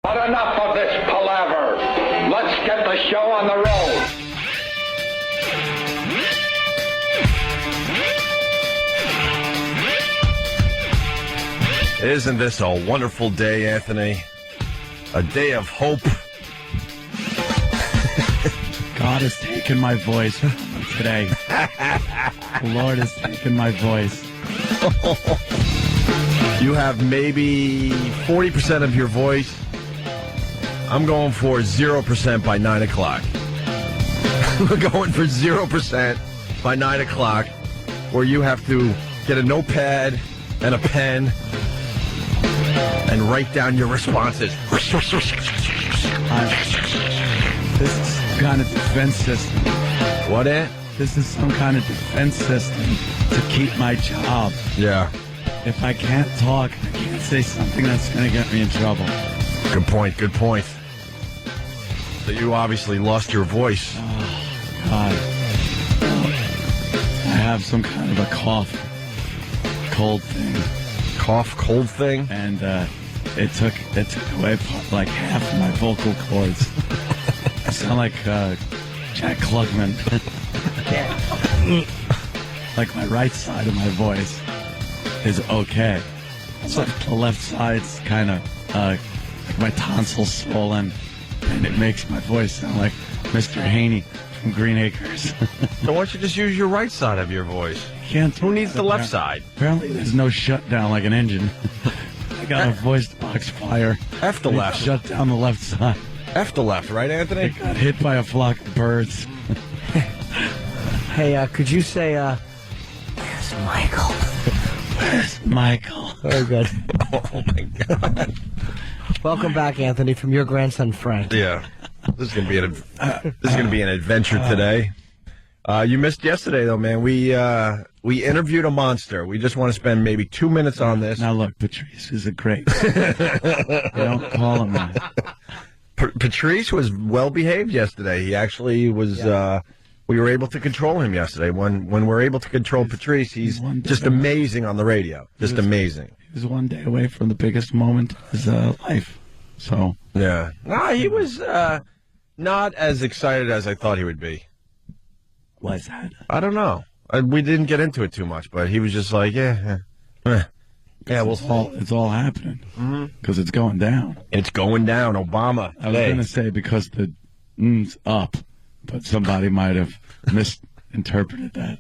But enough of this palaver. Let's get the show on the road. Isn't this a wonderful day, Anthony? A day of hope. God has taken my voice today. The Lord has taken my voice. You have maybe 40% of your voice. I'm going for 0% by 9 o'clock. We're going for 0% by 9 o'clock, where you have to get a notepad and a pen and write down your responses. This is some kind of defense system. What, Ant? This is some kind of defense system to keep my job. Yeah. If I can't talk, I can't say something that's going to get me in trouble. Good point, good point. So you obviously lost your voice. Oh, God. I have some kind of a cold thing. Cold thing? And it took away like half of my vocal cords. I sound like Jack Klugman. Like my right side of my voice is okay. So the left side's kind of like my tonsils swollen, and it makes my voice sound like Mr. Haney from Green Acres. So why don't you just use your right side of your voice? Who needs the left side? Apparently there's no shutdown like an engine. I got a voice box fire. F the left. Shut down the left side. F the left, right, Anthony? I got hit by a flock of birds. Hey, could you say, where's Michael? Where's Michael? Very good. Oh, my God. Welcome back, Anthony, from your grandson, Frank. Yeah. This is gonna be an adventure today. You missed yesterday, though, man. We interviewed a monster. We just want to spend maybe 2 minutes on this. Now, look, Patrice is a great. Don't call him that. Patrice was well behaved yesterday. He actually was. We were able to control him yesterday. When we're able to control Patrice, he's just amazing on the radio. Just amazing. He was one day away from the biggest moment of his life. So yeah, no, he was not as excited as I thought he would be. Why is that? I don't know. We didn't get into it too much, but he was just like, yeah. It's all happening because it's going down. It's going down. Obama. I was going to say because the n's up, but somebody might have misinterpreted that.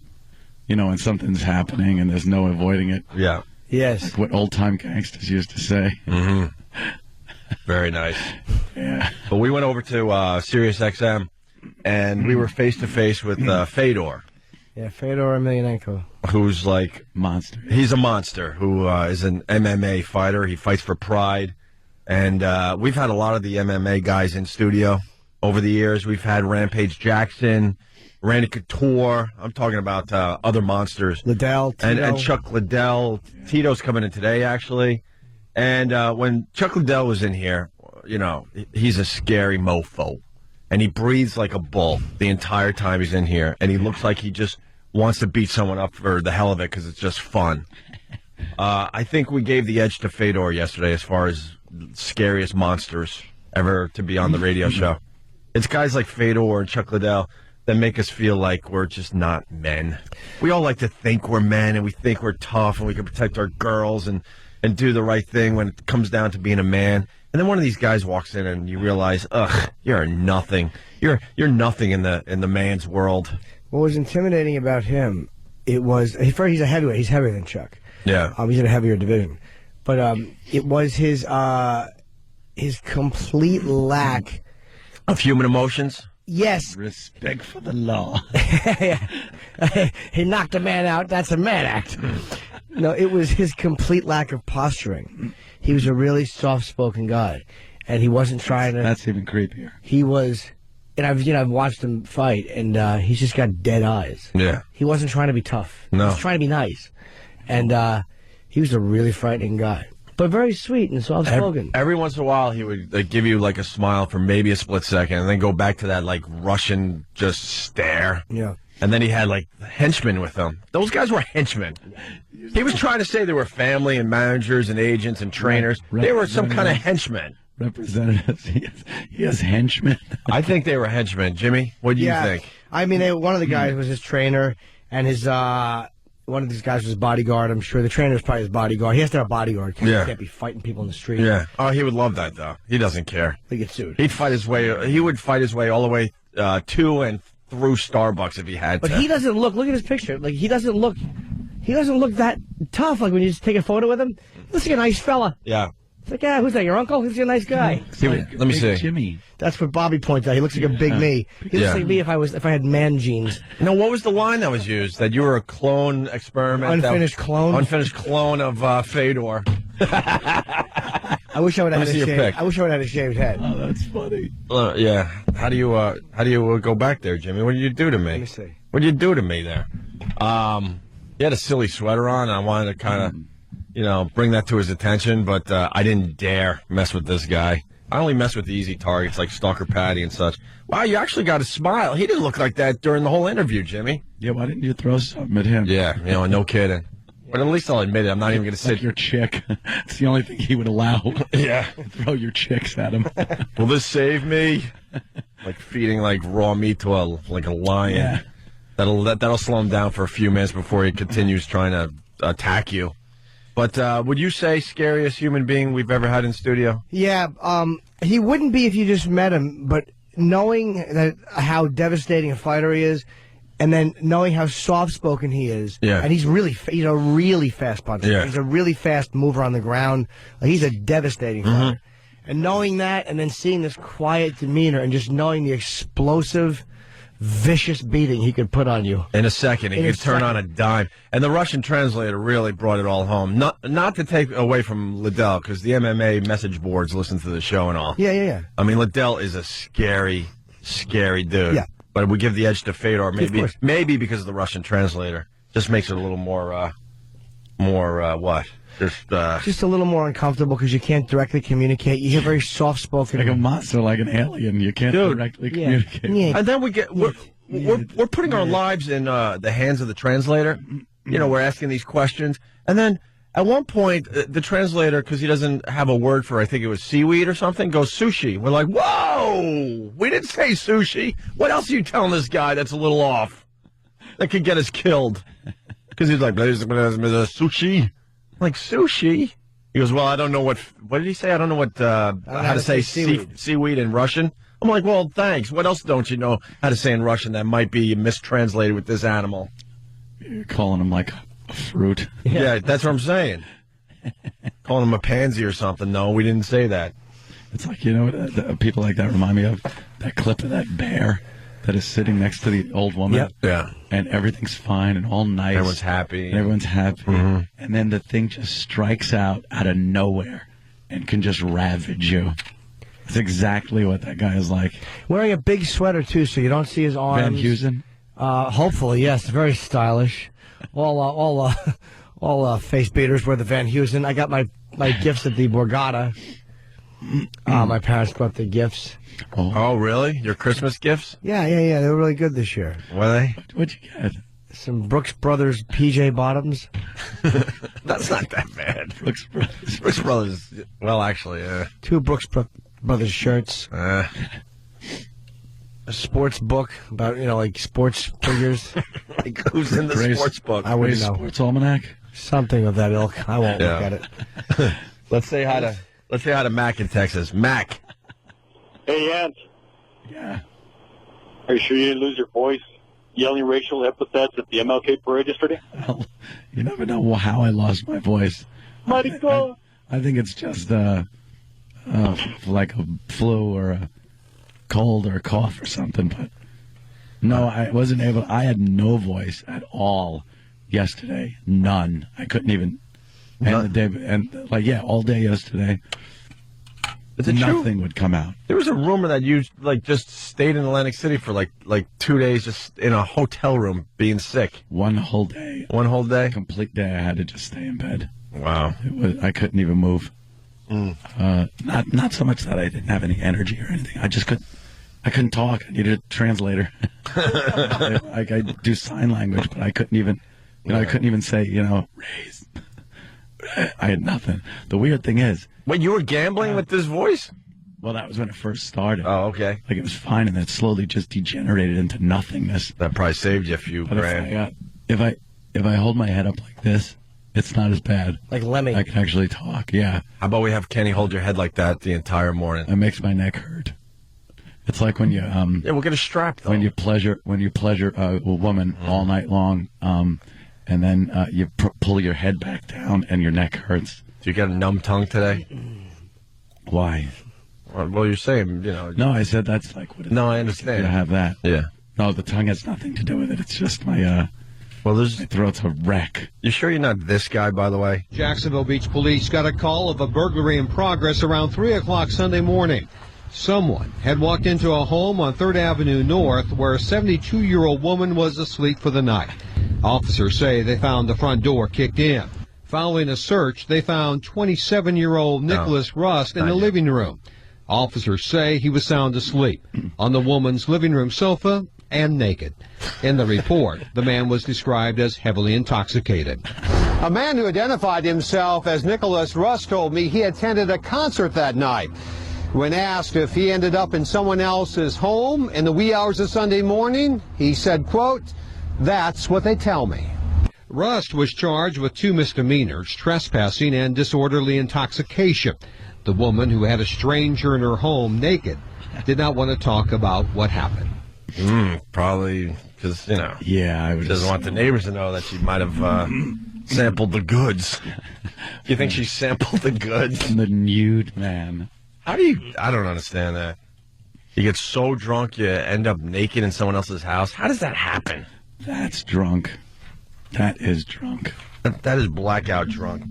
You know, when something's happening and there's no avoiding it. Yeah. Yes. Like what old-time gangsters used to say. Mm-hmm. Very nice. Yeah. But we went over to Sirius XM, and we were face-to-face with Fedor. Yeah, Fedor Emelianenko. Who's like... Monster. He's a monster who is an MMA fighter. He fights for Pride. And we've had a lot of the MMA guys in studio over the years. We've had Rampage Jackson, Randy Couture. I'm talking about other monsters. Liddell, Tito. And Chuck Liddell. Yeah. Tito's coming in today, actually. And when Chuck Liddell was in here, you know, he's a scary mofo. And he breathes like a bull the entire time he's in here. And he looks like he just wants to beat someone up for the hell of it because it's just fun. I think we gave the edge to Fedor yesterday as far as scariest monsters ever to be on the radio show. It's guys like Fedor and Chuck Liddell that make us feel like we're just not men. We all like to think we're men and we think we're tough and we can protect our girls and do the right thing when it comes down to being a man. And then one of these guys walks in and you realize, ugh, you're nothing. You're nothing in the man's world. What was intimidating about him, it was, he's a heavyweight. He's heavier than Chuck. Yeah. He's in a heavier division. But it was his complete lack of human emotions. Yes. Respect for the law. He knocked a man out. That's a man act. No, it was his complete lack of posturing. He was a really soft-spoken guy, and he wasn't trying to. That's even creepier. He was, and I've watched him fight, and he's just got dead eyes. Yeah. He wasn't trying to be tough. No. He was trying to be nice, and he was a really frightening guy, but very sweet and soft-spoken. Every once in a while, he would give you like a smile for maybe a split second, and then go back to that like Russian just stare. Yeah. And then he had, like, henchmen with him. Those guys were henchmen. He was trying to say they were family and managers and agents and trainers. They were some kind of henchmen. representatives. He has henchmen. I think they were henchmen. Jimmy, what do you think? I mean, one of the guys was his trainer, and his one of these guys was his bodyguard. I'm sure the trainer was probably his bodyguard. He has to have a bodyguard because Yeah. he can't be fighting people in the street. Yeah. Oh, he would love that though. He doesn't care. They get sued. He'd fight his way. He would fight his way all the way to and through Starbucks if he had to. But he doesn't look. Look at his picture. Like he doesn't look that tough. Like when you just take a photo with him, he looks like a nice fella. Yeah. It's like, yeah, who's that? Your uncle? He's a nice guy. Let me see. Jimmy. That's what Bobby points out. He looks like a big me. He looks like me if I had man jeans. No, what was the line that was used? That you were a clone experiment? Unfinished clone? Unfinished clone of Fedor. I wish I would have Let me had a see your shaved. pic. I wish I would have had a shaved head. Oh, that's funny. Yeah. How do you go back there, Jimmy? What did you do to me? Let me see. What did you do to me there? He had a silly sweater on. And I wanted to kind of, bring that to his attention, but I didn't dare mess with this guy. I only mess with the easy targets like Stalker Patty and such. Wow, you actually got a smile. He didn't look like that during the whole interview, Jimmy. Yeah, why didn't you throw something at him? Yeah, no kidding. But at least I'll admit it. I'm not even going to sit Like your chick. It's the only thing he would allow. Yeah. Throw your chicks at him. Will this save me? Like feeding like raw meat to a lion. Yeah. That'll slow him down for a few minutes before he continues trying to attack you. But would you say scariest human being we've ever had in studio? Yeah, he wouldn't be if you just met him, but knowing that how devastating a fighter he is, and then knowing how soft-spoken he is, Yeah. and he's a really fast puncher. Yeah. He's a really fast mover on the ground. He's a devastating fighter. And knowing that, and then seeing this quiet demeanor, and just knowing the explosive, vicious beating he could put on you. In a second, he In a could turn second. on a dime. And the Russian translator really brought it all home. Not to take away from Liddell, because the MMA message boards listen to the show and all. Yeah. I mean, Liddell is a scary, scary dude. Yeah. But we give the edge to Fedor, course. maybe because of the Russian translator. Just makes it a little more what? Just a little more uncomfortable because you can't directly communicate. You hear very soft-spoken. Like a monster, like an alien. You can't Dude. directly Yeah. communicate. Yeah. And then we're putting our lives in the hands of the translator. We're asking these questions, and then at one point the translator, because he doesn't have a word for, I think it was seaweed or something, goes sushi. We're like, whoa, we didn't say sushi. What else are you telling this guy that's a little off? That could get us killed. Because he's like, sushi. I'm like, sushi? He goes, well, I don't know what did he say? I don't know what how to say seaweed in Russian. I'm like, well, thanks. What else don't you know how to say in Russian that might be mistranslated with this animal? You're calling him like a fruit. Yeah, that's what I'm saying. Calling him a pansy or something. No, we didn't say that. It's like, people like that remind me of that clip of that bear that is sitting next to the old woman. Yep. Yeah. And everything's fine and all nice. Everyone's happy. And everyone's happy. And then the thing just strikes out of nowhere and can just ravage you. It's exactly what that guy is like. Wearing a big sweater, too, so you don't see his arms. Van Heusen? Hopefully, yes. Very stylish. All face beaters wear the Van Heusen. I got my gifts at the Borgata. My parents brought the gifts. Oh, really? Your Christmas gifts? Yeah. They were really good this year. Were they? What'd you get? Some Brooks Brothers PJ bottoms. That's not that bad. Brooks Brothers. Brooks Brothers. Well, actually, 2 Brooks Brothers shirts. A sports book about, like sports figures. like who's in the Grace- sports book? I wouldn't know. Sports Almanac? Something of that ilk. I won't look at it. Let's say hi to Mac in Texas. Mac. Hey, Ant, Yeah. are you sure you didn't lose your voice yelling racial epithets at the MLK parade yesterday? Well, you never know how I lost my voice. Mighty God. I think it's just like a flu or a cold or a cough or something. But no, I wasn't able. I had no voice at all yesterday. None. I couldn't even. And the day, all day yesterday. Is it true? Nothing would come out. There was a rumor that you just stayed in Atlantic City for like 2 days, just in a hotel room, being sick. One whole day, One whole day. complete day. I had to just stay in bed. Wow. I couldn't even move. Not so much that I didn't have any energy or anything. I couldn't talk. I needed a translator. I do sign language, but I couldn't even. I couldn't even say raise. I had nothing. The weird thing is, Wait, you were gambling with this voice? Well, that was when it first started. Oh, okay. Like, it was fine, and then it slowly just degenerated into nothingness. That probably saved you a few But grand. if I hold my head up like this, it's not as bad. Like Lemmy. I can actually talk. Yeah, How about we have Kenny hold your head like that the entire morning? it makes my neck hurt. It's like when you Yeah, we'll get a strap, though. when you pleasure a woman all night long, and then you pull your head back down and your neck hurts. Do you get a numb tongue today? Why? Well, you're saying, you know. No, I said that's like what. No, I You understand. have that. Yeah. No, the tongue has nothing to do with it. It's just my Well, there's. throat's a wreck. You sure you're not this guy, by the way? Jacksonville Beach Police got a call of a burglary in progress around 3 o'clock Sunday morning. Someone had walked into a home on 3rd Avenue North where a 72-year-old woman was asleep for the night. Officers say they found the front door kicked in. Following a search, they found 27-year-old Nicholas Rust in the living room. Officers say he was sound asleep on the woman's living room sofa and naked. In the report, the man was described as heavily intoxicated. A man who identified himself as Nicholas Rust told me he attended a concert that night. When asked if he ended up in someone else's home in the wee hours of Sunday morning, he said, quote, "That's what they tell me." Rust was charged with 2 misdemeanors, trespassing and disorderly intoxication. The woman, who had a stranger in her home naked, did not want to talk about what happened. Probably because, you know, Yeah, I would. doesn't want the neighbors to know that she might have sampled the goods. You think she sampled the goods? The nude man. How do you? I don't understand that. You get so drunk you end up naked in someone else's house. How does that happen? That's drunk. That is drunk. That is blackout drunk.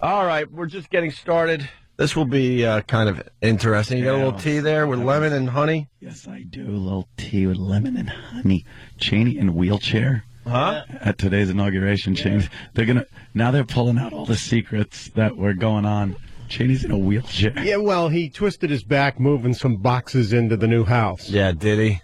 All right, we're just getting started. This will be kind of interesting. You got a little tea there with lemon and honey? Yes, I do. A little tea with lemon and honey. Cheney in wheelchair. Huh? At today's inauguration, Cheney. They're pulling out all the secrets that were going on. Cheney's in a wheelchair. Yeah, well, he twisted his back moving some boxes into the new house. Yeah, did he?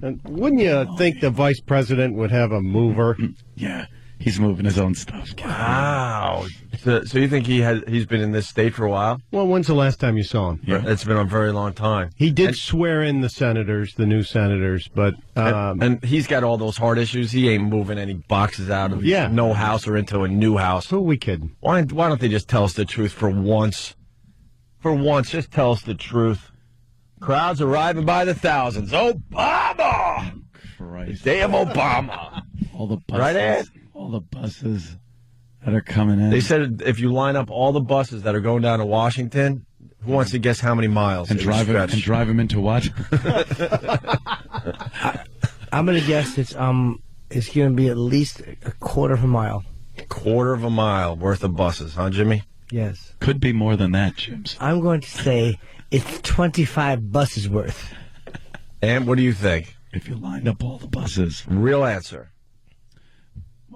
And wouldn't you think the vice president would have a mover? Yeah, he's moving his own stuff. Wow. So you think he's been in this state for a while? Well, when's the last time you saw him? Yeah. It's been a very long time. He did swear in the senators, the new senators, but And he's got all those heart issues. He ain't moving any boxes out of Yeah. no house or into a new house. who are we kidding? Why don't they just tell us the truth for once? For once, just tell us the truth. Crowds arriving by the thousands. Obama! Christ. Day of Obama. All the buses. Right, Ed? All the buses that are coming in. They said if you line up all the buses that are going down to Washington, who wants to guess how many miles? and it would stretch? drive him into what? I'm going to guess it's going to be at least a quarter of a mile. Quarter of a mile worth of buses, huh, Jimmy? Yes. Could be more than that, James. I'm going to say it's 25 buses worth. And what do you think? If you lined up all the buses. Real answer.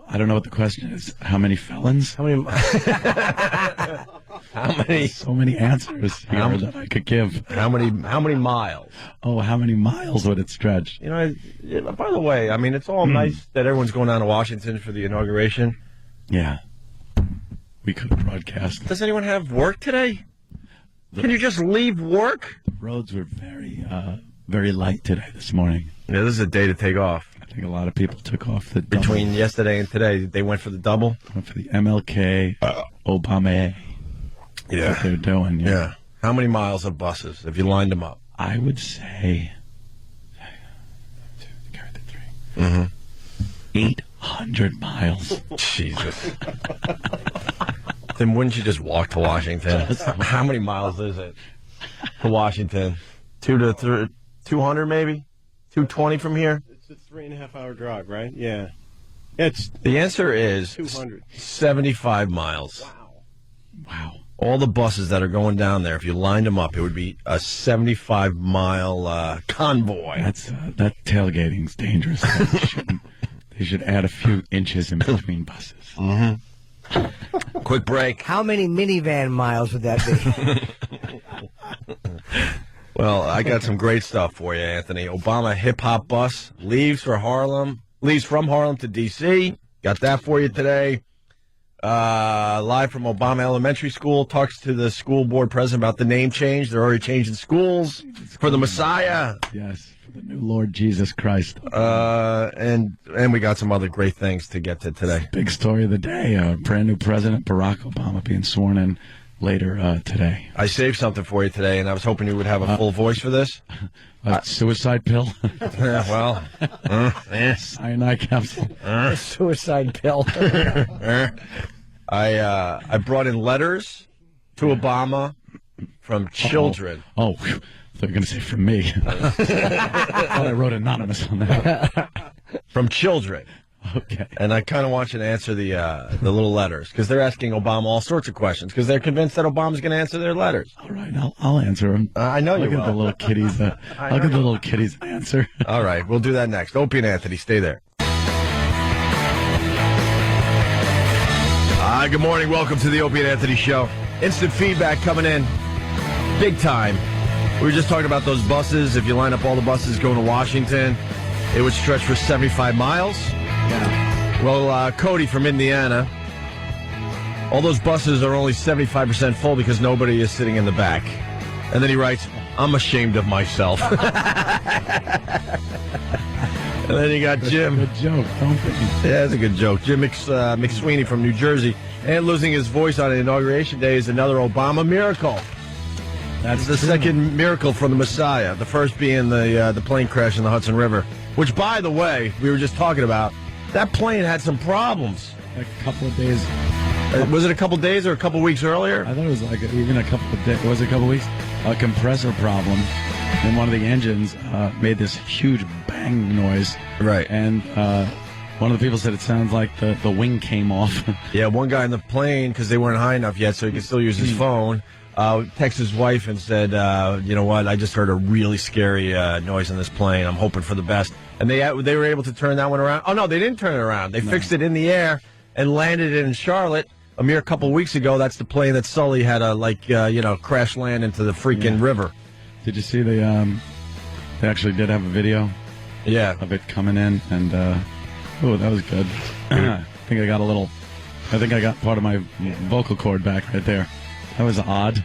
I don't know what the question is. How many felons? How many? How many? So many answers here that I could give. How many miles? Oh, how many miles would it stretch? You know, by the way, I mean, it's all nice that everyone's going down to Washington for the inauguration. Yeah. We could broadcast. Does anyone have work today? Can you just leave work? Roads were very light today, this morning. Yeah, this is a day to take off. I think a lot of people took off the double. Between yesterday and today, they went for the double. Went for the MLK Obama. That's what they're doing. Yeah. How many miles of buses if you lined them up? I would say 800 miles. Jesus. Then wouldn't you just walk to Washington? How many miles is it to Washington? 200 maybe? 220 from here? It's a 3.5 hour drive, right? Yeah. It's The answer is 200. 75 miles. Wow. All the buses that are going down there, if you lined them up, it would be a 75-mile convoy. That tailgating's dangerous. They should add a few inches in between buses. Quick break. How many minivan miles would that be? Well, I got some great stuff for you, Anthony. Obama hip-hop bus leaves from Harlem to D.C. Got that for you today. live from Obama Elementary School, talks to the school board president about the name change. They're already changing schools for the Messiah. Yes, for the new Lord Jesus Christ. And we got some other great things to get to today. Big story of the day. Brand new President Barack Obama being sworn in later today. I saved something for you today, and I was hoping you would have a full voice for this. Suicide pill. Well, Cyanide capsule. Suicide pill. I brought in letters to Obama from children. Oh, whew. They're going to say from me. I wrote anonymous on that. From children. Okay. And I kind of want you to answer the little letters, because they're asking Obama all sorts of questions, because they're convinced that Obama's going to answer their letters. All right, I'll answer them. I know you Look will. at the little kitties. I'll get the little kitties answer. All right, we'll do that next. Opie and Anthony, stay there. Good morning. Welcome to the Opie and Anthony Show. Instant feedback coming in. Big time. We were just talking about those buses. If you line up all the buses going to Washington, it would stretch for 75 miles. Yeah. Well, Cody from Indiana, all those buses are only 75% full because nobody is sitting in the back. And then he writes, I'm ashamed of myself. And then you got Jim. Good joke, don't be. Yeah, that's a good joke. Jim McSweeney from New Jersey. And losing his voice on Inauguration Day is another Obama miracle. That's the second miracle from the Messiah. The first being the plane crash in the Hudson River, which, by the way, we were just talking about. That plane had some problems. A couple of days. Was it a couple days or a couple weeks earlier? I thought it was like even a couple of days. Was it a couple of weeks? A compressor problem in one of the engines made this huge bang noise. Right. And one of the people said it sounds like the wing came off. Yeah, one guy in the plane, because they weren't high enough yet, so he could still use his phone, texted his wife and said, you know what, I just heard a really scary noise in this plane. I'm hoping for the best. And they were able to turn that one around. Oh, no, they didn't turn it around. They fixed it in the air and landed it in Charlotte a mere couple weeks ago. That's the plane that Sully had to, crash land into the freaking river. Did you see they actually did have a video of it coming in, and that was good. I think I got part of my vocal cord back right there. That was odd.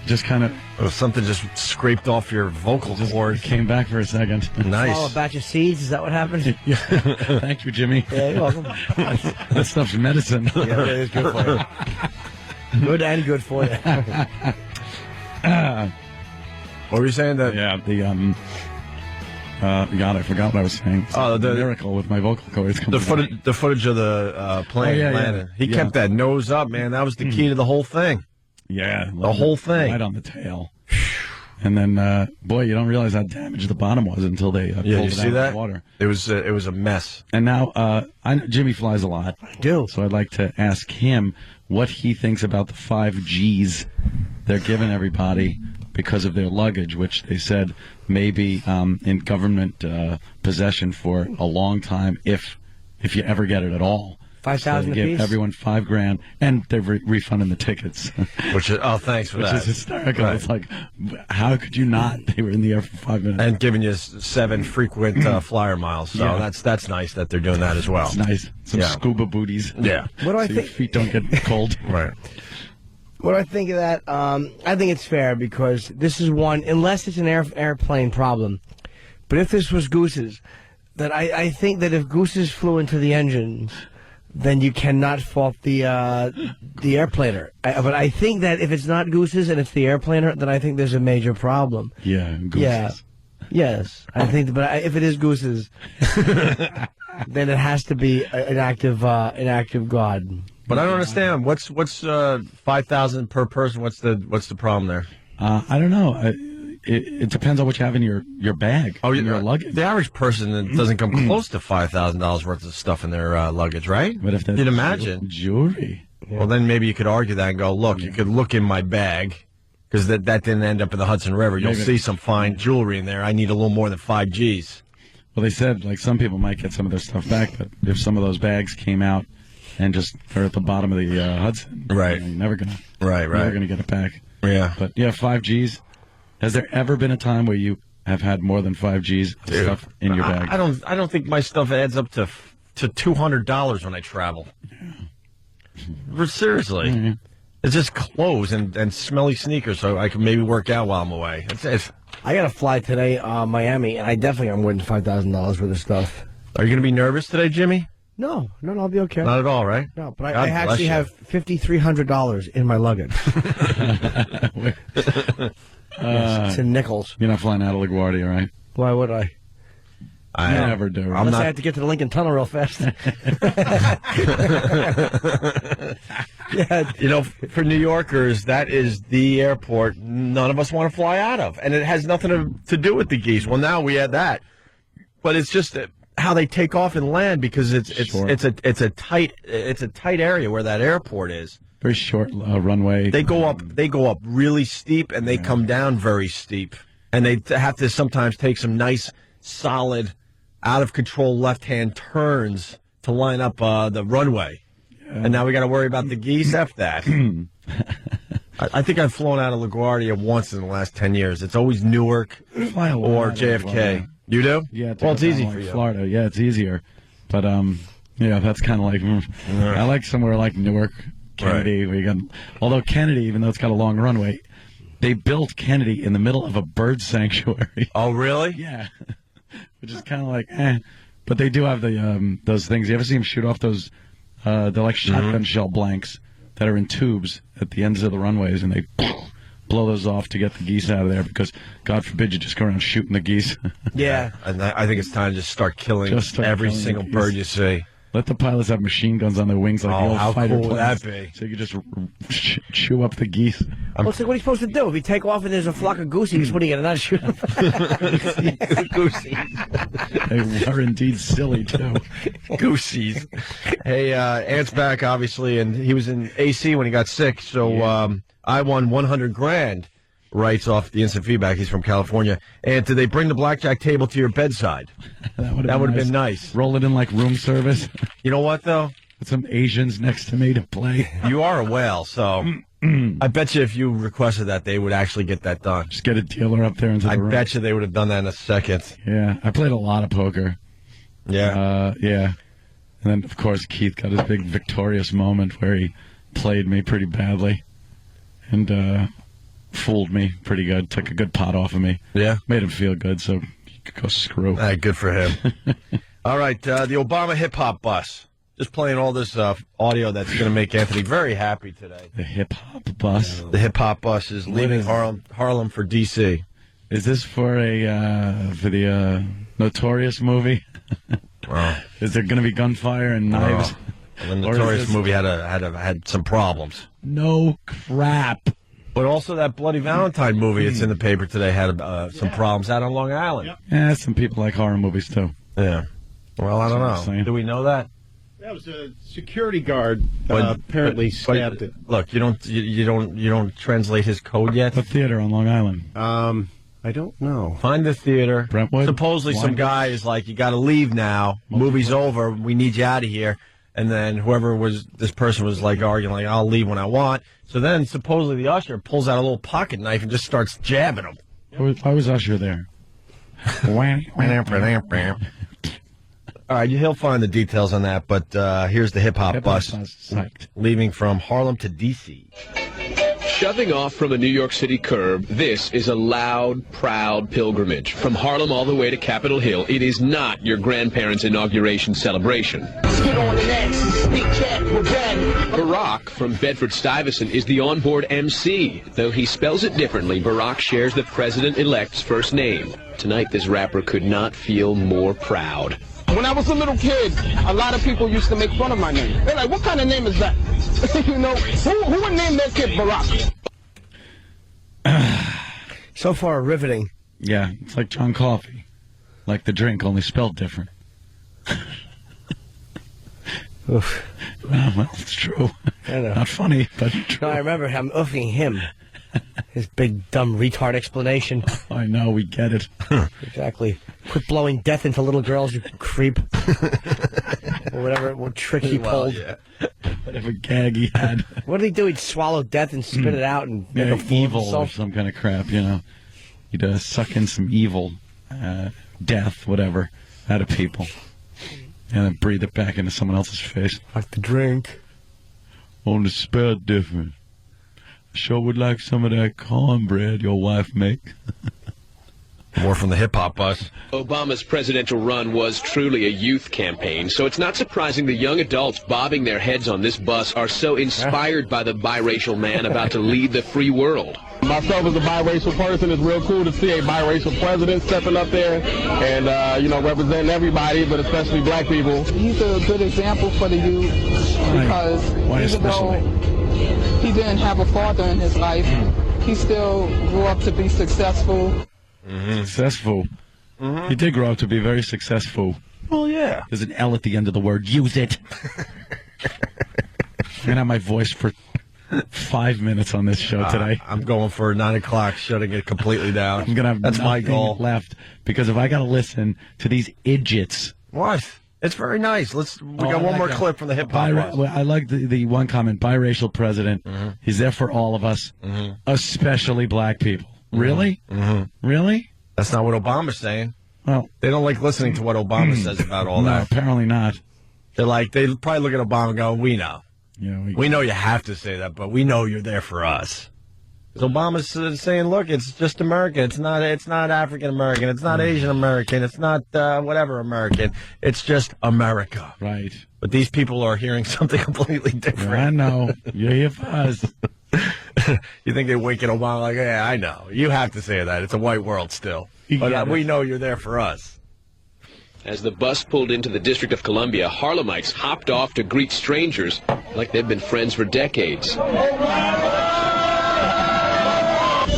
Just kind of something just scraped off your vocal cord. Came back for a second. Nice. Oh, a batch of seeds? Is that what happened? Yeah. Thank you, Jimmy. Yeah, you're welcome. That stuff's medicine. Yeah, it is good for you. Good and good for you. What were you saying? That God, I forgot what I was saying. The miracle with my vocal cords. The footage of the plane landing. He kept that nose up, man. That was the key to the whole thing. Yeah, the whole thing, right on the tail. And then, boy, you don't realize how damaged the bottom was until they pulled it out of the water. It was a mess. And now, Jimmy flies a lot. I do. So I'd like to ask him what he thinks about the 5 Gs they're giving everybody because of their luggage, which they said may be in government possession for a long time if you ever get it at all. $5,000 so a give piece? everyone $5,000, and they're refunding the tickets. Which is thanks for that. Which is hysterical. Right. It's like, how could you not? They were in the air for 5 minutes and giving you 7 frequent flyer miles. So that's nice that they're doing that as well. It's nice. Some scuba booties. Yeah. What do I think? Your feet don't get cold. Right. What do I think of that? I think it's fair because this is one, unless it's an airplane problem. But if this was Goose's, that I think that if Goose's flew into the engines, then you cannot fault the airplaner. But I think that if it's not Goose's and it's the airplaner, then I think there's a major problem. Yeah, Goose's. Yeah. Yes, I think. But if it is Goose's, then it has to be an act of God. But I don't understand. What's $5,000 per person? What's the problem there? I don't know. It depends on what you have in your bag. Oh, your luggage. The average person doesn't come close to $5,000 worth of stuff in their luggage, right? But if that's you'd imagine jewelry. Well, then maybe you could argue that and go, look, you could look in my bag because that didn't end up in the Hudson River. You'll see some fine jewelry in there. I need a little more than 5 Gs. Well, they said like some people might get some of their stuff back, but if some of those bags came out and just are at the bottom of the Hudson, right? You're never gonna, never gonna get it back. Yeah, but 5 Gs. Has there ever been a time where you have had more than 5 Gs of stuff in your bag? I don't think my stuff adds up to $200 when I travel. Yeah. Seriously. Mm-hmm. It's just clothes and smelly sneakers, so I can maybe work out while I'm away. It's, I got to fly today, Miami, and I definitely am winning $5,000 worth of stuff. are you going to be nervous today, Jimmy? No, I'll be okay. Not at all, right? No, but God I bless actually you. have $5,300 in my luggage. It's in nickels. You're not flying out of LaGuardia, right? Why would I? I Never do. I'm Unless not. I have to get to the Lincoln Tunnel real fast. Yeah, You know, for New Yorkers, that is the airport none of us want to fly out of, and it has nothing to do with the geese. Well, now we had that, but it's just how they take off and land because it's Sure. it's a tight area where that airport is. Very short runway. They go up really steep, and they come down very steep, and they have to sometimes take some nice, solid, out of control left hand turns to line up the runway. And now we got to worry about the geese. F that. I think I've flown out of LaGuardia once in the last 10 years. It's always Newark Fly a lot or out of JFK. LaGuardia. You do? Yeah. Well, it's easy like for you. Florida. Yeah, it's easier. But yeah, that's kind of like I like somewhere like Newark, Kennedy. Where you got, although Kennedy, even though it's got a long runway, they built Kennedy in the middle of a bird sanctuary. Oh, really? Yeah, which is kind of like, eh. But they do have the those things. You ever see them shoot off those? They're like shotgun shell blanks that are in tubes at the ends of the runways, and they blow those off to get the geese out of there because, God forbid, you just go around shooting the geese. yeah. And I think it's time to just start killing every killing single the bird geese. you see. Let the pilots have machine guns on their wings like the Oh, old how fighter cool would planes, that be? so you could just chew up the geese. Well, it's like, what are you supposed to do? If you take off and there's a flock of goosies, what are you going to not shoot them? They were indeed silly, too. Goosies. Hey, Ant's back, obviously, and he was in AC when he got sick, so I won $100,000 writes off the instant feedback. He's from California. And did they bring the blackjack table to your bedside? That would That would have been nice. Roll it in like room service. You know what, though? With some Asians next to me to play. You are a whale, so I bet you if you requested that, they would actually get that done. Just get a dealer up there into the I room. bet you they would have done that in a second. Yeah, I played a lot of poker. Yeah. Yeah. And then, of course, Keith got his big victorious moment where he played me pretty badly and fooled me pretty good. Took a good pot off of me. Yeah. Made him feel good, so he could go screw. All right, good for him. All right, the Obama hip-hop bus. Just playing all this audio that's going to make Anthony very happy today. The hip-hop bus. The hip-hop bus is leaving is- Harlem for D.C. Is this for the Notorious movie? Wow. Is there going to be gunfire and knives? The Or is Notorious this- movie had some problems. No crap. But also that Bloody Valentine movie that's in the paper today had some problems out on Long Island. Yeah, some people like horror movies too. Yeah. Well, I don't That's what I'm know. saying. Do we know that? That was a security guard But- apparently but- stabbed it. Look, you don't translate his code yet. The theater on Long Island. I don't know. Find the theater. Brentwood? Supposedly some Wyandotte? guy is like, you got to leave now. Movie's over. We need you out of here. And then this person was like arguing, like, I'll leave when I want. So then supposedly the usher pulls out a little pocket knife and just starts jabbing him. Why was Usher there? All right, he'll find the details on that. But here's the hip-hop bus Psyched. leaving from Harlem to D.C. Shoving off from a New York City curb, this is a loud, proud pilgrimage. From Harlem all the way to Capitol Hill, it is not your grandparents' inauguration celebration. Barack from Bedford-Stuyvesant is the onboard MC. Though he spells it differently, Barack shares the president-elect's first name. Tonight, this rapper could not feel more proud. When I was a little kid, a lot of people used to make fun of my name. They're like, what kind of name is that? You know, who would name their kid Barack? So far, riveting. Yeah, it's like John Coffey. Like the drink, only spelled different. Oof. Well, it's true. I know. Not funny, but true. No, I remember him oofing him. His big, dumb, retard explanation. I know, we get it. Exactly. Quit blowing death into little girls, you creep. Or what trick he pulled. Whatever gag he had. What did he do? He'd swallow death and spit it out and make Yeah, a fool of evil or himself. some kind of crap, you know. He'd suck in some evil, death, whatever, out of people. And then breathe it back into someone else's face. Like the drink. On the spell different. Sure would like some of that cornbread your wife make. More from the hip-hop bus. Obama's presidential run was truly a youth campaign, so it's not surprising the young adults bobbing their heads on this bus are so inspired by the biracial man about to lead the free world. Myself as a biracial person, it's real cool to see a biracial president stepping up there and, representing everybody, but especially black people. He's a good example for the youth because even though he didn't have a father in his life, he still grew up to be successful. Successful. He did grow up to be very successful. Well, yeah. There's an L at the end of the word. Use it. I'm going to have my voice for 5 minutes on this show today. I'm going for 9 o'clock, shutting it completely down. I'm going to have That's my goal left, because if I got to listen to these idiots. What? It's very nice. We got one more clip from the hip-hop bus. I like the one comment, biracial president. He's there for all of us, especially black people. Really? Really? That's not what Obama's saying. Well, they don't like listening to what Obama says about all no, that. Apparently not. They probably look at Obama and go, we know. Yeah, we know you have to say that, but we know you're there for us. Because Obama's saying, look, it's just America. It's not African American. It's not Asian American. It's not whatever American. It's just America. Right. But these people are hearing something completely different. I know. You're here for us. You think they wink at Obama like, yeah, I know. You have to say that. It's a white world still. But we know you're there for us. As the bus pulled into the District of Columbia, Harlemites hopped off to greet strangers like they've been friends for decades.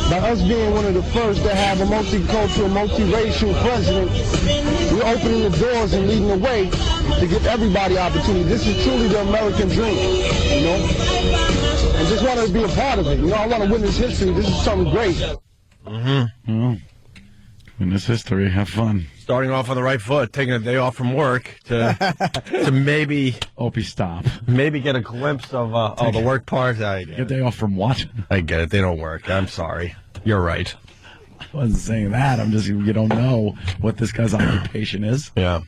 By us being one of the first to have a multicultural, multiracial president, we're opening the doors and leading the way to give everybody opportunity. This is truly the American dream, you know? And just want to be a part of it. You know, I want to witness history. This is something great. Well, witness history. Have fun. Starting off on the right foot, taking a day off from work to maybe... Opie, stop. Maybe get a glimpse of the work part. Get a day off from what? I get it. They don't work. I'm sorry. You're right. I wasn't saying that. I'm just, you don't know what this guy's occupation is. Yeah.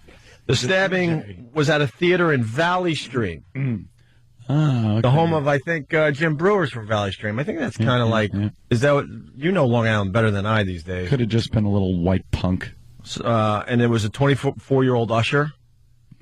The stabbing was at a theater in Valley Stream. Okay. The home of, I think, Jim Brewer's from Valley Stream. I think that's kind of like, is that what, you know Long Island better than I these days. Could have just been a little white punk. And it was a 24-year-old usher,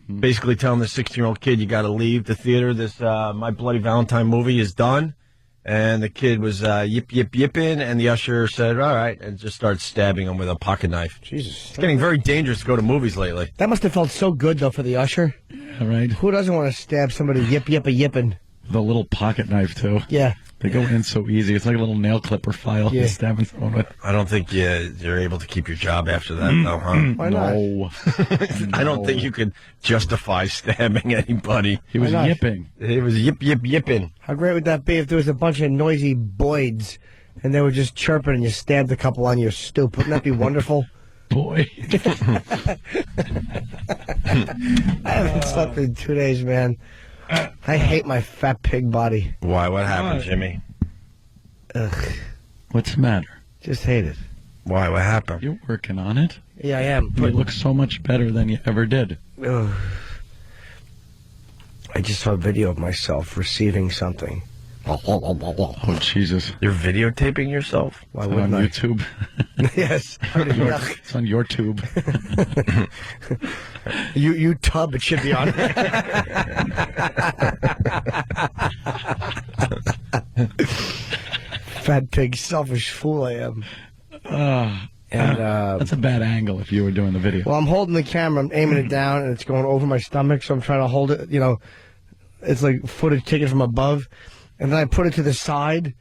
basically telling the 16-year-old kid, you got to leave the theater. This My Bloody Valentine movie is done. And the kid was yipping, and the usher said, all right, and just started stabbing him with a pocket knife. Jesus. It's getting very dangerous to go to movies lately. That must have felt so good, though, for the usher. Yeah, right. Who doesn't want to stab somebody yipping? The little pocket knife, too. Yeah. They go in so easy. It's like a little nail clipper file. Yeah. Stabbing someone with. I don't think you're able to keep your job after that, though, huh? Why not? No. I don't think you could justify stabbing anybody. He was not? yipping. He was yipping. How great would that be if there was a bunch of noisy Boyds and they were just chirping and you stabbed a couple on your stoop? Wouldn't that be wonderful? Boy. I haven't slept in 2 days, man. I hate my fat pig body. Why? What happened, Jimmy? Ugh. What's the matter? Just hate it. Why? What happened? You're working on it. Yeah, I am. You look so much better than you ever did. Ugh. I just saw a video of myself receiving something. Oh, Jesus. You're videotaping yourself? Why It's wouldn't on I? YouTube. Yes. It's on your tube. You tub, it should be on there. Fat pig, selfish fool I am. And That's a bad angle if you were doing the video. well, I'm holding the camera, I'm aiming it down, and it's going over my stomach, so I'm trying to hold it, it's like footage taken from above, and then I put it to the side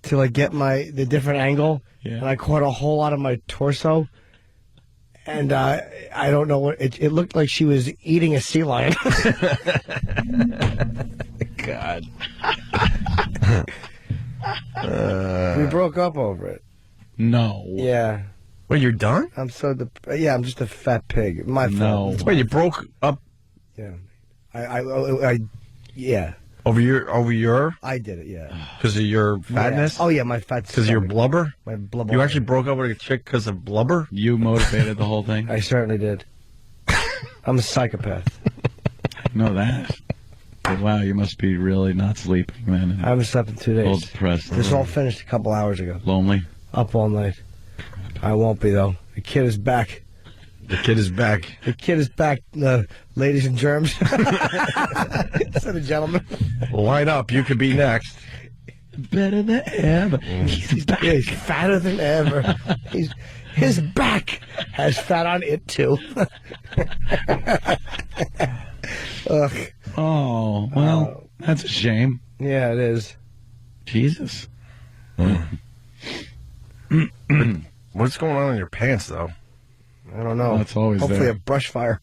to like get the different angle, Yeah. and I caught a whole lot of my torso, and I don't know what, it looked like she was eating a sea lion. God. We broke up over it. No. Yeah. Wait, you're done? I'm I'm just a fat pig. My fault. Wait, you broke up Yeah. I yeah. over your I did it, yeah. because of your fatness? Oh, yeah, my fat Because of your stomach. blubber? My blubber. You actually broke up with a chick because of blubber? You motivated the whole thing? I certainly did. I'm a psychopath. I know that. Wow, you must be really not sleeping, man. I haven't slept in 2 days. All depressed. This all finished a couple hours ago. Lonely? Up all night. I won't be, though. The kid is back. The kid is back. The kid is back, ladies and germs. Said a gentleman. Well, line up. You could be next. Better than ever. He's back. He's fatter than ever. His back has fat on it, too. Ugh. Oh, well, that's a shame. Yeah, it is. Jesus. What's going on in your pants, though? I don't know. Oh, it's always Hopefully there. a brush fire.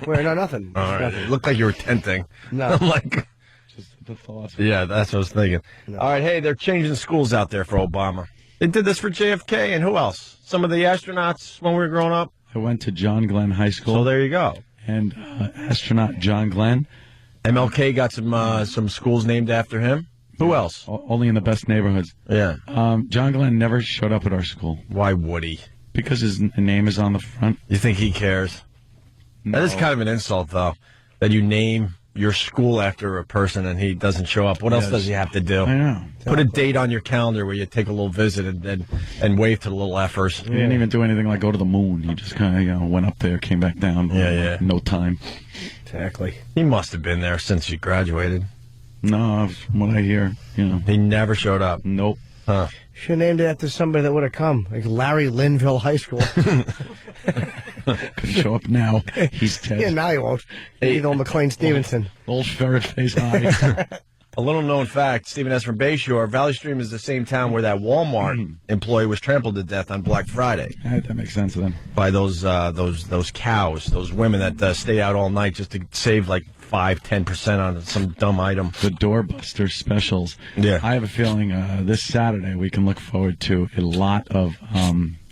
Wait, no, nothing. All right. Nothing. It looked like you were tenting. No. I'm like, Just the thought. yeah, that's what I was thinking. No. All right, hey, they're changing schools out there for Obama. They did this for JFK, and who else? Some of the astronauts when we were growing up. I went to John Glenn High School. So there you go. And astronaut John Glenn. MLK got some schools named after him. Who else? Only in the best neighborhoods. Yeah. John Glenn never showed up at our school. Why would he? Because his name is on the front. You think he cares? No. That is kind of an insult, though, that you name your school after a person and he doesn't show up. What else does he have to do? I know. Put a date on your calendar where you take a little visit and wave to the little effers. He didn't even do anything like go to the moon. He just kind of went up there, came back down. Yeah. No time. Exactly. He must have been there since you graduated. No, from what I hear, He never showed up. Nope. Huh. Should have named it after somebody that would have come, like Larry Linville High School. Could show up now. He's dead. Yeah, now he won't. Either McLean Stevenson. Old ferret face high. A little known fact, Stephen S. from Bayshore, Valley Stream is the same town where that Walmart employee was trampled to death on Black Friday That makes sense then. by those cows, those women that stay out all night just to save like 5-10% on some dumb item. The doorbuster specials. Yeah. I have a feeling this Saturday we can look forward to a lot of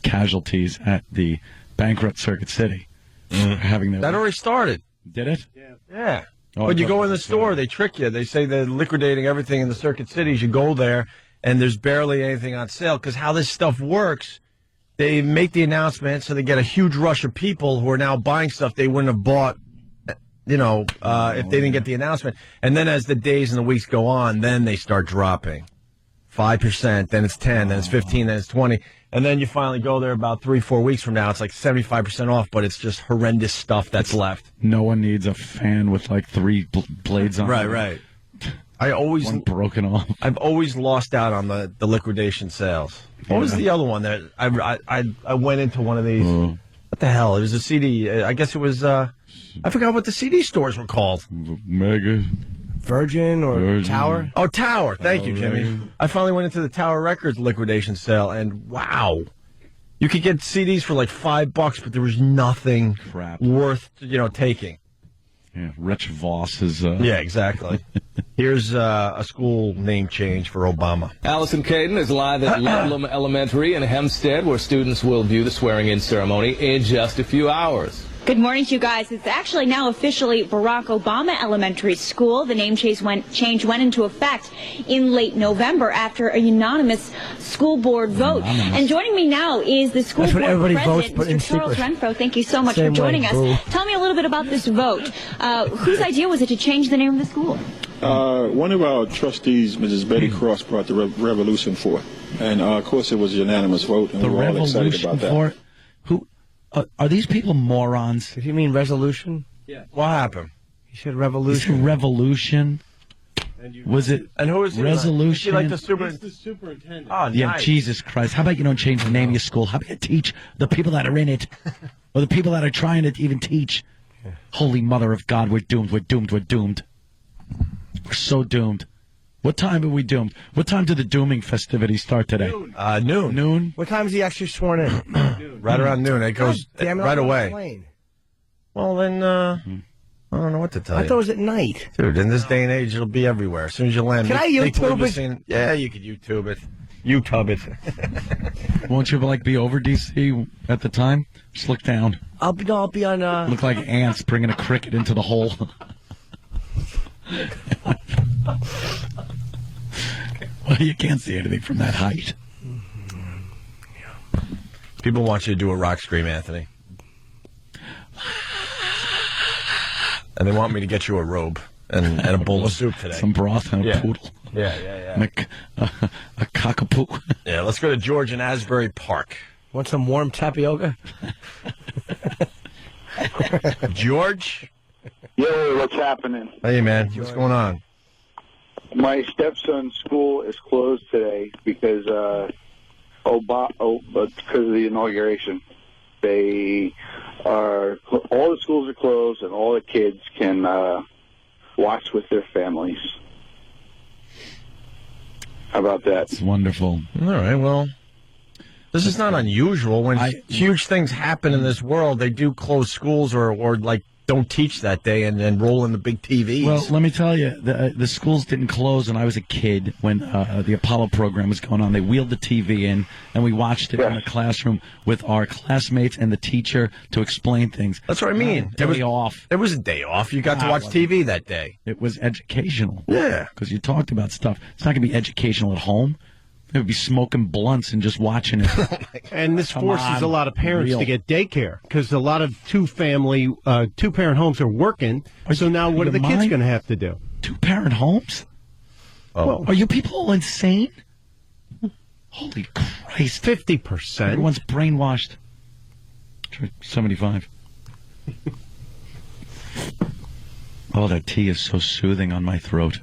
casualties at the bankrupt Circuit City. Having their That already started. Did it? Yeah. Oh, But I you thought go that in the was store, they trick you. They say they're liquidating everything in the Circuit Cities. You go there, and there's barely anything on sale. Because how this stuff works, they make the announcement, so they get a huge rush of people who are now buying stuff they wouldn't have bought, if they didn't get the announcement. And then as the days and the weeks go on, then they start dropping. 5%, then it's 10, then it's 15, then it's 20. And then you finally go there about 3-4 weeks from now. It's like 75% off, but it's just horrendous stuff that's left. No one needs a fan with like 3 blades on it. Right. I always One broken off. I've always lost out on the liquidation sales. What was the other one that I went into one of these? What the hell? It was a CD. I guess it was. I forgot what the CD stores were called. Mega. Virgin or Virgin. Tower? Oh, Tower. Thank you, Jimmy. I finally went into the Tower Records liquidation sale, and wow, you could get CDs for like $5, but there was nothing Crap. worth taking. Yeah, Rich Voss is. Yeah, exactly. Here's a school name change for Obama. Allison Caden is live at Ludlam Elementary in Hempstead, where students will view the swearing-in ceremony in just a few hours. Good morning to you guys. It's actually now officially Barack Obama Elementary School. The name change went into effect in late November after a unanimous school board vote. And joining me now is the school board president, Mr. Charles Renfro. Thank you so much for joining us. Tell me a little bit about this vote. Whose idea was it to change the name of the school? One of our trustees, Mrs. Betty Cross, brought the revolution forth. And, of course, it was a unanimous vote, and we were all excited about that. Are these people morons? Did you mean resolution? Yeah. What happened? He said revolution. Revolution. Was it? And who is resolution? Is he like the superintendent. Oh, yeah, nice. Jesus Christ! How about you don't change the name of your school? How about you teach the people that are in it, or the people that are trying to even teach? Holy Mother of God, we're doomed. We're doomed. We're doomed. We're so doomed. What time are we doomed? What time do the dooming festivities start today? Noon. Noon? What time is he actually sworn in? Right around noon. It goes right away. Plane. Well, then, I don't know what to tell you. I thought it was at night. Dude, in this day and age, it'll be everywhere. As soon as you land. Can I YouTube it? Yeah, you could YouTube it. YouTube it. Won't you be over DC at the time? Just look down. I'll be on. Look like ants bringing a cricket into the hole. Well, you can't see anything from that height. People want you to do a rock scream, Anthony. And they want me to get you a robe and a bowl of soup today. Some broth and a poodle. Yeah. And a cockapoo. Yeah, let's go to George in Asbury Park. Want some warm tapioca? George? Yo, what's happening? Hey, man. What's going on? My stepson's school is closed today because because of the inauguration. All the schools are closed, and all the kids can watch with their families. How about that? It's wonderful. All right, well, this is not unusual. When huge things happen in this world, they do close schools or like, don't teach that day and then roll in the big TVs. Well, let me tell you, the schools didn't close when I was a kid when the Apollo program was going on. They wheeled the TV in, and we watched it in the classroom with our classmates and the teacher to explain things. That's what I mean. Day off. It was a day off. You got to watch TV that day. It was educational. Yeah. Because you talked about stuff. It's not going to be educational at home. They would be smoking blunts and just watching it. And this forces a lot of parents to get daycare because a lot of two-parent homes are working. So now what are the kids going to have to do? Two-parent homes? Oh. Well, are you people all insane? Holy Christ. 50%. Everyone's brainwashed. 75. Oh, that tea is so soothing on my throat.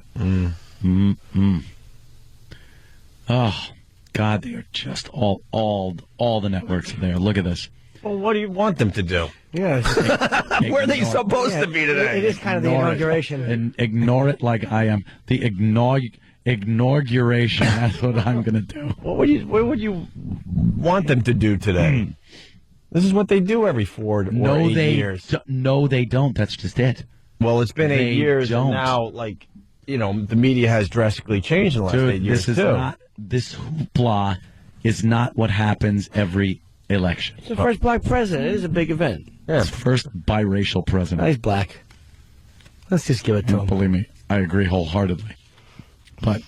Oh, God, they are just all the networks are there. Look at this. Well, what do you want them to do? Yes. Where are they supposed to be today? It is kind of the inauguration. And ignore it like I am. The inauguration, that's what I'm going to do. What would you want them to do today? This is what they do every 4 to 8 years. No, they don't. That's just it. Well, it's been 8 years, and now, the media has drastically changed in the last 8 years, This hoopla is not what happens every election. It's the first black president. It is a big event. Yeah. It's the first biracial president. He's black. Let's just give it to him. Believe me, I agree wholeheartedly. But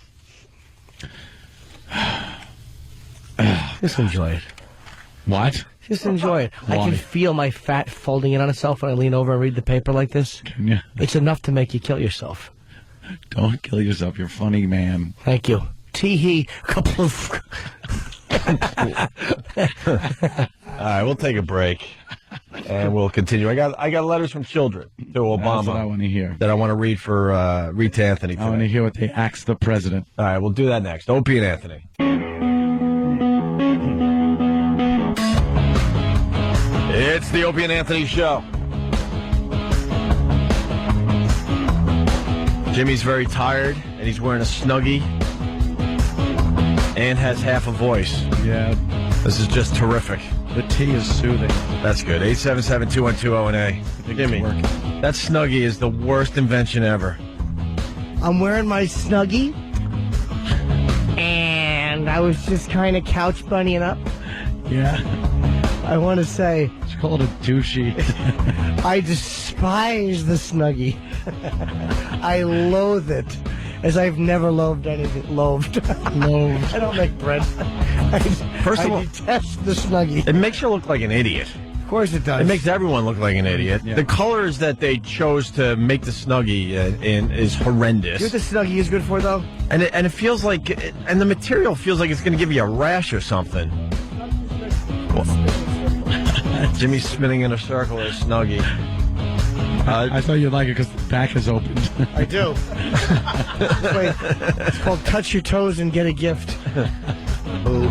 just enjoy it. What? Just enjoy it. Why? I can feel my fat folding in on itself when I lean over and read the paper like this. Can you? It's enough to make you kill yourself. Don't kill yourself. You're funny, man. Thank you. Tee-hee, couple of... All right, we'll take a break, and we'll continue. I got letters from children to Obama. That's what I want to hear. That I want to read to Anthony today. I want to hear what they asked the president. All right, we'll do that next. Opie and Anthony. It's the Opie and Anthony show. Jimmy's very tired, and he's wearing a Snuggie. And has half a voice. Yeah. This is just terrific. The tea is soothing. That's good. 877-212-0NA. Jimmy, that Snuggie is the worst invention ever. I'm wearing my Snuggie, and I was just kind of couch bunnying up. Yeah. I want to say... It's called a douchey. I despise the Snuggie. I loathe it. As I've never loathed anything. Loathed. I don't make bread. First of all, I detest the Snuggie. It makes you look like an idiot. Of course it does. It makes everyone look like an idiot. Yeah. The colors that they chose to make the Snuggie in is horrendous. You know what the Snuggie is good for, though? And it feels like, and the material feels like it's going to give you a rash or something. Jimmy's spinning in a circle with a Snuggie. I thought you'd like it because the back is open. I do. Wait, it's called Touch Your Toes and Get a Gift. Boo.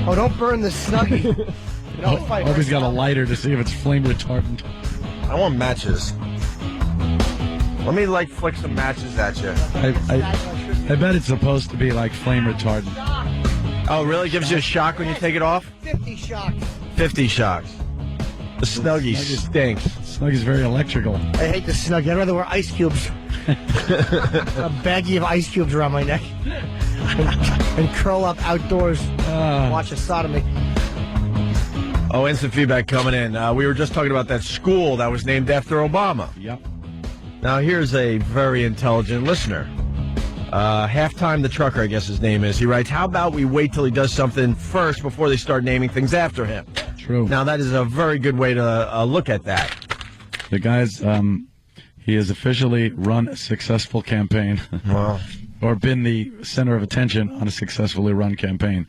Oh, don't burn the Snuggie. No, Opie's got a lighter to see if it's flame retardant. I want matches. Let me, flick some matches at you. I bet it's supposed to be like flame retardant. Oh, really? Gives you a shock when you take it off? 50 shocks. 50 shocks. The Snuggie stinks. Snuggie's very electrical. I hate the Snuggie. I'd rather wear ice cubes. A baggie of ice cubes around my neck. And curl up outdoors and watch a sodomy. Oh, instant feedback coming in. We were just talking about that school that was named after Obama. Yep. Now, here's a very intelligent listener. Halftime the Trucker, I guess his name is. He writes, how about we wait till he does something first before they start naming things after him? True. Now, that is a very good way to look at that. The guy's, He has officially run a successful campaign. Wow. Or been the center of attention on a successfully run campaign.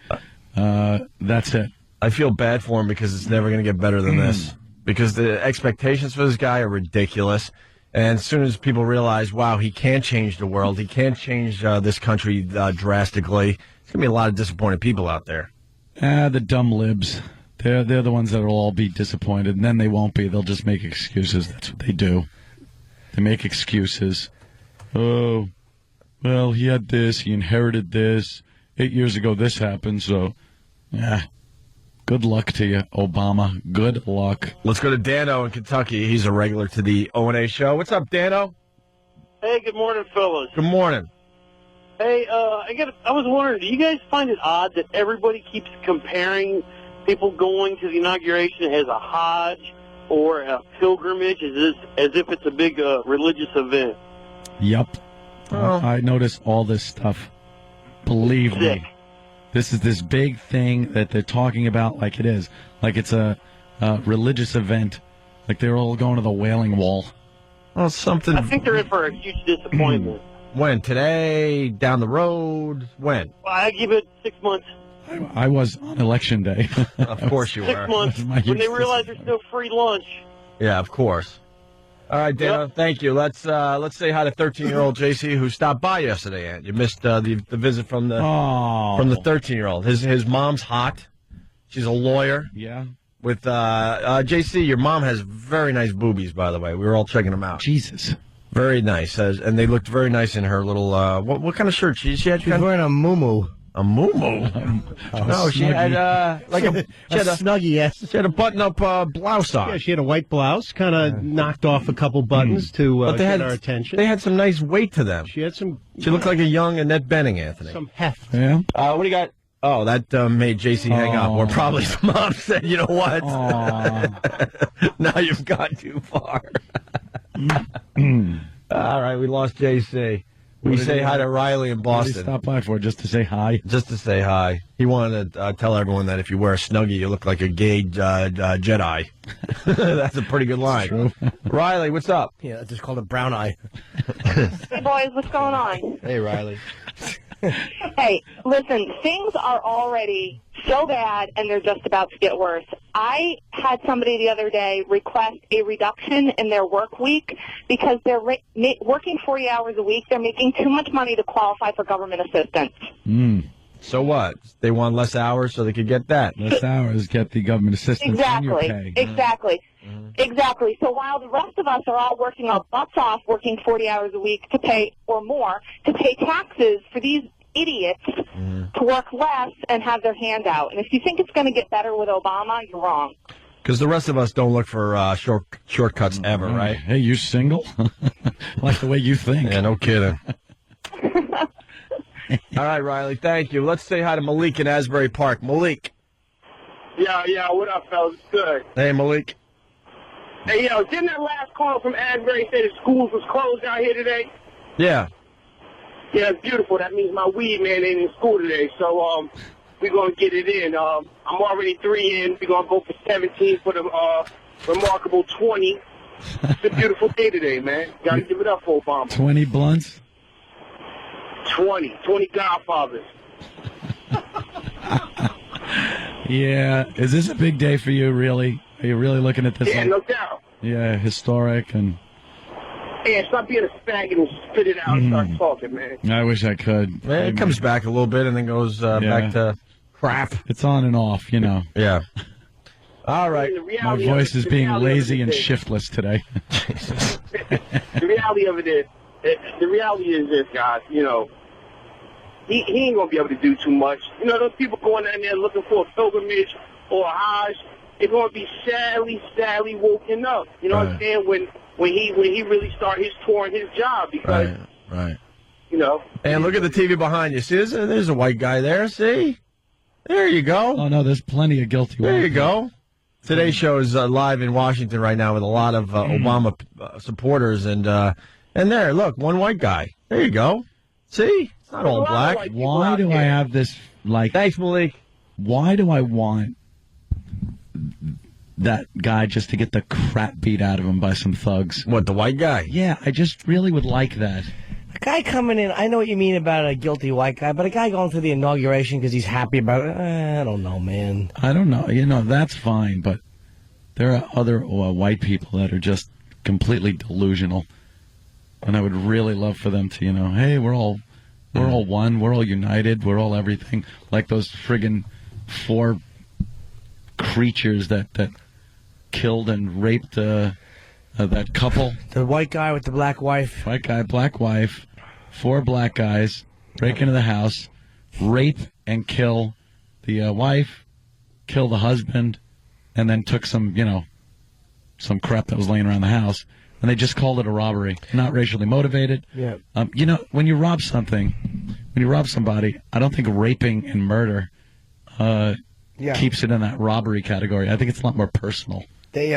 That's it. I feel bad for him because it's never going to get better than this. Because the expectations for this guy are ridiculous. And as soon as people realize, wow, he can't change the world, he can't change this country drastically, there's going to be a lot of disappointed people out there. The dumb libs. They're the ones that will all be disappointed, and then they won't be. They'll just make excuses. That's what they do. They make excuses. Oh, well, he had this. He inherited this. 8 years ago, this happened. So, yeah. Good luck to you, Obama. Good luck. Let's go to Dano in Kentucky. He's a regular to the O&A show. What's up, Dano? Hey, good morning, fellas. Good morning. Hey, I was wondering, do you guys find it odd that everybody keeps comparing people going to the inauguration as a Hajj or a pilgrimage as if it's a big religious event? Yep. I notice all this stuff. Believe me. This is this big thing that they're talking about like it is. Like it's a religious event. Like they're all going to the Wailing Wall. Well, something. I think they're in for a huge disappointment. When? Today? Down the road? When? Well, I give it 6 months. I was on Election Day. Of course you were. 6 months. When they realize there's no free lunch. Yeah, of course. All right, Dano, thank you. Let's say hi to 13-year-old JC who stopped by yesterday, Aunt. You missed the visit from the 13-year-old. His mom's hot. She's a lawyer. Yeah. With JC, your mom has very nice boobies, by the way. We were all checking them out. Jesus. Very nice, and they looked very nice in her little. What kind of shirt she had? She's wearing a muumuu. A muumuu? No, she had like a snuggie. Yes, she had a button-up blouse on. Yeah, she had a white blouse, kind of knocked off a couple buttons to get our attention. They had some nice weight to them. She had some. She looked like a young Annette Bening, Anthony. Some heft. Yeah. What do you got? Oh, that made JC hang up. Or probably the mom said, "You know what? Now you've gone too far." All right, we lost JC. We say hi to Riley in Boston. What did he stop by for? Just to say hi? Just to say hi. He wanted to tell everyone that if you wear a Snuggie, you look like a gay Jedi. That's a pretty good line. True. Riley, what's up? Yeah, I just called it brown eye. Hey, boys, what's going on? Hey, Riley. Hey, listen, things are already so bad, and they're just about to get worse. I had somebody the other day request a reduction in their work week because they're working 40 hours a week. They're making too much money to qualify for government assistance. So what? They want less hours so they could get that. Less hours, get the government assistance and your pay. Exactly. So while the rest of us are all working our butts off, working 40 hours a week to pay, or more, to pay taxes for these idiots to work less and have their hand out. And if you think it's going to get better with Obama, you're wrong. Because the rest of us don't look for shortcuts ever, right? Hey, you single? Like the way you think. Yeah, no kidding. All right, Riley, thank you. Let's say hi to Malik in Asbury Park. Malik. Yeah, what up, fellas? Good. Hey, Malik. Hey, didn't that last call from Asbury say the schools was closed out here today? Yeah. Yeah, it's beautiful. That means my weed man ain't in school today, so we're going to get it in. I'm already 3 in. We're going to go for 17 for the remarkable 20. It's a beautiful day today, man. Got to give it up for Obama. 20 blunts? 20 Godfathers. Yeah. Is this a big day for you, really? Are you really looking at this? Yeah, no doubt. Yeah, historic and... Yeah, stop being a faggot and spit it out and start talking, man. I wish I could. It comes back a little bit and then goes back to crap. It's on and off, you know. Yeah. All right. My voice is being lazy and shiftless today. The reality of it is, this, guys, he ain't going to be able to do too much. Those people going down there looking for a pilgrimage or a Hajj, they're going to be sadly woken up. You know what I'm saying? When he really start his tour and his job, because right. And look at the TV behind you. See, there's a white guy there. See, there you go. Oh no, there's plenty of guilty. There you go. Today's show is live in Washington right now with a lot of Obama supporters, and there, look, one white guy. There you go. See, it's not all black. Why do I have this? Like, thanks, Malik. Why do I want that guy just to get the crap beat out of him by some thugs. What, the white guy? Yeah, I just really would like that. A guy coming in, I know what you mean about a guilty white guy, but a guy going through the inauguration because he's happy about it, I don't know, man. I don't know. That's fine, but there are other white people that are just completely delusional. And I would really love for them to, hey, we're all one, we're all united, we're all everything. Like those friggin' 4 creatures that killed and raped that couple. The white guy with the black wife. White guy, black wife, 4 black guys break into the house, rape and kill the wife, kill the husband, and then took some crap that was laying around the house. And they just called it a robbery, not racially motivated. Yeah. When you rob somebody, I don't think raping and murder keeps it in that robbery category. I think it's a lot more personal. They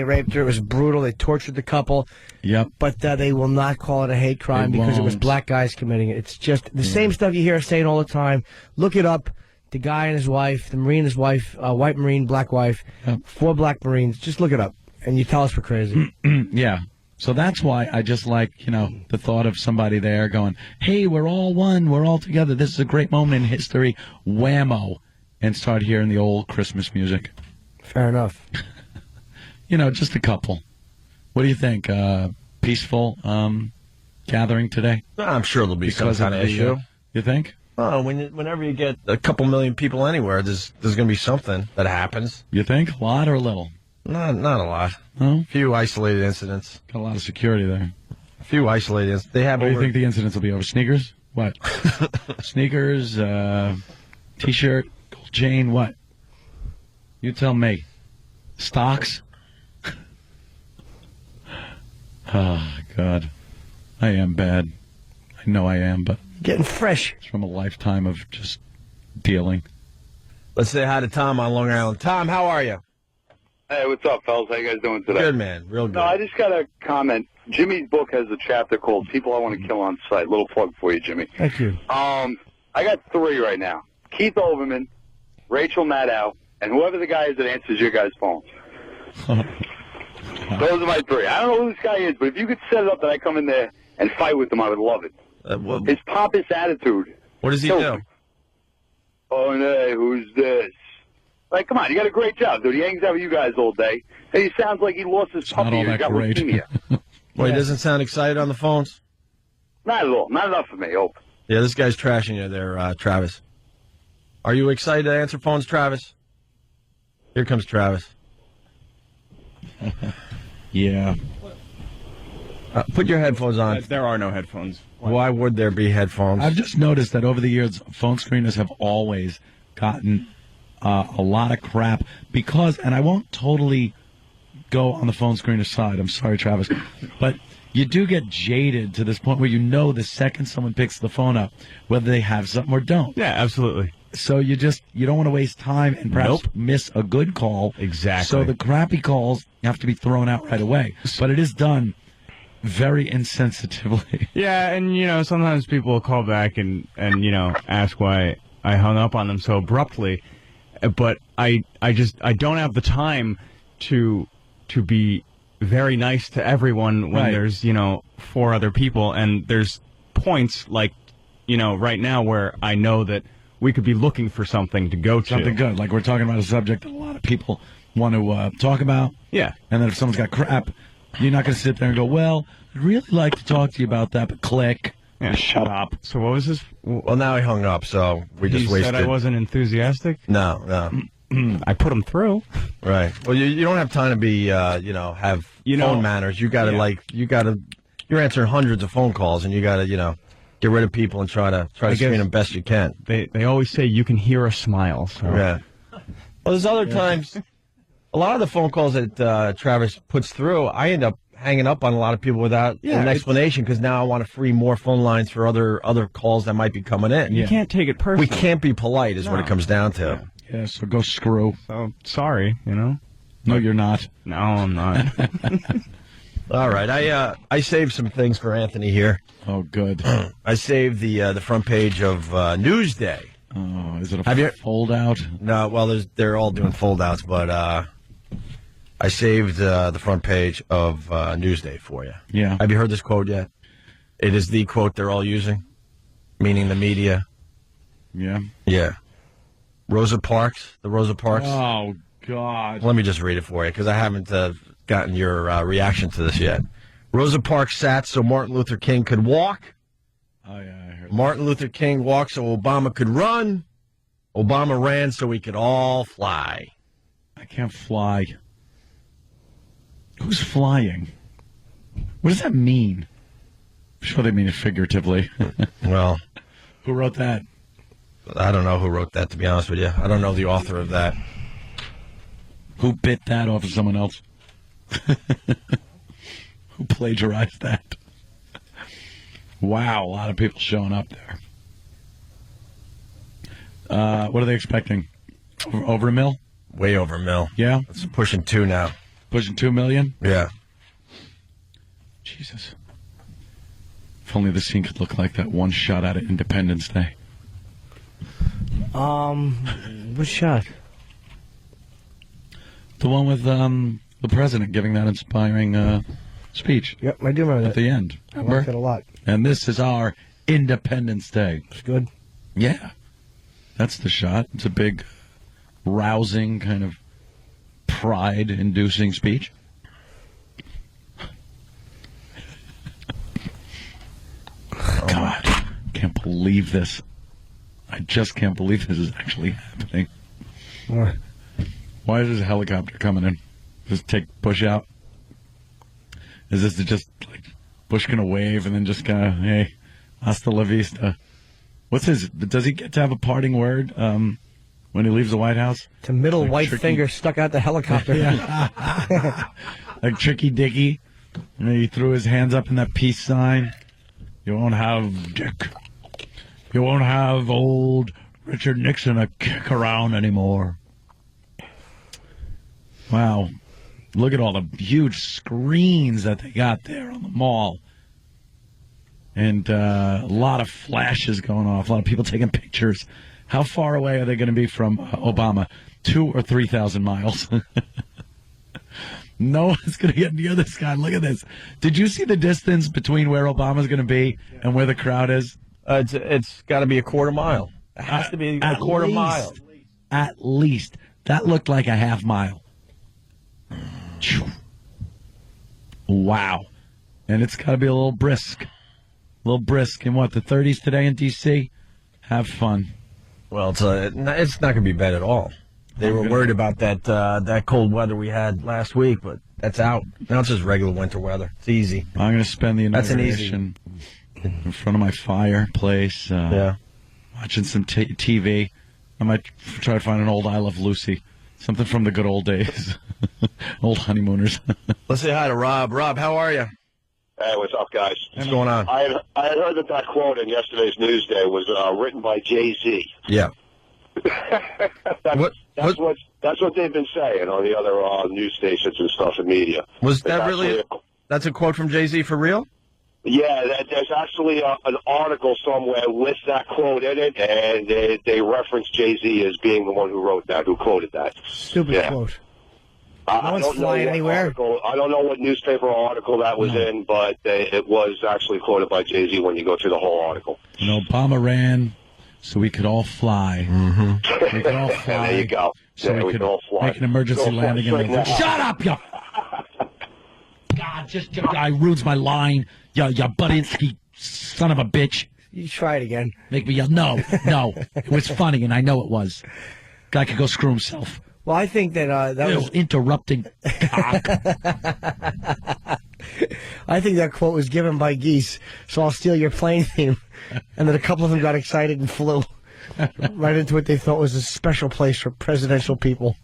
raped her. It was brutal. They tortured the couple. Yep. But they will not call it a hate crime because it was black guys committing it. It's just the same stuff you hear us saying all the time. Look it up. The guy and his wife, the Marine and his wife, white Marine, black wife, 4 black Marines. Just look it up. And you tell us we're crazy. Yeah. So that's why I just like, the thought of somebody there going, hey, we're all one, we're all together. This is a great moment in history. Whammo. And start hearing the old Christmas music. Fair enough. Just a couple. What do you think? Peaceful gathering today? I'm sure there'll be some kind of issue. You think? Oh, whenever you get a couple million people anywhere, there's going to be something that happens. You think? A lot or a little? Not a lot. No? A few isolated incidents. Got a lot of security there. A few isolated incidents. What do you think the incidents will be over? Sneakers? What? Sneakers, T-shirt, gold chain, what? You tell me. Stocks? Oh, God. I am bad. I know I am, but... Getting fresh. It's from a lifetime of just dealing. Let's say hi to Tom on Long Island. Tom, how are you? Hey, what's up, fellas? How you guys doing today? Good, man. Real good. No, I just got a comment. Jimmy's book has a chapter called People I Want to Kill on Sight. Little plug for you, Jimmy. Thank you. I got 3 right now. Keith Olbermann, Rachel Maddow, and whoever the guy is that answers your guys' phone. Those are my 3. I don't know who this guy is, but if you could set it up that I come in there and fight with him, I would love it. His pompous attitude. What does he do? Oh, no, who's this? Like, come on, you got a great job, dude. He hangs out with you guys all day. And he sounds like he lost his puppy or he got leukemia. Well, he doesn't sound excited on the phones? Not at all. Not enough for me, Hope. Yeah, this guy's trashing you there, Travis. Are you excited to answer phones, Travis? Here comes Travis. Yeah. Put your headphones on. There are no headphones. Why would there be headphones? I've just noticed that over the years, phone screeners have always gotten a lot of crap because, and I won't totally go on the phone screener side. I'm sorry, Travis, but you do get jaded to this point where the second someone picks the phone up, whether they have something or don't. Yeah, absolutely. So you don't want to waste time and perhaps miss a good call. Exactly. So the crappy calls have to be thrown out right away. But it is done very insensitively. Yeah, and sometimes people will call back and ask why I hung up on them so abruptly. But I don't have the time to be very nice to everyone when there's 4 other people, and there's points like right now where I know that we could be looking for something to go to. Something good, like we're talking about a subject that a lot of people want to talk about. Yeah. And then if someone's got crap, you're not going to sit there and go, well, I'd really like to talk to you about that, but click. Yeah. Shut up. So what was this? Well, now he hung up, so we just wasted. He said I wasn't enthusiastic? No. I put him through. Right. Well, you don't have time to be, have phone manners. You got to, you're answering hundreds of phone calls, and you got to, get rid of people and try to screen them best you can. They always say you can hear a smile. So. Yeah. Well, there's other times, a lot of the phone calls that Travis puts through, I end up hanging up on a lot of people without an explanation because now I want to free more phone lines for other calls that might be coming in. You can't take it personally. We can't be polite is what it comes down to. Yeah, so go screw. So, sorry, No, you're not. No, I'm not. All right, I saved some things for Anthony here. Oh, good. I saved the front page of Newsday. Oh, is it a fold-out? No, well, they're all doing fold-outs, but I saved the front page of Newsday for you. Yeah. Have you heard this quote yet? It is the quote they're all using, meaning the media. Yeah. Yeah. Rosa Parks, the Rosa Parks. Oh, God. Let me just read it for you, because I haven't gotten your reaction to this yet. Rosa Parks sat so Martin Luther King could walk. Oh, yeah, I heard Martin Luther King walked so Obama could run. Obama ran so we could all fly. I can't fly. Who's flying? What does that mean? I'm sure they mean it figuratively. Well, who wrote that? I don't know who wrote that, to be honest with you. I don't know the author of that. Who bit that off of someone else? Who plagiarized that? Wow, a lot of people showing up there. What are they expecting? Over a mil? Way over a mil. Yeah? It's pushing 2 now. Pushing 2 million? Yeah. Jesus. If only the scene could look like that one shot out of Independence Day. What shot? The one with the president giving that inspiring speech. Yep, I do remember that. At the end. I like that a lot. And this is our Independence Day. It's good. Yeah. That's the shot. It's a big, rousing, kind of pride-inducing speech. God, can't believe this. I just can't believe this is actually happening. What? Why is this helicopter coming in? Just take Bush out? Is this just like Bush gonna wave and then just kind of, hey, hasta la vista? What's his? Does he get to have a parting word when he leaves the White House? It's a middle like white tricky... finger stuck out the helicopter. Like Tricky Dicky. You know, he threw his hands up in that peace sign. You won't have Dick. You won't have old Richard Nixon a kick around anymore. Wow. Look at all the huge screens that they got there on the mall. And a lot of flashes going off, a lot of people taking pictures. How far away are they going to be from Obama? 2,000 or 3,000 miles? No one's going to get near this guy. Look at this. Did you see the distance between where Obama's going to be and where the crowd is? It's got to be a quarter mile. It has to be a quarter mile. At least. That looked like a half mile. Wow. And it's got to be a little brisk. A little brisk in what, the 30s today in D.C.? Have fun. Well, it's not going to be bad at all. They were worried about that cold weather we had last week, but that's out. Now it's just regular winter weather. It's easy. I'm going to spend the inauguration in front of my fireplace, watching some TV. I might try to find an old I Love Lucy, something from the good old days, old honeymooners. Let's say hi to Rob. Rob, how are you? Hey, what's up, guys? What's going on? I had heard that quote in yesterday's Newsday was written by Jay-Z. Yeah. That's what they've been saying on the other news stations and stuff and media. Was that really? That's a quote from Jay-Z for real? Yeah, there's actually an article somewhere with that quote in it, and they reference Jay-Z as being the one who wrote that, who quoted that. Stupid quote. I one's don't know flying what anywhere. article. I don't know what newspaper article that was in, but it was actually quoted by Jay-Z when you go through the whole article. And Obama ran so we could all fly. Mm-hmm. We could all fly. There you go. So we could all fly. Make an emergency landing. Shut up, you... God, just I ruins my line. You Budinsky son of a bitch. You try it again. Make me yell. No. It was funny, and I know it was. Guy could go screw himself. Well, I think that was interrupting cock. I think that quote was given by Geese, so I'll steal your plane theme. And then a couple of them got excited and flew right into what they thought was a special place for presidential people.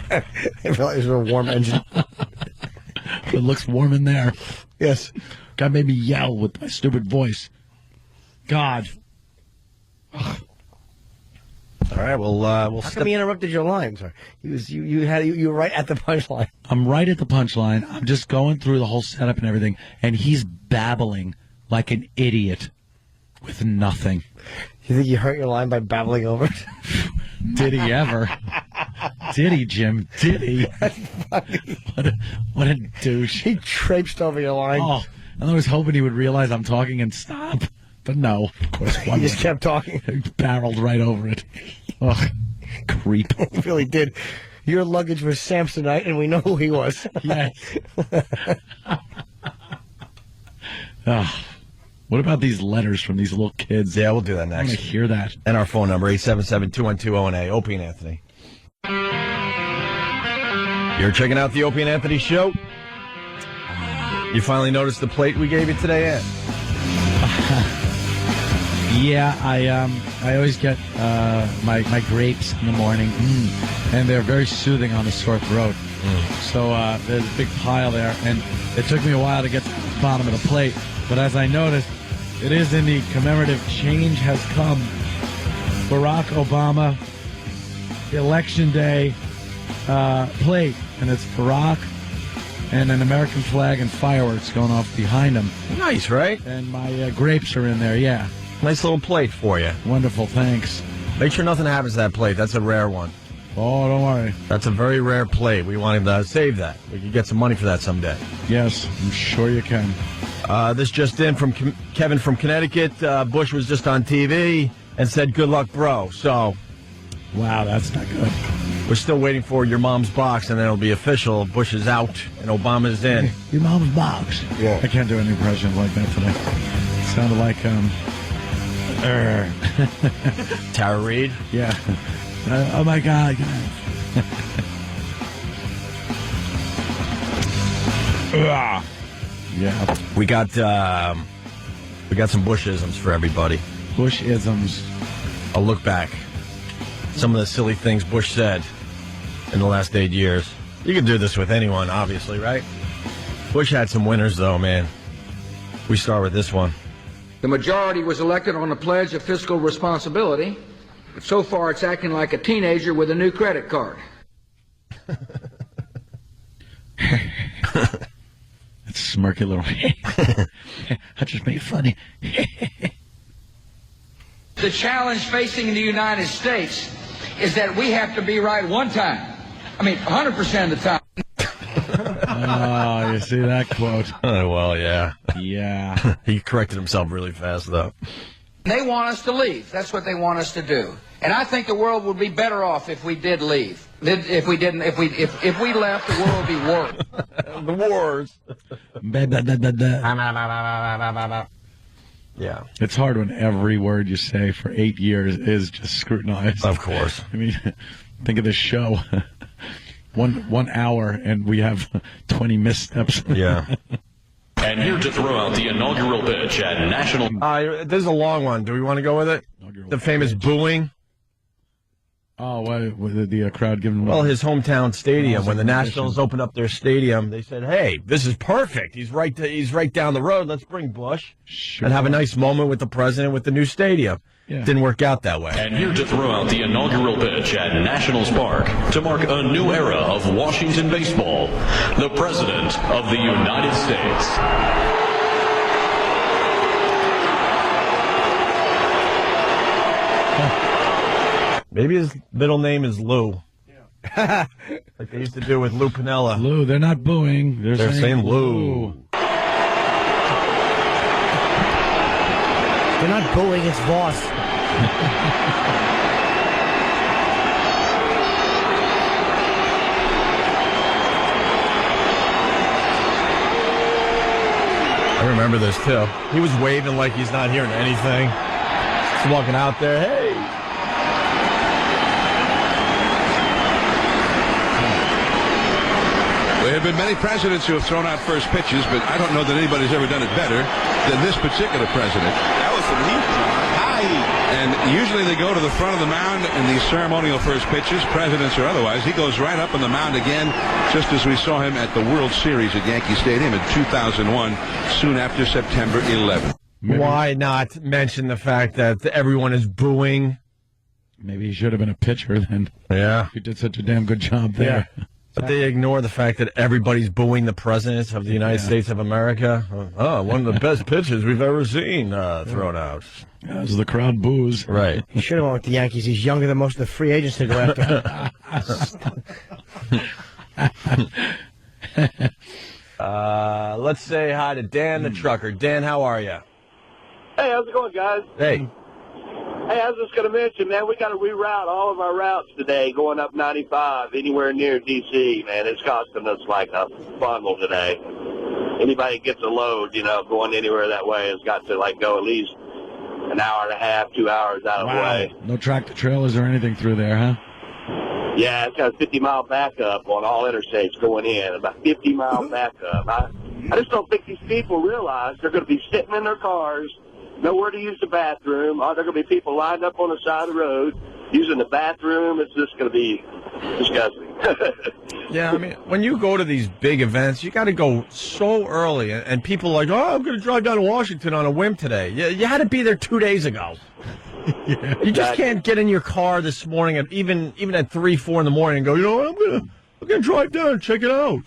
They realized it was a warm engine. It looks warm in there. Yes. God made me yell with my stupid voice. God. All right, we'll How come he interrupted your line? Sorry, you were right at the punchline. I'm right at the punchline. I'm just going through the whole setup and everything, and he's babbling like an idiot with nothing. You think you hurt your line by babbling over it? Did he ever? Did he, Jim? Did he? That's funny. What a douche. He traipsed over your line. Oh, I was hoping he would realize I'm talking and stop. But no, of course. He just kept talking. He barreled right over it. Oh, creep. He really did. Your luggage was Samsonite, and we know who he was. Yes. What about these letters from these little kids? Yeah, we'll do that next. I want to hear that. And our phone number, 877-212-ONA. Opie and Anthony. You're checking out the Opie and Anthony show? You finally noticed the plate we gave you today, Ed? Yeah, I always get my grapes in the morning, and they're very soothing on a sore throat. So there's a big pile there, and it took me a while to get to the bottom of the plate. But as I noticed, it is in the commemorative Change Has Come Barack Obama Election Day plate, and it's Barack and an American flag and fireworks going off behind him. Nice, right? And my grapes are in there, yeah. Nice little plate for you. Wonderful, thanks. Make sure nothing happens to that plate. That's a rare one. Oh, don't worry. That's a very rare plate. We want to save that. We could get some money for that someday. Yes, I'm sure you can. This just in from Kevin from Connecticut. Bush was just on TV and said, "Good luck, bro." So, wow, that's not good. We're still waiting for your mom's box, and then it'll be official. Bush is out, and Obama's in. Your mom's box. Yeah. I can't do any impressions like that today. It sounded like Tara Reid. Yeah. Oh my God. Yeah. We got some Bush-isms for everybody. Bush-isms. A look back. Some of the silly things Bush said in the last 8 years. You can do this with anyone, obviously, right? Bush had some winners, though, man. We start with this one. The majority was elected on a pledge of fiscal responsibility, but so far it's acting like a teenager with a new credit card. That's smirky little. I just made it funny. The challenge facing the United States is that we have to be right one time. I mean, 100% of the time. Oh, you see that quote? Oh, well, yeah. Yeah. He corrected himself really fast, though. They want us to leave. That's what they want us to do. And I think the world would be better off if we did leave. If we left, the world would be worse. The wars. Yeah. It's hard when every word you say for 8 years is just scrutinized. Of course. I mean, think of this show. 1 hour, and we have 20 missteps. Yeah. And here to throw out the inaugural pitch at National... This is a long one. Do we want to go with it? The famous booing? Oh, what the crowd giving... Well, his hometown stadium. When the Nationals opened up their stadium, they said, hey, this is perfect. He's right down the road. Let's bring Bush and have a nice moment with the president with the new stadium. Yeah. Didn't work out that way. And here to throw out the inaugural pitch at Nationals Park to mark a new era of Washington baseball, the President of the United States. Maybe his middle name is Lou. Yeah. Like they used to do with Lou Piniella. Lou, they're not booing. They're saying Lou. They're not booing, it's Voss. I remember this, too. He was waving like he's not hearing anything. Just walking out there, hey. There have been many presidents who have thrown out first pitches, but I don't know that anybody's ever done it better than this particular president. That was some heat, high heat. And usually they go to the front of the mound in these ceremonial first pitches, presidents or otherwise. He goes right up on the mound again, just as we saw him at the World Series at Yankee Stadium in 2001, soon after September 11th. Why not mention the fact that everyone is booing? Maybe he should have been a pitcher then. Yeah. He did such a damn good job there. Yeah. But they ignore the fact that everybody's booing the president of the United States of America. Oh, one of the best pitches we've ever seen thrown out. As the crowd boos. Right. He should have went with the Yankees. He's younger than most of the free agents to go after. Let's say hi to Dan the trucker. Dan, how are you? Hey, how's it going, guys? Hey. Hey, I was just going to mention, man, we got to reroute all of our routes today going up 95 anywhere near D.C., man. It's costing us like a bundle today. Anybody gets a load, going anywhere that way has got to, go at least an hour and a half, 2 hours out of the way. No tractor trailers or anything through there, huh? Yeah, it's got a 50-mile backup on all interstates going in, about 50-mile backup. I just don't think these people realize they're going to be sitting in their cars, nowhere to use the bathroom. There are going to be people lined up on the side of the road using the bathroom. It's just going to be disgusting. Yeah, I mean, when you go to these big events, you got to go so early, and people are like, I'm going to drive down to Washington on a whim today. You had to be there 2 days ago. Yeah. You just can't get in your car this morning, at even at 3, 4 in the morning, and go, I'm gonna drive down and check it out.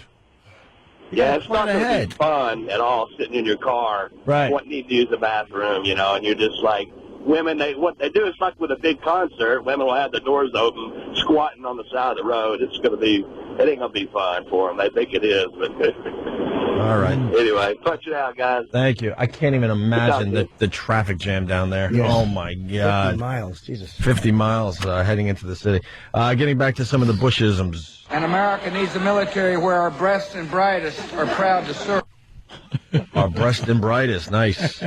Yeah, it's not going to be fun at all sitting in your car, right? Need to use the bathroom, and you're just like women. What they do is like with a big concert, women will have the doors open, squatting on the side of the road. It ain't going to be fun for them. They think it is, but all right. Anyway, punch it out, guys. Thank you. I can't even imagine the traffic jam down there. Yes. Oh my God! 50 miles, Jesus. 50 miles heading into the city. Getting back to some of the Bushisms. And America needs a military where our best and brightest are proud to serve. Our breast and brightest, nice.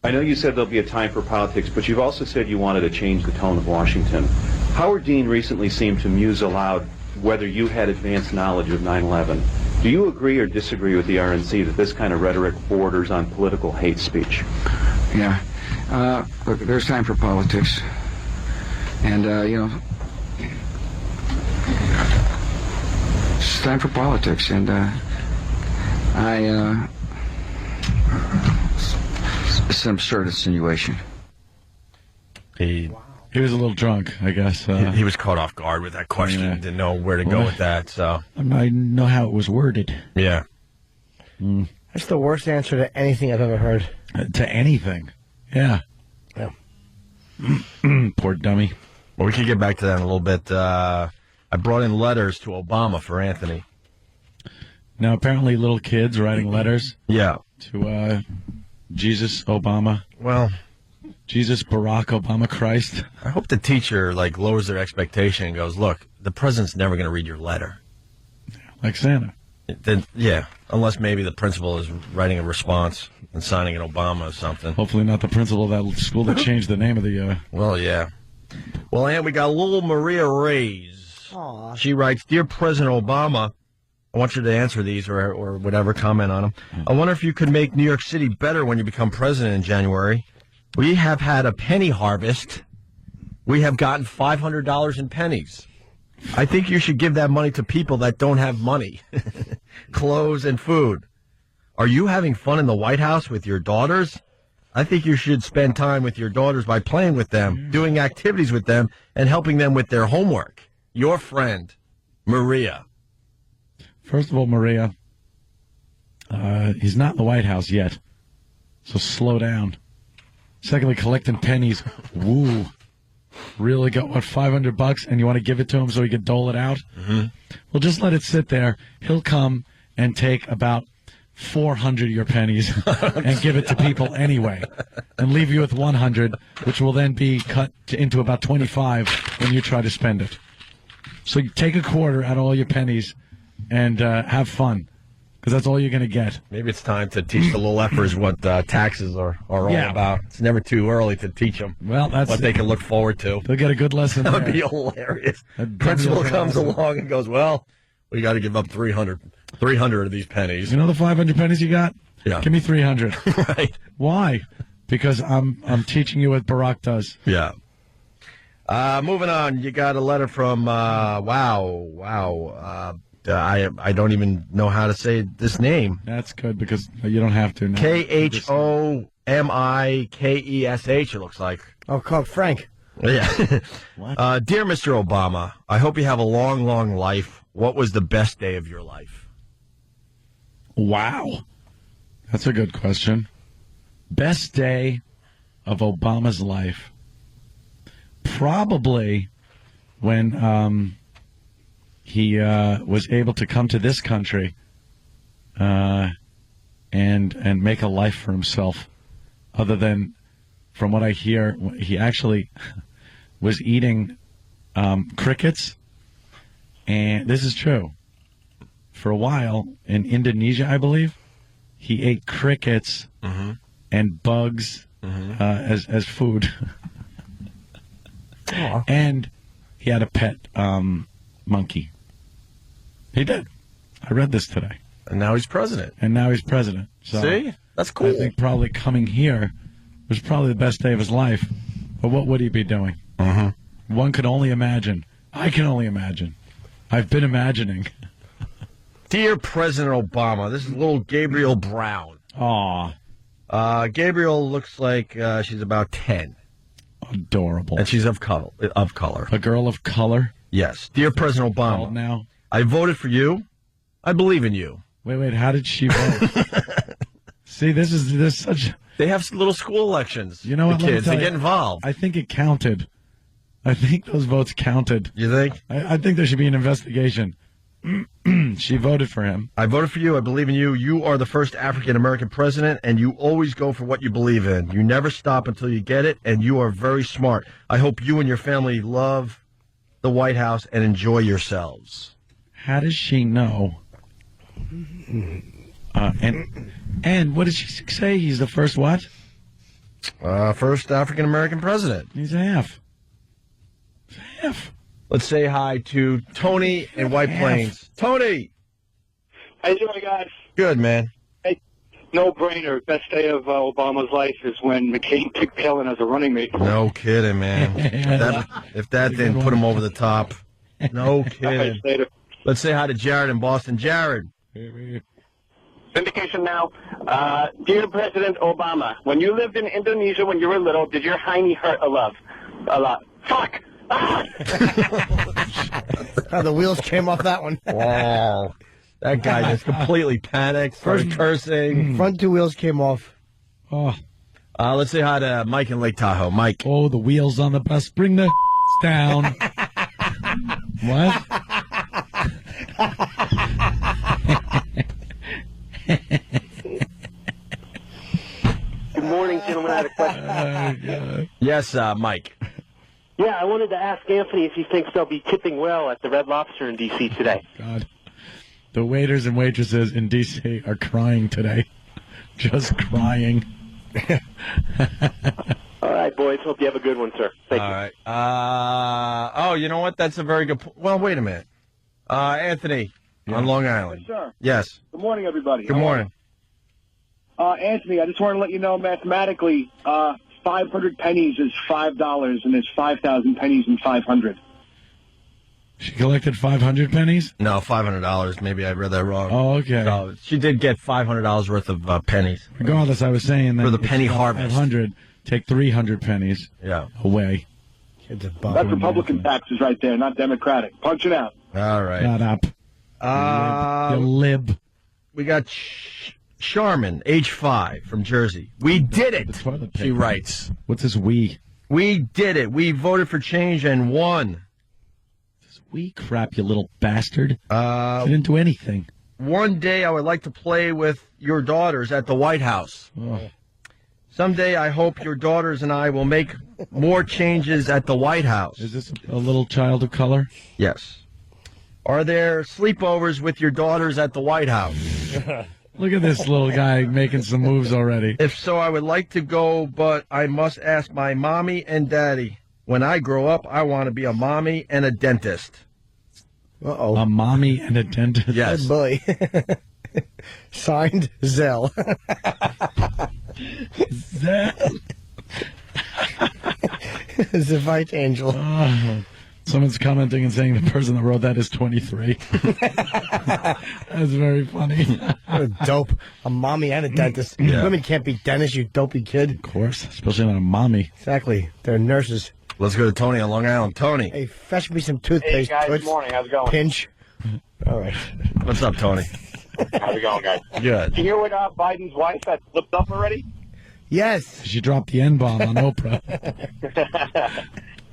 I know you said there'll be a time for politics, but you've also said you wanted to change the tone of Washington. Howard Dean recently seemed to muse aloud whether you had advanced knowledge of 9/11. Do you agree or disagree with the RNC that this kind of rhetoric borders on political hate speech? Yeah. Look, there's time for politics. And, it's time for politics. And it's an absurd insinuation. He was a little drunk, I guess. He was caught off guard with that question. Didn't know where to go with that. So I know how it was worded. Yeah. That's the worst answer to anything I've ever heard. To anything. Yeah. Poor dummy. Well, we can get back to that in a little bit. I brought in letters to Obama for Anthony. Now, apparently little kids writing letters. Yeah. To Jesus Obama. Well, Jesus Barack Obama Christ. I hope the teacher lowers their expectation and goes, look, the president's never going to read your letter. Like Santa. Then, yeah, unless maybe the principal is writing a response and signing an Obama or something. Hopefully not the principal of that school that changed the name of the... Well, yeah. Well, and we got little Maria Reyes. Aww. She writes, Dear President Obama, I want you to answer these or whatever, comment on them. I wonder if you could make New York City better when you become president in January. We have had a penny harvest. We have gotten $500 in pennies. I think you should give that money to people that don't have money. Clothes and food. Are you having fun in the White House with your daughters? I think you should spend time with your daughters by playing with them, doing activities with them, and helping them with their homework. Your friend, Maria. First of all, Maria, he's not in the White House yet, so slow down. Secondly, collecting pennies. Woo. Really got, $500, and you want to give it to him so he can dole it out? Mm-hmm. Well, just let it sit there. He'll come and take about 400 of your pennies and give it to people anyway, and leave you with 100, which will then be cut into about 25 when you try to spend it. So you take a quarter out of all your pennies and have fun, because that's all you're going to get. Maybe it's time to teach the little effers what taxes are all about. It's never too early to teach them what they can look forward to. They'll get a good lesson. That would be hilarious. Principal comes along and goes, well, we got to give up 300 of these pennies. You know the 500 pennies you got? Yeah. Give me 300. Right. Why? Because I'm teaching you what Barack does. Yeah. Moving on, you got a letter from, I don't even know how to say this name. That's good because you don't have to. Khomikes, it looks like. Oh, called Frank. Yeah. Dear Mr. Obama, I hope you have a long, long life. What was the best day of your life? Wow. That's a good question. Best day of Obama's life, probably when he was able to come to this country and make a life for himself. Other than, from what I hear, he actually was eating crickets, and this is true. For a while in Indonesia, I believe, he ate crickets and bugs as food. And he had a pet monkey. He did. I read this today. And now he's president. So See? That's cool. I think probably coming here was probably the best day of his life. But what would he be doing? One could only imagine. I can only imagine. I've been imagining. Dear President Obama, this is little Gabriel Brown. Aw. Gabriel looks like she's about 10. Adorable. And she's of color. A girl of color? Yes. Dear President Obama, now? I voted for you. I believe in you. Wait, how did she vote? See, there's such... They have little school elections. You know what? The kids, they get involved. I think it counted. I think those votes counted. You think? I think there should be an investigation. She voted for him. I voted for you. I believe in you. You are the first African-American president, and you always go for what you believe in. You never stop until you get it, and you are very smart. I hope you and your family love the White House and enjoy yourselves. How does she know? And what did she say? He's the first what? First African-American president. He's half. Half. Let's say hi to Tony in White Plains. Tony! How you doing, guys? Good, man. Hey, no brainer. Best day of Obama's life is when McCain picked Palin as a running mate. No kidding, man. if that didn't put him over the top. No kidding. Later. Let's say hi to Jared in Boston. Jared. Syndication now. Dear President Obama, when you lived in Indonesia when you were little, did your hiney hurt a lot? Fuck! The wheels came off that one. Wow. That guy just completely panicked, started cursing. Front two wheels came off. Oh. Let's say hi to Mike in Lake Tahoe. Mike. Oh, the wheels on the bus. Bring the down. What? Good morning, gentlemen. I had a question. Yes, Mike. Yeah, I wanted to ask Anthony if he thinks they'll be tipping well at the Red Lobster in D.C. today. God. The waiters and waitresses in D.C. are crying today. Just crying. All right, boys. Hope you have a good one, sir. Thank you. All right. Oh, you know what? That's a very good point. Well, wait a minute. Anthony on Long Island. Yes, sir. Yes. Good morning, everybody. Good morning. Anthony, I just want to let you know mathematically, 500 pennies is $5, and there's 5,000 pennies in 500. She collected 500 pennies? No, $500. Maybe I read that wrong. Oh, okay. No, she did get $500 worth of pennies. Regardless, I was saying that for the penny harvest. 500, take 300 pennies away. That's Republican taxes right there, not Democratic. Punch it out. All right. Shut up. You lib. We got Charmin, age 5, from Jersey. We did it, she writes. What's this we? We did it. We voted for change and won. This we crap, you little bastard. She didn't do anything. One day I would like to play with your daughters at the White House. Oh. Someday I hope your daughters and I will make more changes at the White House. Is this a little child of color? Yes. Are there sleepovers with your daughters at the White House? Look at this little guy making some moves already. If so, I would like to go, but I must ask my mommy and daddy. When I grow up, I want to be a mommy and a dentist. Uh-oh. A mommy and a dentist? Yes. Good boy. Signed, Zell. Zell. Zevite Angel. Oh. Someone's commenting and saying the person that wrote that is 23. That's very funny. What a dope. A mommy and a dentist. Yeah. Women can't be dentists, you dopey kid. Of course, especially not a mommy. Exactly. They're nurses. Let's go to Tony on Long Island. Tony. Hey, fetch me some toothpaste. Hey, guys. Toots. Good morning. How's it going? Pinch. All right. What's up, Tony? How's it going, guys? Good. Did you hear what Biden's wife had flipped up already? Yes. She dropped the N-bomb on Oprah.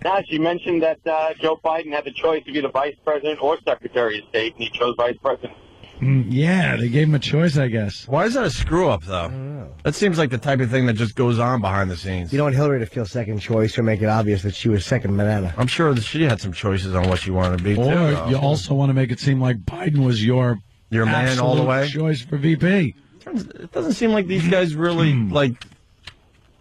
Now, she mentioned that Joe Biden had the choice to be the vice president or secretary of state, and he chose vice president. Yeah, they gave him a choice, I guess. Why is that a screw-up, though? That seems like the type of thing that just goes on behind the scenes. You don't want Hillary to feel second choice or make it obvious that she was second banana. I'm sure that she had some choices on what she wanted to be, too. Or you also want to make it seem like Biden was your man all the way? choice for VP. It doesn't seem like these guys really,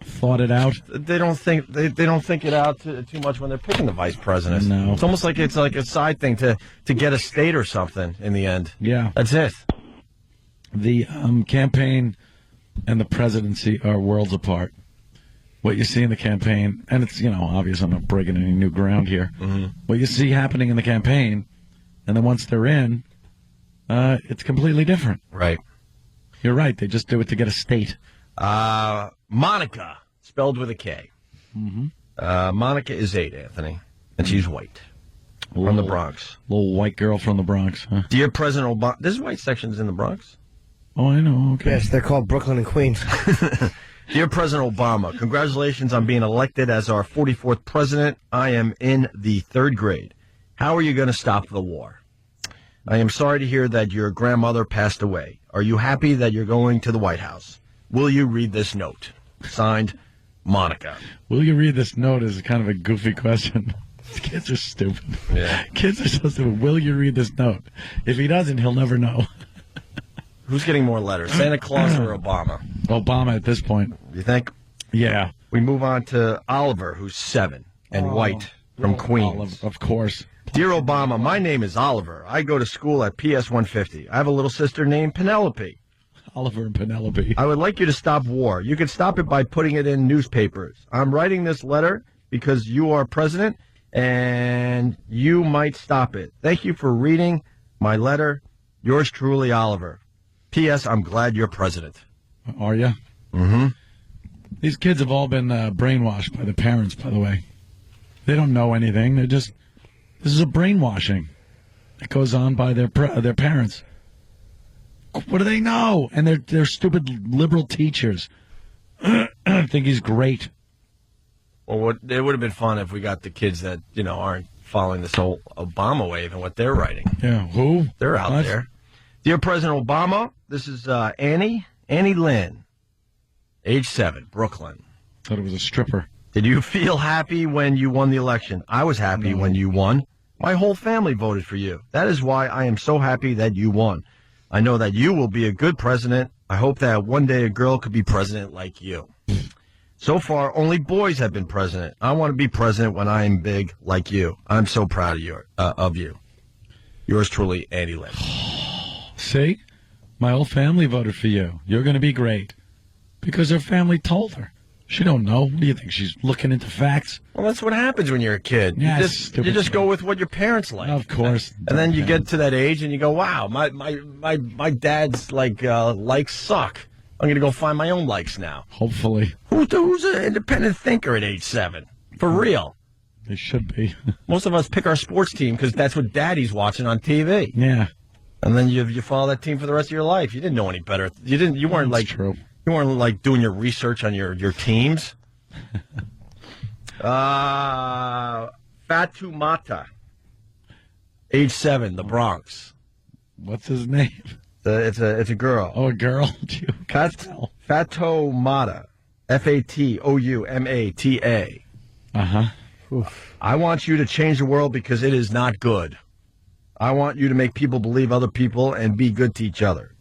thought it out. They don't think it out too much when they're picking the vice president. No. It's almost like it's like a side thing to get a state or something in the end. Yeah. That's it. The campaign and the presidency are worlds apart. What you see in the campaign, and it's, obvious I'm not breaking any new ground here. Mm-hmm. What you see happening in the campaign, and then once they're in, it's completely different. Right. You're right. They just do it to get a state. Monica, spelled with a K. Mm-hmm. Monica is 8, Anthony, and she's white. From the Bronx. Little white girl from the Bronx, huh? Dear President Obama, there's white sections in the Bronx? Oh, I know, okay. Yes, they're called Brooklyn and Queens. Dear President Obama, congratulations on being elected as our 44th president. I am in the 3rd grade. How are you going to stop the war? I am sorry to hear that your grandmother passed away. Are you happy that you're going to the White House? Will you read this note? Signed, Monica. Will you read this note is kind of a goofy question. These kids are stupid. Yeah. Kids are so stupid. Will you read this note? If he doesn't, he'll never know. Who's getting more letters, Santa Claus or Obama? Obama at this point. You think? Yeah. We move on to Oliver, who's 7, and white from Queens. Oliver, of course. Dear Obama, my name is Oliver. I go to school at PS 150. I have a little sister named Penelope. Oliver and Penelope. I would like you to stop war. You can stop it by putting it in newspapers. I'm writing this letter because you are president, and you might stop it. Thank you for reading my letter. Yours truly, Oliver. P.S. I'm glad you're president. Are you? Mm-hmm. These kids have all been brainwashed by the parents, by the way. They don't know anything. They're just... This is a brainwashing that goes on by their parents. What do they know? And they're stupid liberal teachers. Think he's great. Well, it would have been fun if we got the kids that, aren't following this whole Obama wave and what they're writing. Yeah, who? They're out there. Dear President Obama, this is Annie Lynn, age 7, Brooklyn. Thought it was a stripper. Did you feel happy when you won the election? I was happy when you won. My whole family voted for you. That is why I am so happy that you won. I know that you will be a good president. I hope that one day a girl could be president like you. So far, only boys have been president. I want to be president when I am big like you. I'm so proud of you. Yours truly, Annie Lynn. See? My whole family voted for you. You're going to be great. Because her family told her. She don't know. What do you think? She's looking into facts? Well, that's what happens when you're a kid. Yeah, you just go with what your parents like. Of course. And then you get to that age and you go, wow, my dad's likes suck. I'm going to go find my own likes now. Hopefully. Who's an independent thinker at age 7? For real. They should be. Most of us pick our sports team because that's what daddy's watching on TV. Yeah. And then you follow that team for the rest of your life. You didn't know any better. You weren't true. You weren't doing your research on your teams. Fatumata, age 7, the Bronx. What's his name? It's a girl. Oh, a girl. Fatomata, Fatoumata. I want you to change the world because it is not good. I want you to make people believe other people and be good to each other.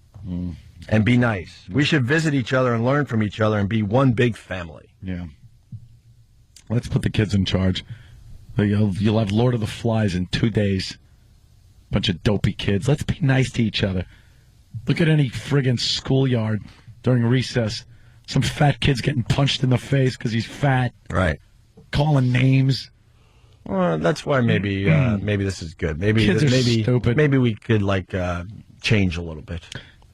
And be nice. We should visit each other and learn from each other and be one big family. Yeah. Let's put the kids in charge. You'll have Lord of the Flies in 2 days. Bunch of dopey kids. Let's be nice to each other. Look at any friggin' schoolyard during recess. Some fat kid's getting punched in the face because he's fat. Right. Calling names. Well, that's why maybe this is good. Kids are stupid. Maybe we could change a little bit.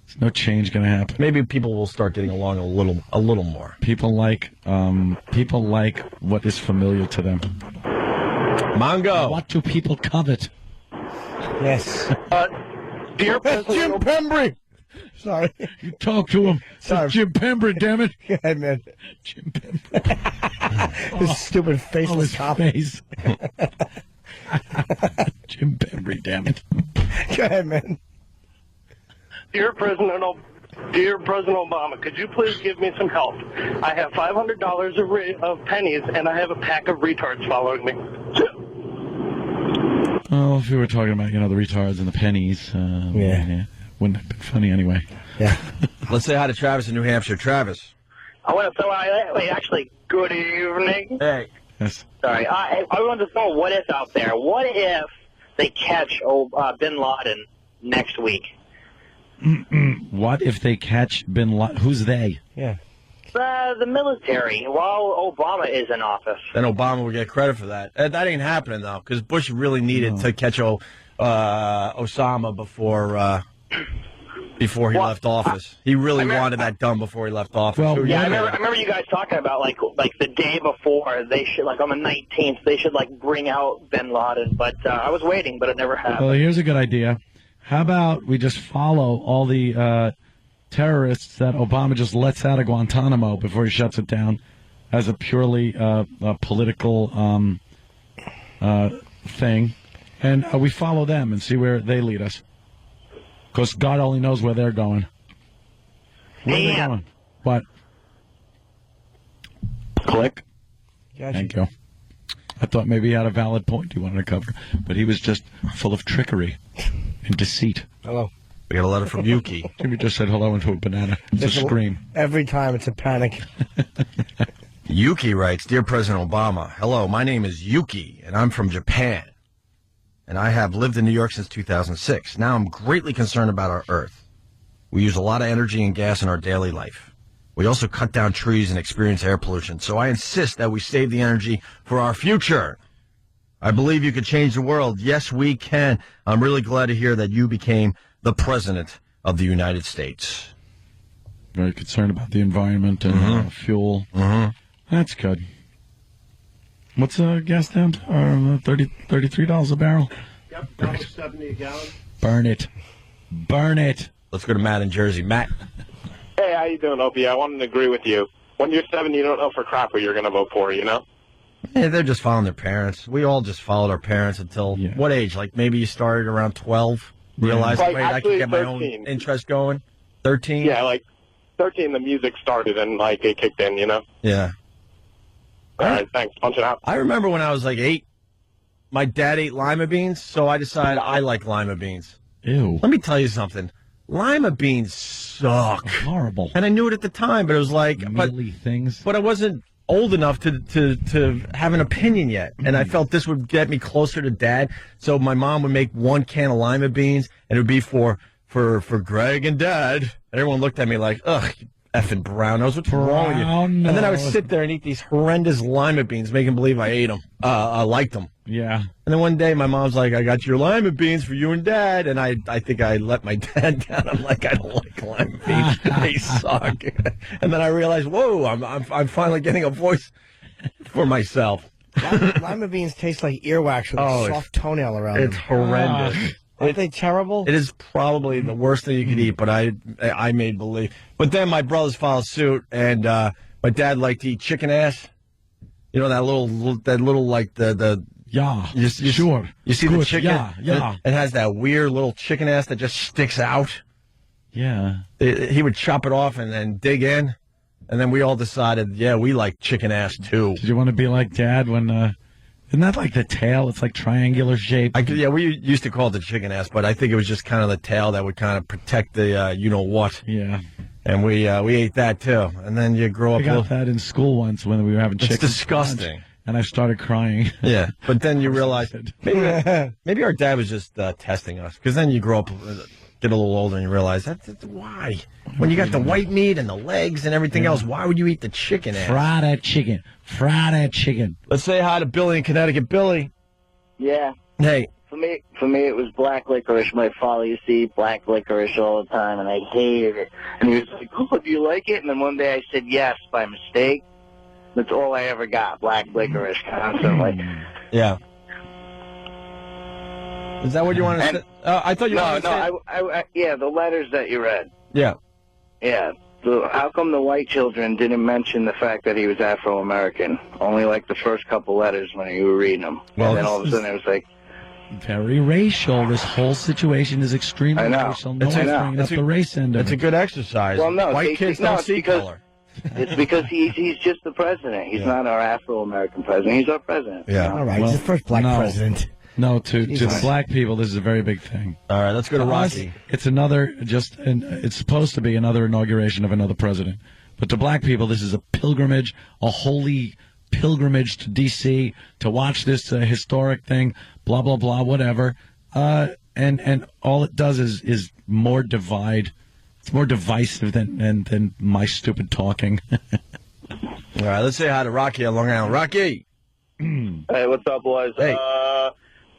There's no change going to happen. Maybe people will start getting along a little more. People like what is familiar to them. Mongo. What do people covet? Yes. Dear President Jim Pembry. Sorry. You talk to him. Sorry. Jim Pembroke, damn it. Go ahead, man. Jim Pembroke. This stupid faceless his cop. face. Jim Pembroke, damn it. Go ahead, man. Dear President Obama, could you please give me some help? I have $500 of pennies, and I have a pack of retards following me. Oh, if we were talking about, the retards and the pennies, wouldn't have been funny anyway. Yeah. Let's say hi to Travis in New Hampshire. Travis. Actually, good evening. Hey. Yes. Sorry, I wanted to know what is out there. What if they catch Bin Laden next week? What if they catch Bin Laden? Who's they? Yeah. The military, while Obama is in office. Then Obama would get credit for that. That ain't happening, though, because Bush really needed to catch Osama before he left office. He really wanted that done before he left office. Well, I remember you guys talking about like the day before they should, like on the 19th, they should bring out Bin Laden. But I was waiting, but it never happened. Well, here's a good idea. How about we just follow all the terrorists that Obama just lets out of Guantanamo before he shuts it down as a purely political thing, and we follow them and see where they lead us. Because God only knows where they're going. Where are they going? What? Click. Gotcha. Thank you. I thought maybe he had a valid point he wanted to cover, but he was just full of trickery and deceit. Hello. We got a letter from Yuki. Jimmy just said hello into a banana. It's a scream. Every time it's a panic. Yuki writes, Dear President Obama, hello, my name is Yuki, and I'm from Japan. And I have lived in New York since 2006. Now I'm greatly concerned about our Earth. We use a lot of energy and gas in our daily life. We also cut down trees and experience air pollution. So I insist that we save the energy for our future. I believe you could change the world. Yes, we can. I'm really glad to hear that you became the President of the United States. Very concerned about the environment and fuel. That's good. What's gas down to? $33 a barrel? Yep, $1.70 a gallon. Burn it. Burn it. Let's go to Matt in Jersey. Matt. Hey, how you doing, Opie? I wanted to agree with you. When you're 7, you don't know for crap who you're going to vote for, Yeah, they're just following their parents. We all just followed our parents until what age? Like maybe you started around 12, realized, wait, I can get my own interest going? 13? Yeah, like 13 the music started and it kicked in, Yeah. All right, thanks. Punch it out. I remember when I was like 8, my dad ate lima beans, so I decided I like lima beans. Ew. Let me tell you something. Lima beans suck. Horrible. And I knew it at the time, but it was like... Mealy things. But I wasn't old enough to have an opinion yet. And I felt this would get me closer to Dad. So my mom would make 1 can of lima beans, and it would be for Greg and Dad. And everyone looked at me like, ugh, you effing brownos, what's wrong with you? And then I would sit there and eat these horrendous lima beans, making believe I ate them. I liked them. Yeah. And then one day my mom's like, I got your lima beans for you and Dad. And I think I let my dad down. I'm like, I don't like lima beans. They suck. And then I realized, whoa, I'm finally getting a voice for myself. Lima beans taste like earwax with a soft toenail around It's them. horrendous. Aren't they terrible? It is probably the worst thing you could eat, but I made believe. But then my brothers followed suit, and my dad liked to eat chicken ass. You know that little like the yeah. Sure. You see the chicken? Yeah. It has that weird little chicken ass that just sticks out. Yeah. He would chop it off and then dig in, and then we all decided, yeah, we like chicken ass too. Did you want to be like Dad when? Isn't that like the tail? It's like triangular shape. Yeah, we used to call it the chicken ass, but I think it was just kind of the tail that would kind of protect the you know what. Yeah. And we ate that too. And then you grow up. I got that in school once when we were having chicken. It's disgusting. And I started crying. Yeah, but then you realize maybe our dad was just testing us, because then you grow up, get a little older, and you realize that's why. When you got the white meat and the legs and everything else, why would you eat the chicken ass? Fry that chicken. Fry that chicken. Let's say hi to Billy in Connecticut. Billy. Yeah. Hey. For me, it was black licorice. My father used to eat black licorice all the time, and I hated it. And he was like, "Oh, do you like it?" And then one day I said yes by mistake. That's all I ever got, black licorice, constantly. Yeah. Is that what you wanted to say? I thought you wanted to say... yeah, the letters that you read. Yeah. Yeah. So how come the white children didn't mention the fact that he was Afro-American? Only like the first couple letters when you were reading them. Well, and then all of a sudden it was like... Very racial. This whole situation is extremely racial. No one's bringing up the race end of It's it. a good exercise. Well, no, White kids don't see color. It's because he's just the president. He's not our Afro-American president. He's our president. Yeah. All right, he's the first black president. No, to He's the fine. black people, this is a very big thing. All right, let's go to us, Rocky. It's another, it's supposed to be another inauguration of another president. But to black people, this is a pilgrimage, a holy pilgrimage to D.C. to watch this historic thing, blah, blah, blah, whatever. And all it does is more divide. It's more divisive than my stupid talking. All right, let's say hi to Rocky on Long Island. Rocky! Hey, what's up, boys? Hey.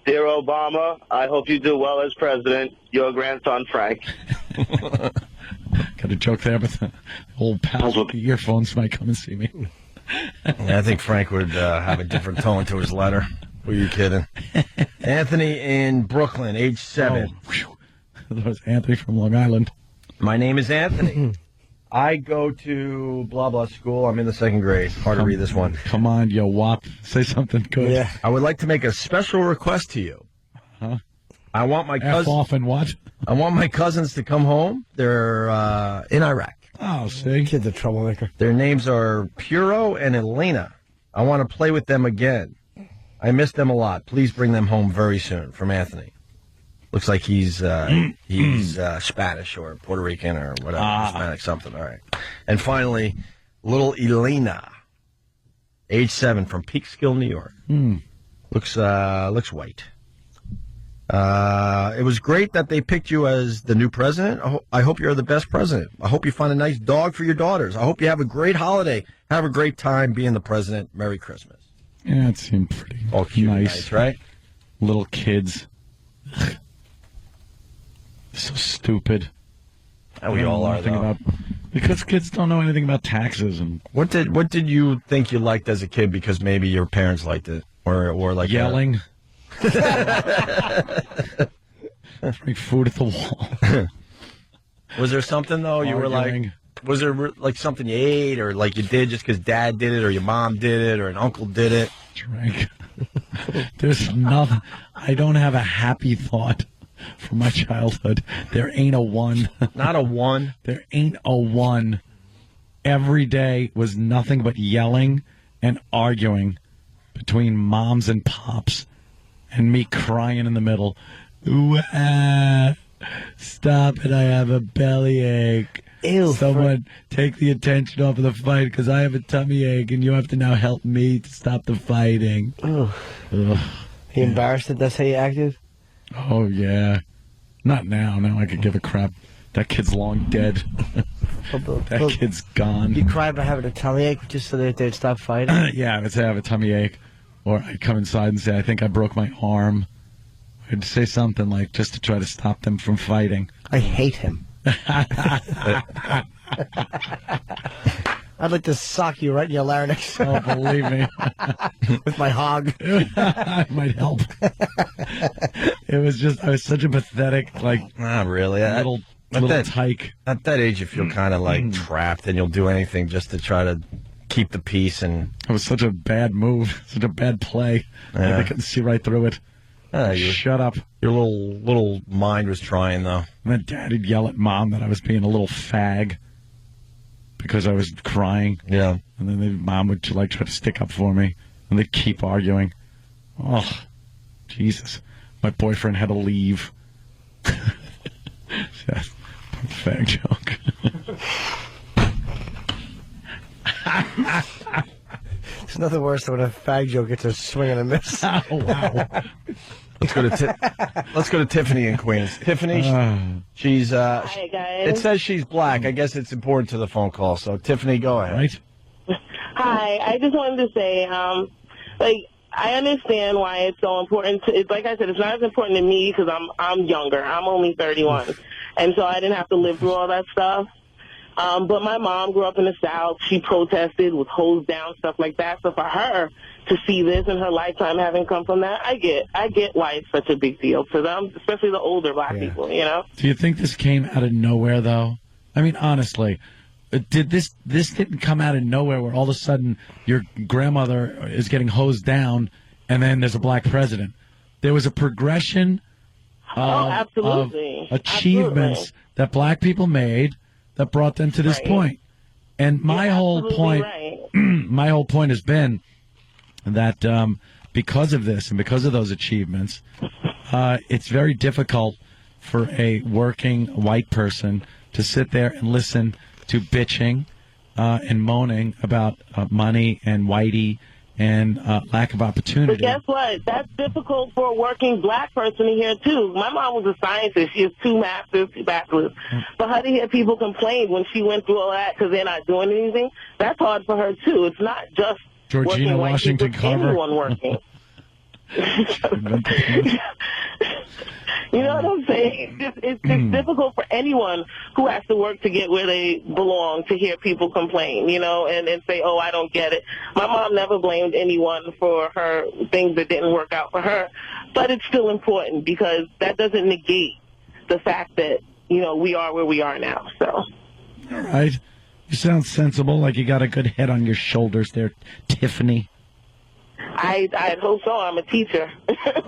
Dear Obama, I hope you do well as president. Your grandson, Frank. Got a joke there, but the old pals with the earphones might come and see me. Yeah, I think Frank would have a different tone to his letter. Who are you kidding? Anthony in Brooklyn, age 7. That was Anthony from Long Island. My name is Anthony. I go to blah blah school. I'm in the 2nd grade. Hard to read this one. Come on, yo wop. Say something good. Yeah. I would like to make a special request to you. Huh? I want my F cousins. off and what? I want my cousins to come home. They're in Iraq. Oh, see? Kid's a troublemaker. Their names are Puro and Elena. I want to play with them again. I miss them a lot. Please bring them home very soon. From Anthony. Looks like he's Spanish or Puerto Rican or whatever. Hispanic something. All right. And finally, little Elena, age 7, from Peekskill, New York. Looks white. It was great that they picked you as the new president. I hope you're the best president. I hope you find a nice dog for your daughters. I hope you have a great holiday. Have a great time being the president. Merry Christmas. Yeah, it seemed pretty all cute, nice, right? Little kids. So stupid. And we all are, though. Because kids don't know anything about taxes and What did you think you liked as a kid? Because maybe your parents liked it, or like yelling. Bring food at the wall. Was there something though you were like? Arguing. Was there like something you ate, or like you did just because Dad did it, or your mom did it, or an uncle did it? Drink. There's nothing. I don't have a happy thought from my childhood. There ain't a one. Not a one. There ain't a one. Every day was nothing but yelling and arguing between moms and pops, and me crying in the middle. Stop it! I have a bellyache. Ew, Someone take the attention off of the fight because I have a tummy ache, and you have to now help me to stop the fighting. Ugh. He embarrassed that that's how you acted? Oh, yeah. Not now. Now I could give a crap. That kid's long dead. That kid's gone. You cried about having a tummy ache just so that they'd stop fighting? Yeah, I'd say I have a tummy ache. Or I'd come inside and say, I think I broke my arm. I'd say something like, just to try to stop them from fighting. I hate him. I'd like to sock you right in your larynx. Oh, believe me. With my hog. It might help. It was just, I was such a pathetic, like, Not really. little tyke. At that age, you feel kind of like trapped, and you'll do anything just to try to keep the peace. And It was such a bad move, such a bad play. Yeah. Like, I couldn't see right through it. Shut up. Your little mind was trying, though. And then Dad'd yell at Mom that I was being a little fag because I was crying. Yeah. And then Mom would like try to stick up for me, and they'd keep arguing. Oh, Jesus! My boyfriend had to leave. Yeah, fag joke. There's nothing worse than when a fag joke gets a swing and a miss. Oh, wow. Let's go to Tiffany in Queens. Tiffany, she's Hi, guys. it says she's black. I guess it's important to the phone call. So Tiffany, go ahead. Right. Hi, I just wanted to say, I understand why it's so important. It's like I said, it's not as important to me because I'm younger. I'm only 31, and so I didn't have to live through all that stuff. But my mom grew up in the South. She protested, was hosed down, stuff like that. So for her to see this in her lifetime, having come from that, I get why it's such a big deal to them, especially the older black people. You know. Do you think this came out of nowhere, though? I mean, honestly, did this didn't come out of nowhere where all of a sudden your grandmother is getting hosed down and then there's a black president. There was a progression of absolutely. achievements that black people made that brought them to this point. And my whole point, my whole point has been that because of this and because of those achievements, it's very difficult for a working white person to sit there and listen to bitching and moaning about money and whitey and lack of opportunity. But guess what? That's difficult for a working black person to hear, too. My mom was a scientist. She has 2 masters, 2 bachelors. For her to hear people complain when she went through all that because they're not doing anything, that's hard for her, too. It's not just Georgina working Washington white people, Carver. anyone working. You know what I'm saying? It's difficult for anyone who has to work to get where they belong to hear people complain, you know, and say, oh, I don't get it. My mom never blamed anyone for her things that didn't work out for her, but it's still important because that doesn't negate the fact that, you know, we are where we are now. So, All right. You sound sensible, like you got a good head on your shoulders there, Tiffany. I hope so. I'm a teacher.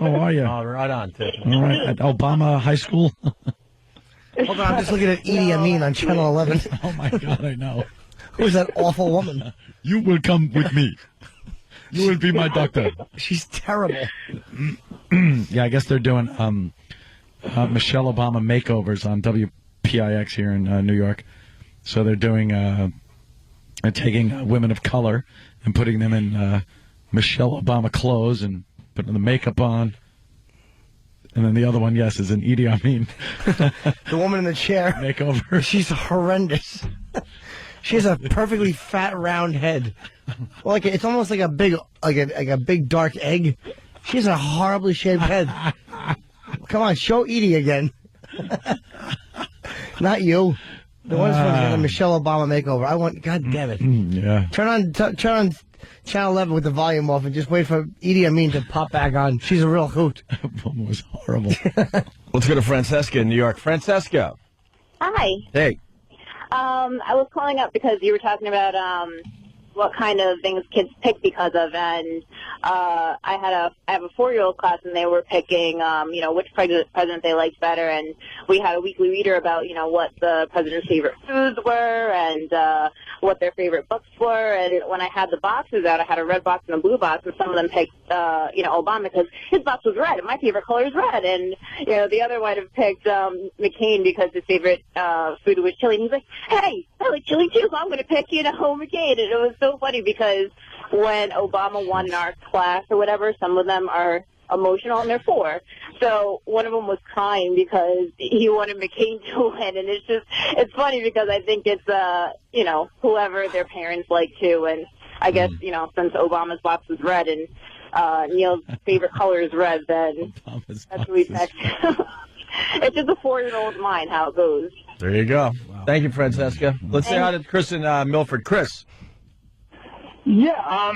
Oh, are you? Oh, right on, Tiffany. All right. At Obama High School? Hold on, I'm just looking at Edie Amin on Channel 11. Oh, my God, I know. Who's that awful woman? You will come with me. You will be my doctor. She's terrible. Yeah, I guess they're doing Michelle Obama makeovers on WPIX here in New York. So they're doing taking women of color and putting them in Michelle Obama clothes and putting the makeup on. And then the other one, yes, is an Edie Amin. The woman in the chair. Makeover. She's horrendous. She has a perfectly fat, round head. Well, like it's almost like a big, like a big dark egg. She has a horribly shaped head. Come on, show Edie again. Not you. The one's from the Michelle Obama makeover. I want. God damn it. Yeah. Turn on Channel 11 with the volume off and just wait for Edie Amin to pop back on. She's a real hoot. That was horrible. Let's go to Francesca in New York. Francesca. Hi. Hey. I was calling up because you were talking about what kind of things kids pick because of, and I have a 4-year-old class, and they were picking, which president they liked better, and we had a weekly reader about, what the president's favorite foods were and what their favorite books were, and when I had the boxes out, I had a red box and a blue box, and some of them picked, Obama because his box was red, and my favorite color is red, and, the other might have picked McCain because his favorite food was chili, and he's like, hey, I like chili too, so I'm going to pick, McCain, and it was so funny because when Obama won in our class or whatever, some of them are emotional and they're 4. So one of them was crying because he wanted McCain to win, and it's funny because I think it's whoever their parents like to, and I guess since Obama's box was red and Neil's favorite color is red, then that's who we picked. It's just a 4-year-old's mind how it goes. There you go. Wow. Thank you, Francesca. Let's say hi to Chris in Milford. Chris. Yeah,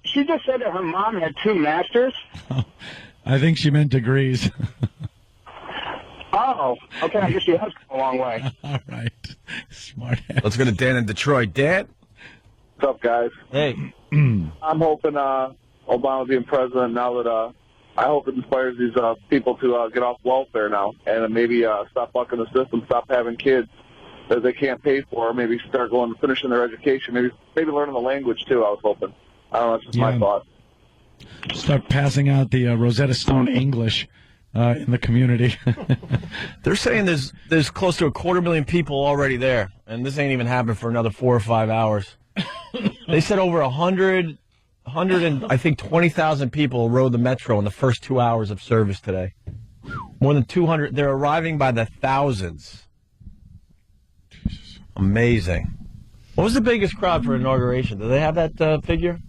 she just said that her mom had 2 masters? I think she meant degrees. Oh, okay, I guess she has come a long way. All right. Smart ass. Let's go to Dan in Detroit. Dan? What's up, guys? Hey. I'm hoping Obama being president now that I hope it inspires these people to get off welfare now and maybe stop bucking the system, stop having kids that they can't pay for, maybe start going and finishing their education, maybe learning the language too, I was hoping. I don't know, that's just my thought. Start passing out the Rosetta Stone English in the community. They're saying there's close to 250,000 people already there, and this ain't even happening for another 4 or 5 hours. They said over 100 and I think 20,000 people rode the metro in the first 2 hours of service today. More than 200. They're arriving by the thousands. Amazing. What was the biggest crowd for inauguration? Do they have that figure?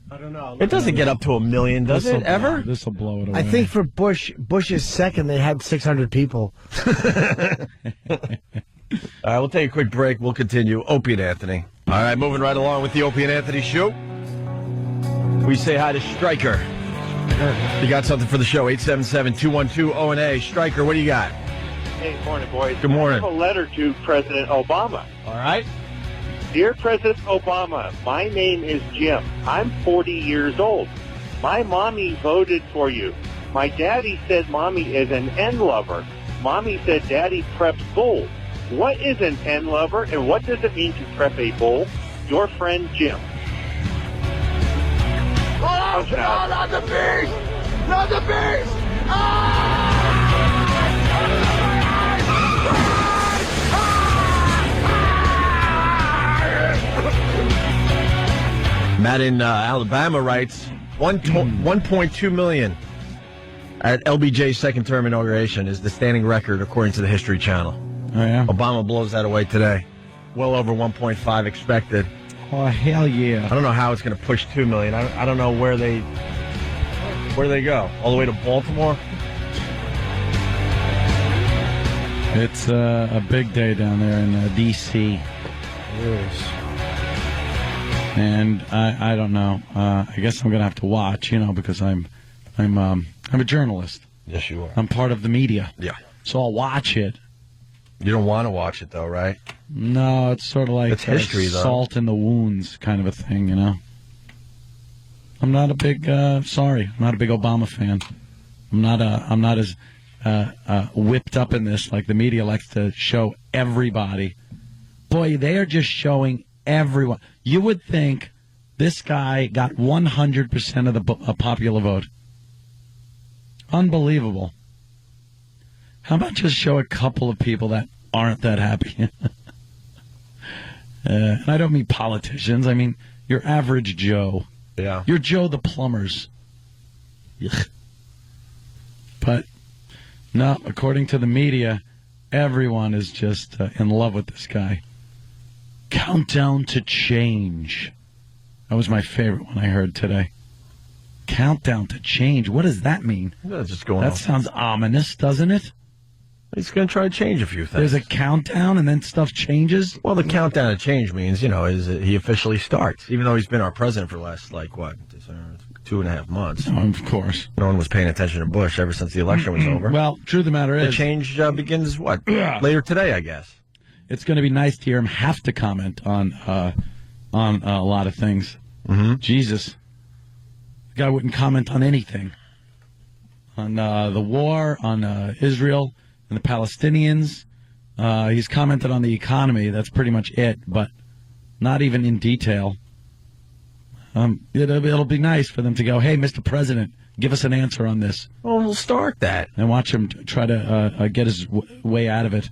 I don't know. It doesn't get up to 1 million, does it, ever? This will blow it away. I think for Bush's second, they had 600 people. All right, we'll take a quick break. We'll continue. Opie and Anthony. All right, moving right along with the Opie and Anthony show. We say hi to Stryker. You got something for the show? 877-212-ONA. Stryker, what do you got? Hey, morning, boys. Good morning. I have a letter to President Obama. All right. Dear President Obama, my name is Jim. I'm 40 years old. My mommy voted for you. My daddy said mommy is an N lover. Mommy said daddy preps bulls. What is an N lover, and what does it mean to prep a bull? Your friend, Jim. Oh, not the beast! Not the beast! Matt in Alabama writes 1.2 million at LBJ's second term inauguration is the standing record according to the History Channel. Oh, yeah? Obama blows that away today. Well over 1.5 expected. Oh, hell yeah. I don't know how it's going to push 2 million. I don't know where they go. All the way to Baltimore? It's a big day down there in D.C. Yes. And I don't know. I guess I'm going to have to watch, because I'm a journalist. Yes, you are. I'm part of the media. Yeah. So I'll watch it. You don't want to watch it, though, right? No, it's sort of like It's history, though. salt in the wounds kind of a thing, I'm not a big, I'm not a big Obama fan. I'm not as whipped up in this like the media likes to show everybody. Boy, they are just showing everyone. You would think this guy got 100% of the popular vote. Unbelievable. How about just show a couple of people that aren't that happy? And I don't mean politicians. I mean your average Joe. Yeah. You're Joe the Plumbers. Yuck. But, no, according to the media, everyone is just in love with this guy. Countdown to change. That was my favorite one I heard today. Countdown to change. What does that mean? That's just going That on. sounds ominous, doesn't it? He's going to try to change a few things. There's a countdown and then stuff changes? Well, the countdown to change means, is he officially starts. Even though he's been our president for the last, 2.5 months. Oh, of course. No one was paying attention to Bush ever since the election was over. Well, truth of the matter The is, change begins, later today, I guess. it's going to be nice to hear him have to comment on a lot of things. Mm-hmm. Jesus. The guy wouldn't comment on anything. On the war, on Israel and the Palestinians. He's commented on the economy. That's pretty much it, but not even in detail. It'll be nice for them to go, hey, Mr. President, give us an answer on this. Well, we'll start that. And watch him try to get his way out of it.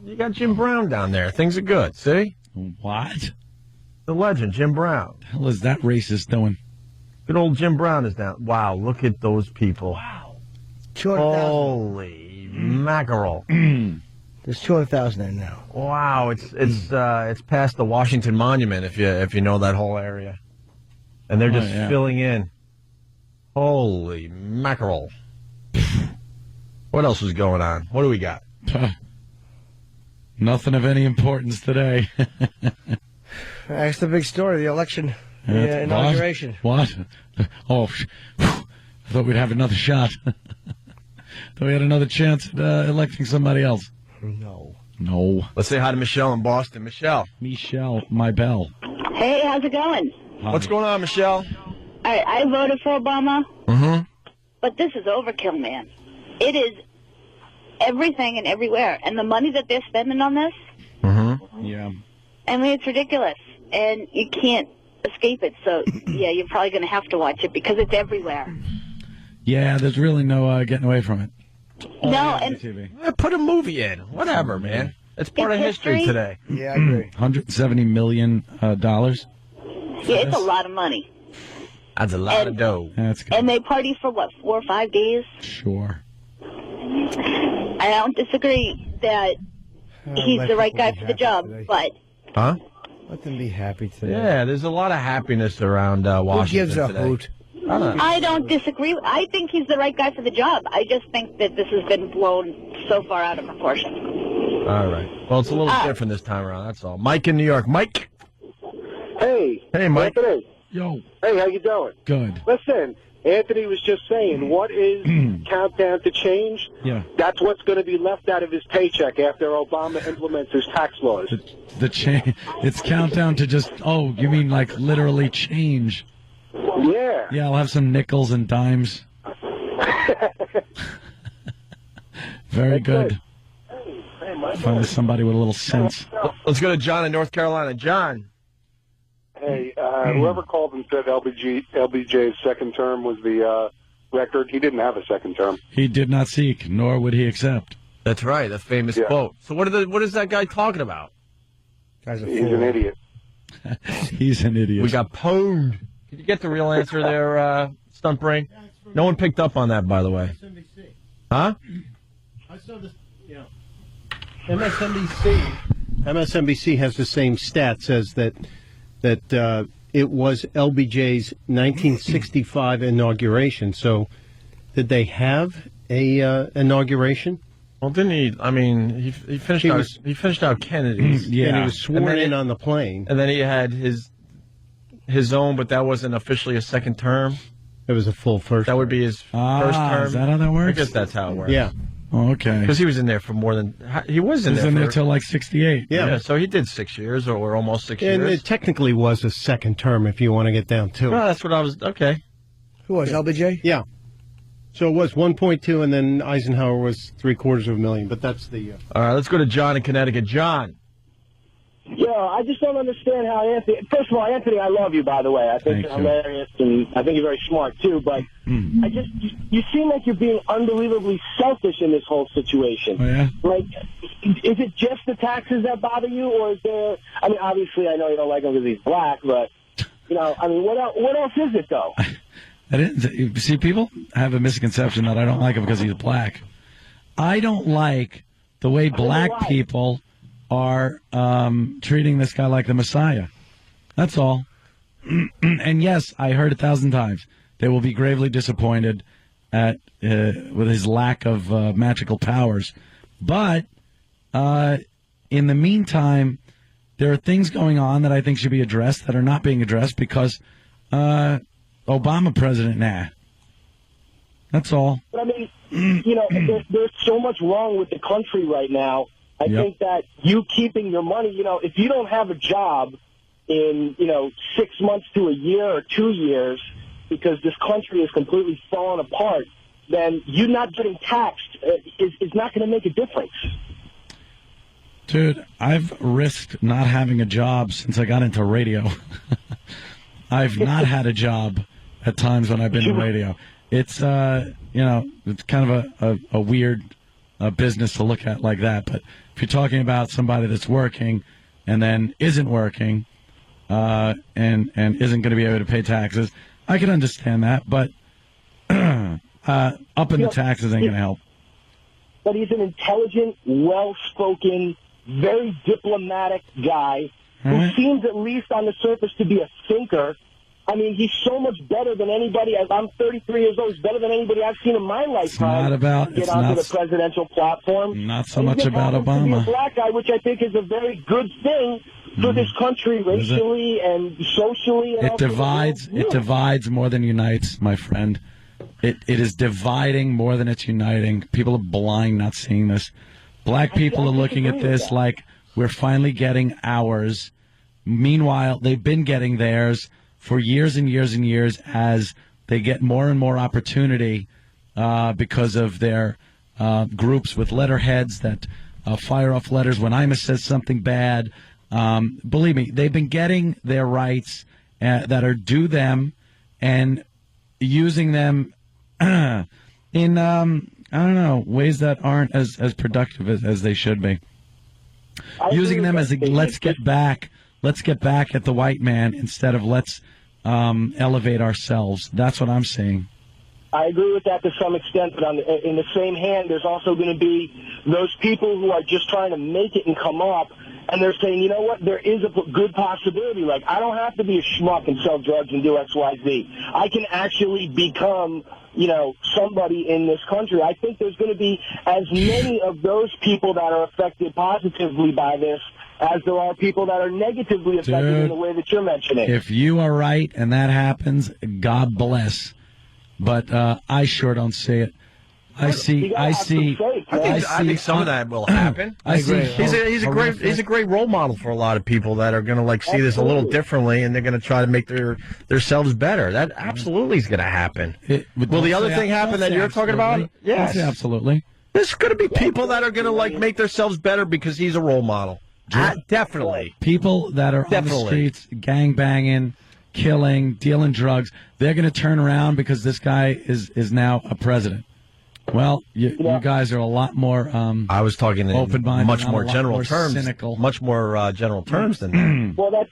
You got Jim Brown down there. Things are good. See? What? The legend, Jim Brown. The hell is that racist doing? Good old Jim Brown is down. Wow, look at those people. Wow. Holy mackerel. There's 200,000 there now. Wow, it's past the Washington Monument if you know that whole area. And they're just filling in. Holy mackerel. What else is going on? What do we got? Nothing of any importance today. That's the big story, the election, the inauguration. What? Oh, I thought we'd have another shot. Thought we had another chance at electing somebody else. No. Let's say hi to Michelle in Boston. Michelle, my bell. Hey, how's it going? What's going on, Michelle? I voted for Obama, Mm-hmm. but this is overkill, man. It is everything and everywhere. And the money that they're spending on this, Mm-hmm. Yeah. I mean, it's ridiculous. And you can't escape it. So, yeah, you're probably going to have to watch it because it's everywhere. Yeah, there's really no getting away from it. No, and TV. Put a movie in. Whatever, man. It's part It's of history history. today. Yeah, I agree. $170 million. yeah, it's a lot of money. That's a lot of dough. That's good. And they party for, 4 or 5 days? Sure. I don't disagree that he's let the right people guy be for the happy job, today. but Huh? Let them be happy today. Yeah, there's a lot of happiness around Washington Who gives a today. hoot? I don't disagree. I think he's the right guy for the job. I just think that this has been blown so far out of proportion. All right. Well, it's a little different this time around. That's all. Mike in New York. Mike. Hey. Hey, Mike. Anthony. Yo. Hey, how you doing? Good. Listen, Anthony was just saying, what is countdown to change? Yeah. That's what's going to be left out of his paycheck after Obama implements his tax laws. It's countdown to just, you mean like literally change? Yeah. Yeah, I'll have some nickels and dimes. Very good. Finally somebody with a little sense. Let's go to John in North Carolina. John. Hey, whoever called and said LBJ's second term was the record, he didn't have a second term. He did not seek, nor would he accept. That's right, a famous quote. So what is that guy talking about? He's an idiot. He's an idiot. We got pwned. Did you get the real answer there, Stunt Brain? No one picked up on that, by the way. MSNBC. Huh? I saw this, MSNBC has the same stats as that it was LBJ's 1965 inauguration. So, did they have a inauguration? Well, didn't he? I mean, he finished. He finished out Kennedy's. Yeah, and he was sworn in on the plane. And then he had his own, but that wasn't officially a second term. It was a full first. That would be his first term. Is that how that works? I guess that's how it works. Yeah. Oh, okay. Because he was in there for more than he was in there till like 68. Yeah. So he did 6 years or almost 6 years. And it technically was a second term if you want to get down to it. Well, that's what I was. Okay. Who was LBJ? Yeah. So it was 1.2, and then Eisenhower was $750,000. But that's the. All right, let's go to John in Connecticut. John. Yeah, I just don't understand how Anthony. First of all, Anthony, I love you, by the way. I think you're hilarious, and I think you're very smart too. But you seem like you're being unbelievably selfish in this whole situation. Oh, yeah? Like, is it just the taxes that bother you, or is there? I mean, obviously, I know you don't like him because he's black, but I mean, what else is it though? You see, people have a misconception that I don't like him because he's black. I don't like the way black people are treating this guy like the Messiah. That's all. And yes, I heard 1,000 times. They will be gravely disappointed at with his lack of magical powers. But in the meantime, there are things going on that I think should be addressed that are not being addressed because Obama president, nah. That's all. But I mean, there's so much wrong with the country right now. I think that you keeping your money, if you don't have a job in, 6 months to a year or 2 years because this country is completely falling apart, then you not getting taxed is not going to make a difference. Dude, I've risked not having a job since I got into radio. I've not had a job at times when I've been in radio. It's, it's kind of a weird business to look at like that. But if you're talking about somebody that's working and then isn't working and isn't going to be able to pay taxes, I can understand that. But upping the taxes ain't going to help. But he's an intelligent, well-spoken, very diplomatic guy who seems, at least on the surface, to be a thinker. I mean, he's so much better than anybody. I'm 33 years old. He's better than anybody I've seen in my lifetime. Get onto the presidential platform. Not so much about Obama. To be a black guy, which I think is a very good thing for this country, racially and socially. And it divides. It divides more than unites, my friend. It is dividing more than it's uniting. People are blind, not seeing this. Black people are looking at this like we're finally getting ours. Meanwhile, they've been getting theirs for years and years and years as they get more and more opportunity because of their groups with letterheads that fire off letters when Imus says something bad. Believe me, they've been getting their rights that are due them and using them in, I don't know, ways that aren't as productive as they should be. Using them as let's get back at the white man instead of let's elevate ourselves. That's what I'm saying. I agree with that to some extent, but in the same hand, there's also going to be those people who are just trying to make it and come up, and they're saying, you know what, there is a good possibility. Like, I don't have to be a schmuck and sell drugs and do X, Y, Z. I can actually become, somebody in this country. I think there's going to be as many of those people that are affected positively by this as there are people that are negatively affected in the way that you're mentioning. If you are right and that happens, God bless. but I sure don't see it. I think some of that will happen. He's a great role model for a lot of people that are going to see this a little differently, and they're going to try to make themselves better. That absolutely is going to happen. Will the other thing happen that you're talking about? Yes, absolutely. There's going to be people that are going to make themselves better because he's a role model. Definitely. People that are on the streets, gang banging, killing, dealing drugs, they're going to turn around because this guy is now a president. Well, you guys are a lot more. I was talking in open-minded, much more general terms, cynical. much more general terms than that. Well, that's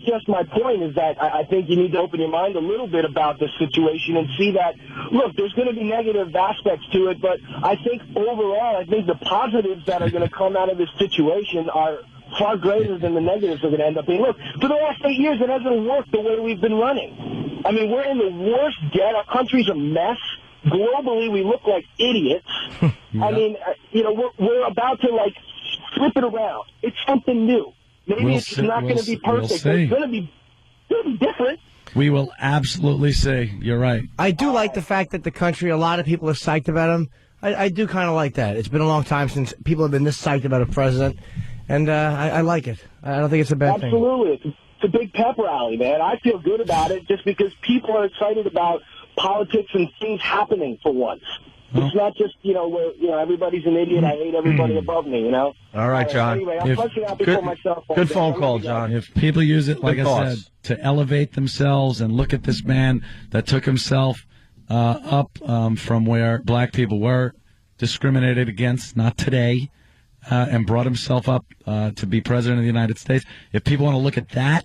just my point. Is that I think you need to open your mind a little bit about this situation and see that. Look, there's going to be negative aspects to it, but I think overall, I think the positives that are going to come out of this situation are far greater than the negatives are going to end up being. Look, for the last 8 years, it hasn't worked the way we've been running. I mean, we're in the worst debt. Our country's a mess. Globally, we look like idiots. I mean, we're about to flip it around. It's something new. Maybe it's not going to be perfect, but it's going to be different. We will absolutely see. You're right. I do like the fact that the country, a lot of people are psyched about him. I do kind of like that. It's been a long time since people have been this psyched about a president, and I like it. I don't think it's a bad thing. Absolutely. It's a big pep rally, man. I feel good about it just because people are excited about politics and things happening for once. It's not just, where everybody's an idiot, I hate everybody above me, All right, John. Anyway, I'm punching out before my cell phone. Good phone call, John. If people use it, like I said, to elevate themselves and look at this man that took himself up from where black people were discriminated against, not today, and brought himself up to be president of the United States, if people want to look at that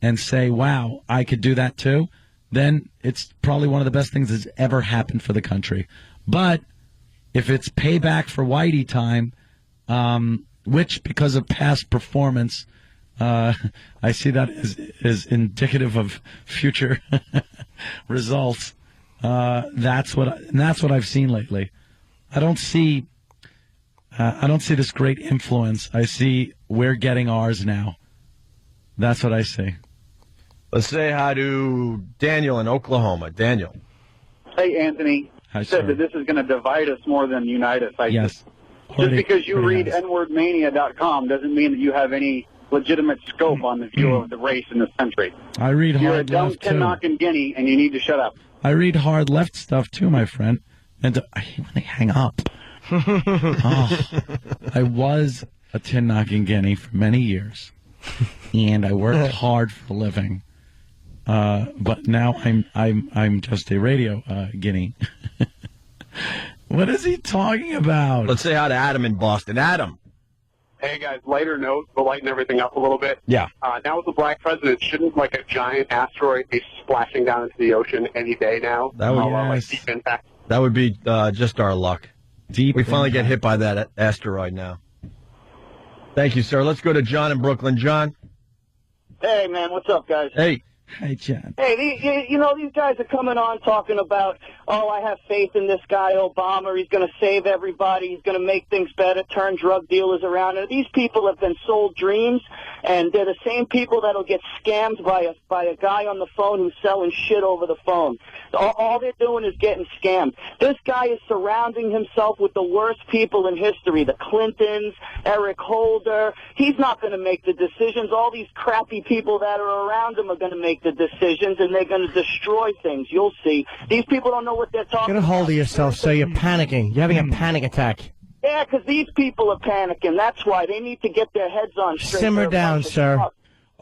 and say, wow, I could do that too, then it's probably one of the best things that's ever happened for the country. But if it's payback for Whitey time, which because of past performance, I see that as indicative of future results. That's what I've seen lately. I don't see this great influence. I see we're getting ours now. That's what I see. Let's say hi to Daniel in Oklahoma. Daniel. Hey, Anthony. Hi, said sir. that this is going to divide us more than unite us. Yes. Just because you read nwordmania.com doesn't mean that you have any legitimate scope on the view of the race in this country. I read You're a hard dumb left, too. tin-knocking guinea, and you need to shut up. I read hard left stuff, too, my friend. And I hate when they hang up. I was a tin-knocking guinea for many years. And I worked hard for a living. But now I'm just a radio guinea. What is he talking about? Let's say hi to Adam in Boston. Adam. Hey, guys, lighter note, but lighten everything up a little bit. Yeah. Now with the black president, shouldn't a giant asteroid be splashing down into the ocean any day now? That would, deep impact. That would be just our luck. Deep we finally get hit by that asteroid now. Thank you, sir. Let's go to John in Brooklyn. John. Hey, man, what's up, guys? Hey. Hey, John. Hey, these guys are coming on talking about, I have faith in this guy, Obama. He's going to save everybody. He's going to make things better, turn drug dealers around. And these people have been sold dreams, and they're the same people that'll get scammed by a guy on the phone who's selling shit over the phone. All they're doing is getting scammed. This guy is surrounding himself with the worst people in history, the Clintons, Eric Holder. He's not going to make the decisions. All these crappy people that are around him are going to make the decisions, and they're going to destroy things. You'll see. These people don't know what they're talking Get a hold of yourself, sir. You're panicking. You're having a panic attack. Yeah, because these people are panicking. That's why. They need to get their heads on straight. Simmer down, sir.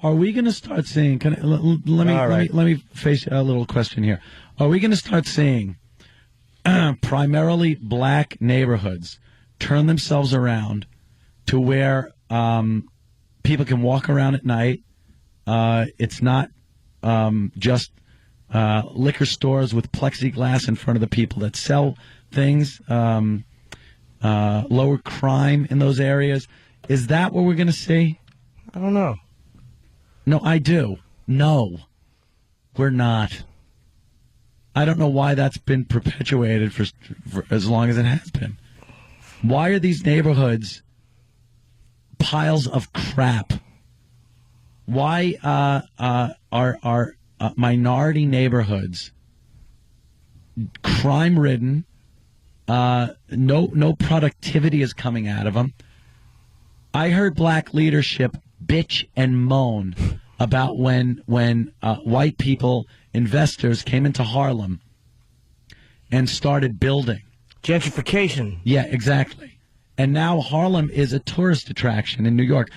Are we going to start seeing? Let me face a little question here. Are we going to start seeing primarily black neighborhoods turn themselves around to where people can walk around at night? It's not just liquor stores with plexiglass in front of the people that sell things. Lower crime in those areas. Is that what we're going to see? I don't know. No, I do. No, we're not. I don't know why that's been perpetuated for as long as it has been. Why are these neighborhoods piles of crap? Why are minority neighborhoods crime-ridden. No productivity is coming out of them. I heard black leadership bitch and moan about when white people, investors, came into Harlem and started building. Gentrification. Yeah, exactly. And now Harlem is a tourist attraction in New York.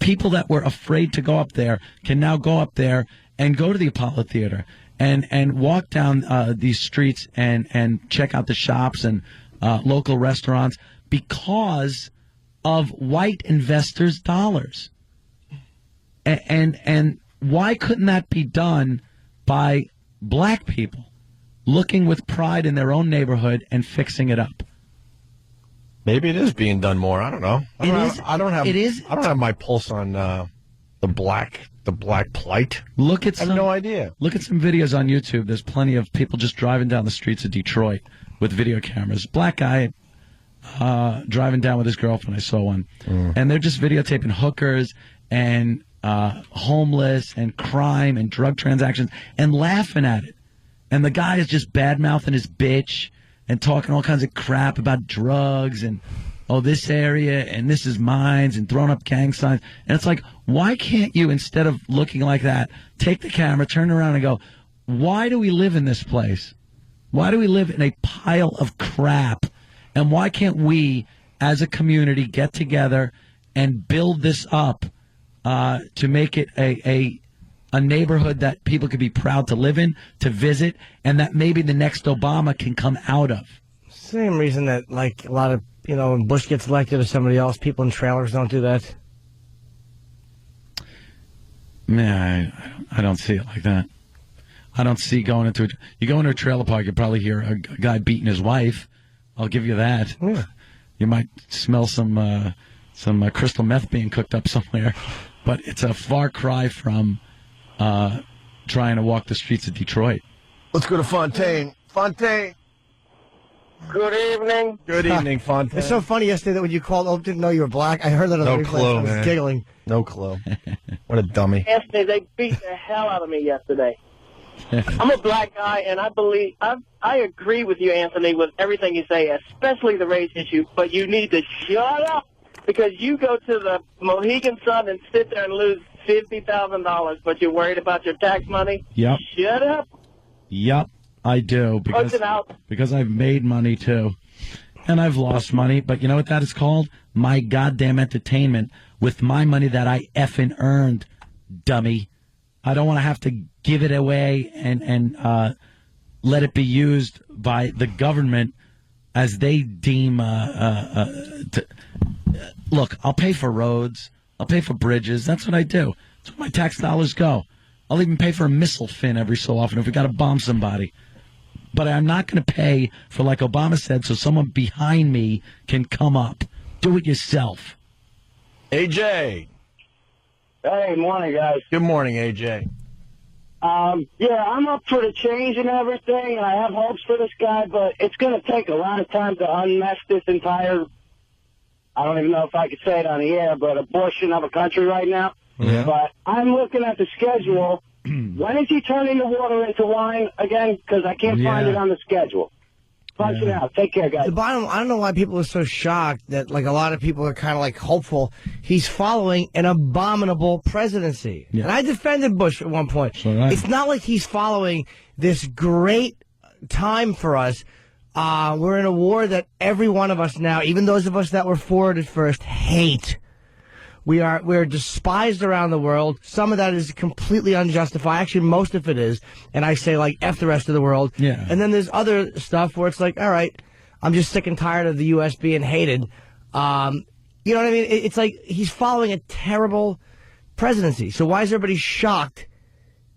People that were afraid to go up there can now go up there and go to the Apollo Theater and walk down these streets and check out the shops and local restaurants because of white investors' dollars. And why couldn't that be done by black people looking with pride in their own neighborhood and fixing it up? Maybe it is being done more. I don't know. I don't have my pulse on the black plight. I have no idea. Look at some videos on YouTube. There's plenty of people just driving down the streets of Detroit with video cameras. Black guy driving down with his girlfriend. I saw one. And they're just videotaping hookers and homeless and crime and drug transactions and laughing at it. And the guy is just bad-mouthing his bitch and talking all kinds of crap about drugs and, oh, this area and this is mine and throwing up gang signs. And it's like, why can't you, instead of looking like that, take the camera, turn around and go, why do we live in this place? Why do we live in a pile of crap? And why can't we, as a community, get together and build this up to make it a neighborhood that people could be proud to live in, to visit, and that maybe the next Obama can come out of? Same reason that, like, a lot of, when Bush gets elected or somebody else, people in trailers don't do that. Yeah, I don't see it like that. I don't see going into you go into a trailer park, you probably hear a guy beating his wife. I'll give you that. Yeah. You might smell some crystal meth being cooked up somewhere, but it's a far cry from trying to walk the streets of Detroit. Let's go to Fontaine. Fontaine. Good evening. Good evening, Fontaine. It's so funny yesterday that when you called, didn't know you were black. I heard that on the replay. Clue, I was man. giggling. No clue. What a dummy. Anthony, they beat the hell out of me yesterday. I'm a black guy, and I agree with you, Anthony, with everything you say, especially the race issue, but you need to shut up because you go to the Mohegan Sun and sit there and lose $50,000, but you're worried about your tax money? Yep. Shut up. Yep, I do. Because I've made money, too. And I've lost money, but you know what that is called? My goddamn entertainment with my money that I effing earned, dummy. I don't want to have to give it away and let it be used by the government as they deem. Look, I'll pay for roads. I'll pay for bridges. That's what I do. That's where my tax dollars go. I'll even pay for a missile fin every so often if we got to bomb somebody. But I'm not going to pay for, like Obama said, so someone behind me can come up. Do it yourself. AJ. Hey, morning, guys. Good morning, AJ. Yeah, I'm up for the change and everything, and I have hopes for this guy, but it's going to take a lot of time to unmess this entire, I don't even know if I could say it on the air, but abortion of a country right now. Yeah. But I'm looking at the schedule. When is he turning the water into wine again? Because I can't find it on the schedule. Punch it out. Take care, guys. I don't know why people are so shocked that, like, a lot of people are kind of, like, hopeful. He's following an abominable presidency. Yeah. And I defended Bush at one point. It's not like he's following this great time for us. We're in a war that every one of us now, even those of us that were for it at first, hate. We're despised around the world. Some of that is completely unjustified. Actually, most of it is. And I say, like, F the rest of the world. Yeah. And then there's other stuff where it's like, all right, I'm just sick and tired of the U.S. being hated. You know what I mean? It's like he's following a terrible presidency. So why is everybody shocked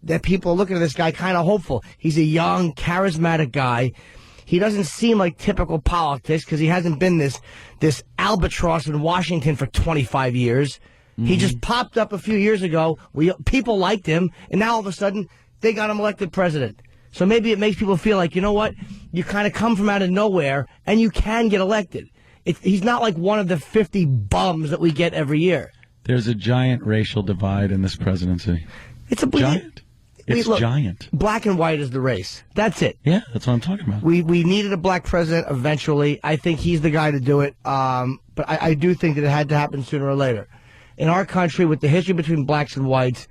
that people are looking at this guy kind of hopeful? He's a young, charismatic guy. He doesn't seem like typical politics because he hasn't been this albatross in Washington for 25 years. Mm-hmm. He just popped up a few years ago. People liked him, and now all of a sudden they got him elected president. So maybe it makes people feel like, you know what? You kind of come from out of nowhere, and you can get elected. He's not like one of the 50 bums that we get every year. There's a giant racial divide in this presidency. It's a giant. It's giant. Black and white is the race. That's it. Yeah, that's what I'm talking about. We needed a black president eventually. I think he's the guy to do it. But I do think that it had to happen sooner or later. In our country, with the history between blacks and whites,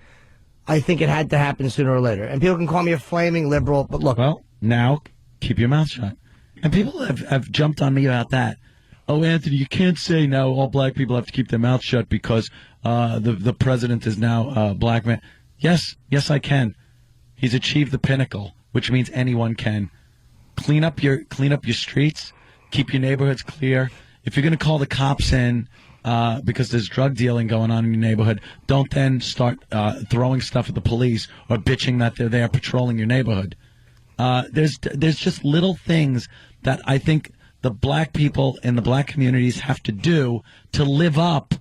I think it had to happen sooner or later. And people can call me a flaming liberal, but look. Well, now keep your mouth shut. And people have jumped on me about that. Oh, Anthony, you can't say now all black people have to keep their mouth shut because the president is now a black man. Yes, I can. He's achieved the pinnacle, which means anyone can. Clean up your streets, keep your neighborhoods clear. If you're going to call the cops in because there's drug dealing going on in your neighborhood, don't then start throwing stuff at the police or bitching that they're there patrolling your neighborhood. There's just little things that I think the black people in the black communities have to do to live up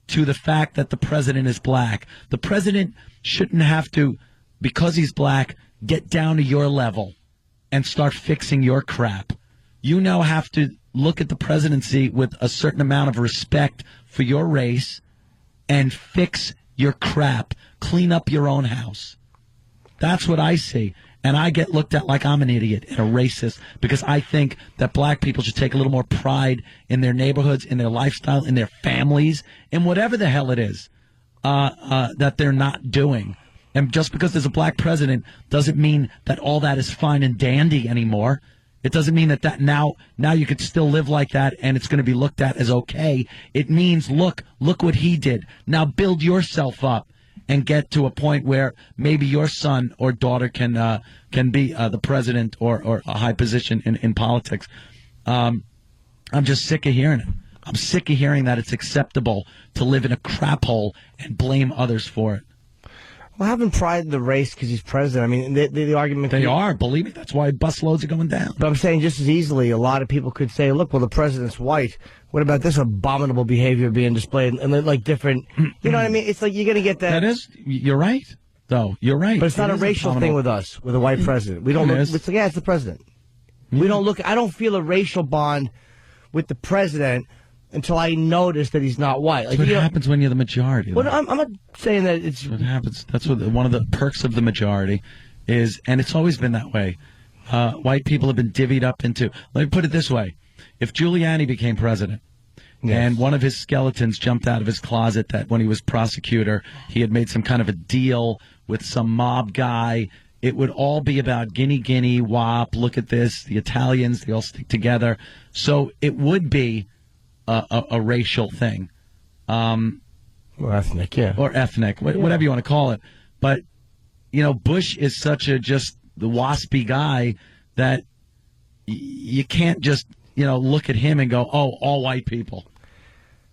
to the fact that the president is black. The president shouldn't have to, because he's black, get down to your level and start fixing your crap. You now have to look at the presidency with a certain amount of respect for your race and fix your crap. Clean up your own house. That's what I see. And I get looked at like I'm an idiot and a racist because I think that black people should take a little more pride in their neighborhoods, in their lifestyle, in their families, in whatever the hell it is that they're not doing. And just because there's a black president doesn't mean that all that is fine and dandy anymore. It doesn't mean that now you could still live like that and it's going to be looked at as okay. It means, look what he did. Now build yourself up and get to a point where maybe your son or daughter can be the president or a high position in politics. I'm just sick of hearing it. I'm sick of hearing that it's acceptable to live in a crap hole and blame others for it. Well, having pride in the race because he's president. I mean, the argument... They are, believe me. That's why busloads are going down. But I'm saying just as easily, a lot of people could say, look, well, the president's white. What about this abominable behavior being displayed? And like different... You know what I mean? It's like you're going to get that... That is... You're right, though. You're right. But it's not a racial thing with us, with a white president. We don't look... It's like, yeah, it's the president. We don't look... I don't feel a racial bond with the president until I notice that he's not white. Like, that's what happens when you're the majority. Well, I'm not saying that it's... That's what happens. That's what one of the perks of the majority is, and it's always been that way. White people have been divvied up into... Let me put it this way. If Giuliani became president, and one of his skeletons jumped out of his closet that when he was prosecutor, he had made some kind of a deal with some mob guy, it would all be about Guinea, WAP, look at this, the Italians, they all stick together. So it would be... A racial thing. Or ethnic, yeah. Or ethnic, whatever you want to call it. But, you know, Bush is such the waspy guy that you can't just, look at him and go, oh, all white people.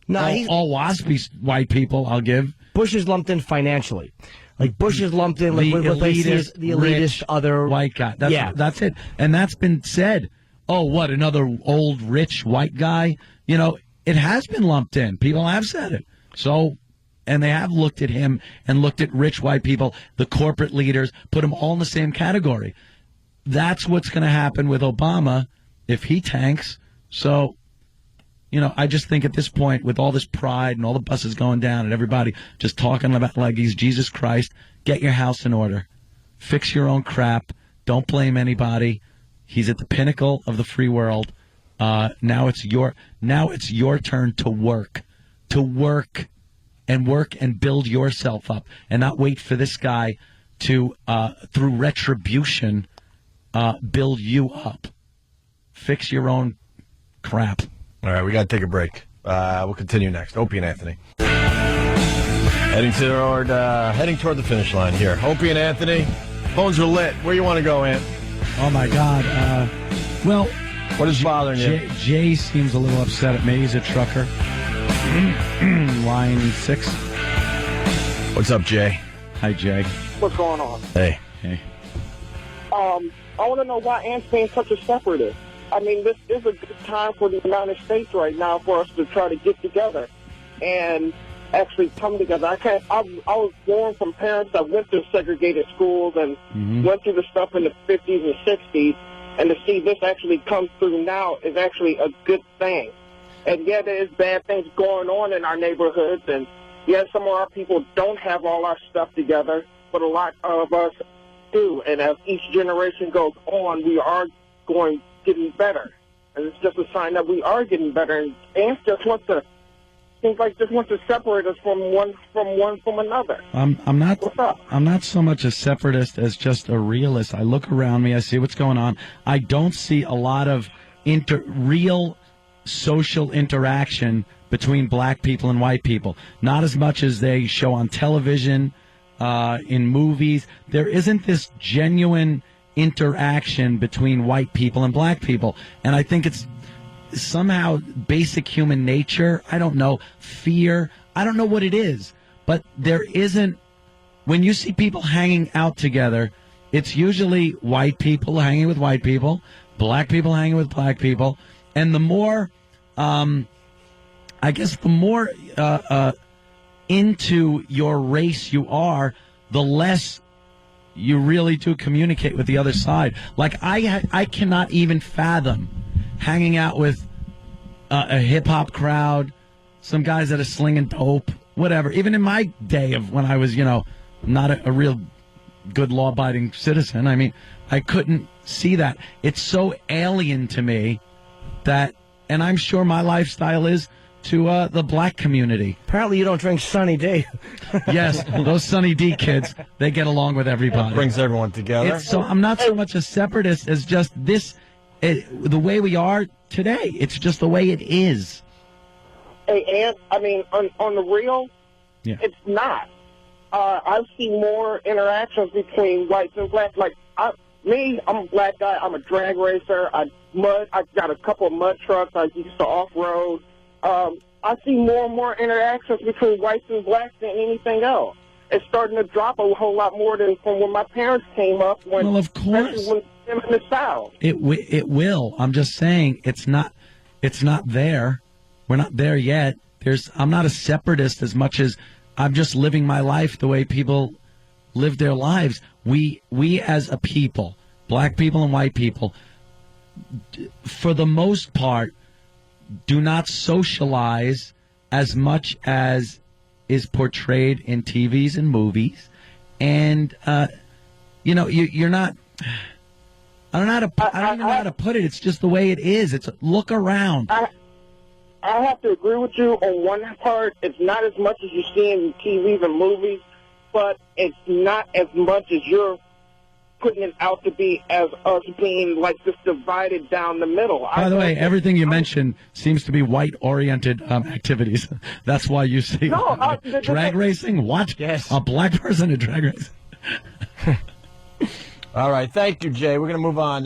No, all waspy white people, I'll give. Bush is lumped in financially. Like, Bush is lumped in like the what they see as the elitist other... White guy. That's it. And that's been said. Oh, what, another old, rich, white guy? It has been lumped in. People have said it. So, and they have looked at him and looked at rich white people, the corporate leaders, put them all in the same category. That's what's going to happen with Obama if he tanks. So, I just think at this point, with all this pride and all the buses going down and everybody just talking about like he's Jesus Christ, get your house in order. Fix your own crap. Don't blame anybody. He's at the pinnacle of the free world. Now it's your turn to work and build yourself up, and not wait for this guy to through retribution build you up. Fix your own crap. All right, we got to take a break. We'll continue next. Opie and Anthony heading toward the finish line here. Opie and Anthony, phones are lit. Where you want to go, Ant? Oh my God. Well. What is bothering you? Jay seems a little upset at me. He's a trucker. Line 6. What's up, Jay? Hi, Jay. What's going on? Hey. I want to know why Ant's being such a separatist. I mean, this is a good time for the United States right now for us to try to get together and actually come together. I was born from parents that went to segregated schools and went through the stuff in the 50s and 60s. And to see this actually come through now is actually a good thing. And yeah, there's bad things going on in our neighborhoods. And yeah, some of our people don't have all our stuff together. but a lot of us do. And as each generation goes on, we are getting better. And it's just a sign that we are getting better. And Ants just wants to separate us from one from another. I'm not so much a separatist as just a realist. I look around me, I see what's going on. I don't see a lot of real social interaction between black people and white people. Not as much as they show on television, in movies. There isn't this genuine interaction between white people and black people. And I think it's somehow basic human nature. I don't know. Fear. I don't know what it is. But there isn't. When you see people hanging out together, it's usually white people hanging with white people, black people hanging with black people. And the more, I guess, the more into your race you are, the less you really do communicate with the other side. Like, I cannot even fathom hanging out with a hip-hop crowd, some guys that are slinging dope, whatever. Even in my day of when I was, not a real good law-abiding citizen, I mean, I couldn't see that. It's so alien to me that, and I'm sure my lifestyle is to the black community. Apparently you don't drink Sunny D. Yes, those Sunny D kids, they get along with everybody. Brings everyone together. So I'm not so much a separatist as just the way we are today. It's just the way it is. Hey, Ant, I mean, on the real, it's not. I've seen more interactions between whites and blacks. Like, I'm a black guy. I'm a drag racer. I got a couple of mud trucks. I used to off-road. I see more and more interactions between whites and blacks than anything else. It's starting to drop a whole lot more than from when my parents came up. Well, of course. When in the South. It will. I'm just saying it's not there. We're not there yet. I'm not a separatist as much as I'm just living my life the way people live their lives. We as a people, black people and white people, for the most part, do not socialize as much as is portrayed in TVs and movies. And, you're not... I don't even know how to put it. It's just the way it is. It's look around. I have to agree with you on one part. It's not as much as you see in TVs and movies, but it's not as much as you're putting it out to be as us being like just divided down the middle. By the way, everything you mentioned seems to be white-oriented activities. That's why you see drag racing. What? Yes. A black person in drag racing. All right, thank you, Jay. We're going to move on.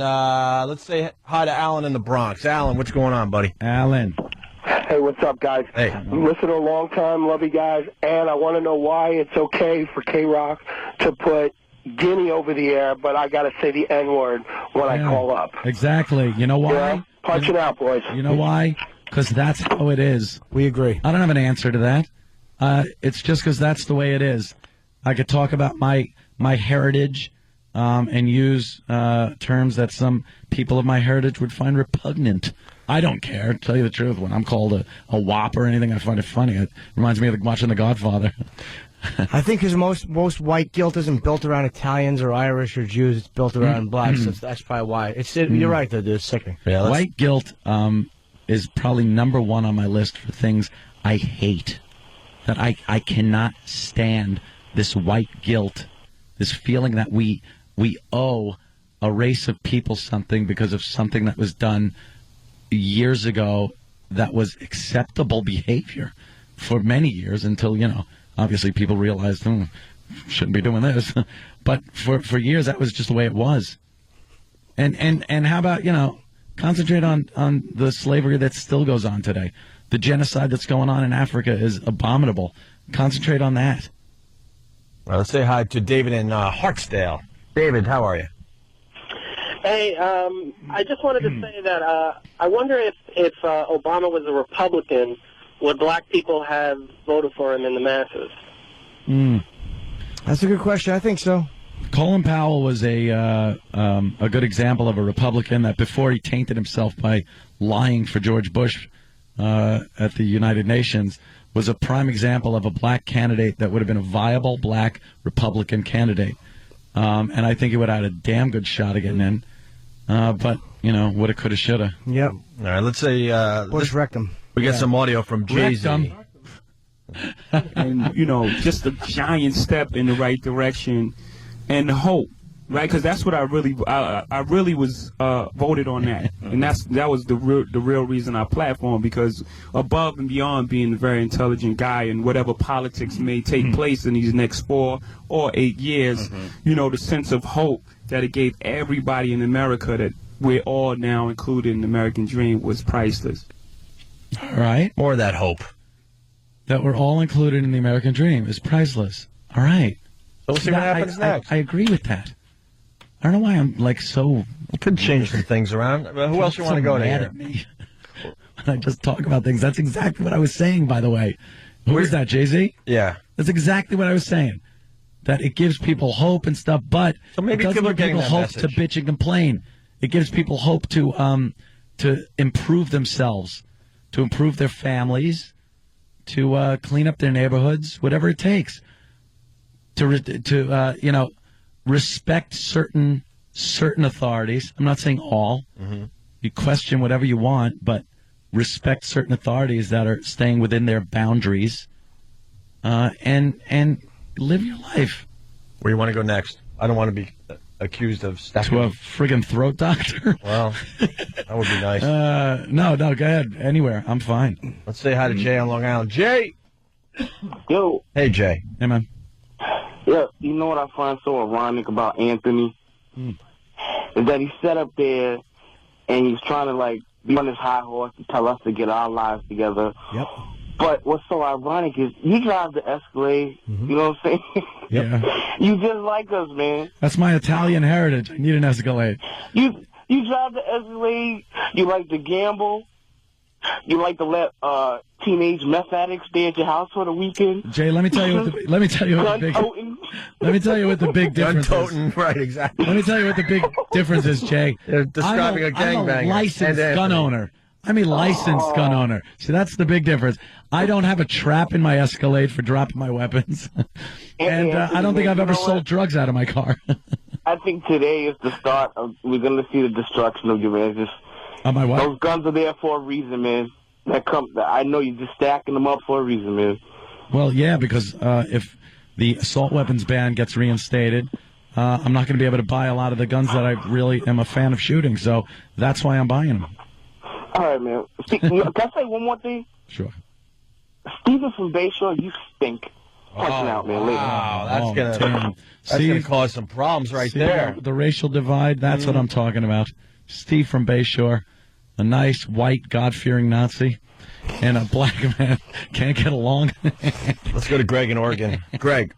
Let's say hi to Alan in the Bronx. Alan, what's going on, buddy? Alan. Hey, what's up, guys? Hey. Listen a long time, love you guys, and I want to know why it's okay for K-Rock to put Guinea over the air, but I got to say the N-word when I call up. Exactly. You know why? Yeah? Punch it out, boys. You know why? Because that's how it is. We agree. I don't have an answer to that. It's just because that's the way it is. I could talk about my heritage and use terms that some people of my heritage would find repugnant. I don't care, to tell you the truth. When I'm called a wop or anything, I find it funny. It reminds me of watching The Godfather. I think because most white guilt isn't built around Italians or Irish or Jews. It's built around blacks. That's probably why. You're right, though, dude. It's sickening. Yeah, white guilt is probably number one on my list for things I hate. That I cannot stand this white guilt, this feeling that we owe a race of people something because of something that was done years ago that was acceptable behavior for many years until, obviously people realized, shouldn't be doing this. But for years, that was just the way it was. And how about, concentrate on the slavery that still goes on today. The genocide that's going on in Africa is abominable. Concentrate on that. Well, let's say hi to David in Hartsdale. David, how are you? Hey, I just wanted to say that I wonder if Obama was a Republican, would black people have voted for him in the masses? That's a good question. I think so. Colin Powell was a good example of a Republican that before he tainted himself by lying for George Bush at the United Nations, was a prime example of a black candidate that would have been a viable black Republican candidate. And I think he would have had a damn good shot of getting in. But, you know, woulda, coulda, shoulda. Yep. All right, let's say... Bush rectum. We get some audio from Jay-Z. And, you know, just a giant step in the right direction and hope, right? Because that's what I really was voted on that. And that was the real reason I platformed, because above and beyond being a very intelligent guy and whatever politics may take place in these next 4 or 8 years, you know, the sense of hope that it gave everybody in America that we're all now included in the American dream was priceless. All right. More of that hope. That we're all included in the American dream is priceless. All right. So we'll see what happens next. I agree with that. I don't know why I'm like so... You could change some things around. Who else you want to go to here? At me. When I just talk about things. That's exactly what I was saying, by the way. Who is that, Jay-Z? Yeah. That's exactly what I was saying. That it gives people hope and stuff, but so maybe it doesn't give people hope to bitch and complain. It gives people hope to improve themselves, to improve their families, to clean up their neighborhoods, whatever it takes, to you know, respect certain authorities. I'm not saying all. You question whatever you want, but respect certain authorities that are staying within their boundaries, and live your life. Where you want to go next? I don't want to be accused of stacking. To a friggin' throat doctor? Well, that would be nice. No, go ahead. Anywhere. I'm fine. Let's say hi to Jay on Long Island. Jay! Yo. Hey, Jay. Hey, man. Yeah, you know what I find so ironic about Anthony? Is that he sat up there and he's trying to, like, be on his high horse and tell us to get our lives together. Yep. But what's so ironic is you drive the Escalade, you know what I'm saying? Yeah. You just like us, man. That's my Italian heritage. I need an Escalade. You drive the Escalade, you like to gamble, you like to let teenage meth addicts stay at your house for the weekend. Jay, let me tell you what the big difference is. Right, exactly. Let me tell you what the big difference is, Jay. They're describing a gangbanger. I'm a licensed gun owner. I'm a licensed gun owner. See, that's the big difference. I don't have a trap in my Escalade for dropping my weapons. And I don't think I've ever sold drugs out of my car. I think today is the start of, we're going to see the destruction of your man. My what? Those guns are there for a reason, man. I know you're just stacking them up for a reason, man. Well, yeah, because if the assault weapons ban gets reinstated, I'm not going to be able to buy a lot of the guns that I really am a fan of shooting. So that's why I'm buying them. All right, man. Can I say one more thing? Sure. Stephen from Bayshore, you stink. Punching out, man. Later. Wow, that's gonna cause some problems right there. The racial divide, that's what I'm talking about. Steve from Bayshore, a nice, white, God-fearing Nazi, and a black man can't get along. Let's go to Greg in Oregon. Greg.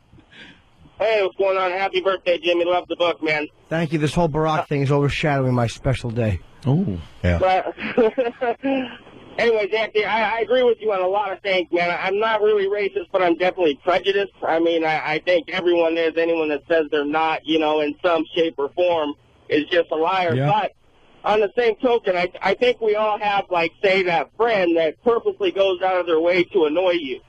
Hey, what's going on? Happy birthday, Jimmy. Love the book, man. Thank you. This whole Barack thing is overshadowing my special day. Oh, yeah. But anyways, Anthony, I agree with you on a lot of things, man. I'm not really racist, but I'm definitely prejudiced. I mean, I think everyone is. Anyone that says they're not, you know, in some shape or form is just a liar. Yeah. But on the same token, I think we all have, like, say, that friend that purposely goes out of their way to annoy you.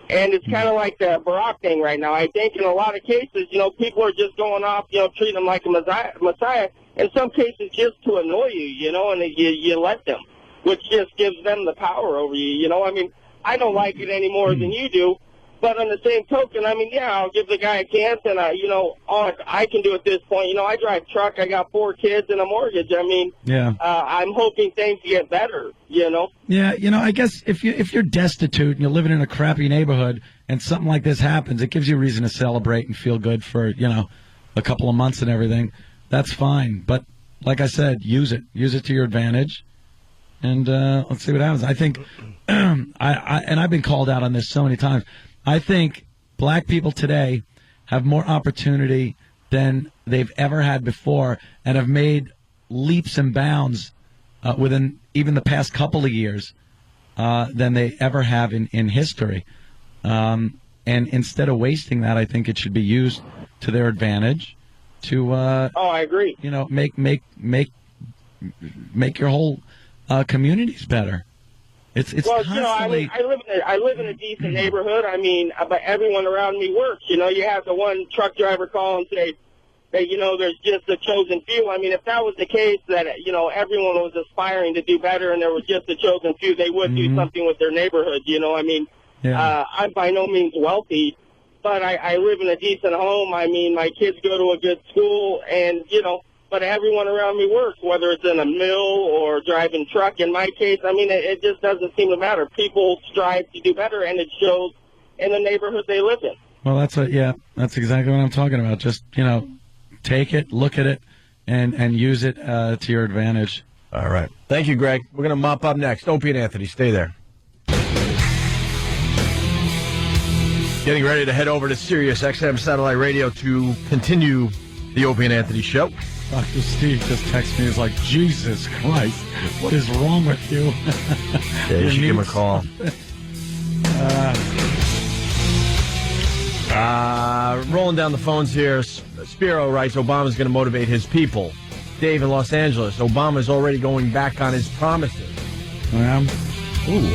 And it's kind of like the Barack thing right now. I think in a lot of cases, you know, people are just going off, you know, treating him like a messiah. In some cases, just to annoy you, you know, and you let them, which just gives them the power over you, you know. I mean, I don't like it any more than you do, but on the same token, I mean, yeah, I'll give the guy a chance, and, you know, all I can do at this point, you know, I drive truck, I got 4 kids and a mortgage. I mean, yeah. I'm hoping things get better, you know. Yeah, you know, I guess if you're destitute and you're living in a crappy neighborhood and something like this happens, it gives you a reason to celebrate and feel good for, you know, a couple of months and everything. That's fine. But like I said, use it to your advantage. And let's see what happens. I think, and I've been called out on this so many times, I think black people today have more opportunity than they've ever had before and have made leaps and bounds within even the past couple of years than they ever have in history. And instead of wasting that, I think it should be used to their advantage to I agree. You know, make your whole communities better. It's well, constantly. I live in a decent neighborhood. I mean, but everyone around me works. You have the one truck driver call and say, that, there's just a chosen few. I mean, if that was the case, that, everyone was aspiring to do better and there was just a chosen few, they would do something with their neighborhood, I mean, I'm by no means wealthy, but I live in a decent home. I mean, my kids go to a good school and, but everyone around me works, whether it's in a mill or driving truck. In my case, I mean, it just doesn't seem to matter. People strive to do better, and it shows in the neighborhood they live in. Well, that's exactly what I'm talking about. Just, take it, look at it, and use it to your advantage. All right. Thank you, Greg. We're going to mop up next. Opie and Anthony, stay there. Getting ready to head over to Sirius XM Satellite Radio to continue the Opie and Anthony show. Dr. Steve just texted me. He's like, Jesus Christ, what is wrong with you? Yeah, you should give him a call. Rolling down the phones here. Spiro writes, Obama's going to motivate his people. Dave in Los Angeles, Obama's already going back on his promises.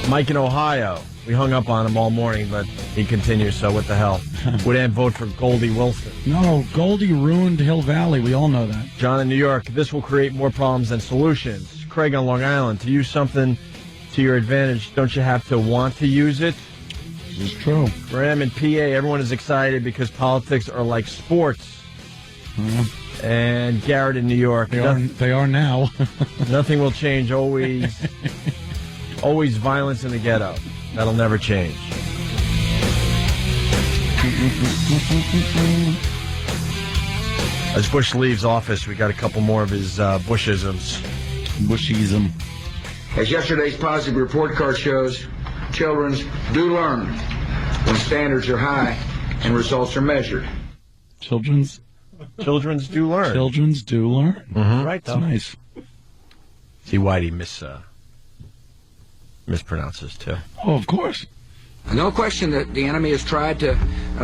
Mike in Ohio, we hung up on him all morning, but he continues, so what the hell? Would Ann vote for Goldie Wilson? No, Goldie ruined Hill Valley. We all know that. John in New York, this will create more problems than solutions. Craig on Long Island, to use something to your advantage, don't you have to want to use it? It's true. Graham in PA, everyone is excited because politics are like sports. And Garrett in New York. They are now. Nothing will change. Always violence in the ghetto. That'll never change. As Bush leaves office, we got a couple more of his Bushisms. Bushism. As yesterday's positive report card shows, children do learn when standards are high and results are measured. Children's do learn. Children's do learn. Mm-hmm. Right, That's nice. See, Whitey mispronounces, too. Oh, of course. No question that the enemy has tried to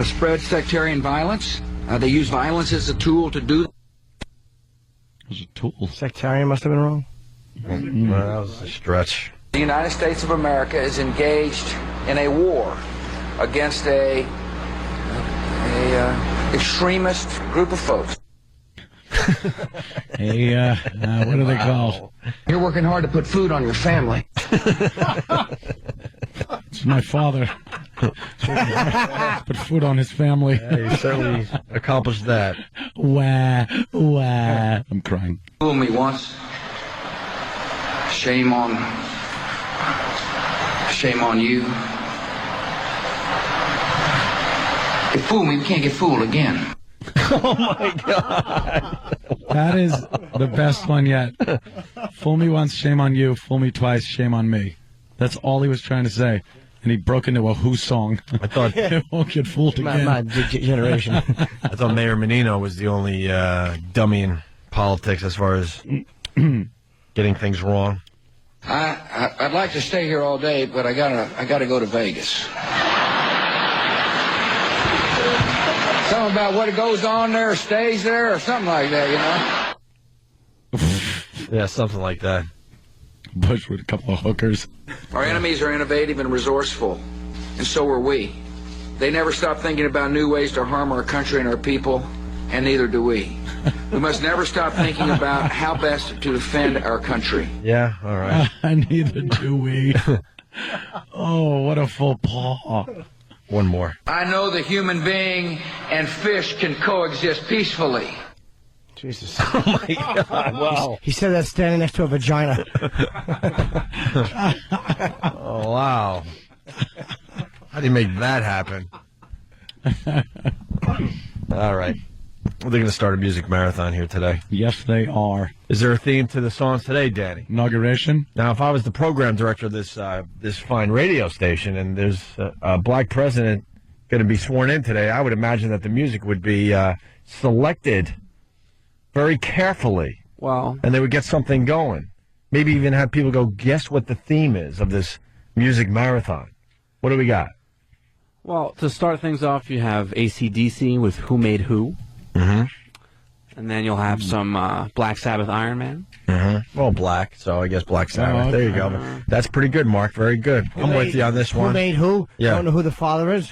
spread sectarian violence. They use violence as a tool to do. As a tool. Sectarian must have been wrong. Well, that was a stretch. The United States of America is engaged in a war against a extremist group of folks. What are they called? You're working hard to put food on your family. It's my father. Put food on his family. Yeah, he certainly accomplished that. Wah. I'm crying. Fool me once. Shame on you. You fool me, we can't get fooled again. Oh, my God. That is the best one yet. Fool me once, shame on you. Fool me twice, shame on me. That's all he was trying to say. And he broke into a Who song. I thought it won't get fooled again. My generation. I thought Mayor Menino was the only dummy in politics as far as getting things wrong. I'd like to stay here all day, but I gotta go to Vegas. Something about what goes on there stays there, or something like that, Yeah, something like that. Bush with a couple of hookers. Our enemies are innovative and resourceful, and so are we. They never stop thinking about new ways to harm our country and our people, and neither do we. We must never stop thinking about how best to defend our country. Yeah, all right. Neither do we. Oh, what a faux pas. One more. I know the human being and fish can coexist peacefully. Jesus. Oh, my God. Wow. He said that standing next to a vagina. Oh, wow. How do you make that happen? All right. Well, they're going to start a music marathon here today. Yes, they are. Is there a theme to the songs today, Danny? Inauguration? Now, if I was the program director of this fine radio station and there's a black president going to be sworn in today, I would imagine that the music would be selected very carefully. Wow. And they would get something going. Maybe even have people go, guess what the theme is of this music marathon. What do we got? Well, to start things off, you have AC/DC with Who Made Who. Mm-hmm. And then you'll have some Black Sabbath Iron Man. Well, black, so I guess Black Sabbath. There you go. That's pretty good, Mark. Very good. I'm with you on this one. Who made who? Yeah. Don't know who the father is?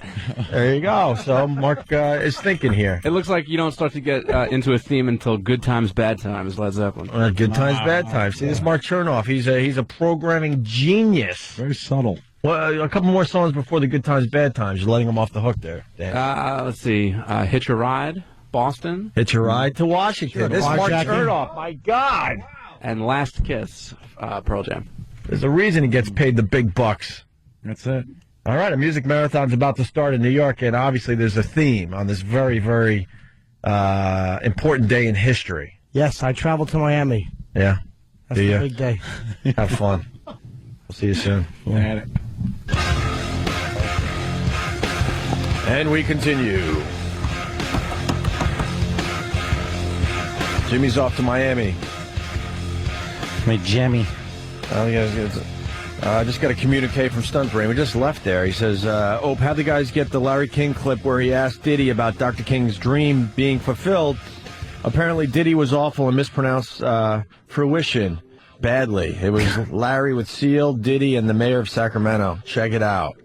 There you go. So Mark is thinking here. It looks like you don't start to get into a theme until Good Times, Bad Times, Led Zeppelin. Good Times, Bad Times. See, this is Mark Chernoff. He's a programming genius. Very subtle. Well, a couple more songs before the Good Times, Bad Times. You're letting him off the hook there, Dan. Let's see. Hitch a Ride, Boston. Hitch a Ride to Washington. Sure, This is Mark Jackie. Chernoff. My God. And Last Kiss, Pearl Jam. There's a reason he gets paid the big bucks. That's it. All right, a music marathon's about to start in New York, and obviously there's a theme on this very, very important day in history. Yes, I traveled to Miami. Yeah. That's a big day. Have fun. We'll see you soon. At it. And we continue. Jimmy's off to Miami. My Jimmy. I just got a communique from Stunt Brain. We just left there. He says, how'd the guys get the Larry King clip where he asked Diddy about Dr. King's dream being fulfilled? Apparently, Diddy was awful and mispronounced fruition badly. It was Larry with Seal, Diddy, and the mayor of Sacramento. Check it out.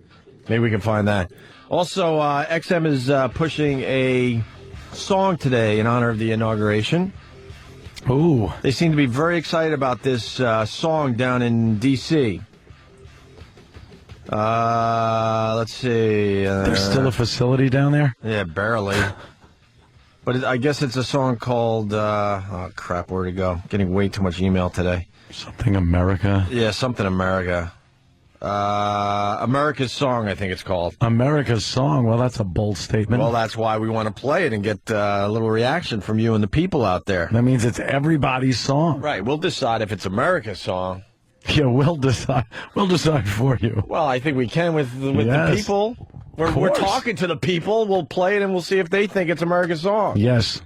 Maybe we can find that. Also, XM is pushing a song today in honor of the inauguration. Ooh. They seem to be very excited about this song down in D.C. Let's see. There's still a facility down there? Yeah, barely. But I guess it's a song called, oh, crap, where'd it go? Getting way too much email today. Something America? Yeah, something America. America's Song, I think it's called. America's Song? Well, that's a bold statement. Well, that's why we want to play it and get a little reaction from you and the people out there. That means it's everybody's song. Right, we'll decide if it's America's song. Yeah, we'll decide. We'll decide for you. Well, I think we can with Yes. the people. We're talking to the people. We'll play it and we'll see if they think it's America's song. Yes.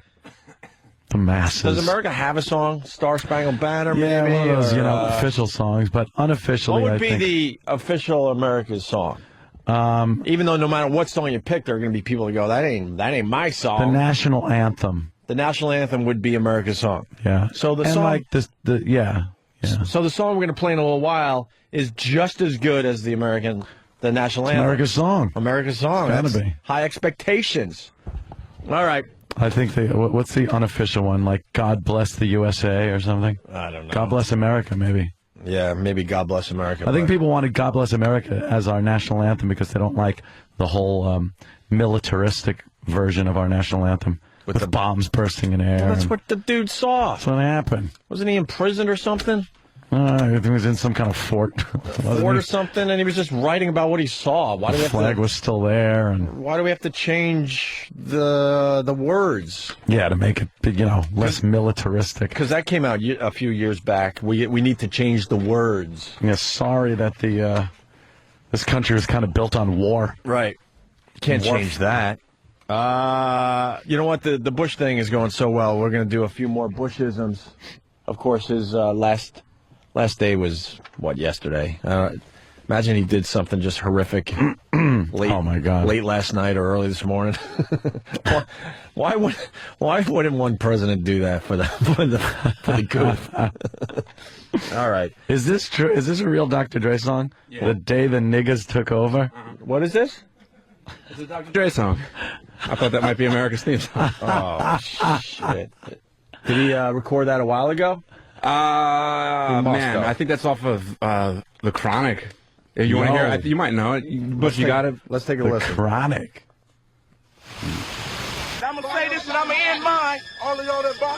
The masses. Does America have a song? Star Spangled Banner, Yeah, maybe? one of those, or, official songs, but unofficially, what would I be think. the official America's song? Even though no matter what song you pick, there are going to be people that go, that ain't my song. The national anthem. The national anthem would be America's song. Yeah. So the and song, like this, yeah. So the song we're going to play in a little while is just as good as the national anthem. America's song. America's song. It's gotta That's be. high expectations. All right. I think what's the unofficial one? Like God Bless the USA or something? I don't know. God Bless America, maybe. Yeah, maybe God Bless America. I think people wanted God Bless America as our national anthem because they don't like the whole militaristic version of our national anthem with the bombs bursting in air. Well, that's and what the dude saw. That's what happened. Wasn't he imprisoned or something? I think he was in some kind of fort. Fort or something, and he was just writing about what he saw. Why do we The have flag to, was still there, and Why do we have to change the words? yeah, to make it less militaristic. Because that came out a few years back. We need to change the words. Yeah, sorry that this country was kind of built on war. Right. You can't change that. You know what? The Bush thing is going so well. We're going to do a few more Bushisms. Of course, his last day was, yesterday? Imagine he did something just horrific late, oh, my God. Late last night or early this morning. Why wouldn't one president do that for the good? All right. Is this true? Is this a real Dr. Dre song? Yeah. The day the niggas took over? What is this? It's a Dr. Dre song. I thought that might be America's theme song. Oh, shit. Did he record that a while ago? Man, I think that's off of The Chronic. If you want to hear it, you might know it. Bush, you got it? Let's take a The listen. Chronic. I'm gonna say this and I'm gonna end mine.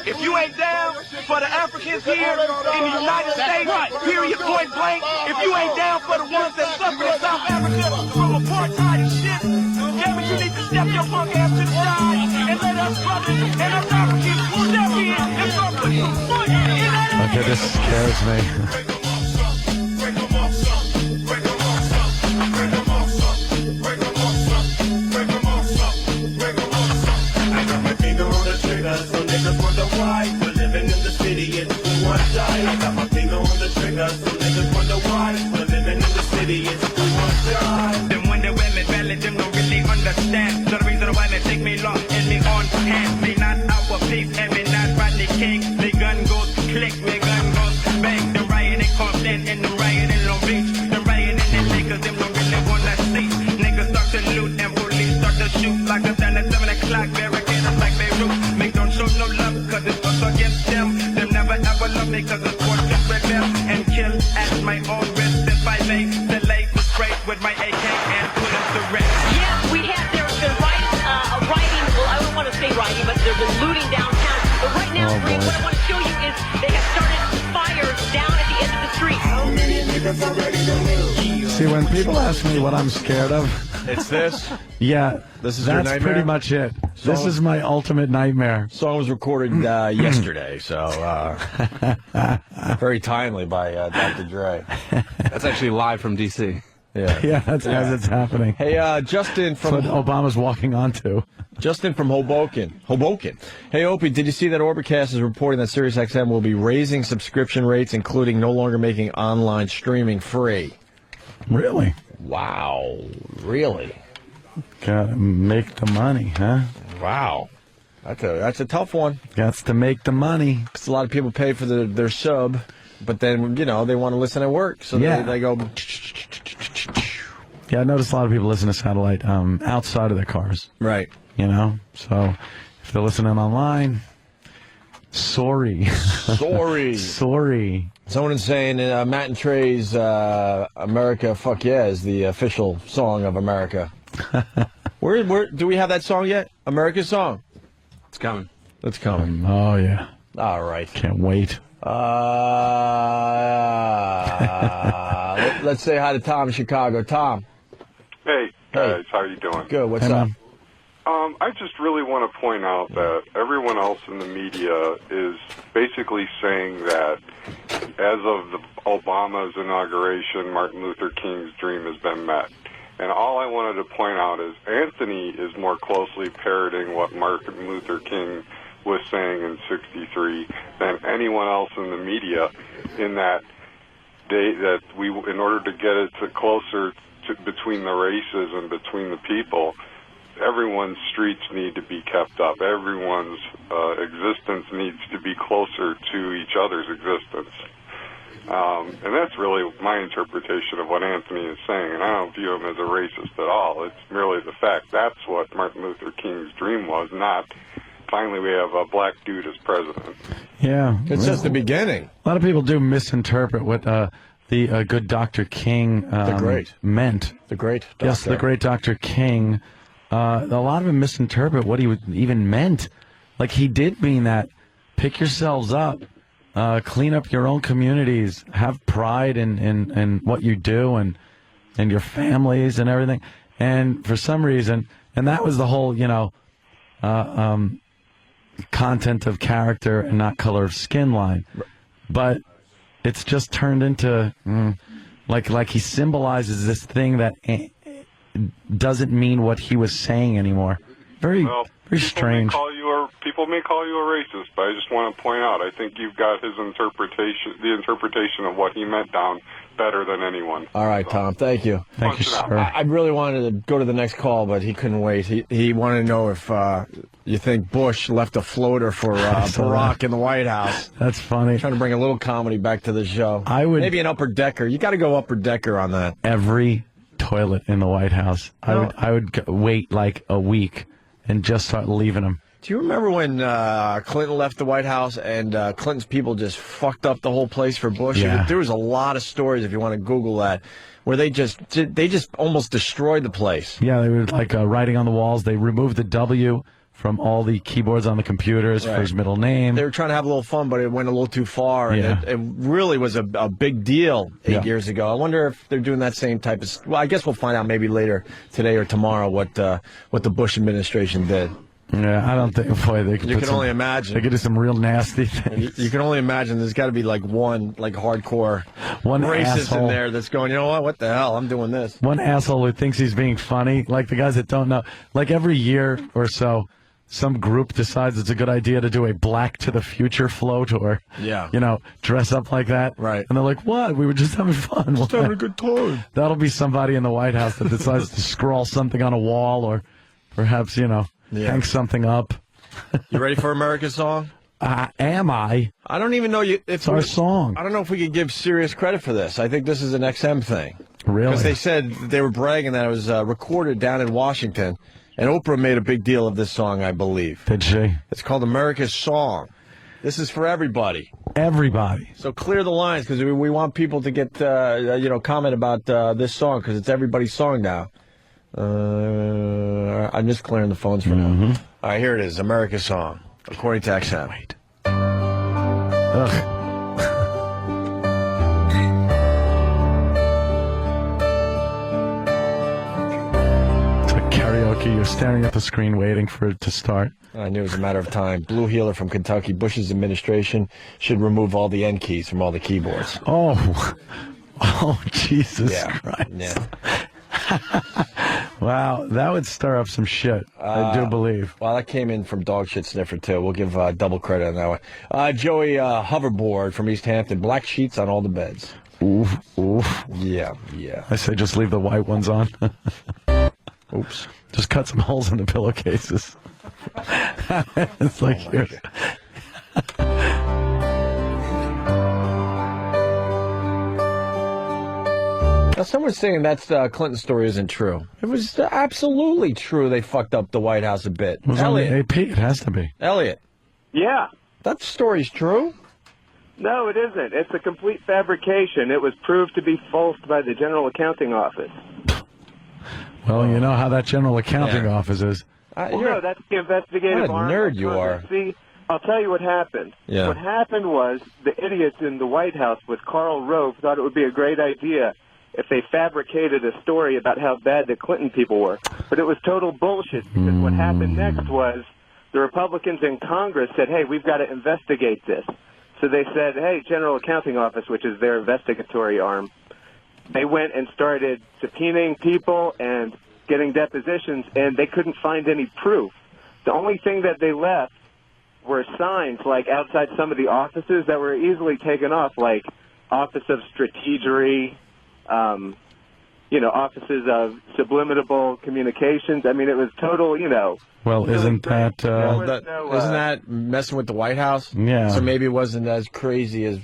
If you ain't down for the Africans here in the United States, period, point blank, if you ain't down for the ones that suffer in South Africa from apartheid and shit, damn it, you need to step your punk ass to the side and let us brothers and us Africans step in and start putting some foot in that. Okay, this scares me. So niggas wonder why we're living in the city and we want to die. I got my finger on the trigger, so niggas wonder why we're living in the city and we want to die. Them when they well, them don't really understand. So the reason why they take me long and me on hand, me not our peace and me not to shoot like a gun at 7 o'clock. Barricade them like Beirut. Make don't show no love, cause it's us against them. Them never ever love me, cause it's forced to rebel and kill at my own risk. If I lay the late was straight with my AK and put it to rest. Yeah, we have their rioting, well, I don't want to say rioting, but they've been looting downtown. But right now, Greg, what I want to show you is they have started fires down at the end of the street. How many niggas are ready to move? See, when people ask me what I'm scared of, it's this? Yeah. This is your that's nightmare? pretty much it. This is my ultimate nightmare. Song was recorded yesterday, so very timely by Dr. Dre. That's actually live from D.C. Yeah, Yeah, that's as it's happening. Hey, Justin from That's what Obama's walking onto. Justin from Hoboken. Hey, Opie, did you see that Orbitcast is reporting that SiriusXM will be raising subscription rates, including no longer making online streaming free? Really? Wow. Really? Gotta make the money, huh? Wow. That's a tough one. Got to make the money. 'Cause a lot of people pay for their sub, but then, they want to listen at work. So they go... Yeah, I noticed a lot of people listen to satellite outside of their cars. Right. So if they're listening online, sorry. Sorry. Someone is saying Matt and Trey's America Fuck Yeah is the official song of America. Where do we have that song yet? America's song? It's coming. It's coming. Oh, yeah. All right. Can't wait. Let's say hi to Tom in Chicago. Tom. Hey, guys. How you doing? Good. What's up? I just really want to point out that everyone else in the media is basically saying that as of Obama's inauguration, Martin Luther King's dream has been met. And all I wanted to point out is Anthony is more closely parroting what Martin Luther King was saying in '63 than anyone else in the media, in that in order to get it closer to between the races and between the people, everyone's streets need to be kept up. Everyone's existence needs to be closer to each other's existence. And that's really my interpretation of what Anthony is saying, and I don't view him as a racist at all. It's merely the fact that's what Martin Luther King's dream was, not finally we have a black dude as president. Yeah. It's just the beginning. A lot of people do misinterpret what the good Dr. King meant. The great doctor. Yes, the great Dr. King. A lot of them misinterpret what he even meant. Like, he did mean that. Pick yourselves up. Clean up your own communities. Have pride in what you do and your families and everything. And for some reason, and that was the whole, content of character and not color of skin line. But it's just turned into like he symbolizes this thing that doesn't mean what he was saying anymore. Very strange. People may call you a racist, but I just want to point out, I think you've got his interpretation of what he meant down better than anyone. All right, Tom. Thank you. Thank you, sir. I really wanted to go to the next call, but he couldn't wait. He wanted to know if you think Bush left a floater for Barack in the White House. That's funny. Trying to bring a little comedy back to the show. Maybe an upper decker. You got to go upper decker on that. Every toilet in the White House. No. I would wait like a week and just start leaving them. Do you remember when Clinton left the White House and Clinton's people just fucked up the whole place for Bush? Yeah. There was a lot of stories, if you want to Google that, where they just almost destroyed the place. Yeah, they were like writing on the walls. They removed the W from all the keyboards on the computers for his middle name. They were trying to have a little fun, but it went a little too far. Yeah. And it really was a big deal 8 years ago. I wonder if they're doing that same type of... Well, I guess we'll find out maybe later today or tomorrow what the Bush administration did. Yeah, I don't think, boy, they could. You can only imagine. They could do some real nasty things. You can only imagine. There's got to be one hardcore racist asshole in there that's going, you know what? What the hell? I'm doing this. One asshole who thinks he's being funny, like the guys that don't know. Like every year or so, some group decides it's a good idea to do a Black to the Future float or, dress up like that. Right. And they're like, what? We were just having fun. Just having a good time. That'll be somebody in the White House that decides to scrawl something on a wall or perhaps, hang something up. You ready for America's song? Am I? I don't even know it's our song. I don't know if we could give serious credit for this. I think this is an XM thing. Really? Because they said they were bragging that it was recorded down in Washington, And Oprah made a big deal of this song, I believe. Did she? It's called America's Song. This is for everybody. Everybody. So clear the lines, because we want people to get, comment about this song, because it's everybody's song now. I'm just clearing the phones for now. All right, here it is, America's Song, according to XM. Wait. Ugh. Karaoke, you're staring at the screen waiting for it to start. I knew it was a matter of time. Blue Heeler from Kentucky. Bush's administration should remove all the N keys from all the keyboards. Oh, Jesus Christ. Yeah. Wow, that would stir up some shit, I do believe. Well, that came in from Dog Shit Sniffer, too. We'll give double credit on that one. Joey Hoverboard from East Hampton. Black sheets on all the beds. Oof, oof. Yeah. I say just leave the white ones on. Oops. Just cut some holes in the pillowcases. It's like here. Now, someone's saying that Clinton story isn't true. It was absolutely true. They fucked up the White House a bit. It was on the AP. It has to be. Elliot. Yeah. That story's true? No, it isn't. It's a complete fabrication. It was proved to be false by the General Accounting Office. Well, you know how that General Accounting Office is. No, that's the investigative arm. What a nerd you are. See, I'll tell you what happened. Yeah. What happened was the idiots in the White House with Karl Rove thought it would be a great idea if they fabricated a story about how bad the Clinton people were. But it was total bullshit, because what happened next was the Republicans in Congress said, hey, we've got to investigate this. So they said, hey, General Accounting Office, which is their investigatory arm, they went and started subpoenaing people and getting depositions, and they couldn't find any proof. The only thing that they left were signs, like outside some of the offices that were easily taken off, like Office of Strategery, offices of subliminal communications. I mean, it was total, Well, isn't that... isn't that messing with the White House? Yeah. So maybe it wasn't as crazy as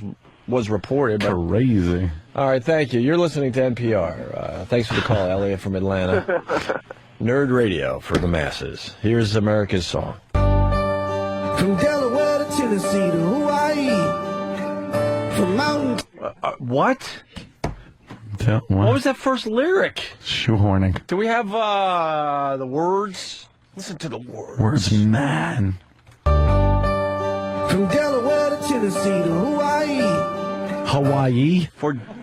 was reported. But... Crazy. All right, thank you. You're listening to NPR. Thanks for the call, Elliot from Atlanta. Nerd radio for the masses. Here's America's Song. From Delaware to Tennessee to Hawaii. From mountain... What? What was that first lyric? Shoehorning. Do we have the words? Listen to the words. Words, man. From Delaware to Tennessee to Hawaii. Hawaii?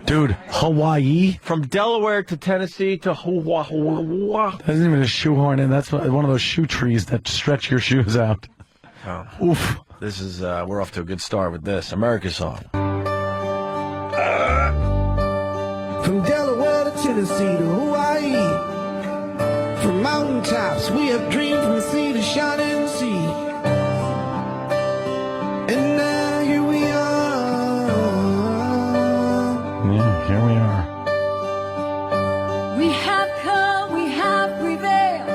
Dude, Hawaii? From Delaware to Tennessee to Hawaii. That isn't even a shoehorn in. That's one of those shoe trees that stretch your shoes out. Oh. Oof. This is, we're off to a good start with this. America's Song. From Delaware to Tennessee to Hawaii. From mountaintops, we have dreamed from sea to shining sea. And now here we are. Yeah, here we are. We have come, we have prevailed.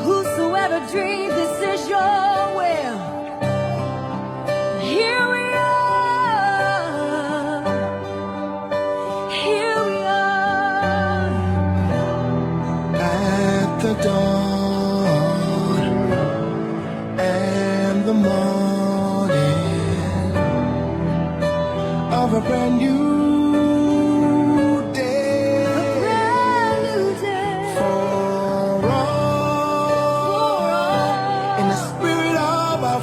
Whosoever dreams, this is your will. Here we are. Here we are. At the dawn and the morning of a brand new day. A brand new day. For all in the spirit of our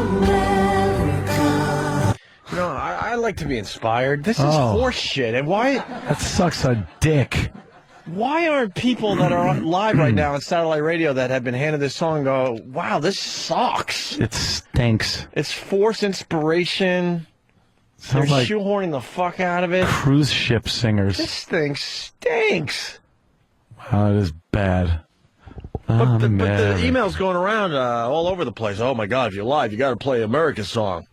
America. You know, I like to be inspired. This is horse shit. And why? That sucks a dick. Why aren't people that are on live right now on satellite radio that have been handed this song go, wow, this sucks? It stinks. It's forced inspiration. Sounds They're like shoehorning the fuck out of it. cruise ship singers. This thing stinks. Wow, it is bad. But the email's going around all over the place. Oh, my God, if you're live, you got to play America's Song.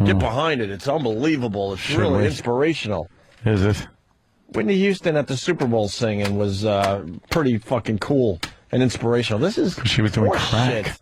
Get behind it. It's unbelievable. It's really inspirational. Is it? Whitney Houston at the Super Bowl singing was pretty fucking cool and inspirational. This is she was doing horse crack. shit.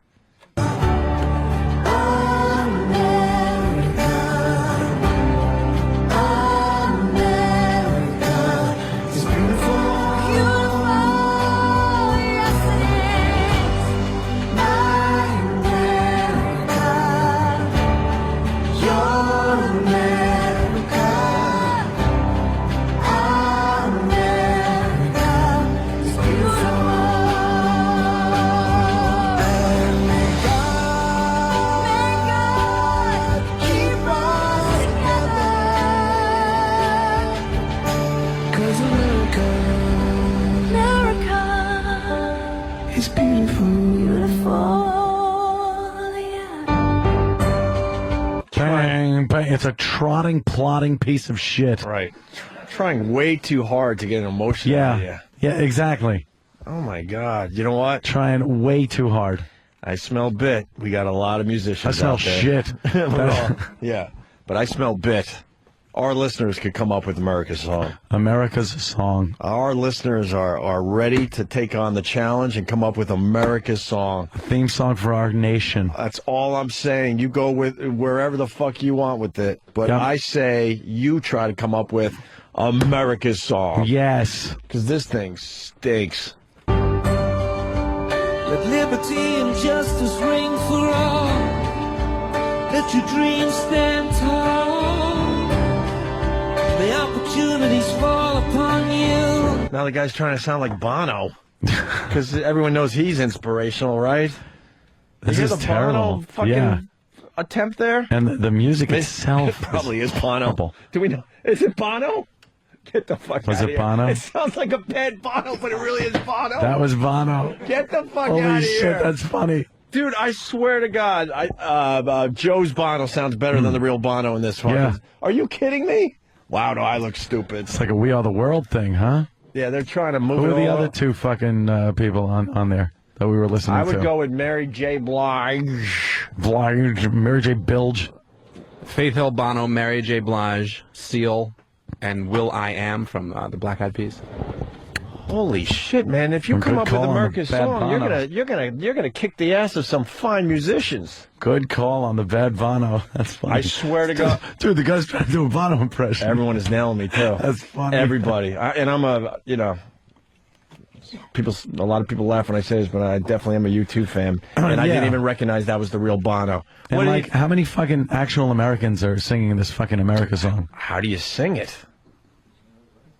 It's a trotting, plodding piece of shit. Right. Trying way too hard to get an emotion out of you. Yeah, exactly. Oh, my God. You know what? Trying way too hard. I smell bit. We got a lot of musicians I smell out there. shit. Yeah, but I smell bit. Our listeners could come up with America's song. America's song. Our listeners are ready to take on the challenge and come up with America's song. A theme song for our nation. That's all I'm saying. You go with wherever the fuck you want with it. But I say you try to come up with America's song. Yes. Because this thing stinks. Let liberty and justice ring for all. Let your dreams stand tall. May opportunities fall upon you. Now the guy's trying to sound like Bono. Because everyone knows he's inspirational, right? This you is hear the terrible. Bono fucking attempt there? And the music itself It probably is Bono. horrible. Do we know? Is it Bono? Get the fuck Was out it of here. Bono? It sounds like a bad Bono, but it really is Bono. That was Bono. Get the fuck Holy out of shit, here. that's funny. Dude, I swear to God, Joe's Bono sounds better than the real Bono in this one. Yeah. Are you kidding me? Wow, do I look stupid. It's like a We Are the World thing, huh? Yeah, they're trying to move Who it are the all other up. two fucking people on there that we were listening I to? would go with Mary J. Blige. Mary J. Bilge. Faith Hill, Bono, Mary J. Blige, Seal, and Will I Am from the Black Eyed Peas. Holy shit, man! If you Good come up with call on the America's bad song, Bono. you're gonna kick the ass of some fine musicians. Good call on the bad Bono. That's funny. I swear to God, dude, the guy's trying to do a Bono impression. Everyone is nailing me too. That's funny. Everybody, and I'm a a lot of people laugh when I say this, but I definitely am a U2 fan, and I Yeah. didn't even recognize that was the real Bono. And like, how many fucking actual Americans are singing this fucking America song? How do you sing it?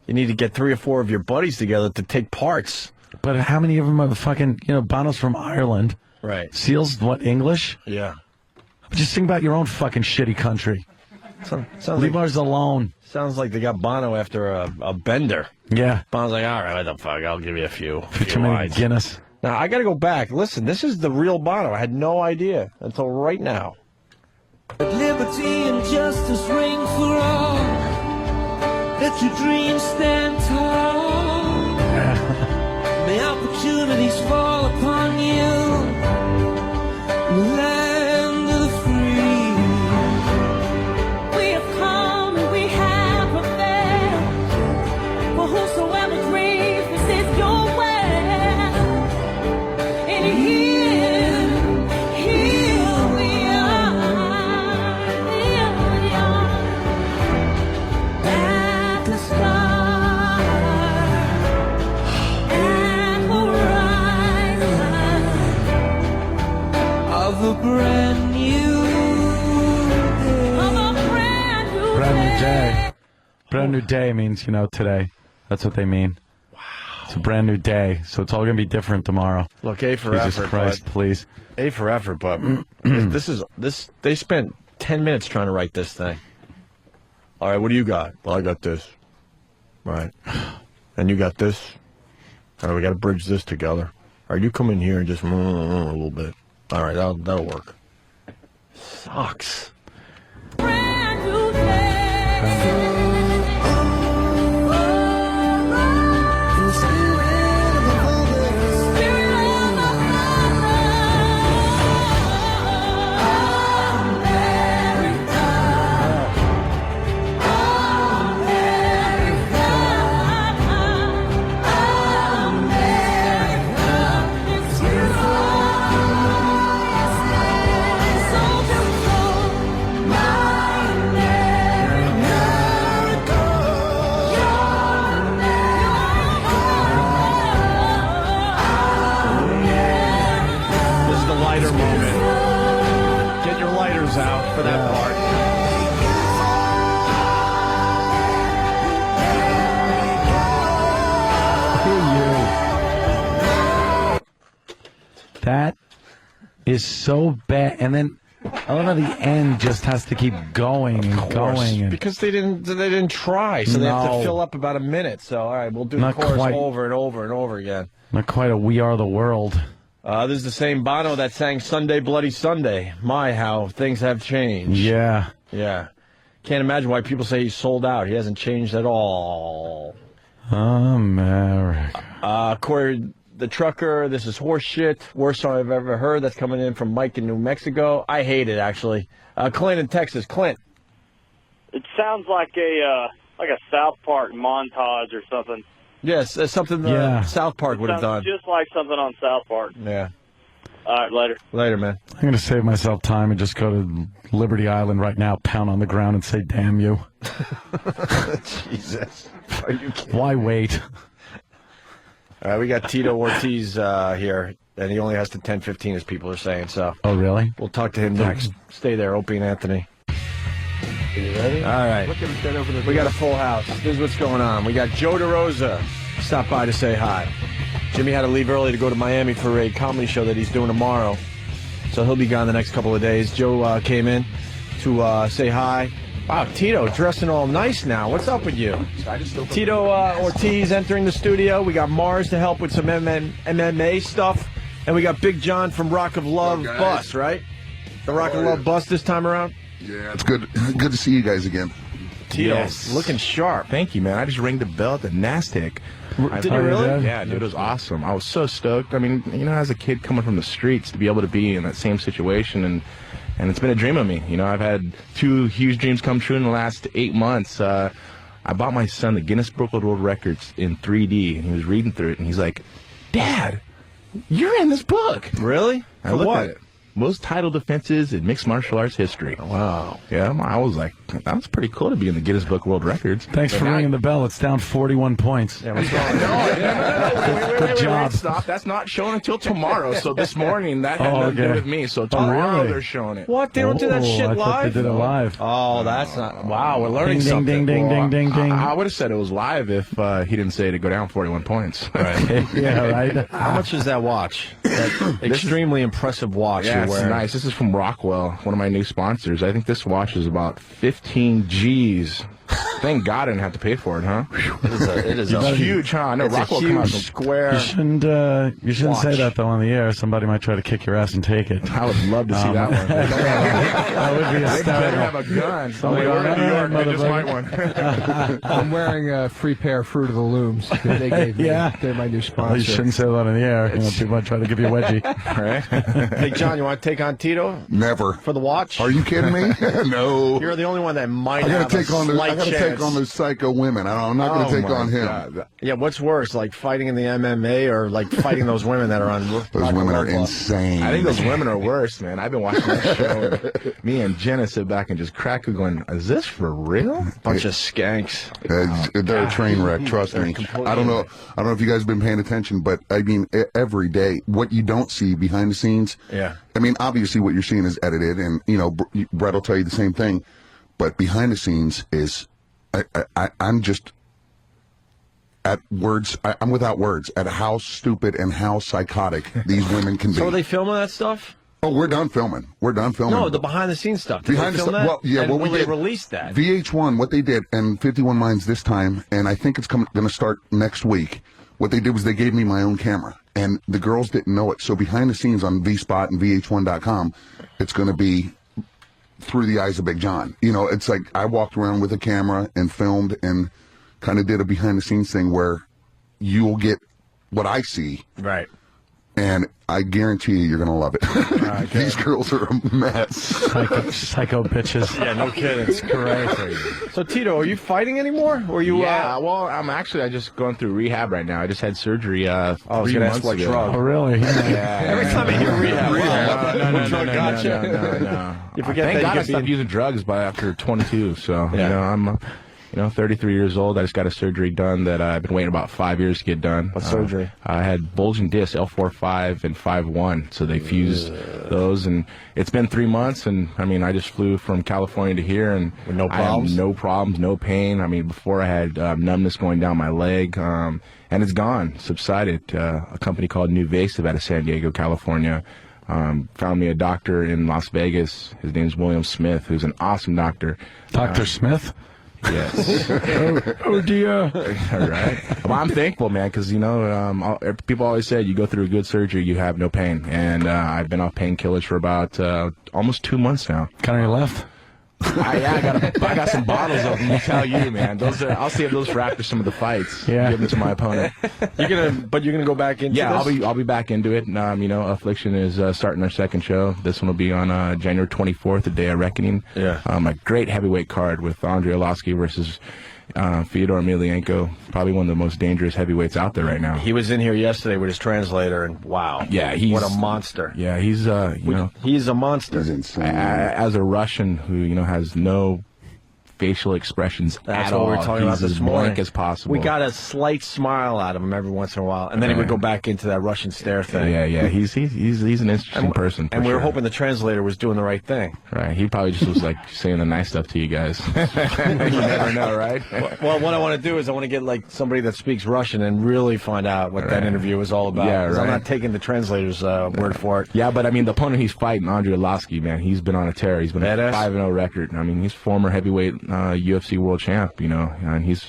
You need to get 3 or 4 of your buddies together to take parts. But how many of them are fucking, Bono's from Ireland. Right. Seal's, what, English? Yeah. Just sing about your own fucking shitty country. Leave ours alone. Sounds like they got Bono after a bender. Yeah. Bono's like, all right, what the fuck? I'll give you a few. Too many Guinness. Now, I got to go back. Listen, this is the real Bono. I had no idea until right now. Let liberty and justice ring for all. Let your dreams stand tall. May opportunities fall upon you. Land of the free. We have come and we have prevailed. For whosoever dreams, this is your way. And here we are. Here we are. At the start, and we'll rise of a brand new day. Brand new day means, today. That's what they mean. Wow. It's a brand new day, so it's all going to be different tomorrow. Look, A for Jesus effort, Christ, bud. please. A for effort, but they spent 10 minutes trying to write this thing. All right, what do you got? Well, I got this. Right. And you got this. All right, we got to bridge this together. All right, you come in here and just a little bit. All right, that'll work. Sucks. This is the lighter moment. Get your lighters out for that part. That is so bad. And then I love how the end just has to keep going and going. And Because they didn't try, so they have to No. fill up about a minute. So all right, we'll do Not the chorus quite. over and over and over again. not quite a We Are the World. This is the same Bono that sang Sunday Bloody Sunday. My, how things have changed. Yeah. Yeah. Can't imagine why people say he's sold out. He hasn't changed at all. America. Corey the Trucker, this is horse shit. Worst song I've ever heard. That's coming in from Mike in New Mexico. I hate it, actually. Clint in Texas. Clint. It sounds like a South Park montage or something. Yes, that's something South Park would have done. Just like something on South Park. Yeah. All right, later. Later, man. I'm going to save myself time and just go to Liberty Island right now, pound on the ground, and say, damn you. Jesus. Are you kidding? Why wait? All right, we got Tito Ortiz here, and he only has to 10:15, as people are saying. So. Oh, really? We'll talk to him next. Stay there, Opie and Anthony. You ready? All right. We got a full house. This is what's going on. We got Joe DeRosa stopped by to say hi. Jimmy had to leave early to go to Miami for a comedy show that he's doing tomorrow. So he'll be gone the next couple of days. Joe came in to say hi. Wow, Tito dressing all nice now. What's up with you? Tito Ortiz entering the studio. We got Mars to help with some MMA stuff. And we got Big John from Rock of Love bus, right? The Rock of Love bus this time around? Yeah, it's good. Good to see you guys again. Tito, looking sharp. Thank you, man. I just rang the bell at the NASDAQ. Did you really? Yeah, dude, it was awesome. I was so stoked. I mean, as a kid coming from the streets, to be able to be in that same situation, and it's been a dream of me. I've had 2 huge dreams come true in the last 8 months. I bought my son the Guinness Book of World Records in 3D, and he was reading through it, and he's like, "Dad, you're in this book." Really? I looked at it. Most title defenses in mixed martial arts history. Wow. Yeah, I was like, that was pretty cool to be in the Guinness Book of World Records. Thanks for ringing the bell. It's down 41 points. Yeah, no. Good job. Stop. That's not showing until tomorrow. So this morning, that had nothing to do with me. So tomorrow they're showing it. What? They don't do that shit I live? thought they did it live. Oh, that's not... Wow, we're learning ding, something. Ding, ding, ding, ding, ding. I would have said it was live if he didn't say to go down 41 points. Right. Yeah, right. How much is that watch? That extremely impressive watch yeah, you're wearing. It's nice. This is from Rockwell, one of my new sponsors. I think this watch is about 15 G's. Thank God I didn't have to pay for it, huh? It is it's huge, huh? I know it's Rockwell a come out huge square. You shouldn't say that though on the air. Somebody might try to kick your ass and take it. I would love to see that one. That would be They better hysterical. have a gun. Somebody We're in New York. They just motherfucker. might one. I'm wearing a free pair of Fruit of the Looms. They gave me. Yeah. They're my new Well, sponsor. you shouldn't say that on the air. People might try to give you a wedgie. Right? Hey, John, you want to take on Tito? Never. For the watch? Are you kidding me? No. You're the only one that might I have gotta take a on the. slight I gotta chance. take on those psycho women. I'm not going to take on him. God. Yeah, what's worse, like fighting in the MMA or like fighting those women that are on? Those women are insane. I think those women are worse, man. I've been watching that show. Me and Jenna sit back and just crack going, is this for real? Bunch of skanks. They're a train wreck. Trust me. I don't know if you guys have been paying attention, but I mean, every day, what you don't see behind the scenes. Yeah. I mean, obviously, what you're seeing is edited, and Brett will tell you the same thing. But behind the scenes is, I'm just at words. I'm without words at how stupid and how psychotic these women can be. So are they filming that stuff? Oh, we're done filming. We're done filming. No, the behind the scenes stuff. Did Behind they the film stuff. that? Well, yeah. And Well, will we they did. release that? VH1, what they did, and 51 Minds this time, and I think it's going to start next week. What they did was they gave me my own camera, and the girls didn't know it. So behind the scenes on VSpot and VH1.com, it's going to be through the eyes of Big John. It's like I walked around with a camera and filmed and kind of did a behind the scenes thing where you'll get what I see. Right. And I guarantee you, you're going to love it. These girls are a mess. Psycho bitches. Yeah, no kidding. It's crazy. So, Tito, are you fighting anymore? Or you? Yeah, well, I just going through rehab right now. I just had surgery 3 I was gonna months ask what ago. drug. Oh, really? Yeah. Every time I hear rehab, No. You forget Thank that God you I stopped using drugs after 22. So I'm 33 years old. I just got a surgery done that I've been waiting about 5 years to get done. What surgery? I had bulging discs, L4-5 and 5-1, so they fused those, and it's been 3 months, and I just flew from California to here, and with no problems? I have no problems, no pain. Before I had numbness going down my leg, and it's gone, subsided. A company called NuVasive out of San Diego, California, found me a doctor in Las Vegas. His name's William Smith, who's an awesome doctor. Dr. Smith? Yes. Oh dear. All right. Well, I'm thankful, man, because people always said you go through a good surgery, you have no pain, and I've been off painkillers for about almost 2 months now. Kind of your left? I got some bottles of them. I tell you, man. I'll save those for after some of the fights. Yeah. Give them to my opponent. You're gonna go back into this? I'll be back into it. Affliction is starting our second show. This one will be on January 24th, the Day of Reckoning. Yeah. A great heavyweight card with Andrei Arlovski versus Fyodor Emelianenko, probably one of the most dangerous heavyweights out there right now. He was in here yesterday with his translator, and wow, yeah, what a monster. Yeah, he's he's a monster. He's insane. As a Russian who has no facial expressions That's at what all. we were talking about He's this as morning. blank as possible. We got a slight smile out of him every once in a while, and then he would go back into that Russian stare thing. Yeah. He's an interesting person. And we were hoping the translator was doing the right thing. Right. He probably just was saying the nice stuff to you guys. You never know, right? Well, what I want to do is I want to get somebody that speaks Russian and really find out what that interview was all about. Yeah, 'Cause right. I'm not taking the translator's word for it. Yeah, but I mean, the opponent he's fighting, Andrei Arlovski, man, he's been on a tear. He's been a 5-0 record. I mean, he's former heavyweight UFC world champ, and he's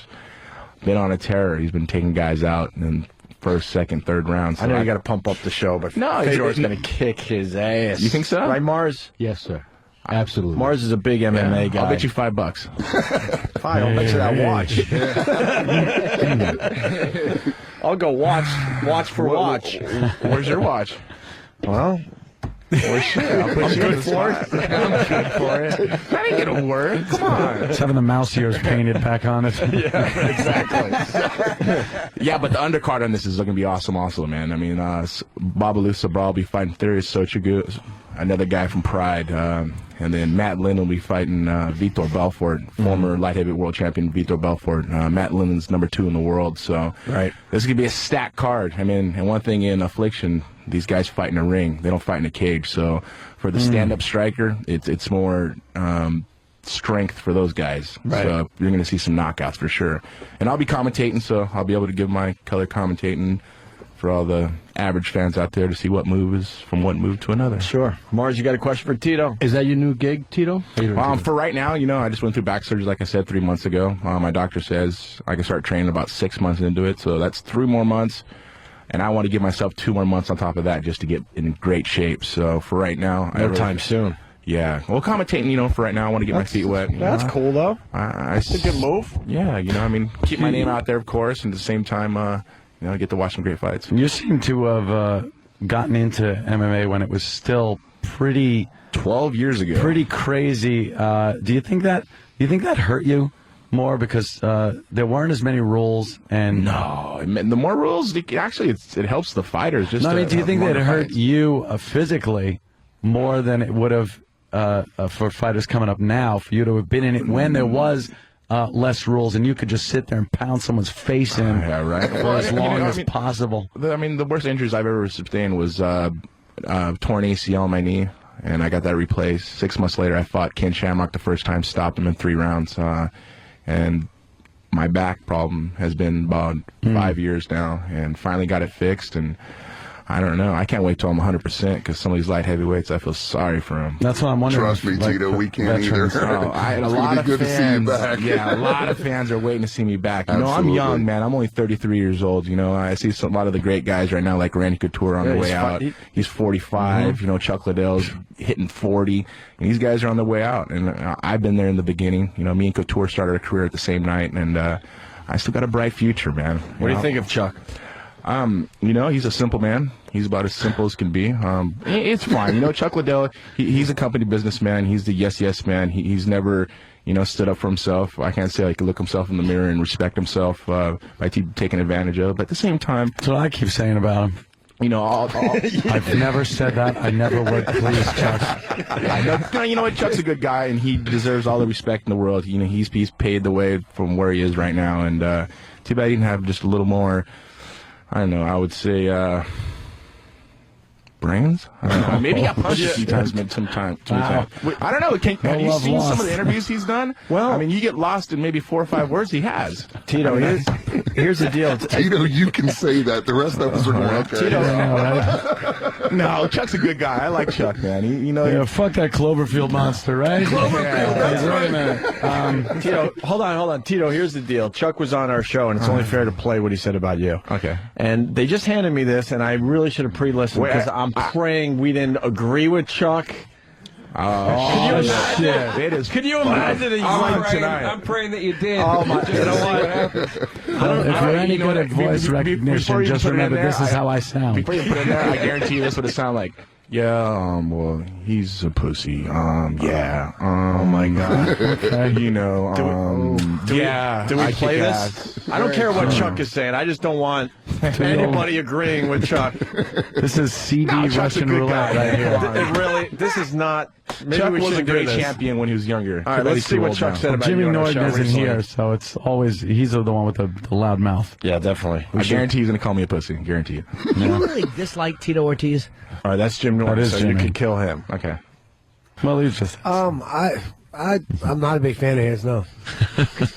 been on a tear. He's been taking guys out in first, second, third rounds. So I know you got to pump up the show, but Fedor's going to kick his ass. You think so? Right, Mars? Yes, sir. Absolutely. Mars is a big MMA guy. I'll bet you $5. Fine, I'll bet you that watch. I'll go watch for watch. Where's your watch? Well, I'm good for it. I'm good for it. That ain't gonna work. Come on. It's having the mouse ears painted back on it. Yeah, exactly. Yeah, but the undercard on this is gonna be awesome also, man. I mean, Babalu Sabral will be fighting Therius Sochagu, another guy from Pride, and then Matt Lynn will be fighting Vitor Belfort, former light heavyweight world champion Vitor Belfort. Matt Lynn's #2 in the world, so right. This is gonna be a stacked card. I mean, and one thing in Affliction, these guys fight in a ring. They don't fight in a cage. So for the stand-up striker, it's more strength for those guys. Right. So you're going to see some knockouts for sure. And I'll be commentating, so I'll be able to give my color commentating for all the average fans out there to see what move is from one move to another. Sure. Mars, you got a question for Tito? Is that your new gig, Tito? For right now, I just went through back surgery, like I said, 3 months ago. My doctor says I can start training about 6 months into it, so that's 3 more months. And I want to give myself 2 more months on top of that just to get in great shape. So for right now, No time soon. Yeah. Well, commentating, for right now, I want to get my feet wet. That's cool, though. It's a good move. Yeah, keep my name out there, of course, and at the same time, get to watch some great fights. You seem to have gotten into MMA when it was still pretty 12 years ago. Pretty crazy. Do you think that hurt you more because there weren't as many rules? And no, the more rules, it helps the fighters. Just do you think that it hurt you physically more than it would have for fighters coming up now, for you to have been in it when there was less rules and you could just sit there and pound someone's face in for as long as possible? The worst injuries I've ever sustained was torn ACL on my knee, and I got that replaced. 6 months later, I fought Ken Shamrock the first time, stopped him in 3 rounds. And my back problem has been about 5 years now, and finally got it fixed. And I don't know. I can't wait till I'm 100% because some of these light heavyweights, I feel sorry for them. That's what I'm wondering. Trust me, Tito, we can't either. It's gonna be good to see you back. Yeah, a lot of fans are waiting to see me back. I'm young, man. I'm only 33 years old. I see a lot of the great guys right now, like Randy Couture on the way out. He's 45. Chuck Liddell's hitting 40. And these guys are on their way out. And I've been there in the beginning. Me and Couture started our career at the same night, and I still got a bright future, man. What do you think of Chuck? He's a simple man. He's about as simple as can be. It's fine. Chuck Liddell, he's a company businessman. He's the yes man. He's never, stood up for himself. I can't say I can look himself in the mirror and respect himself by taking advantage of. But at the same time, that's what I keep saying about him. I've never said that. I never would. Please, Chuck. No, you know what? Chuck's a good guy, and he deserves all the respect in the world. He's paid the way from where he is right now, and too bad he didn't have just a little more. I don't know. I would say brains. I don't know. Maybe he got punched a few times. I don't know. Have you seen some of the interviews he's done? Well, you get lost in maybe 4 or 5 words. He has. Tito, here's the deal. Tito, you can say that. The rest of us are going, okay. Tito, no, Chuck's a good guy. I like Chuck, man. Fuck that Cloverfield monster, right? Wait a minute. Tito, hold on. Tito, here's the deal. Chuck was on our show, and it's only fair to play what he said about you. Okay. And they just handed me this, and I really should have pre-listened because I'm praying we didn't agree with Chuck. Oh, shit. It is. Could you imagine that he's fun like tonight. I'm praying that you did. Oh, my. Just You know to see what? happens. If you're any good at voice recognition, just remember this is how I sound. Before you put it in there, I guarantee you this would have sounded like, yeah, well, he's a pussy. Yeah. Oh my God. You know, yeah. Do we I play kick this? ass. I don't care what Chuck is saying. I just don't want anybody agreeing with Chuck. This is CD No, Chuck's a Russian good roulette guy. right here. It really, this is not. Maybe Chuck we was a shouldn't do great this. champion when he was younger. All right, let's see what Chuck said about Jimmy you on our Norton show isn't recently. here, so it's always he's the one with the loud mouth. Yeah, definitely. I guarantee he's going to call me a pussy. Guarantee it. Do you really dislike Tito Ortiz? All right, that's Jim Norton, That is so Jimmy. you can kill him. Okay. Well, he's just. I'm not a big fan of his. No.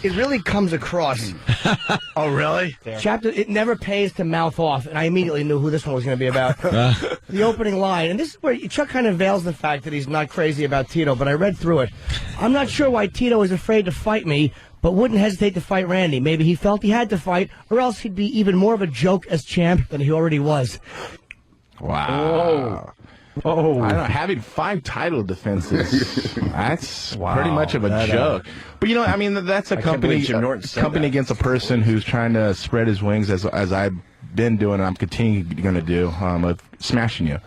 It really comes across. Oh, really? Chapter, it never pays to mouth off, and I immediately knew who this one was going to be about. The opening line, and this is where Chuck kind of veils the fact that he's not crazy about Tito, but I read through it. I'm not sure why Tito is afraid to fight me, but wouldn't hesitate to fight Randy. Maybe he felt he had to fight, or else he'd be even more of a joke as champ than he already was. Wow. Oh, I don't know. Having 5 title defenses, that's Wow. pretty much of a That, joke. But, you know, I mean, that's a I can't company believe Jim Norton said company that. against a person who's trying to spread his wings as I've been doing and I'm continuing going to do, of smashing you.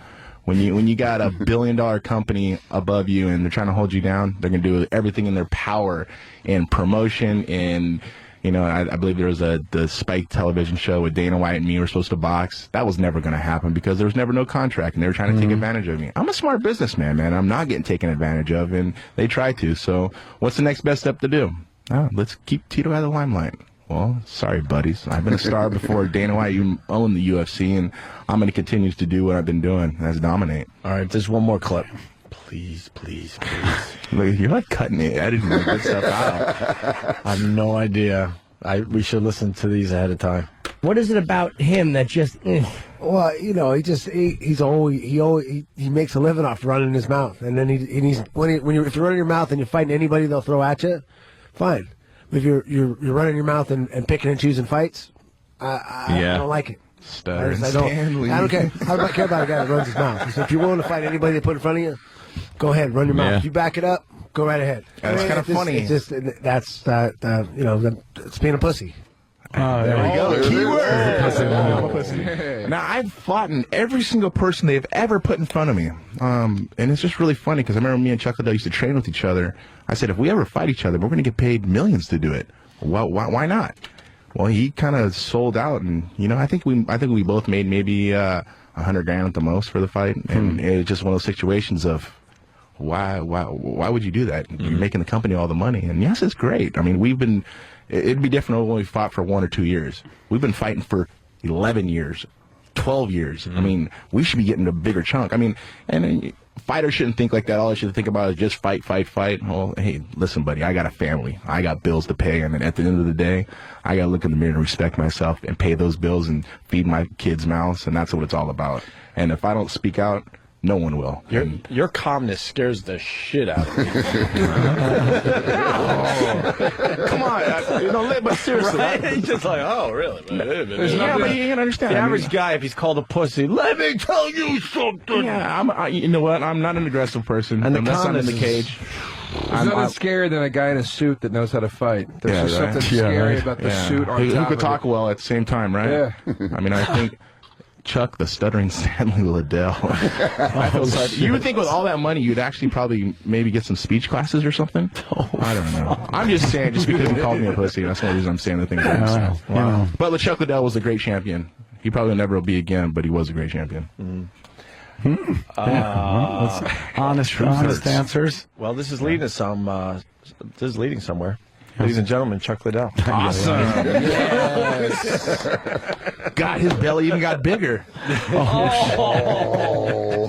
When you got a $1 billion company above you and they're trying to hold you down, they're going to do everything in their power in promotion, in, you know, I believe there was the Spike television show with Dana White and me were supposed to box. That was never going to happen because there was never no contract and they were trying to take advantage of me. I'm a smart businessman, man. I'm not getting taken advantage of, and they try to. So what's the next best step to do? Let's keep Tito out of the limelight. Well, sorry, buddies. I've been a star before Dana White. You own the UFC, and I'm going to continue to do what I've been doing, and that's dominate. All right, there's one more clip. Please. Look, you're like cutting it, editing the good stuff out. I have no idea. We should listen to these ahead of time. What is it about him that just... Well, you know, he makes a living off running his mouth, and then if you're running your mouth and you're fighting anybody, they'll throw at you. Fine. If you're running your mouth and picking and choosing fights, I don't like it. Stutter I don't care. I don't care about a guy that runs his mouth. So if you're willing to fight anybody they put in front of you, go ahead, run your mouth. Yeah. If you back it up, go right ahead. That's kind of funny. It's just it's being a pussy. There we go. Keyword. Now, I've fought in every single person they've ever put in front of me. And it's just really funny because I remember me and Chuck Liddell used to train with each other. I said, if we ever fight each other, we're going to get paid millions to do it. Well, why not? Well, he kind of sold out, and you know, I think we both made maybe $100,000 at the most for the fight, and it was just one of those situations of why would you do that? You're making the company all the money, and yes, it's great. I mean, it'd be different when we fought for 1 or 2 years. We've been fighting for 11 years, 12 years. I mean, we should be getting a bigger chunk. I mean, and fighters shouldn't think like that. All they should think about is just fight. Well, hey, listen, buddy, I got a family. I got bills to pay, and at the end of the day, I got to look in the mirror and respect myself and pay those bills and feed my kids' mouths, and that's what it's all about. And if I don't speak out, no one will. Your calmness scares the shit out of me. Come on, but seriously. Right? He's just like, oh, really? Yeah, but you can't understand. The average guy, if he's called a pussy, let me tell you something. Yeah, you know what? I'm not an aggressive person. And the unless I'm in the calmness cage. There's nothing scarier than a guy in a suit that knows how to fight. There's just something Yeah, scary right. about the Yeah. suit on Who top could of talk it. well at the same time, right? Yeah. I mean, I think Chuck, the stuttering Stanley Liddell. I feel sorry. You would think with all that money, you'd actually probably maybe get some speech classes or something? I don't know. I'm just saying, just because he called me a pussy, that's the only reason I'm saying the thing. Wow. But Chuck Liddell was a great champion. He probably never will be again, but he was a great champion. Honest answers. Well, this is leading somewhere. Ladies and gentlemen, Chuck Liddell. Awesome. Yes. God, his belly even got bigger. Oh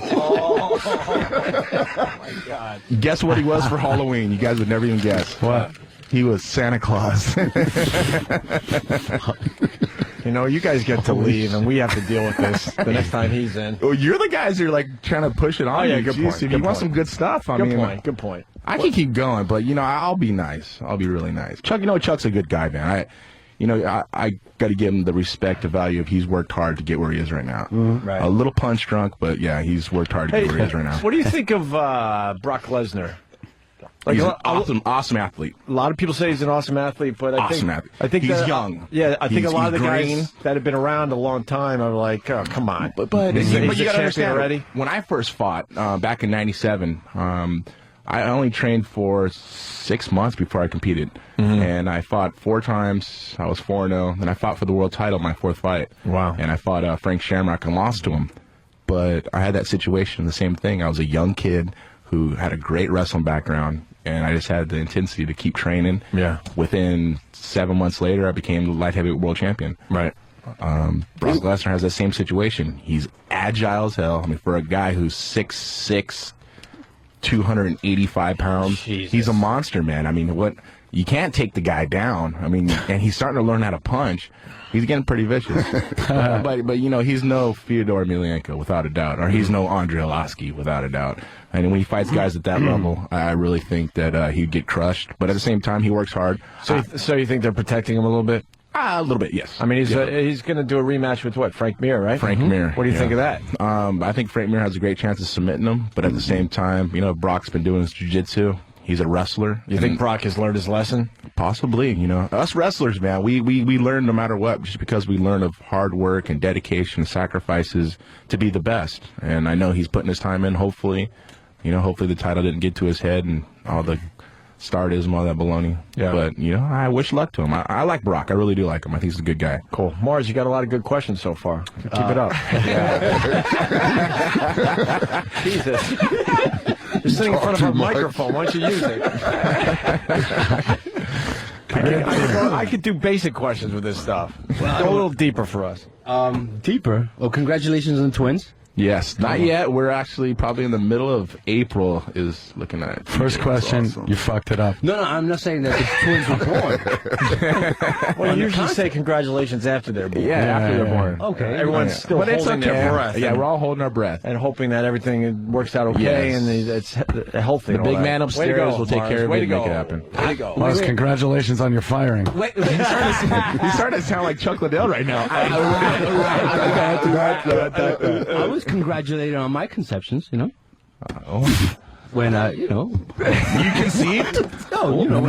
my God. Guess what he was for Halloween? You guys would never even guess. What? He was Santa Claus. You know, you guys get to leave, and we have to deal with this the next time he's in. Well, you're the guys who are like trying to push it on. Yeah, you. good Jeez, point. If Good you want point. some good stuff, Good point. I can keep going, but you know, I'll be nice. I'll be really nice. Chuck, you know, Chuck's a good guy, man. you know, I got to give him the respect, the value of he's worked hard to get where he is right now. Right. A little punch drunk, but yeah, he's worked hard to get where he is right now. What do you think of Brock Lesnar? He's an awesome athlete. A lot of people say he's an awesome athlete, but I think he's that, young. Yeah, I think a lot of the green. guys that have been around a long time are like, oh, come on. But he's you a got to champion understand already. When I first fought back in '97, I only trained for 6 months before I competed, and I fought 4 times. I was 4-0. Then I fought for the world title my 4th fight. Wow! And I fought Frank Shamrock and lost to him. But I had that situation, the same thing. I was a young kid who had a great wrestling background, and I just had the intensity to keep training. Yeah. Within 7 months later, I became the light heavyweight world champion. Right. Brock Lesnar has that same situation. He's agile as hell. I mean, for a guy who's 6'6", 285 pounds, he's a monster, man. I mean, you can't take the guy down. I mean, and he's starting to learn how to punch. He's getting pretty vicious. but you know, he's no Fyodor Emelianenko, without a doubt, or he's no Andrei Arlovski, without a doubt. And when he fights guys at that level, I really think that he'd get crushed. But at the same time, he works hard. So you think they're protecting him a little bit? A little bit, yes. I mean, he's going to do a rematch with what? Frank Mir, right? Frank Mir. What do you think of that? I think Frank Mir has a great chance of submitting him, but at the same time, you know, Brock's been doing his jiu-jitsu. He's a wrestler. You think Brock has learned his lesson? Possibly. You know, us wrestlers, man, we learn no matter what, just because we learn of hard work and dedication, sacrifices to be the best. And I know he's putting his time in. Hopefully the title didn't get to his head and all the stardism, all that baloney. Yeah. But, you know, I wish luck to him. I like Brock. I really do like him. I think he's a good guy. Cool. Mars, you got a lot of good questions so far. Keep it up. Jesus. You're sitting in front of a microphone. Why don't you use it? I could do basic questions with this stuff. Go a little deeper for us. Deeper? Oh, congratulations on the twins. Yes, not yet. We're actually probably in the middle of April is looking at it. First question, awesome. You fucked it up. No, I'm not saying that the twins were born. Well, you usually say congratulations after they're born. Yeah, after they're born. Okay. Everyone's still holding their breath. Yeah, we're all holding our breath. And hoping that everything works out okay and it's healthy. The big man upstairs will take care of it and make it happen. Way to go. Mars, congratulations on your firing. He's starting to sound like Chuck Liddell right now. I was congratulated on my conceptions, you know. When, you know. You conceived? No, you know,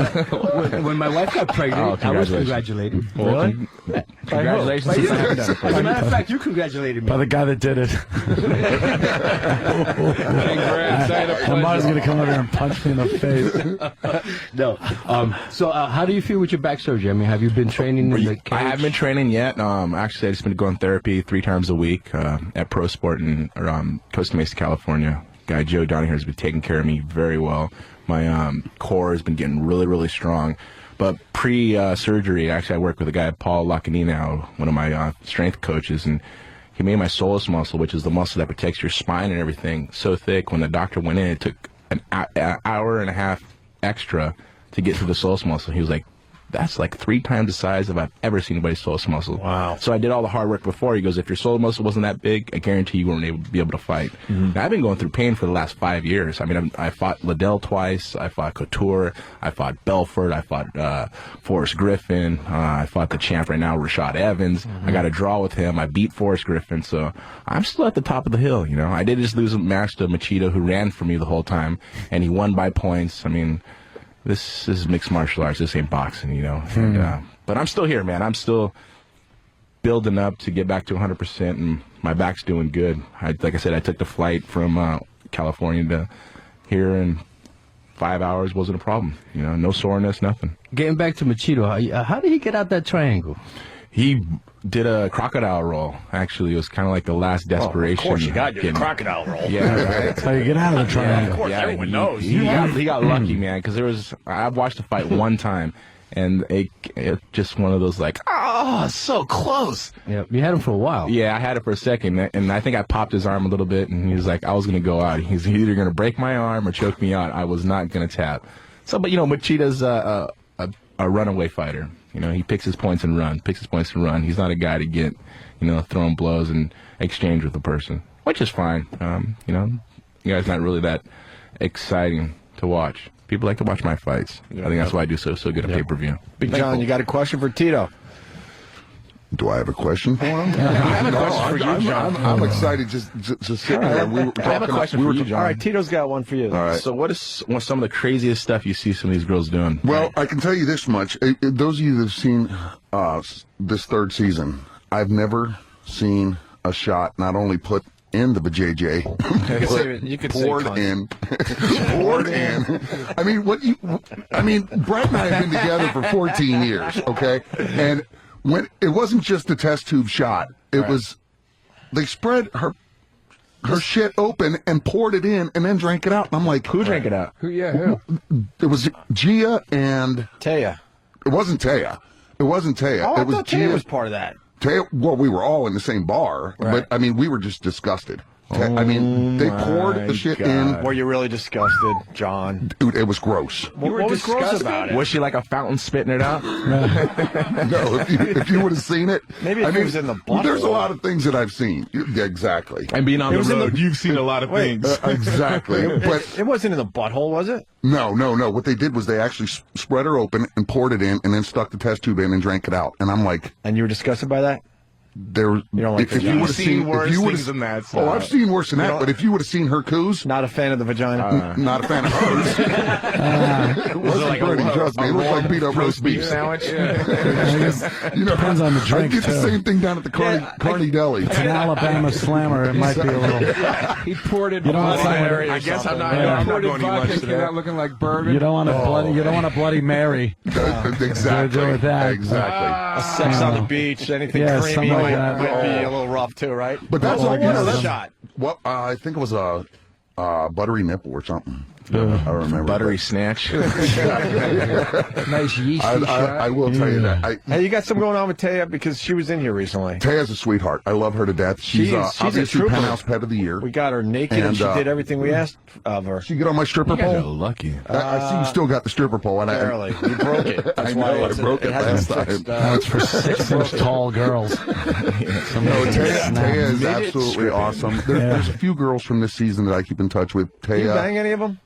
when my wife got pregnant, I was congratulated. Really? Congratulations. As a matter of fact, you congratulated me. By the guy that did it. And Mars going to come over here and punch me in the face. No. So how do you feel with your back surgery? I mean, have you been training in the cage? I haven't been training yet. Actually, I just been going therapy 3 times a week at Pro Sport in Costa Mesa, California. Guy Joe Donaher has been taking care of me very well. My core has been getting really, really strong. But pre-surgery, actually, I work with a guy, Paul Lacanina, one of my strength coaches, and he made my soleus muscle, which is the muscle that protects your spine and everything, so thick. When the doctor went in, it took an hour and a half extra to get to the soleus muscle. He was like, that's like 3 times the size of I've ever seen anybody's soleus muscle. Wow. So I did all the hard work before. He goes, if your soleus muscle wasn't that big, I guarantee you wouldn't be able to fight. Now, I've been going through pain for the last 5 years. I mean, I fought Liddell twice. I fought Couture. I fought Belfort. I fought Forrest Griffin. I fought the champ right now, Rashad Evans. I got a draw with him. I beat Forrest Griffin. So I'm still at the top of the hill, you know. I did just lose a match to Machida, who ran for me the whole time, and he won by points. I mean, this is mixed martial arts. This ain't boxing, you know. And, but I'm still here, man. I'm still building up to get back to 100%, and my back's doing good. Like I said, I took the flight from California to here, and 5 hours wasn't a problem. You know, no soreness, nothing. Getting back to Machida, how did he get out that triangle? He did a crocodile roll. Actually, it was kind of like the last desperation. Of course, you got your crocodile roll. Yeah, right. That's how you get out of the triangle. Yeah, of course, everyone knows. He got lucky, man, because I've watched the fight one time, and it just one of those like, oh, so close. Yeah, you had him for a while. Yeah, I had it for a second, and I think I popped his arm a little bit, and he was like, I was going to go out. He's either going to break my arm or choke me out. I was not going to tap. So, but, you know, Machida's a runaway fighter. You know, he picks his points and run, He's not a guy to get, you know, throwing blows and exchange with a person, which is fine. You know, you guys not really that exciting to watch. People like to watch my fights. I think that's why I do so good at pay-per-view. Big John, you got a question for Tito? Do I have a question for him? I have a question for you, John. I'm excited just sitting here. We were talking, I have a question for you, John. All right, Tito's got one for you. All right. So what is some of the craziest stuff you see some of these girls doing? Well, I can tell you this much. Those of you that have seen this third season, I've never seen a shot not only put in the vajayjay, but poured in. Poured in. I mean, Brett and I have been together for 14 years, okay? And when it wasn't just a test tube shot, it was they spread her shit open and poured it in and then drank it out. And I'm like, who drank it out? Who? It was Gia and Taya. It wasn't Taya. It wasn't Taya. Oh, I it was thought Taya was part of that. Taya, well, we were all in the same bar, but I mean, we were just disgusted. I mean, they poured the shit in. Were you really disgusted, John? Dude, it was gross. What was gross about it? Was she like a fountain spitting it out? No, if you would have seen it. Maybe if it was in the bottle. There's a lot of things that I've seen. Yeah, exactly. And being on the road, you've seen a lot of things. Exactly. But it wasn't in the butthole, was it? No. What they did was they actually spread her open and poured it in and then stuck the test tube in and drank it out. And I'm like... And you were disgusted by that? If you would have seen worse things than that. Oh, I've seen worse than that. But if you would have seen her coos, not a fan of the vagina. Not a fan of hers. It wasn't like pretty. Trust me, it looked like beat up roast beef sandwich. Depends on the drink. I get the same thing down at the Carney Deli. It's an Alabama slammer. It might be a little. He poured it. I guess I'm not going to much today. Came out looking like bourbon. You don't want a bloody. You don't want a Bloody Mary. Exactly. With that. Exactly. Sex on the beach, anything creamy might be a little rough too, right? But that's all the shot. Well, I think it was a buttery nipple or something. I remember. Buttery snatch. Nice yeasty shot. I will tell you that. Hey, you got something going on with Taya because she was in here recently. Taya's a sweetheart. I love her to death. She's obviously Penthouse Pet of the Year. We got her naked and she did everything we asked of her. She get on my stripper pole. You're lucky. I see you still got the stripper pole. And barely. You broke it. That's why I broke it last time. It's for 6-inch tall girls. Taya is absolutely awesome. There's a few girls from this season that I keep in touch with. Taya. Did you bang any of them?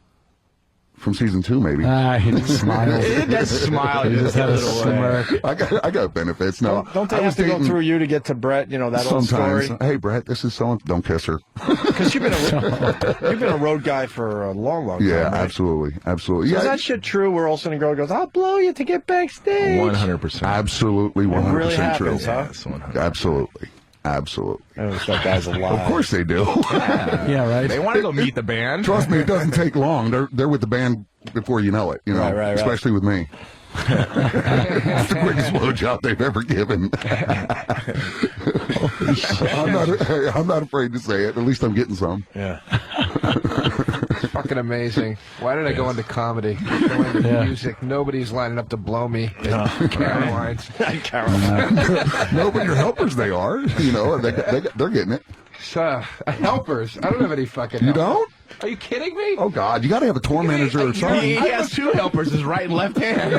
From season 2, maybe. He just smiles. He does smile. He just had a smirk. I got benefits. No, don't they have to go through you to get to Brett? You know that old story. Hey, Brett, this is so. Don't kiss her. Because you've been a road guy for a long time. Yeah, right? absolutely. So is that shit true? Where Olsen and Girl goes, "I'll blow you to get backstage." 100%. Absolutely, 100% really true. Happens, huh? Yes, absolutely. Absolutely. That guy's alive. Of course they do. Yeah, right. They want to go meet the band. Trust me, it doesn't take long. They're with the band before you know it. You know, right. Especially with me. It's the quickest blowjob they've ever given. I'm not afraid to say it. At least I'm getting some. Yeah. Fucking amazing. Why did I go into comedy? Go into music. Nobody's lining up to blow me. Caroline's. No, but your helpers, they are. You know, they're getting it. Helpers. I don't have any fucking helpers. You don't? Are you kidding me? Oh, God. You got to have a tour manager or something. He has 2 helpers, his right and left hand.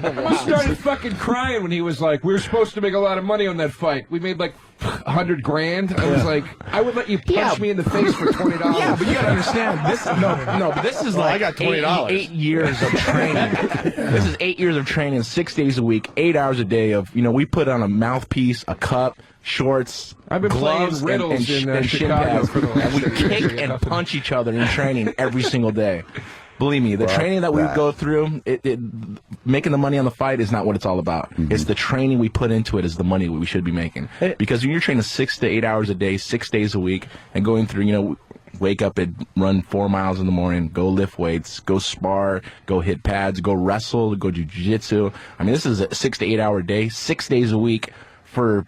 I started fucking crying when he was like, we were supposed to make a lot of money on that fight. We made like $100,000. I was like, I would let you punch me in the face for $20. Yeah, but you got to understand, but this is like I got $20. 8 years of training. This is 8 years of training, 6 days a week, 8 hours a day of, we put on a mouthpiece, a cup, shorts, I've been gloves, playing riddles and in shin Chicago pads, for the last and we 6 years. kick and punch each other in training every single day. Believe me, the training that we go through, making the money on the fight is not what it's all about. Mm-hmm. It's the training we put into it is the money we should be making. Because when you're training 6 to 8 hours a day, 6 days a week, and going through, wake up and run 4 miles in the morning, go lift weights, go spar, go hit pads, go wrestle, go do jiu-jitsu. I mean, this is a 6 to 8 hour day, 6 days a week for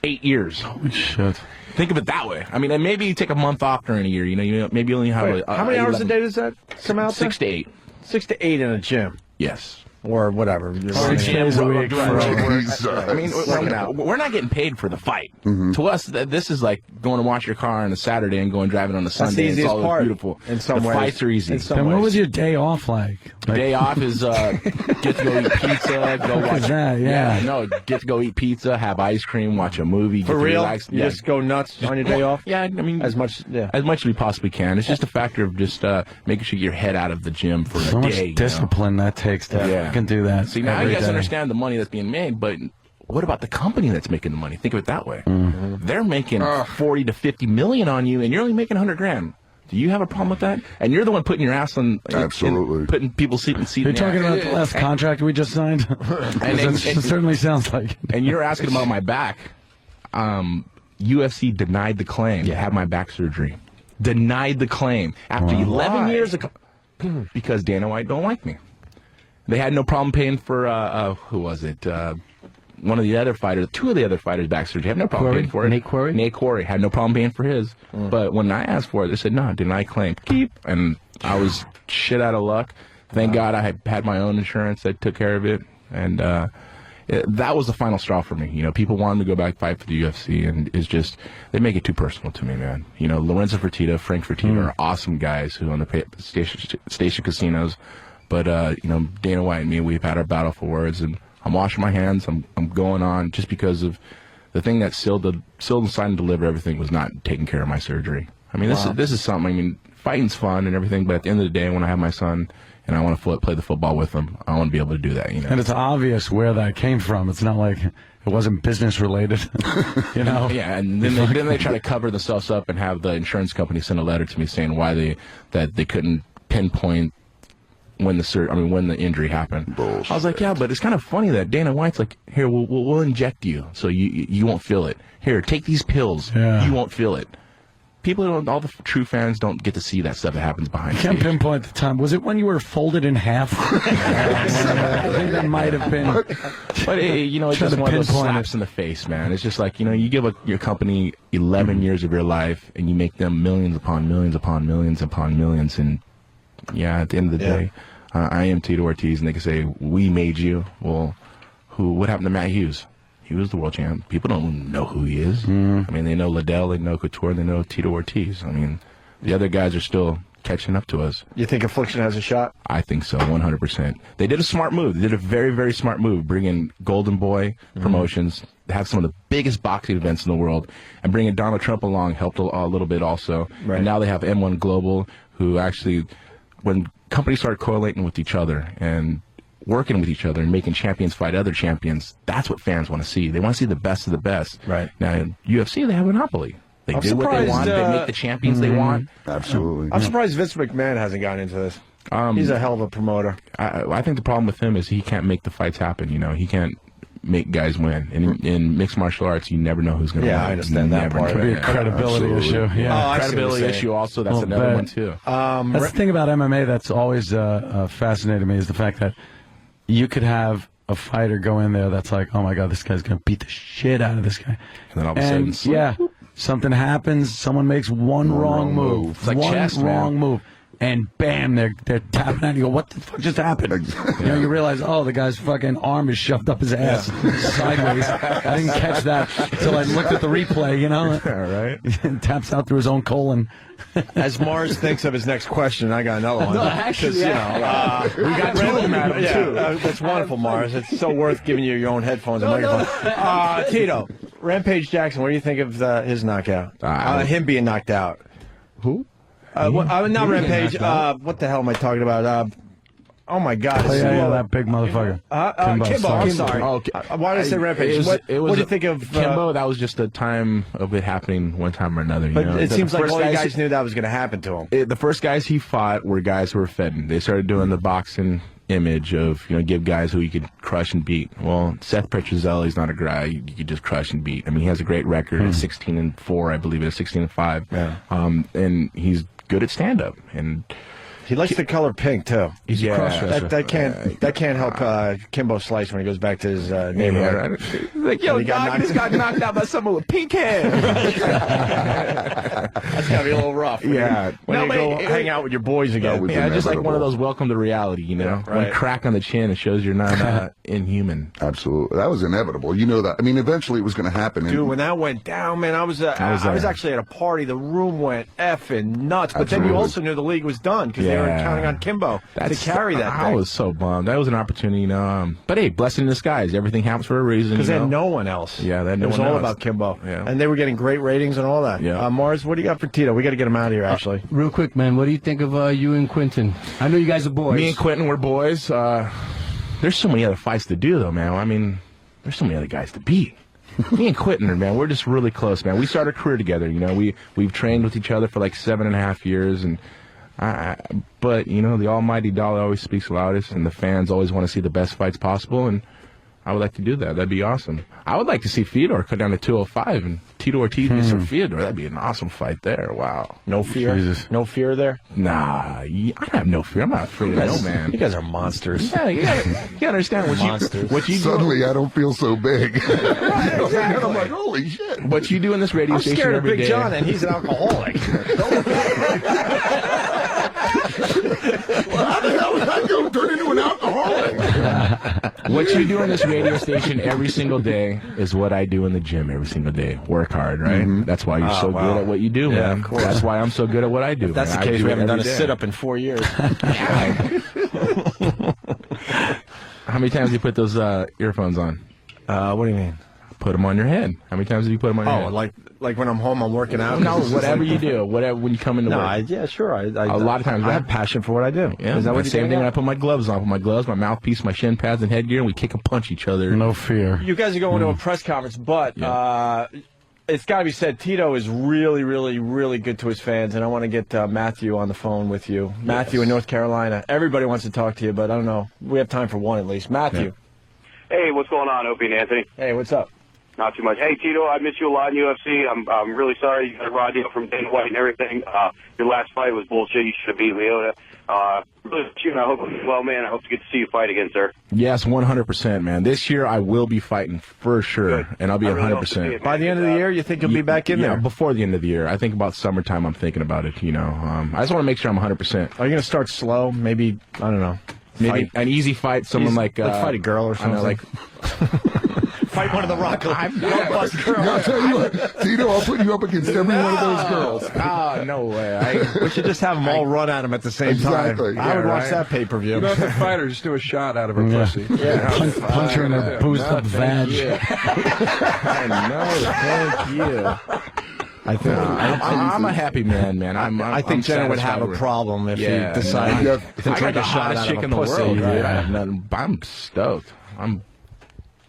8 years. Holy shit. Think of it that way. I mean, and maybe you take a month off during a year. Maybe you only have how many hours a day does that come out? 6 to 8. 6 to 8 in a gym. Yes. Or whatever. 6 days a week. I mean, we're not getting paid for the fight. Mm-hmm. To us, this is like going to wash your car on a Saturday and going driving on a Sunday. That's the easiest it's all part. Beautiful. In some the ways. fights are easy. And what was your day off like? Day off is get to go eat pizza, go watch. Get to go eat pizza, have ice cream, watch a movie. For get to real? relax. You just go nuts on your day off? Yeah, I mean, as much as we possibly can. It's just a factor of just making sure your head out of the gym for so a much day. discipline that takes to fucking do that. See, now you guys understand the money that's being made, but what about the company that's making the money? Think of it that way. They're making 40 to 50 million on you, and you're only making 100 grand. Do you have a problem with that? And you're the one putting your ass on, putting people's seat You're in the talking ass. about the last contract we just signed? It certainly sounds like. And you're asking about my back. UFC denied the claim to have my back surgery. Denied the claim after 11 years ago because Dana White don't like me. They had no problem paying for who was it? One of the other fighters, two of the other fighters' back surgery. Had no problem paying for it. Nate Quarry? Nate Quarry had no problem paying for his. But when I asked for it, they said, no, deny claim. Keep. And I was shit out of luck. Thank God I had my own insurance that took care of it. And that was the final straw for me. You know, people wanted me to go back fight for the UFC, and it's just, they make it too personal to me, man. You know, Lorenzo Fertitta, Frank Fertitta are awesome guys who own the station casinos. But, you know, Dana White and me, we've had our battle for words, and I'm washing my hands. I'm going on just because of the thing that sealed the sign and deliver everything was not taking care of my surgery. I mean, this is something. I mean, fighting's fun and everything, but at the end of the day, when I have my son and I want to play the football with him, I want to be able to do that. You know, and it's obvious where that came from. It's not like it wasn't business related. You know. Yeah, and then they try to cover themselves up and have the insurance company send a letter to me saying why they couldn't pinpoint when the injury happened. Bullshit. I was like, yeah, but it's kind of funny that Dana White's like, here, we'll inject you so you won't feel it. Here, take these pills. Yeah. You won't feel it. People all the true fans don't get to see that stuff that happens behind the scenes. Can't pinpoint the time. Was it when you were folded in half? I think that might have been. But you know, it's just one of those slaps in the face, man. It's just like, you know, you give your company 11 years of your life and you make them millions upon millions upon millions upon millions, and yeah, at the end of the day, I am Tito Ortiz, and they can say, we made you. Well, what happened to Matt Hughes? He was the world champ. People don't know who he is. I mean, they know Liddell, they know Couture, they know Tito Ortiz. I mean, the other guys are still catching up to us. You think Affliction has a shot? I think so, 100%. They did a smart move. They did a very, very smart move, bringing Golden Boy Promotions, have some of the biggest boxing events in the world, and bringing Donald Trump along helped a little bit also. Right. And now they have M1 Global, who actually, when companies start correlating with each other and working with each other and making champions fight other champions, that's what fans want to see. They want to see the best of the best. Right. Now, in UFC, they have a monopoly. They do what they want. They make the champions they want. Absolutely. I'm surprised Vince McMahon hasn't gotten into this. He's a hell of a promoter. I think the problem with him is he can't make the fights happen. You know, he can't make guys win. In mixed martial arts, you never know who's going to win. Yeah, I understand that part. It could be a credibility issue. Yeah, credibility issue also. That's another one too. That's the thing about MMA that's always fascinated me is the fact that you could have a fighter go in there that's like, oh my God, this guy's going to beat the shit out of this guy. And then all of a sudden, yeah, something happens, someone makes one wrong move. It's like one chess, wrong move. And bam, they're tapping out. You go, what the fuck just happened? You know, you realize, oh, the guy's fucking arm is shoved up his ass sideways. I didn't catch that until I looked at the replay, you know? Right. And taps out through his own colon. As Mars thinks of his next question, I got another one. No, actually, we got two of them, Adam, too. That's wonderful, Mars. It's so worth giving you your own headphones and microphone. Tito, Rampage Jackson, what do you think of his knockout? Him being knocked out. Who? Not Rampage. What the hell am I talking about? Oh my God! Yeah, that big motherfucker. Kimbo. I'm sorry. Why did I say Rampage? What do you think of Kimbo? That was just a time of it happening one time or another. But you know? it seems like all you guys knew that was going to happen to him. The first guys he fought were guys who were fed. They started doing the boxing image of, you know, give guys who you could crush and beat. Well, Seth Petrozelli's not a guy you could just crush and beat. I mean, he has a great record, 16-4, I believe it is, 16-5. Yeah. And he's good at stand-up, and he likes the color pink too. He's a cross-dresser. That can't help Kimbo Slice when he goes back to his neighborhood. Like, yo, Doc just got knocked out by someone with pink hair. That's gotta be a little rough. Yeah, when you go hang out with your boys again. Yeah, just like one of those welcome to reality, you know. Yeah, right. One crack on the chin, it shows you're not inhuman. Absolutely, that was inevitable. You know that. I mean, eventually it was going to happen. Dude, when that went down, man, I was actually at a party. The room went effing nuts. But then you also knew the league was done because they were counting on Kimbo to carry that thing. I was so bummed. That was an opportunity, you know. But hey, blessing in disguise. Everything happens for a reason. Because they had no one else. Yeah, they had no one else. It was all about Kimbo. Yeah. And they were getting great ratings and all that. Yeah. Mars, what do you got for Tito? We got to get him out of here, actually. Real quick, man, what do you think of you and Quentin? I know you guys are boys. Me and Quentin were boys. There's so many other fights to do, though, man. I mean, there's so many other guys to beat. Me and Quentin, man, we're just really close, man. We started a career together, you know. We've trained with each other for like 7.5 years, and but you know, the almighty dollar always speaks loudest, and the fans always want to see the best fights possible, and I would like to do that. That'd be awesome. I would like to see Fedor cut down to 205 and Tito Ortiz versus Fedor. That'd be an awesome fight there. Wow. No fear? Jesus. No fear there? Nah, I have no fear. I'm not afraid of no man. You guys are monsters. Yeah, you gotta understand what you do. Suddenly, I don't feel so big. Exactly. I'm like, holy shit. What you do in this radio I'm station scared of every Big day. John, and he's an alcoholic. Well, how the hell did I go turn into an alcoholic? What you do in this radio station every single day is what I do in the gym every single day. Work hard, right? That's why you're so good at what you do, man. Of course. That's why I'm so good at what I do. If that's man. the I case, do we it haven't done a every day. sit-up in 4 years. How many times do you put those earphones on? What do you mean? Put them on your head. How many times do you put them on your head? like when I'm home, I'm working out? No, whatever you do. Whatever when you come into work. Yeah, sure. A lot of times I have passion for what I do. Yeah, Is that what same thing when I put my gloves on. I put my gloves, my mouthpiece, my shin pads, and headgear, and we kick and punch each other. No fear. You guys are going to a press conference, but it's got to be said, Tito is really, really, really good to his fans, and I want to get Matthew on the phone with you. Matthew in North Carolina. Everybody wants to talk to you, but I don't know. We have time for one at least. Matthew. Hey, what's going on, Opie and Anthony? Hey, what's up? Not too much. Hey, Tito, I miss you a lot in UFC. I'm really sorry you got a raw deal from Dana White and everything. Your last fight was bullshit. You should have beat Leota. Really, and I hope well, man. I hope to get to see you fight again, sir. Yes, 100%, man. This year I will be fighting for sure, and I'll be 100%. By the end of the year, you think you'll be back in there? Yeah, before the end of the year. I think about summertime. I'm thinking about it. You know, I just want to make sure I'm 100%. Are you going to start slow? Maybe, I don't know. Maybe an easy fight. Someone like fight a girl or something. I know, like fight one of the rock girls. I'll tell you what, Tito, I'll put you up against every one of those girls. Oh, no way. We should just have them all run at him at the same time. I would watch that pay-per-view. You don't have to fight her, just do a shot out of her pussy. Punch her in her boozed up vag. I know. Thank you. I think I'm a happy man. I think Jenna would have a problem if he decided to take a shot out of a pussy. I'm stoked. I'm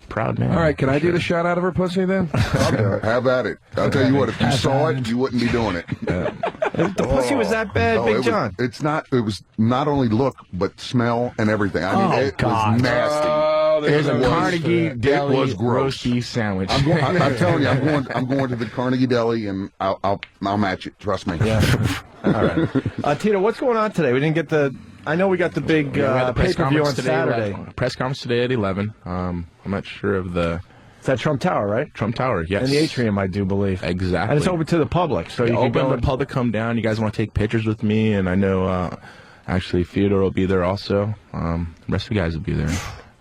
proud man. All right, can I do the shot out of her pussy then? Have at it. I'll tell you what, if you saw it, you wouldn't be doing it. The pussy was that bad, Big John? It was not only look, but smell and everything. I mean, it was nasty. It was a Carnegie Deli it was gross. roast beef sandwich. I'm telling you, I'm going to the Carnegie Deli, and I'll match it. Trust me. Yeah. All right. Tito, what's going on today? We didn't get the. I know we got the big pay-per-view on Saturday. Press conference today at 11. I'm not sure of the. It's at Trump Tower, right? Trump Tower, yes. In the atrium, I do believe. Exactly. And it's open to the public, so you can go. The public come down. You guys want to take pictures with me, and I know actually Fedor will be there also. The rest of you guys will be there.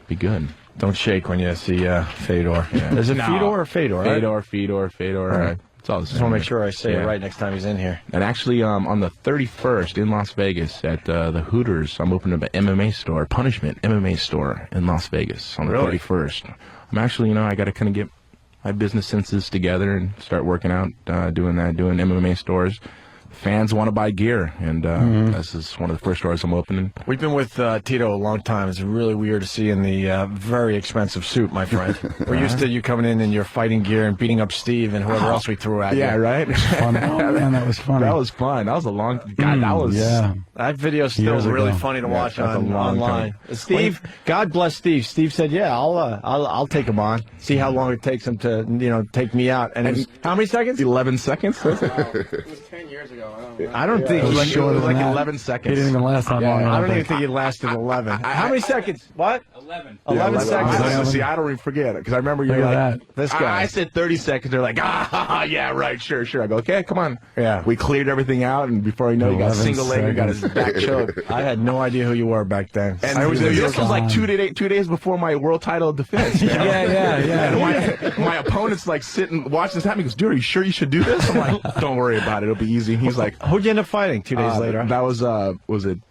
Be good. Don't shake when you see Fedor. Yeah. Is it Fedor or Fedor? Right? Fedor. All right. It's all the same. Just want to make sure I say it right next time he's in here. And actually, on the 31st in Las Vegas at the Hooters, I'm opening up an MMA store, Punishment MMA store in Las Vegas on the 31st. I'm actually, I got to kind of get my business senses together and start working out, doing MMA stores. Fans want to buy gear, and this is one of the first stores I'm opening. We've been with Tito a long time. It's really weird to see in the very expensive suit, my friend. We're used to you coming in your fighting gear and beating up Steve and whoever else we threw at you. Yeah, right? Fun. Oh, man, that was funny. That was fun. That was a long... God, that was... Yeah. That video's still really funny to watch online. Steve, God bless Steve. Steve said, "Yeah, I'll take him on. See how long it takes him to take me out." And it was, how many seconds? 11 seconds. It was 10 years ago. I don't think it was like 11 seconds. He didn't even last that long. I don't even think it lasted 11. How many seconds? What? 11. 11 seconds. See, I don't even forget it because I remember you were like, this guy. I said 30 seconds. They're like, yeah, right, sure. I go, okay, come on. Yeah. We cleared everything out, and before you know, you got a single leg, you got his back choked. I had no idea who you were back then. And this was like 2 days before my world title defense. Yeah. And my opponent's like sitting watching this happen. He goes, "Dude, are you sure you should do this?" I'm like, "Don't worry about it. It'll be easy." He's like, "Who'd you end up fighting 2 days later?" That was Elvis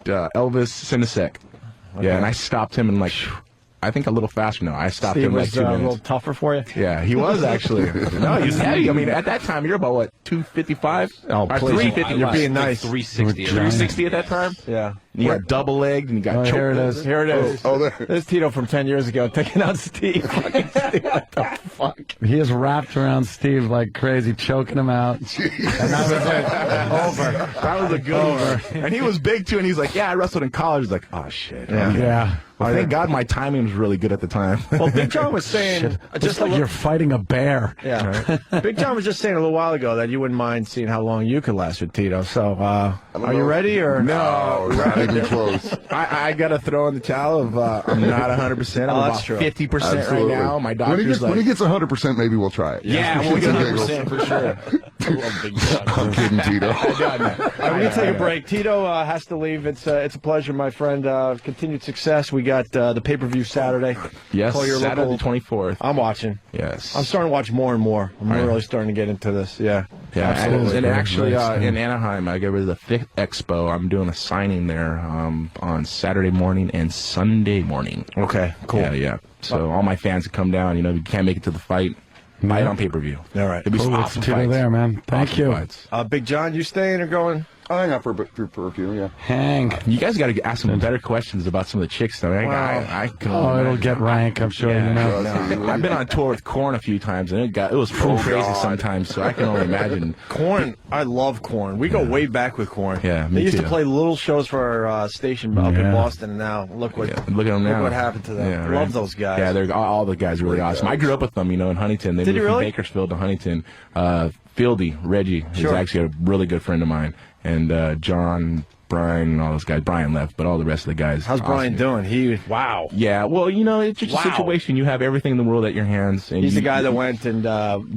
Sinisek. Okay. Yeah, and I stopped him in like, I think a little faster now. I stopped him in like 2 minutes. A little tougher for you? Yeah, he was actually. No, he was heavy. I mean, at that time, you're about, what, 255? Oh, please. 350. You're being nice. 360. 360 at that time? Yeah. You got double-legged, and you got choked. Here it is. Here it is. Oh, there. There's Tito from 10 years ago taking out Steve. Fucking Steve. What the fuck? He is wrapped around Steve like crazy, choking him out. And that was it. Over. That was a good one. And he was big, too, and he's like, yeah, I wrestled in college. He's like, oh, shit. Yeah. Yeah. Well, thank God my timing was really good at the time. Well, Big John was saying... Just like you're fighting a bear. Yeah. Big John was just saying a little while ago that you wouldn't mind seeing how long you could last with Tito. So, are you ready or... No, not even close. I got to throw in the towel of I'm not 100%. I'm about 50% right now. My doctor's when he gets 100%, maybe we'll try it. Yeah, we'll get 100% for sure. I love Big John. I'm kidding, Tito. All right, we're going to take a break. Tito has to leave. It's a pleasure, my friend. Continued success. We got the pay-per-view Saturday. Yes, Call your Saturday local... the 24th. I'm watching. Yes. I'm starting to watch more and more. I'm really starting to get into this. Yeah. Yeah, absolutely. and actually in Anaheim, I get rid of the Fifth Expo. I'm doing a signing there on Saturday morning and Sunday morning. Okay, cool. Yeah. So all my fans that come down, you can't make it to the fight, buy it on pay-per-view. All right. It'll be some awesome Tito fights. there, man. Thank Awesome you. fights. Big John, you staying or going? I'll hang out for a few, yeah. Hang. You guys got to ask some better questions about some of the chicks, though. I can it'll get rank, I'm sure, you know. I've been on tour with Korn a few times, and it was pretty crazy sometimes, so I can only imagine. Korn, I love Korn. We go way back with Korn. Yeah, They me used too. to play little shows for our station up in Boston, and now look what Look at them now. Look what happened to them. Yeah, Love right. those guys. Yeah, they're all the guys are really awesome. I grew up with them, in Huntington. They Did moved you from really? Bakersfield to Huntington. Fieldy, Reggie, is Sure. actually a really good friend of mine, and John, Brian, and all those guys. Brian left, but all the rest of the guys. How's Brian doing? Wow. Yeah, well, it's just a situation. You have everything in the world at your hands. And He's the guy that went and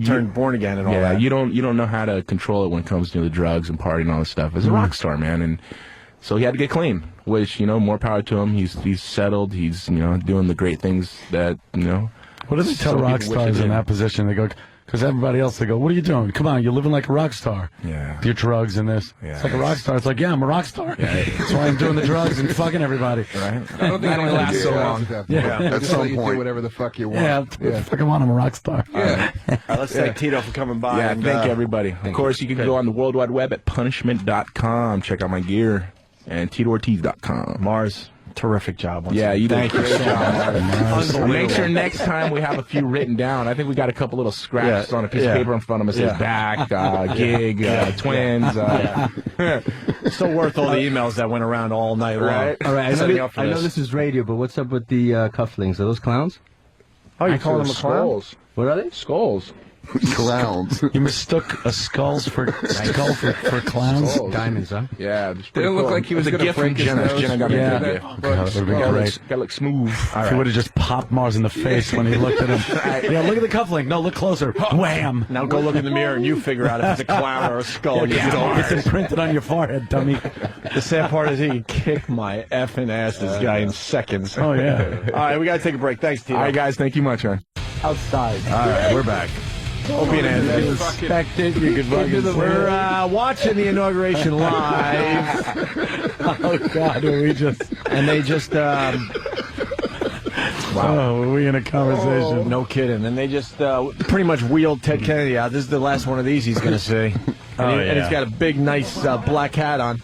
turned born again and all that. you don't know how to control it when it comes to the drugs and partying and all this stuff. As a rock star, man, and so he had to get clean. Which more power to him. He's settled. He's doing the great things that What do they tell rock stars in that position? They go, because everybody else, they go, what are you doing? Come on, you're living like a rock star. Yeah. Your drugs and this. Yeah. It's like a rock star. It's like, yeah, I'm a rock star. Yeah. That's why I'm doing the drugs and fucking everybody. Right? I don't think That only lasts so long. Yeah. At Just some let you do point. whatever the fuck you want. Yeah, fucking want, I'm a rock star. Yeah. All right, let's thank Tito for coming by. Yeah, and, thank you, everybody. Of course, you can go on the World Wide Web at punishment.com. Check out my gear. And TitoOrtiz.com. Mars, terrific job. Yeah, you did. Thank you so much. Make sure next time we have a few written down. I think we got a couple little scraps on a piece of paper in front of us. It says back, gig, twins. So worth all the emails that went around all night long. Right. All right, Setting up for I know this. this is radio, but what's up with the cufflinks? Are those clowns? Oh, you calling them a clown? Skulls. What are they? Skulls. Clowns. You mistook a skull for clowns? Diamonds, huh? Yeah. Didn't look like he was a going to gift from break his Jenna. nose. Jenna got me Yeah. a good gift. God, that would've been great. Gotta look smooth. If he would have just popped Mars in the face when he looked at him. Yeah, look at the cufflink. No, look closer. Wham! Now go look in the mirror and you figure out if it's a clown or a skull. It's imprinted on your forehead, dummy. The sad part is he can kick my effing ass, this guy, in seconds. Oh, yeah. All right, we got to take a break. Thanks, Tito. All right, guys. Thank you much, man. Outside. All right, we're back. Opie and Anthony. Respect it. You could fucking We're watching the inauguration live. Oh, God, are we just... And they just... Wow, were we in a conversation? No kidding. And they just pretty much wheeled Ted Kennedy out. This is the last one of these he's going to see. And he's got a big, nice black hat on.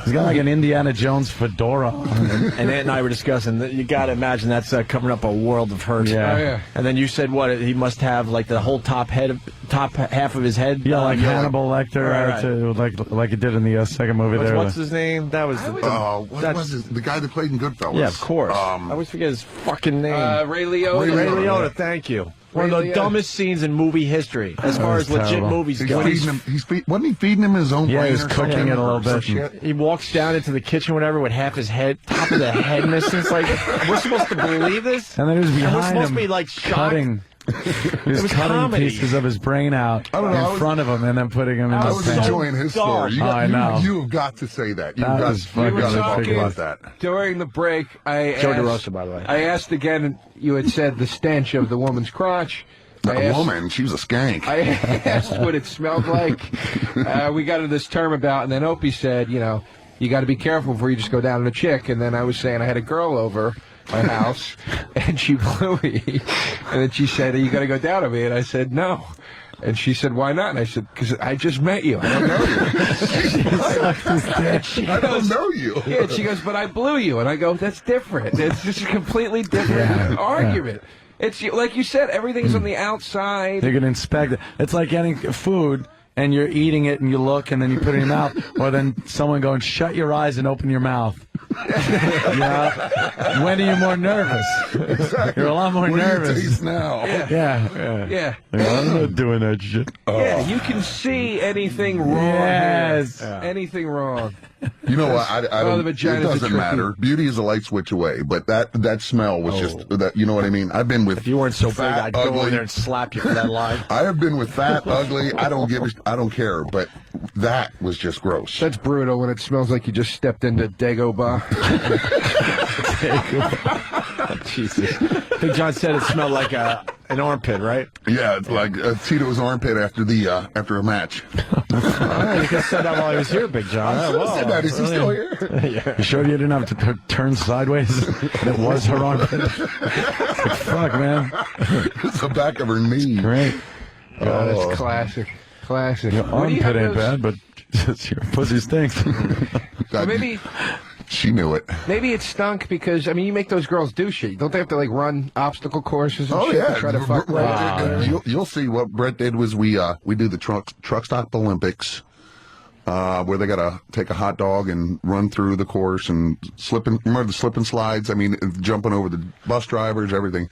He's got like an Indiana Jones fedora on. And Ant and I were discussing that you got to imagine that's covering up a world of hurt. Yeah. Oh, yeah. And then you said what? He must have like the whole top half of his head. Yeah, like Hannibal Lecter, Right. like he did in the second movie there. What's his name? That was What was it? The guy that played in Goodfellas. Yeah, of course. I always forget his fucking name. Ray Liotta. Ray Liotta, thank you. One of the dumbest scenes in movie history, as far as legit terrible. movies He's go. feeding him. Wasn't he feeding him his own Yeah, brain he's or cooking something, it a little or bit. shit? He walks down into the kitchen, whatever, with half his head, top of the head missing. It's like, we're supposed to believe this? And then he was And we're behind supposed him, to be like shocked. cutting. He was was cutting comedy. pieces of his brain out I don't know, in front of him and then putting him in I the was pan. enjoying his story. You, I know. You've got to say that. You've That got, was you've fucking got to talk ridiculous. about that. During the break, I Joe asked, DeRosa, by the way. I asked again, you had said the stench of the woman's crotch. A woman, she was a skank. I asked what it smelled like. We got into this term about, and then Opie said, you got to be careful before you just go down on a chick. And then I was saying I had a girl over, my house, and she blew me. And then she said, "Are you going to go down on me?" And I said, "No." And she said, "Why not?" And I said, "Because I just met you. I don't know you." I don't know you. Yeah, and she goes, "But I blew you." And I go, "That's different. It's just a completely different argument." It's like you said, everything's on the outside. They can inspect it. It's like getting food and you're eating it and you look and then you put it in your mouth, or then someone going, "Shut your eyes and open your mouth." You know? When are you more nervous? Exactly. You're a lot more What do you nervous taste now? Yeah. I'm not doing that shit. Yeah, you can see anything wrong. Yes. Here. Anything wrong. You know what? I the don't. It vagina's a doesn't tricky- matter. Beauty is a light switch away, but that smell was just that. You know what I mean? I've been with. If you weren't so big, fat, I'd go ugly. over there and slap you for that lie. I have been with fat, ugly. I don't care. But that was just gross. That's brutal when it smells like you just stepped into Dagobah. Jesus. Big John said it smelled like an armpit, right? Yeah, it's like Tito's armpit after a match. You could have said that while he was here, Big John. I should have said that. Is he still here? You sure you didn't have to turn sideways? And it was her armpit. Like, fuck, man. It's the back of her knee. Great. God, that's classic. Classic. Your What do you armpit have ain't those- bad, but just your pussy stinks. Well, maybe She knew it. maybe it stunk because, I mean, you make those girls do shit. Don't they have to, like, run obstacle courses and Oh shit yeah, to try to fuck You'll see what Brett did was we do the truck stop Olympics, where they gotta take a hot dog and run through the course and remember the slip and slides? I mean, jumping over the bus drivers, everything.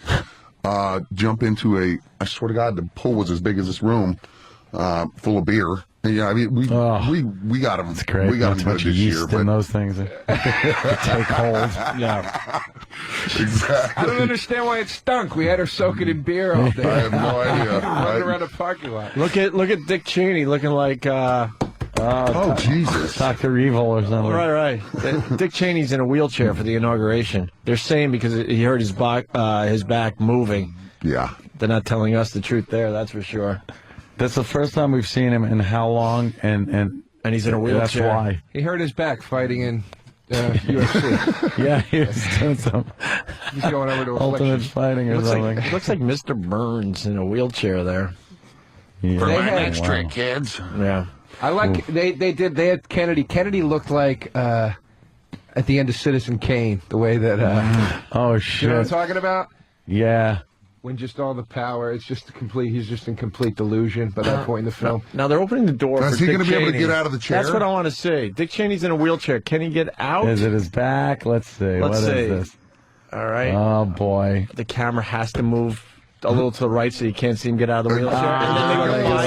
Jump into I swear to God, the pool was as big as this room, full of beer. And, yeah, I mean, we got them. It's great. We got Not them too much good this yeast year, in but those things. They take hold. Yeah. exactly. I don't understand why it stunk. We had her soaking in beer all day. I have no idea. Running around a parking lot. Look at Dick Cheney looking like Oh Jesus! Dr. Evil or something. right. Dick Cheney's in a wheelchair for the inauguration. They're saying because he heard his back moving. Yeah. They're not telling us the truth there, that's for sure. That's the first time we've seen him in how long, and he's in a wheelchair. That's why. He hurt his back fighting in UFC. Yeah, he was doing some He's going over to ultimate Affliction. fighting or something. Looks like Mr. Burns in a wheelchair there. Yeah. For They my had- next trick, kids. Yeah. I like they had Kennedy. Kennedy looked like at the end of Citizen Kane, the way that Oh you shit! know what I'm talking about? Yeah. When just all the power, it's just he's just in complete delusion by that point in the film. Now they're opening the door Now, for is he Dick going to be able to Cheney. get out of the chair? That's what I want to see. Dick Cheney's in a wheelchair. Can he get out? Is it his back? Let's see. Let's What see. is this? All right. Oh boy. The camera has to move a little to the right so you can't see him get out of the wheelchair. And then they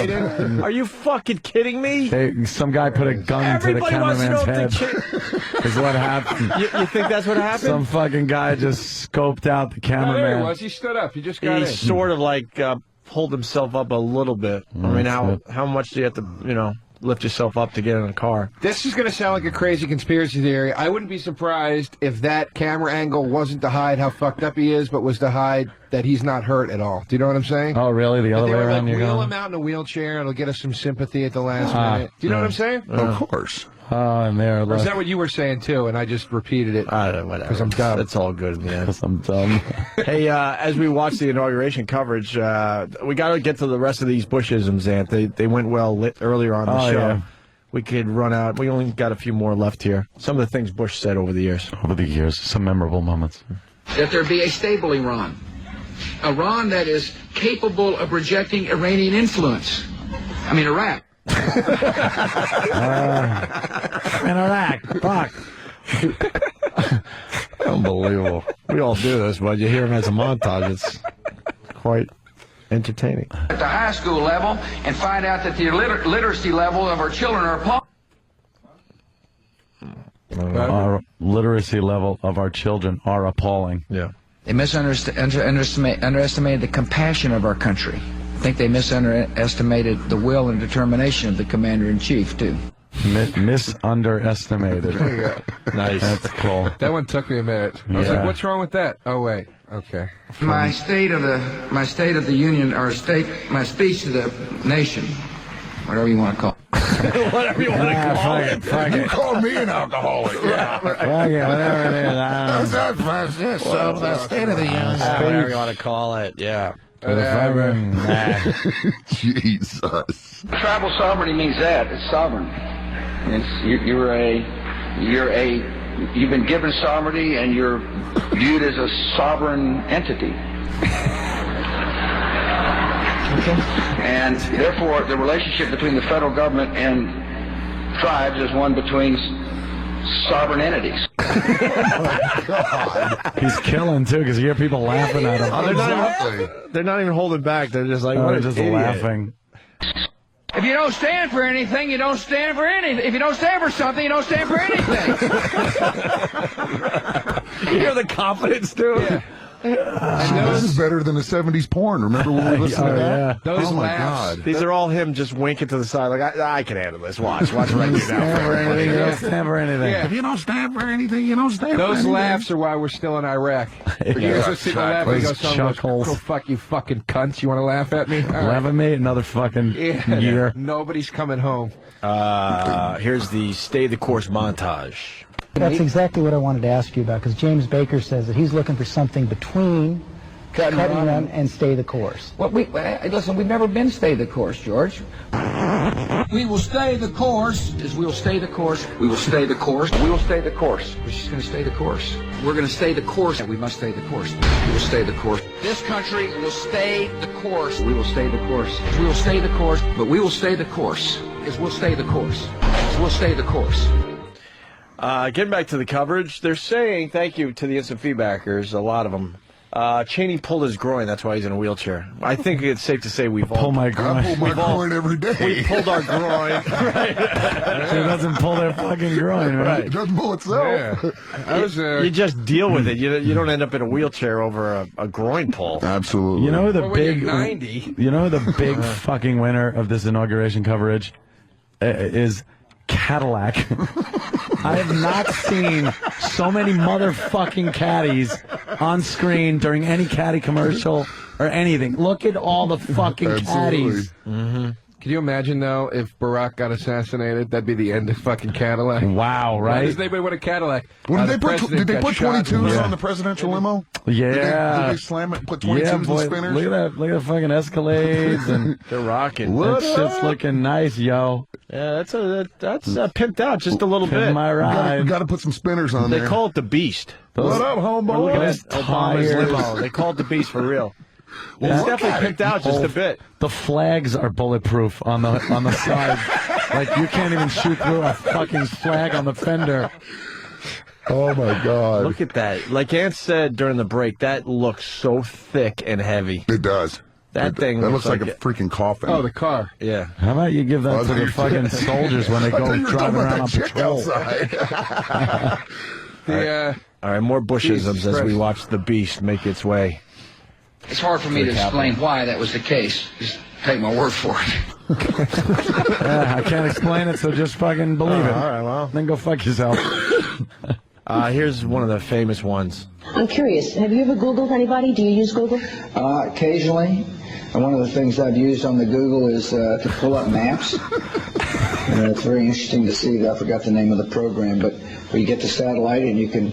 go Biden. Are you fucking kidding me? Some guy put a gun Everybody to the wants to know cameraman's if head. Dick Cheney... Is what happened. You think that's what happened? Some fucking guy just scoped out the Oh, there he cameraman. was. He stood up. He just got He in. sort of like pulled himself up a little bit. I mean, how much do you have to, lift yourself up to get in a car? This is going to sound like a crazy conspiracy theory. I wouldn't be surprised if that camera angle wasn't to hide how fucked up he is, but was to hide that he's not hurt at all. Do you know what I'm saying? Oh, really? The That other they way were around? like, You're wheel going? him out in a wheelchair. It'll get us some sympathy at the last minute. Do you know what I'm saying? Of course. Oh, and there. Or is that what you were saying too? And I just repeated it Whatever. because I'm dumb. It's all good, man. Because I'm dumb. Hey, as we watch the inauguration coverage, we got to get to the rest of these Bushisms, Ant. They went well earlier on the show. Yeah. We could run out. We only got a few more left here. Some of the things Bush said over the years. Over the years, some memorable moments. That there be a stable Iran. Iran that is capable of rejecting Iranian influence. I mean, Iraq. In Iraq. Fuck. Unbelievable. We all do this, but you hear him as a montage. It's quite entertaining. At the high school level and find out that the literacy level of our children are appalling. Our literacy level of our children are appalling. Yeah. They underestimated the compassion of our country. I think they misunderestimated the will and determination of the commander-in-chief, too. Misunderestimated. Nice. That's cool. That one took me a minute. I was Yeah. like, "What's wrong with that?" Oh wait, okay. My state of the union, or my speech to the nation, whatever you want to call it. Whatever you want to call it. Fuck it. You call me an alcoholic. Yeah. Fuck it, whatever it is. I don't know. the State of the Union. Whatever you want to call it. Yeah. Jesus. Tribal sovereignty means that. It's sovereign. You've been given sovereignty and you're viewed as a sovereign entity. And therefore, the relationship between the federal government and tribes is one between sovereign entities. He's killing too because you hear people laughing at him. They're not even holding back. They're just like, Oh, what they're an just idiot. laughing. If you don't stand for anything, you don't stand for anything. If you don't stand for something, you don't stand for anything. You hear the confidence, too? Yeah. This is better than the 70s porn. Remember when we listened to that? Those oh my laughs. God. These are all him just winking to the side like, I can handle this. Watch what I do now. You don't stand for anything. If you don't stand for anything, you don't stand for Those anything. laughs are why we're still in Iraq. You guys are sitting there laughing and go, Chuckles. go fuck you fucking cunts. You want to laugh at me? All right. Laugh at me another fucking year. Nobody's coming home. Here's the Stay the Course montage. That's exactly what I wanted to ask you about, because James Baker says that he's looking for something between cutting run and stay the course. Well, listen, we've never been stay the course, George. We will stay the course. We will stay the course. We will stay the course. We will stay the course. We're just going to stay the course. We're going to stay the course. We must stay the course. We will stay the course. This country will stay the course. We will stay the course. We will stay the course. But we will stay the course. We'll stay the course. We'll stay the course. Getting back to the coverage, they're saying thank you to the instant feedbackers, a lot of them. Cheney pulled his groin, that's why he's in a wheelchair. I think it's safe to say we've all... Pull my groin. I pull my groin every day. We pulled our groin. Right. So it doesn't pull their fucking groin, right? It doesn't pull itself. Yeah. You just deal with it. You don't end up in a wheelchair over a groin pull. Absolutely. You know who the Well, when big... you're 90. You know who the big fucking winner of this inauguration coverage is? Cadillac. I have not seen so many motherfucking caddies on screen during any caddy commercial or anything. Look at all the fucking caddies. Mm-hmm. Can you imagine, though, if Barack got assassinated? That'd be the end of fucking Cadillac. Wow, Why right? does anybody want a Cadillac? Well, The did they president put got shot. 22s on the presidential limo? Yeah. Did they slam it and put 22s in boy, spinners? look at the fucking Escalades and they're rocking. That shit's looking nice, yo. Yeah, that's pimped out just a little Pimp bit. my ride. We got to put some spinners on They there. call it the Beast. What up, homeboy? Look at Those that Obama's tires. limo. They call it the Beast for real. Well, It's look definitely at pimped out just a bit. The flags are bulletproof on the side. Like you can't even shoot through a fucking flag on the fender. Oh my God! Look at that. Like Ant said during the break, that looks so thick and heavy. It does. That thing That looks like like a freaking coffin. Oh, the car. Yeah. How about you give that to the you fucking did. soldiers when they I thought go you were driving talking around about on that chick patrol? outside. All right, more Bushisms Jesus as we Christ. watch the Beast make its way. It's hard for me to explain why that was the case. Just take my word for it. Yeah, I can't explain it, so just fucking believe it. All right, well. Then go fuck yourself. Here's one of the famous ones. I'm curious. Have you ever Googled anybody? Do you use Google? Occasionally. And one of the things I've used on the Google is to pull up maps. It's very interesting to see. I forgot the name of the program, but where you get the satellite and you can,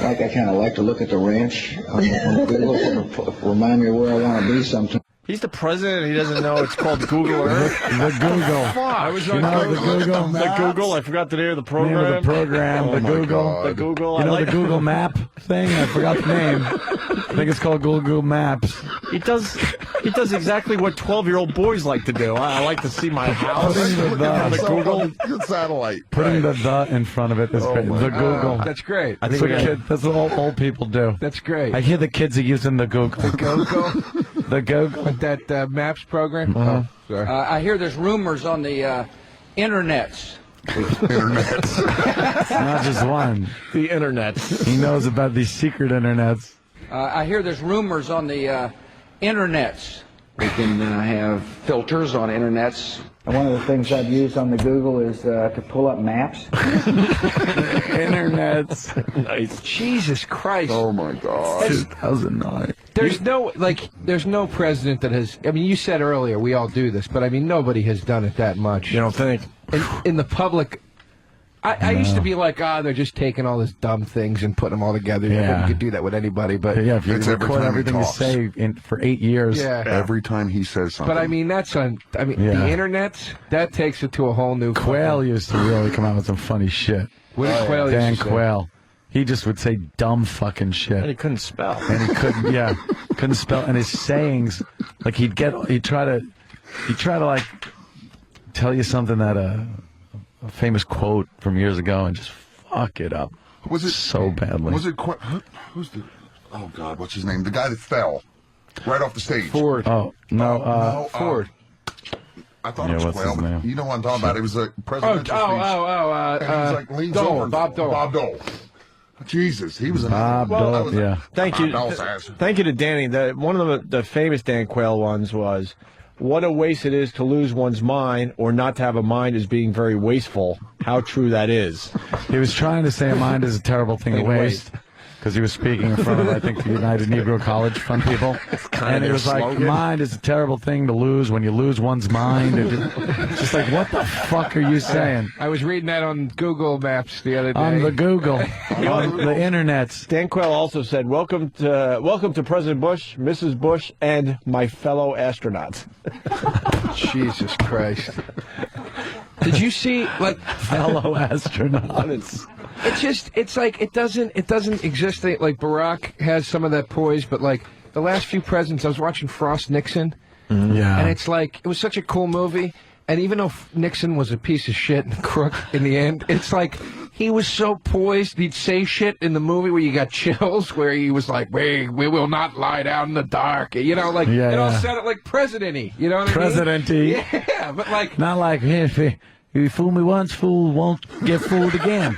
I kind of like to look at the ranch on Google, remind me where I want to be sometime. He's the president. He doesn't know it's called Google Earth. The Google. I was You know the Google? The Google. I forgot the name of the Name program. of the program, the Google. The Google. You know I like the Google Map thing? I forgot the name. I think it's called Google Maps. He does exactly what 12-year-old boys like to do. I like to see my house. Putting the Google. Good satellite. Putting the in front of it is great. The Google. That's great. I That's think what that's what all old people do. That's great. I hear the kids are using the Google. The Google. The Google. With that Maps program. Uh-huh. Oh, sorry. I hear there's rumors on the internets. It's not just one. The internet. He knows about these secret internets. I hear there's rumors on the internets. We can have filters on internets. And one of the things I've used on the Google is to pull up maps. Internets. Nice. Jesus Christ. Oh my God. 2009. There's no president that has. I mean, you said earlier we all do this, but I mean nobody has done it that much. You don't think? in the public. I used to be like, they're just taking all these dumb things and putting them all together. Yeah. You could do that with anybody, but Yeah, if you It's every record time he everything you talks. say for 8 years. Yeah. Every time he says something. But I mean, Yeah. the internet, that takes it to a whole new. Quayle used to really come out with some funny shit. What did Quayle Dan used to say? Quayle. He just would say dumb fucking shit. And he couldn't spell. And he couldn't, couldn't spell. And his sayings, like he'd try to like tell you something that a famous quote from years ago and just fuck it up. Was it so badly? Was it who's the? Oh God, what's his name? The guy that fell right off the stage. Ford. Oh no, Ford. I thought it was what's his Quayle. name? You know what I'm talking about? It was a presidential speech. And he was like leans Dole, over. and- Bob Dole. Bob Dole. Jesus, he was an Bob Dole, yeah. Thank you. Bob Dole's ass. Thank you to Danny. One of the famous Dan Quayle ones was, "What a waste it is to lose one's mind, or not to have a mind is being very wasteful." How true that is. He was trying to say a mind is a terrible thing to waste. Because he was speaking in front of, I think, the United Negro College Fund people. And he was like, mind is a terrible thing to lose when you lose one's mind. It's just like, what the fuck are you saying? I was reading that on Google Maps the other day. On the Google, on the internet. Dan Quayle also said, welcome to President Bush, Mrs. Bush, and my fellow astronauts." Jesus Christ. Did you see, like, fellow astronauts? It's like it doesn't exist. Like Barack has some of that poise, but like the last few presidents, I was watching Frost Nixon, Yeah. and it's like it was such a cool movie. And even though Nixon was a piece of shit and crook in the end, it's like he was so poised. He'd say shit in the movie where you got chills, where he was like, we will not lie down in the dark. You know, like it all sounded like president-y. You know what I mean? President-y. Yeah, but like Not like, if you fool me once, fool won't get fooled again.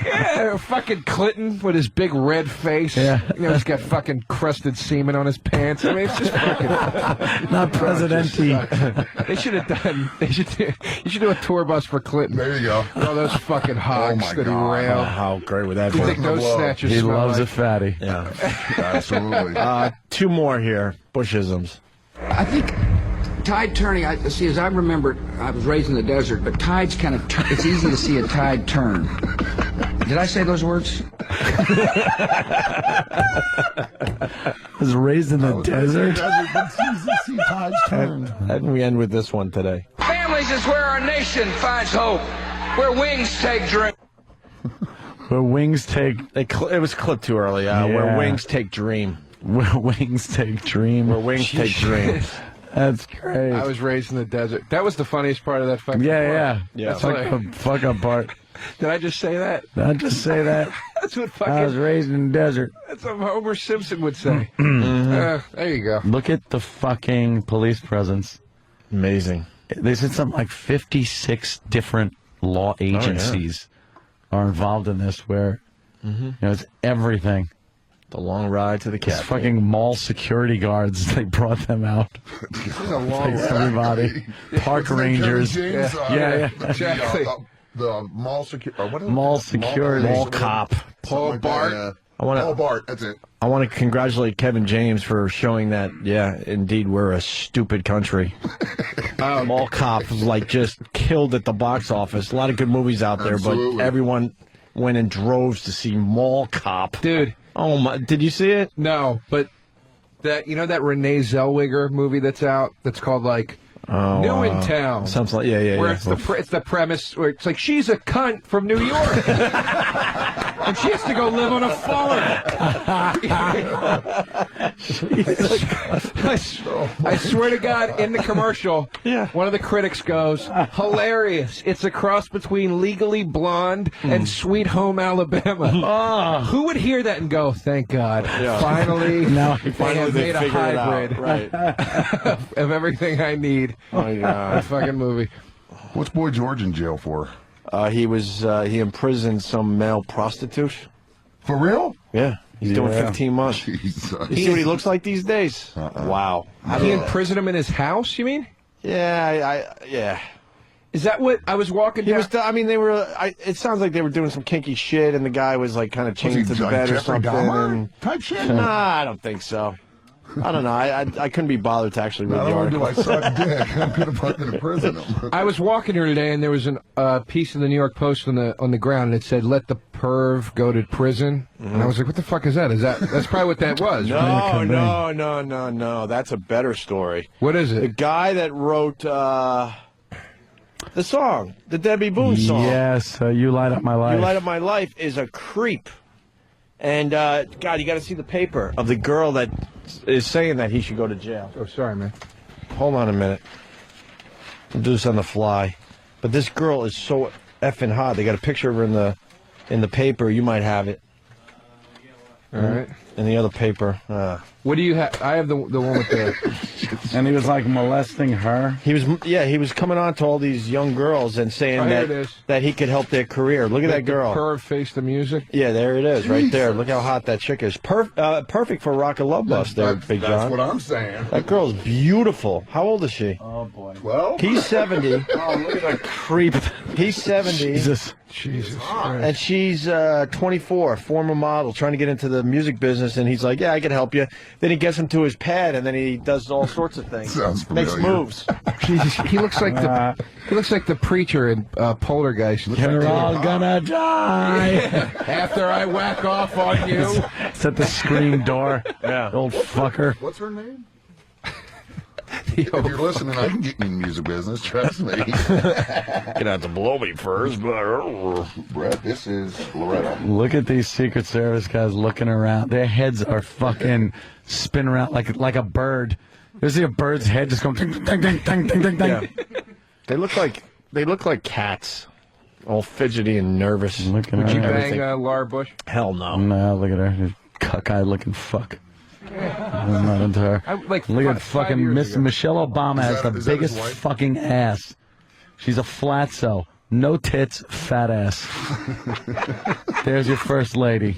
yeah, fucking Clinton with his big red face. Yeah. You know, he's got fucking crusted semen on his pants. I mean, it's just fucking Not President-y. They should have done. You should do a tour bus for Clinton. There you go. All those fucking hogs my that he God. railed. How great would that You be? think those snatchers He smell loves like? a fatty. Yeah. Absolutely. Two more here. Bushisms. I think tide turning, as I remember, I was raised in the desert, but tides kind of, it's easy to see a tide turn. Did I say those words? Was raised in the desert. And we end with this one today. Families is where our nation finds hope, where wings take dream. Where wings take. It was clipped too early. Where wings take dream. Where wings take dream. Where wings take dream. That's great. I was raised in the desert. That was the funniest part of that fucking part. Yeah. That's That's like the fuck up part. Did I just say that? Did I just say that? That's what I was fucking. raised in the desert. That's what Homer Simpson would say. There you go. Look at the fucking police presence. Amazing. They said something like 56 different law agencies are involved in this, where it's everything. The long ride to the It's Capitol. fucking mall security guards. They brought them out. This is a long Like everybody. Park rangers. James, Yeah. Exactly. The mall security. What is Mall it? security. Mall cop. Paul Something like Bart. that, I want Paul to. Bart. That's it. I want to congratulate Kevin James for showing that. Yeah, indeed, we're a stupid country. Mall Cop like just killed at the box office. A lot of good movies out there, Absolutely. but everyone went in droves to see Mall Cop. Dude. Oh my! Did you see it? No, but that that Renee Zellweger movie that's out that's called like New in Town. Sounds like yeah. Where it's the premise where it's like she's a cunt from New York and she has to go live on a farm. I swear to God, in the commercial, one of the critics goes, "Hilarious! It's a cross between Legally Blonde and Sweet Home Alabama." Who would hear that and go, "Thank God, finally, they have made a hybrid of everything I need." Oh my God! Fucking movie. What's Boy George in jail for? He imprisoned some male prostitute. For real? Yeah, he's doing 15 months. Jesus. You see what he looks like these days? Wow. He imprisoned him in his house, you mean? Yeah, yeah. Is that what I was walking down? They were. It sounds like they were doing some kinky shit, and the guy was like kind of chained to the bed or Jeffrey something. Dahmer And, type shit? nah, I don't think so. I don't know. I couldn't be bothered to actually read Not the only do article. I suck dick, I'm going to put in prison. I was walking here today, and there was a piece in the New York Post on the ground, and it said, "Let the perv go to prison." And I was like, "What the fuck is that? That's probably what that was." No. That's a better story. What is it? The guy that wrote the song, the Debbie Boone song. Yes, You Light Up My Life. You Light Up My Life is a creep. And, God, you got to see the paper of the girl that is saying that he should go to jail. Oh, sorry, man. Hold on a minute. I'll do this on the fly. But this girl is so effing hot. They got a picture of her in the paper. You might have it. All right. In the other paper. What do you have? I have the one with the... And he was like molesting her? He was coming on to all these young girls and saying that he could help their career. Look at that girl. Perv face the music? Yeah, there it is, right there. Look how hot that chick is. Perfect for Rocket Love Bus there, Big John. That's what I'm saying. That girl's beautiful. How old is she? Oh, boy. 12? He's 70. Oh, look at that creep. He's 70. Jesus. And she's 24, former model, trying to get into the music business, and he's like, yeah, I can help you. Then he gets him to his pad, and then he does all sorts of things. Sounds Makes familiar. moves. Jesus, he looks like the preacher in Poltergeist. You're all gonna die. After I whack off on you. It's at the screen door. Yeah. Old fucker. What's her name? If you're listening, I can get you in the music business. Trust me. You're gonna have to blow me first, but Brett, this is Loretta. Look at these Secret Service guys looking around. Their heads are fucking spinning around like a bird. You see a bird's head just going ding, ding, ding, ding, ding, ding, ding. Yeah. They look like cats, all fidgety and nervous. Would you bang Laura Bush? Hell no. No, look at her, cockeyed looking fuck. I'm not into her. Like look at 5 fucking years Miss ago. Michelle Obama has the is that his biggest wife? fucking ass. She's a flat cell, no tits, fat ass. There's your first lady.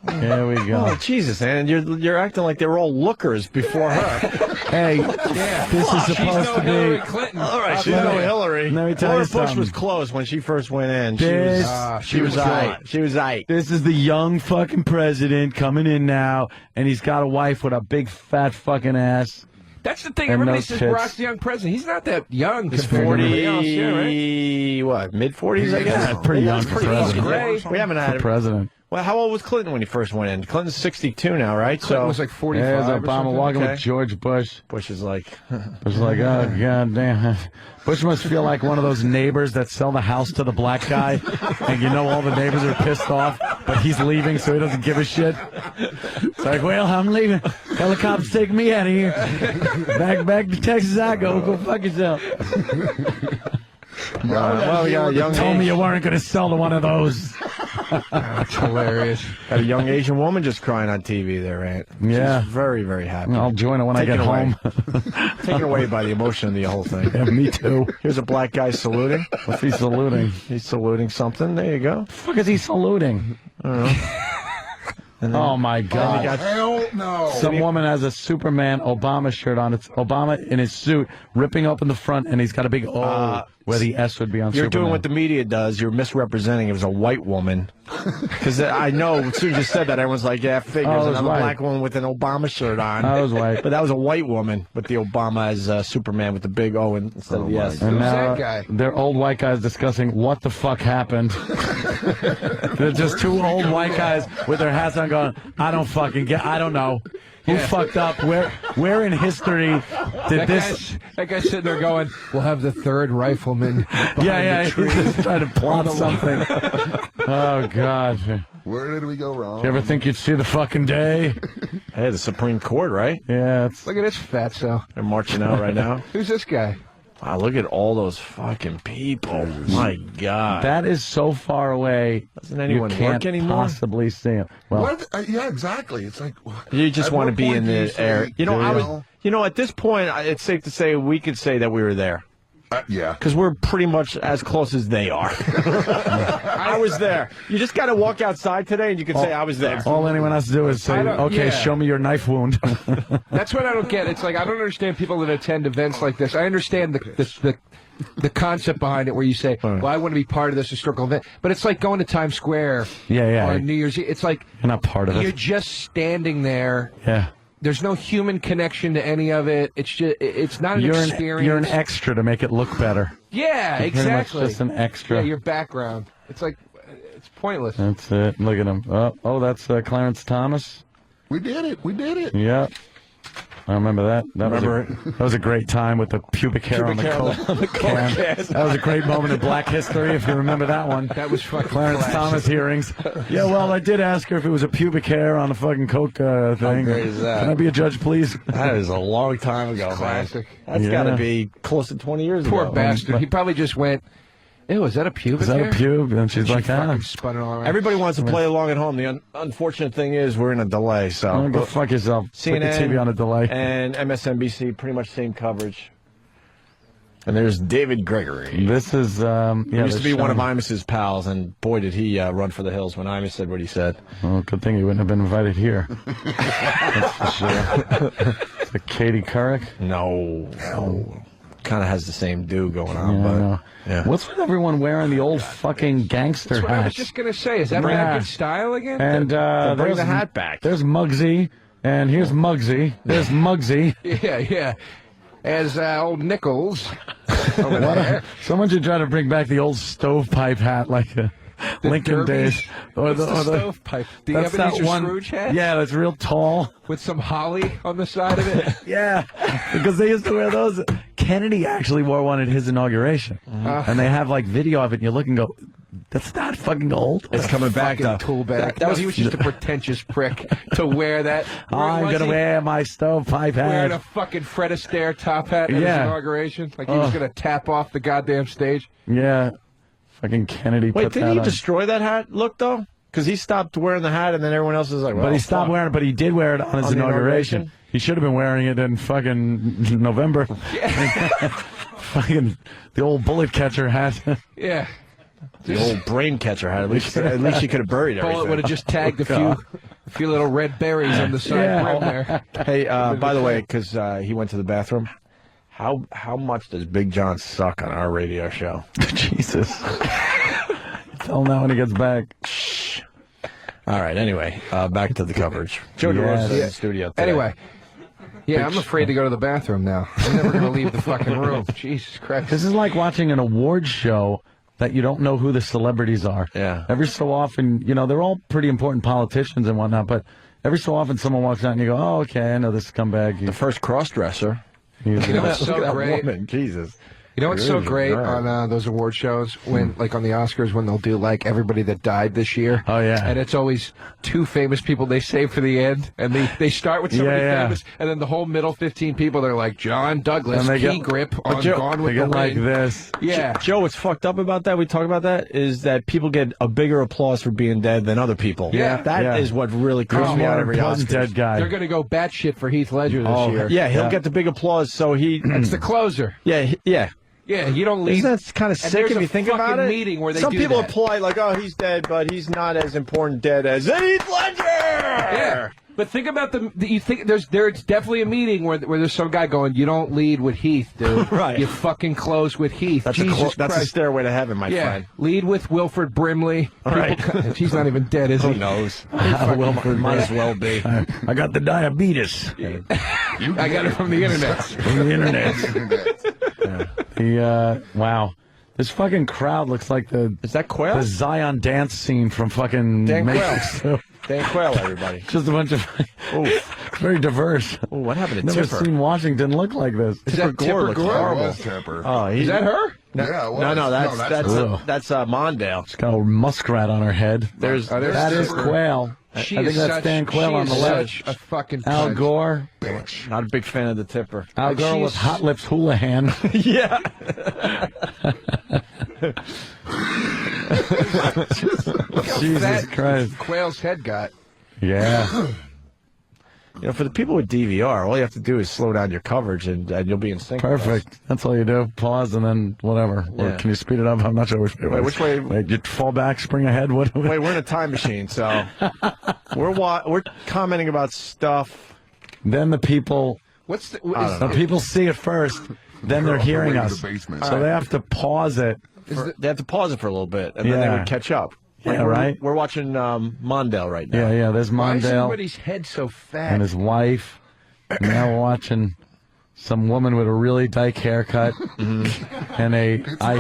There we go. Oh Jesus, man! You're acting like they were all lookers before her. Hey, this is supposed to be. Clinton. All right, she's no Hillary. Let me tell Laura you Bush something. was close when she first went in. This- She was aight. She was aight. This is the young fucking president coming in now, and he's got a wife with a big fat fucking ass. That's the thing. And Everybody no says tits. Barack's the young president. He's not that young. He's compared to 40. everybody else, yeah, right? What? Mid-40s, I guess. Yeah, pretty young That's for pretty president. great. We haven't had For him. president. Well, how old was Clinton when he first went in? Clinton's 62 now, right? Clinton was like 45 There's or Obama something. walking Okay. with George Bush. Bush is like, Bush is like, oh, god damn. Bush must feel like one of those neighbors that sell the house to the black guy, and you know all the neighbors are pissed off, but he's leaving, so he doesn't give a shit. It's like, well, I'm leaving. Helicopter's taking me out of here. Back to Texas I go. Go fuck yourself. well, we got a young Told me you weren't going to sell to one of those. That's hilarious. Got a young Asian woman just crying on TV there, Aunt. Yeah. She's very, very happy. I'll join her when I Taken get away. home. Taken away by the emotion of the whole thing. Yeah, me too. Here's a black guy saluting. What's he saluting? He's saluting something. There you go. The fuck is he saluting? I don't know. And then- Oh my God! Hell no. Some woman has a Superman Obama shirt on. It's Obama in his suit, ripping open the front, and he's got a big O where the S would be on You're Superman. doing what the media does. You're misrepresenting it as a white woman. Because I know, as soon as you said that, everyone's like, yeah, figures. Oh, it was Another white. black woman with an Obama shirt on. I was white. But that was a white woman with the Obama as Superman with the big O instead of the S. And Who's now that guy? they're old white guys discussing what the fuck happened. They're just two old white guys with their hats on going, I don't fucking get, I don't know. Who fucked up? Where in history did That guy's sitting there going, we'll have the third rifleman. Yeah, he's just trying to plot something. Oh, God. Where did we go wrong? You ever think you'd see the fucking day? Hey, the Supreme Court, right? Yeah. Look at this fatso. They're marching out right now. Who's this guy? Wow, look at all those fucking people. My God. That is so far away. Doesn't anyone you can't work anymore? possibly see him. Well, What? Yeah, exactly. It's like You just at want to what be point in do you the say, air. You know, do at this point, it's safe to say we could say that we were there. Yeah. Because we're pretty much as close as they are. I was there. You just got to walk outside today and you can say, I was there. all anyone has to do is say, I don't- okay, yeah. show me your knife wound. That's what I don't get. It's like, I don't understand people that attend events like this. I understand the concept behind it where you say, well, I want to be part of this historical event. But it's like going to Times Square Yeah. on New Year's Eve. It's like You're not part of you're it. just standing there Yeah. There's no human connection to any of it. It's just, it's not an experience. You're an extra to make it look better. Yeah, You're exactly. Pretty much just an extra. Yeah, your background. It's like, it's pointless. That's it. Look at him. Oh, that's Clarence Thomas. We did it. We did it. Yeah. I remember that. That was a great time with the pubic hair on the coat. That was a great moment in Black history, if you remember that one. That was fucking Clarence classic. Thomas hearings. Yeah, well, I did ask her if it was a pubic hair on the fucking coke thing. How great is that? Can I be a judge, please? That is a long time ago, Classic. man. That's got to be close to 20 years Poor ago. bastard. He probably just went, ew, is that a pubic Is that hair? a pube? And she's like, fucking spun it all around. Everybody wants to play along at home. The unfortunate thing is we're in a delay. So go fuck yourself. Put the CNN TV on a delay. and MSNBC, pretty much same coverage. And there's David Gregory. This is, He used to be one of showing- Imus's pals, and boy, did he run for the hills when Imus said what he said. Well, good thing he wouldn't have been invited here. That's for sure. Is it Katie Couric? No. Kind of has the same do going on, Yeah, I but know. yeah. What's with everyone wearing the old fucking gangster That's what I was hats? just going to say. Is that Yeah. back in style again? And Bring there's the hat back. There's Muggsy, and here's Muggsy. There's Muggsy. Yeah. As old Nichols over there. Someone should try to bring back the old stovepipe hat, like Lincoln derbies? days, What's the stovepipe? The that's that Ebenezer one. Scrooge hat? Yeah, that's real tall. With some holly on the side of it? Yeah, because they used to wear those. Kennedy actually wore one at his inauguration, and they have like video of it. And you look and go, "That's not fucking old." It's coming back, Fucking though. tool back. That was he was just a pretentious prick to wear that. I'm Was gonna he wear my stovepipe wearing a hat. fucking Fred Astaire top hat at Yeah. his inauguration? Like he was going to tap off the goddamn stage? Yeah, fucking Kennedy. Wait, put didn't that he on. destroy that hat look, though? Because he stopped wearing the hat, and then everyone else is like, well, But he stopped fuck. wearing it. But he did wear it on his On the inauguration. inauguration? He should have been wearing it in fucking November. Fucking the old bullet catcher hat. Yeah. The old brain catcher hat. At least you could have buried everything. Bullet would have just tagged a few little red berries on the side Yeah. rim there. Hey, by the way, because he went to the bathroom, how much does Big John suck on our radio show? Jesus. Tell him that when he gets back. All right, anyway, back to the coverage. Joe DeRosa's in the studio today. Anyway. Yeah, I'm afraid to go to the bathroom now. I'm never going to leave the fucking room. Jesus Christ. This is like watching an awards show that you don't know who the celebrities are. Yeah. Every so often, you know, they're all pretty important politicians and whatnot, but every so often someone walks out and you go, oh, okay, I know this scumbag. The first cross-dresser. You know what's Look so at that great? woman. Jesus. You know what's so Really? great Right. on those award shows when, like on the Oscars, when they'll do like everybody that died this year. Oh, yeah. And it's always two famous people they save for the end, and they start with somebody Yeah, yeah. famous, and then the whole middle 15 people they're like John Douglas, And they key get- grip But on Joe- Gone with They the get like Wind. this. Yeah. Joe, what's fucked up about that, we talk about that, is that people get a bigger applause for being dead than other people. Yeah. That is Yeah. what really creeps me out every important Oscars. dead guy. They're going to go batshit for Heath Ledger this year. Yeah, he'll get the big applause, so he... It's the closer. Yeah, yeah. Yeah, you don't leave. Isn't that kind of And sick there's if a you think about fucking it? meeting where they Some do people that. are polite, like, oh, he's dead, but he's not as important dead as Heath Ledger! Yeah, but think about you think there's definitely a meeting where there's some guy going, you don't lead with Heath, dude. Right. You fucking close with Heath. That's, Jesus that's a Christ. stairway to heaven, my Yeah, friend. lead with Wilford Brimley. Right. He's not even dead, is he? Who knows? Wilford Might as well be. I got the diabetes I got it from the internet. from the internet. Wow. This fucking crowd looks like Is that Quail? the Zion dance scene from fucking Dan Matrix. Dan Quayle, everybody. Just a bunch of very diverse. Ooh, what happened to Never Tipper? seen Washington look like this. Is that Gore looks Gore? horrible. Well, Tipper. Oh, Is that her? Yeah, it was. No, that's that's Mondale. She's got a muskrat on her head. There's That is Quayle. She I think is that's such, Dan Quayle she on the is left. such a fucking Al cunt. Gore. not a big fan of the Tipper. Al Gore with she's- Hot Lips Houlihan. Yeah. Jesus That Christ. Quayle's head got. Yeah. You know, for the people with DVR, all you have to do is slow down your coverage, and you'll be in sync. with us. Perfect. That's all you do. Pause and then whatever. Or Yeah. can you speed it up? I'm not sure which way. Wait, which way- Wait, you fall back, spring ahead. What? Wait, we're in a time machine, so we're commenting about stuff. Then the people. What's the? The people see it first. Then they're hearing Way to us. the basement. So they have to pause it. They have to pause it for a little bit, and then they Yeah. would catch up. Yeah, right. We're watching Mondale right now. Yeah, yeah. There's Why is Mondale everybody's head so fat? and his wife. Now we're watching some woman with a really dyke haircut and a I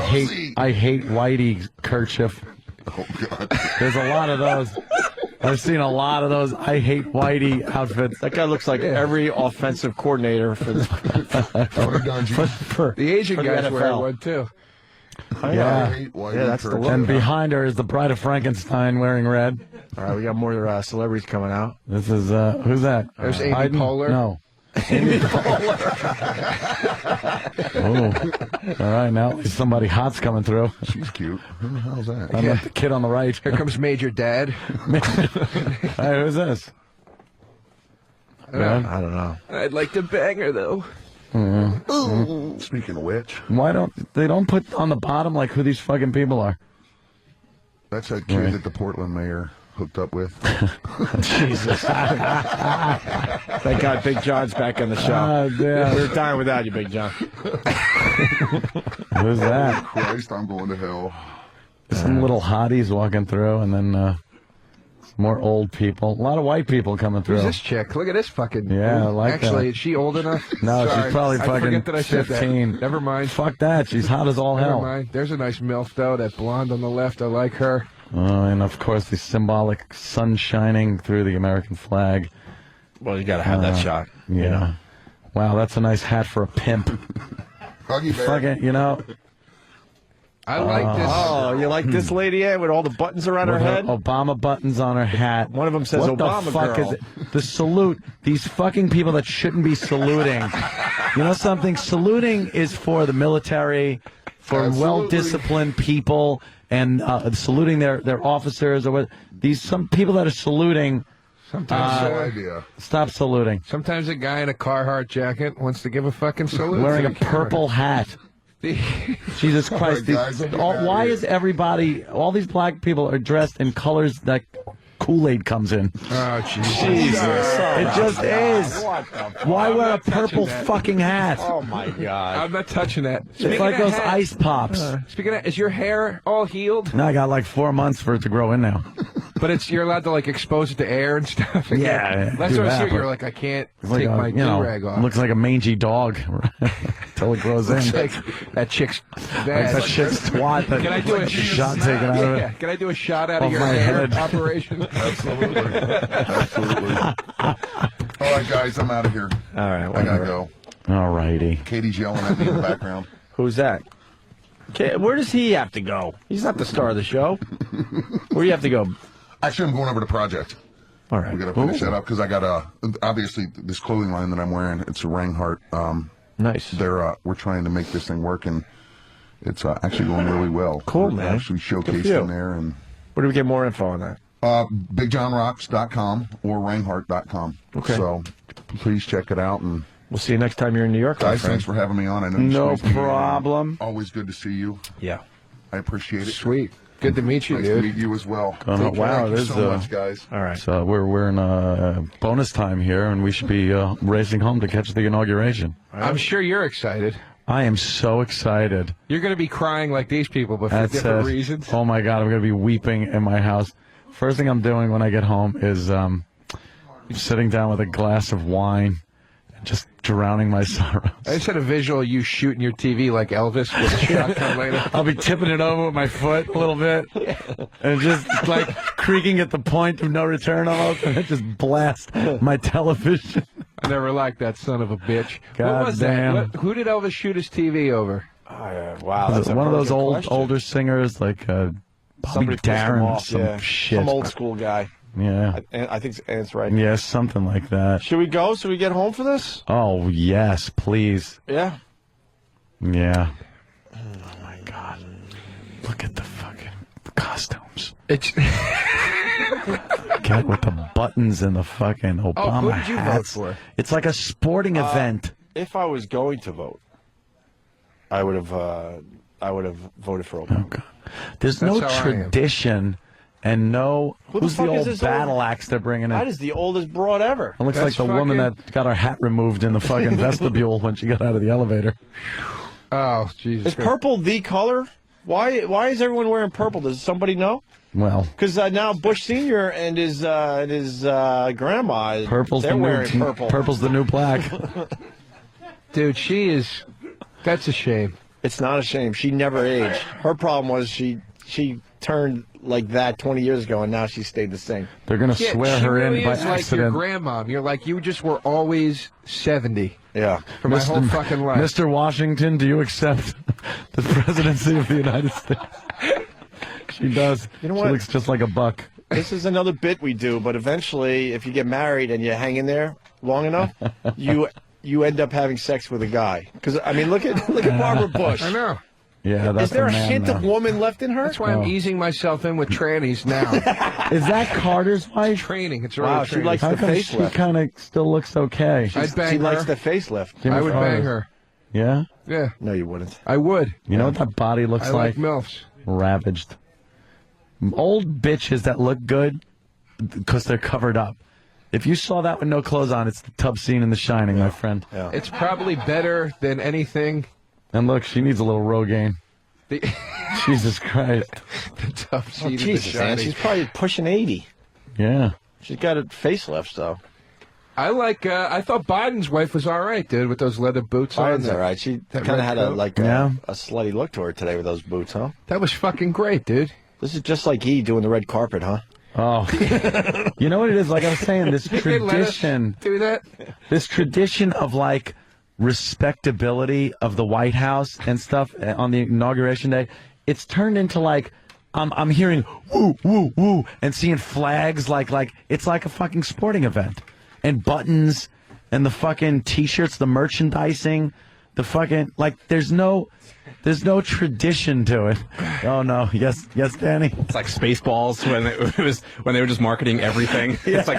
hate Whitey kerchief. Oh God! There's a lot of those. I've seen a lot of those I hate Whitey outfits. That guy looks like every offensive coordinator for the The Asian for the guys wear NFL. one too. Yeah, that's the look. and behind her is the Bride of Frankenstein wearing red. All right, we got more celebrities coming out. This is who's that? There's Amy Biden? Poehler. No. Oh, all right. Now somebody hot's coming through. She's cute. Who the hell's that? I'm the kid on the right. Here comes Major Dad. Hey, who's this? I don't know. I'd like to bang her though. Speaking of which, Why don't they put on the bottom like who these fucking people are? that's that kid that the Portland mayor hooked up with. Jesus. Thank God Big John's back on the show. Yeah. We're dying without you, Big John. Who's that? Christ, I'm going to hell. Some little hotties walking through, and then some more old people. A lot of white people coming through. Who's this chick? Look at this fucking. Yeah, I like Actually, that. is she old enough? No, Sorry. she's probably I fucking forget that I said 15. That. Never mind. Fuck that. She's hot as all Never hell. mind. There's a nice MILF though. That blonde on the left. I like her. Oh, and of course the symbolic sun shining through the American flag. Well, you got to have that shot. Yeah. You know? Wow, that's a nice hat for a pimp. Huggy bear. Fucking, you know. I like this. Oh, you like this lady with all the buttons around her With head? Obama buttons on her hat. One of them says what Obama the fuck girl. is it? The salute. These fucking people that shouldn't be saluting. You know something? Saluting is for the military, for Absolutely. well-disciplined people, and saluting their officers or what. Some people that are saluting. Sometimes, No idea. Stop saluting. sometimes a guy in a Carhartt jacket wants to give a fucking salute. Wearing to a the camera. purple hat. Jesus Christ. guys, I'm getting out of Why here. is everybody, all these black people are dressed in colors that Kool-Aid comes in? Oh, Jesus. It just is. Why wear a purple fucking hat? Oh, my God. I'm not touching that. It's like those ice pops. Speaking of, is your hair all healed? No, I got like 4 months for it to grow in now. But you're allowed to like expose it to air and stuff. Yeah, That's do what I that, see. You're but- like, I can't It's take like my do-rag off. looks like a mangy dog until it grows in. Looks like that chick's Like bad. that shit's twat that Can I do a shot taken out of it. Yeah, can I do a shot out Off of your my hair head. operation? Absolutely. Absolutely. All right, guys, I'm out of here. All right, I gotta go. All righty. Katie's yelling at me in the background. Who's that? Okay, where does he have to go? He's not the star of the show. Where do you have to go? Actually, I'm going over to Project. All right. We got to finish that up because I got obviously this clothing line that I'm wearing. It's a Reinhardt. Nice. We're trying to make this thing work, and it's actually going really well. Cool, We're man. Actually Good for showcased you. in there, and Where do we get more info on that? BigJohnRocks.com or Reinhardt.com. Okay. So please check it out, and We'll see you next time you're in New York, my guys, friend. thanks for having me on. I know you No squeezed me in. problem. Always good to see you. Yeah. I appreciate it. Sweet. Good to meet you, Nice dude. to meet you as well. Oh, Take care. wow, Thank you there's so much, guys. All right. So we're in bonus time here, and we should be racing home to catch the inauguration. I'm sure you're excited. I am so excited. You're going to be crying like these people, but for That's different it. reasons. Oh my God, I'm going to be weeping in my house. First thing I'm doing when I get home is sitting down with a glass of wine and just drowning my sorrows. I just had a visual of you shooting your TV like Elvis with a shotgun later. I'll be tipping it over with my foot a little bit and just like creaking at the point of no return almost, and it just blast my television. I never liked that son of a bitch. God what was damn. that? Who did Elvis shoot his TV over? Wow. Was That's it a one of those perfect old question. older singers like Bobby Somebody pissed him Darin, off, some yeah. shit. Some old school guy. Yeah. I think it's right. Yeah, something like that. Should we go? Should we get home for this? Oh, yes, please. Yeah. Yeah. Oh, my God. Look at the fucking costumes. It's Get with the buttons and the fucking Obama who did you vote hats. for? It's like a sporting event. If I was going to vote, I would have voted for Obama. Oh, God. There's That's no how I am. tradition and no... Who the who's the fuck is old this battle old- axe they're bringing in? That is the oldest broad ever. It looks That's like the woman fucking- that got her hat removed in the fucking vestibule when she got out of the elevator. oh Jesus! Is purple the color? Why is everyone wearing purple? Does somebody know? Well, because now Bush Senior and his grandma, purple's they're the wearing new purple. Purple's the new black. Dude, she is. That's a shame. It's not a shame. She never aged. Her problem was she turned like that 20 years ago, and now she stayed the same. They're gonna swear she her really in by is like your accident. grandmom. You're like, you just were always 70. Yeah. For my whole fucking life. Mr. Washington, do you accept the presidency of the United States? She does. You know She what? looks just like a buck. This is another bit we do, but eventually, if you get married and you hang in there long enough, you end up having sex with a guy. Because I mean, look at Barbara Bush. I know. Yeah, that's Is there a man hint now. of woman left in her? That's why I'm easing myself in with trannies now. Is that Carter's wife? Training. It's Wow, early she training. likes How the come she facelift. kind of still looks okay? I'd bang She her. likes the facelift. Jimmy I would Carter. bang her. Yeah? Yeah, No, you wouldn't. I would. You know what that body looks I like MILFs. Ravaged. Old bitches that look good because they're covered up. If you saw that with no clothes on, it's the tub scene in The Shining, my friend. Yeah. It's probably better than anything. And look, she needs a little Rogaine. The, Jesus Christ. the tough Oh, scene of The Jesus, man. Shining. She's probably pushing 80. Yeah. She's got a facelift, though. I like. I thought Biden's wife was all right, dude, with those leather boots on. Biden's all right. She that kind red of had coat. a slutty look to her today with those boots, huh? That was fucking great, dude. This is just like he doing the red carpet, huh? Oh. You know what it is? Like I was saying, this They let us tradition. do that. This tradition of like respectability of the White House and stuff on the inauguration day, it's turned into like I'm hearing woo woo woo and seeing flags like it's like a fucking sporting event, and buttons and the fucking t-shirts, the merchandising, the fucking like there's no tradition to it. Oh no, yes, Danny. It's like Spaceballs when they were just marketing everything. It's like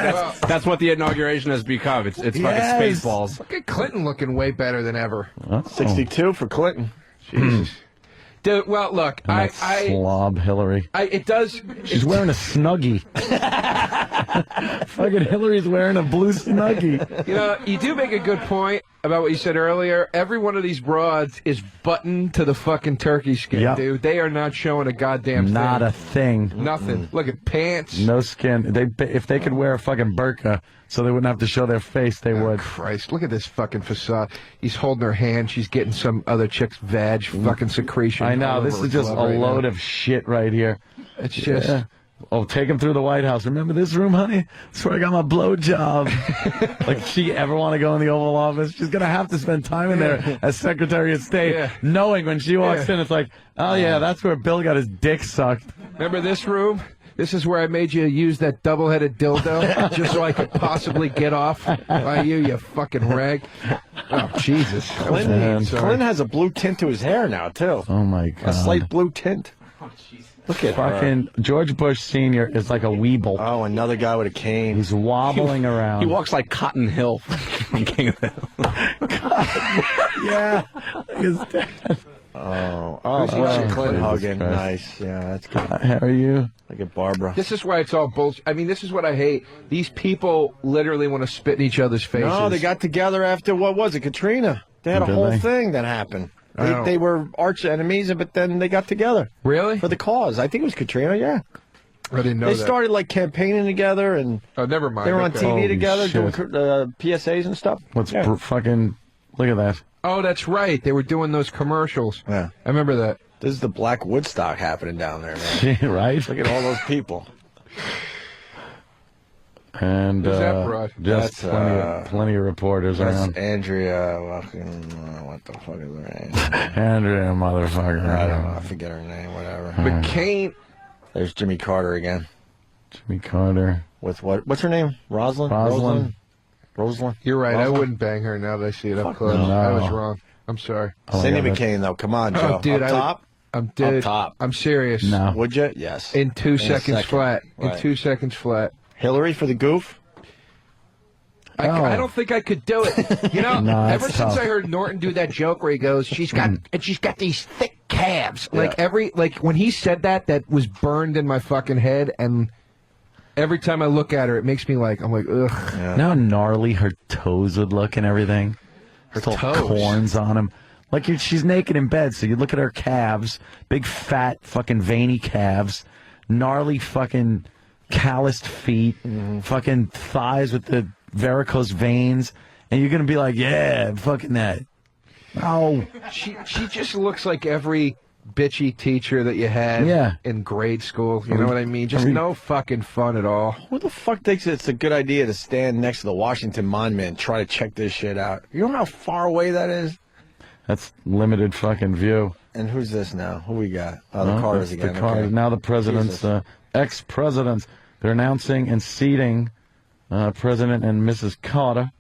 that's what the inauguration has become. It's fucking Spaceballs. Look at Clinton looking way better than ever. 62 for Clinton. Jesus. Dude, well, look, And that slob Hillary. it does. She's wearing a Snuggie. Fucking Hillary's wearing a blue Snuggie. You know, you do make a good point about what you said earlier. Every one of these broads is buttoned to the fucking turkey skin, Yep. dude. They are not showing a goddamn thing. Not a thing. Nothing. Look at pants. No skin. If they could wear a fucking burqa so they wouldn't have to show their face, they would. Christ, look at this fucking facade. He's holding her hand. She's getting some other chick's vag fucking secretion. I know. all This over is her just a glove right load now. of shit right here. It's just. Yeah. Oh, take him through the White House. Remember this room, honey? That's where I got my blowjob. Like, if she ever want to go in the Oval Office, she's going to have to spend time in there as Secretary of State, knowing when she walks in, it's like, oh, yeah, that's where Bill got his dick sucked. Remember this room? This is where I made you use that double-headed dildo just so I could possibly get off by you fucking rag. Oh, Jesus. Clinton has a blue tint to his hair now, too. Oh, my God. A slight blue tint. Look at fucking George Bush Sr. is like a weeble. Oh, another guy with a cane. He's wobbling around. He walks like Cotton Hill from King of the Hill. Yeah. His dad. Oh, Who's Bush and Jesus Clinton Christ. hugging. Nice. Yeah, that's good. How are you? Look at Barbara. This is why it's all bullshit. I mean, this is what I hate. These people literally want to spit in each other's faces. No, they got together after, what was it, Katrina? They had a Did whole they? thing that happened. I know. They were arch enemies, but then they got together. Really? For the cause. I think it was Katrina, yeah. I didn't know They that. started like campaigning together, and Oh, never mind. they were on Okay. TV Holy together shit. doing PSAs and stuff. What's Yeah. fucking... Look at that. Oh, that's right. They were doing those commercials. Yeah. I remember that. This is the Black Woodstock happening down there, man. Right? Look at all those people. And Who's that broad? just That's, plenty of reporters That's around. Andrea. What the fuck is her name? Andrea, motherfucker. I don't know. I forget her name. Whatever. McCain. There's Jimmy Carter again. Jimmy Carter. With what? What's her name? Rosalind. Rosalind. You're right. I Rosalind? wouldn't bang her now that I see it up Fuck close. no. I was wrong. I'm sorry. Cindy God, McCain, though. Come on, Joe. Oh, dude, Up I would- top. Dude, Up top. I'm serious. No. Would you? Yes. In 2 a seconds second. flat. Right. In 2 seconds flat. Hillary for the goof. I don't think I could do it. You know, No, ever that's since tough. I heard Norton do that joke where he goes, she's got these thick calves. Like when he said that was burned in my fucking head, and every time I look at her, it makes me like, I'm like, ugh. You know how gnarly her toes would look and everything? Her toes? corns on them. Like she's naked in bed, so you look at her calves, big fat fucking veiny calves, gnarly fucking calloused feet, fucking thighs with the varicose veins, and you're gonna be like, yeah, fucking that. Oh, she just looks like every bitchy teacher that you had in grade school. You know what I mean? Just no fucking fun at all. Who the fuck thinks it's a good idea to stand next to the Washington Monument and try to check this shit out? You know how far away that is? That's limited fucking view. And who's this now? Who we got? Oh, the Carters that's again. The Carters. Okay. Now the presidents, ex-presidents. They're announcing and seating President and Mrs. Carter.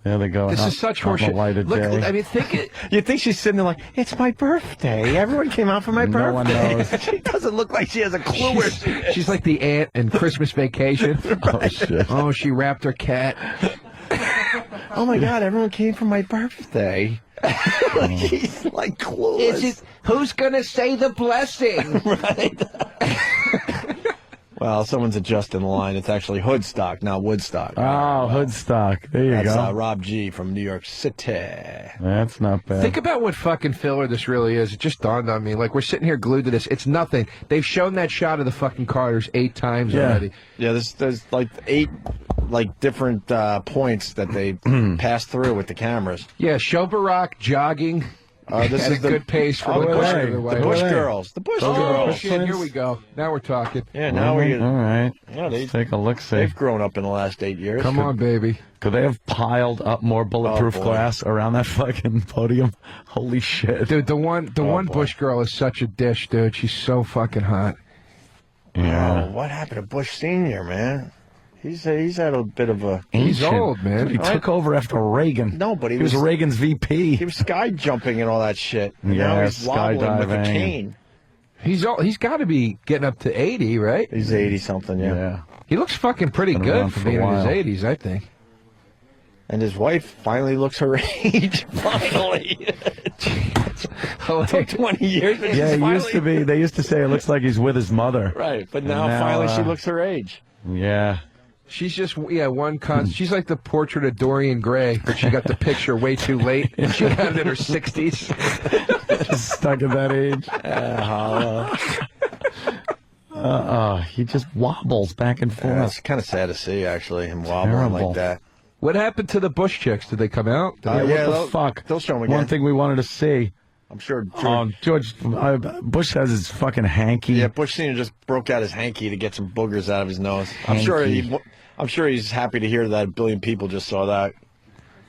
There they go. This is such horseshit. Look, I mean, think it. You think she's sitting there like, it's my birthday. Everyone came out for my birthday. No one knows. She doesn't look like she has a clue. She's like the aunt in Christmas Vacation. Oh, shit. Oh, she wrapped her cat. Oh, my God, everyone came for my birthday. She's like clueless. Who's going to say the blessing? Right. Well, someone's adjusting the line. It's actually Hoodstock, not Woodstock. Oh, Hoodstock. There you That's go. Rob G from New York City. That's not bad. Think about what fucking filler this really is. It just dawned on me. Like, we're sitting here glued to this. It's nothing. They've shown that shot of the fucking Carters 8 times already. Yeah, there's like 8 different points that they pass through with the cameras. Yeah, show Barack jogging. This at is a the good pace for the the Bush girls. The Bush girls. Shit, here we go. Now we're talking. Yeah, now we. All right. Yeah, Let's take a look. See. They've grown up in the last 8 years. Come on, baby. Could they have piled up more bulletproof boy. glass around that fucking podium? Holy shit. Dude, the one Bush girl is such a dish, dude. She's so fucking hot. Yeah. Oh, what happened to Bush Senior, man? He's had a bit of a. He's old, man. He took over after Reagan. No, but he was Reagan's VP. He was sky jumping and all that shit. And Yeah, now he's wobbling with a skydiving. cane. He's got to be getting up to 80, right? He's 80 something, yeah. He looks fucking pretty Been good around for for a being in his while. 80s, I think. And his wife finally looks her age. Finally. It took 20 years. But Yeah, she's it used to be. They used to say it looks like he's with his mother. Right, but And now finally she looks her age. Yeah. She's just, one constant. She's like the portrait of Dorian Gray, but she got the picture way too late. She got it in her 60s. Just stuck at that age. He just wobbles back and forth. Yeah, it's kind of sad to see, actually, him wobbling Terrible. like that. What happened to the Bush chicks? Did they come out? Did they- What the they'll- fuck? They'll show him again. One thing we wanted to see. I'm sure George. George Bush has his fucking hanky. Yeah, Bush Senior just broke out his hanky to get some boogers out of his nose. Hanky. I'm sure he's happy to hear that a billion people just saw that.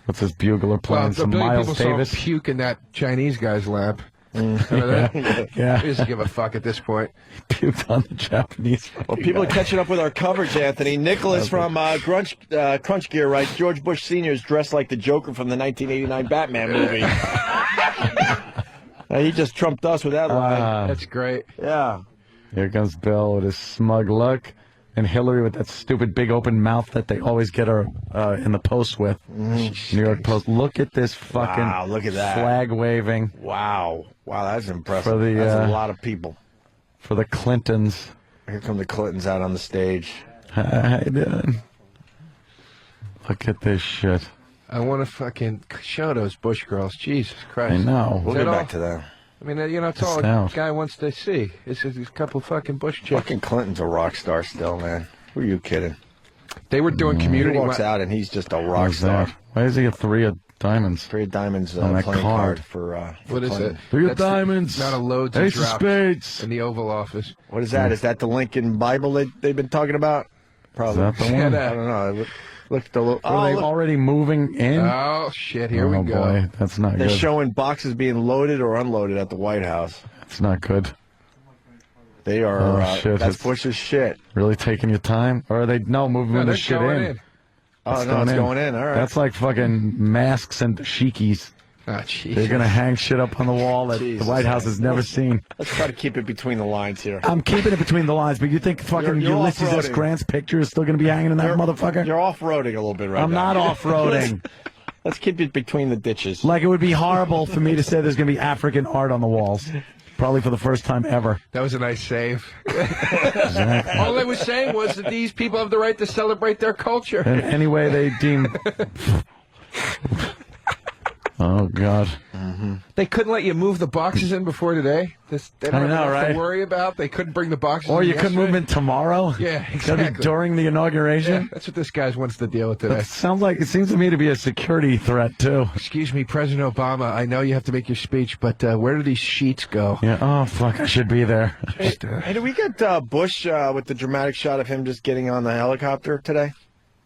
What's his bugler playing? Well, a Some billion Miles people saw him Davis. puke in that Chinese guy's lap. Remember that? Yeah. He doesn't give a fuck at this point. Puked on the Japanese. Well, people are catching up with our coverage, Anthony. Nicholas from Crunch Gear writes, George Bush Sr. is dressed like the Joker from the 1989 Batman movie. He just trumped us with that line. That's great. Yeah. Here comes Bill with his smug look. And Hillary with that stupid big open mouth that they always get her in the Post with. New York Post. Look at this fucking Wow, look at that. flag waving Wow. Wow, that's impressive. For the, that's a lot of people. for the Clintons. Here come the Clintons out on the stage. How you doing? Look at this shit. I want to fucking show those Bush girls. Jesus Christ. I know. We'll Is get that back all? to that. I mean, that's all Astound. a guy wants to see. It's a couple fucking Bush chicks. Fucking Clinton's a rock star still, man. Who are you kidding? They were doing He community. walks out and he's just a rock What's star. that? Why does he get 3 of diamonds? 3 of diamonds On that playing card. card for What is Clinton. it? 3 of That's diamonds. Not a loads Ace of of drops spades. in the Oval Office. What is that? Is that the Lincoln Bible that they've been talking about? Probably. Is that the one? I don't know. Look at the little. Are they already moving in? Oh shit! Here oh, we go. Boy. That's not They're good. showing boxes being loaded or unloaded at the White House. That's not good. They are. Oh, shit. That's It's Bush's shit. Really taking your time? Or are they moving No, the they're shit going in? Oh, no, it's going in. All right. That's like fucking masks and dashikis. Oh, jeez. They're going to hang shit up on the wall that Jesus. the White House has never seen. Let's try to keep it between the lines here. I'm keeping it between the lines, but you think fucking You're Ulysses S. off-roading. Grant's picture is still going to be hanging in that motherfucker? You're off-roading a little bit right I'm now. not off-roading. Let's keep it between the ditches. Like, it would be horrible for me to say there's going to be African art on the walls. Probably for the first time ever. That was a nice save. All I was saying was that these people have the right to celebrate their culture. And any way they deem Oh, God. They couldn't let you move the boxes in before today. They don't I have know, enough right? to worry about. They couldn't bring the boxes Or in you couldn't move them in tomorrow? Yeah, It's gotta be exactly. during the inauguration? Yeah, that's what this guy wants to deal with today. That sounds like, it seems to me to be a security threat, too. Excuse me, President Obama, I know you have to make your speech, but where do these sheets go? Yeah, oh, fuck, I should be there. Hey, did we get Bush with the dramatic shot of him just getting on the helicopter today?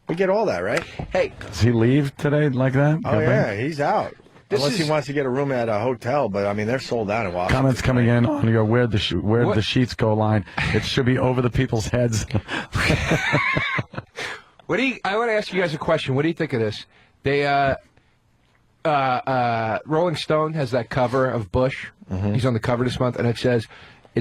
We get all that, right? Hey. Does he leave today like that? Oh, yeah, he's out. This Unless is- he wants to get a room at a hotel, but, I mean, they're sold out in Washington. Comments coming in on your where the What? the sheets go line. It should be over the people's heads. What do you? I want to ask you guys a question. What do you think of this? They, Rolling Stone has that cover of Bush. He's on the cover this month, and it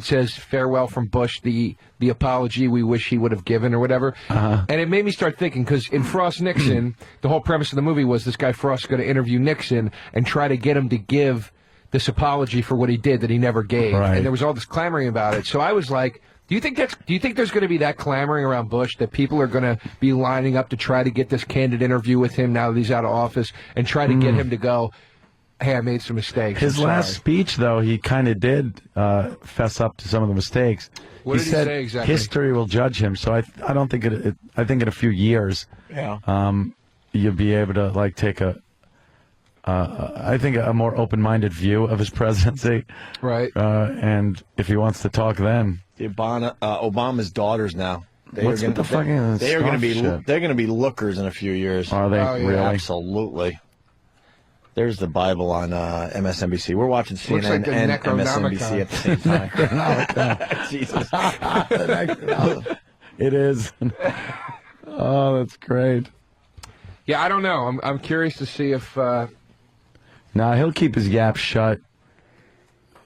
says farewell from Bush, the apology we wish he would have given or whatever. And it made me start thinking, because in Frost Nixon, the whole premise of the movie was this guy Frost is going to interview Nixon and try to get him to give this apology for what he did that he never gave. Right. And there was all this clamoring about it. So I was like, do you think there's going to be that clamoring around Bush, that people are going to be lining up to try to get this candid interview with him now that he's out of office and try to get him to go, hey, I made some mistakes. His I'm last sorry. speech, though, he kind of did fess up to some of the mistakes. What did he said say exactly? history will judge him. So I don't think I think in a few years, you'll be able to like take I think a more open-minded view of his presidency. Right. And if he wants to talk, then The Obama's daughters now. What's with the fucking They are going to be. stuff shit? They're going to be lookers in a few years. Are they really? Absolutely. There's the Bible on MSNBC. We're watching Looks like CNN the and Necronomicon. MSNBC at the same time. Jesus. It is. Oh, that's great. Yeah, I don't know. I'm curious to see if. Nah, he'll keep his yap shut.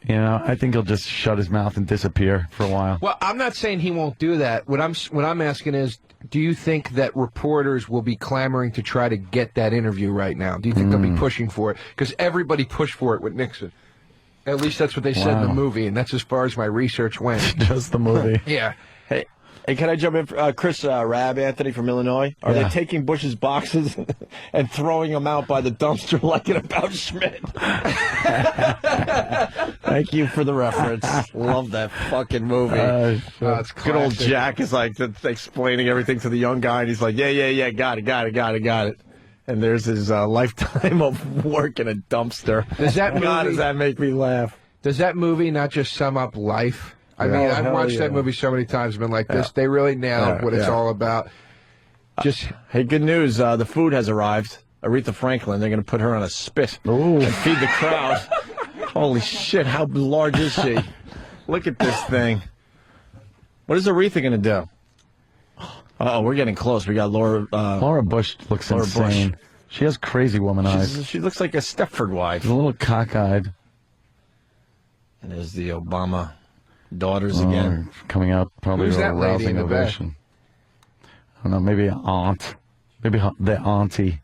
You know, I think he'll just shut his mouth and disappear for a while. Well, I'm not saying he won't do that. What I'm asking is, do you think that reporters will be clamoring to try to get that interview right now? Do you think they'll be pushing for it? Because everybody pushed for it with Nixon. At least that's what they said in the Wow. movie, and that's as far as my research went. Just the movie. Yeah. Hey, can I jump in? Chris Rabb, Anthony from Illinois. Are Yeah. they taking Bush's boxes and throwing them out by the dumpster like in About Schmidt? Thank you for the reference. Love that fucking movie. It's Good old classic. Jack is like explaining everything to the young guy, and he's like, yeah, got it. And there's his lifetime of work in a dumpster. Does that God, movie- does that make me laugh? Does that movie not just sum up life? I Yeah. mean, Oh, I've hell watched that yeah. movie so many times and been like, this, Yeah. they really nailed what it's Yeah. all about. Just Hey, good news. The food has arrived. Aretha Franklin, they're going to put her on a spit and feed the crowd. Holy shit, how large is she? Look at this thing. What is Aretha going to do? Uh-oh, we're getting close. We got Laura... Laura Bush looks Laura insane. Bush. She has crazy woman eyes. She looks like a Stepford wife. She's a little cockeyed. And there's the Obama daughters again. Coming out probably Who's with a that lady rousing in the back? ovation. I don't know, maybe an aunt. Maybe the auntie.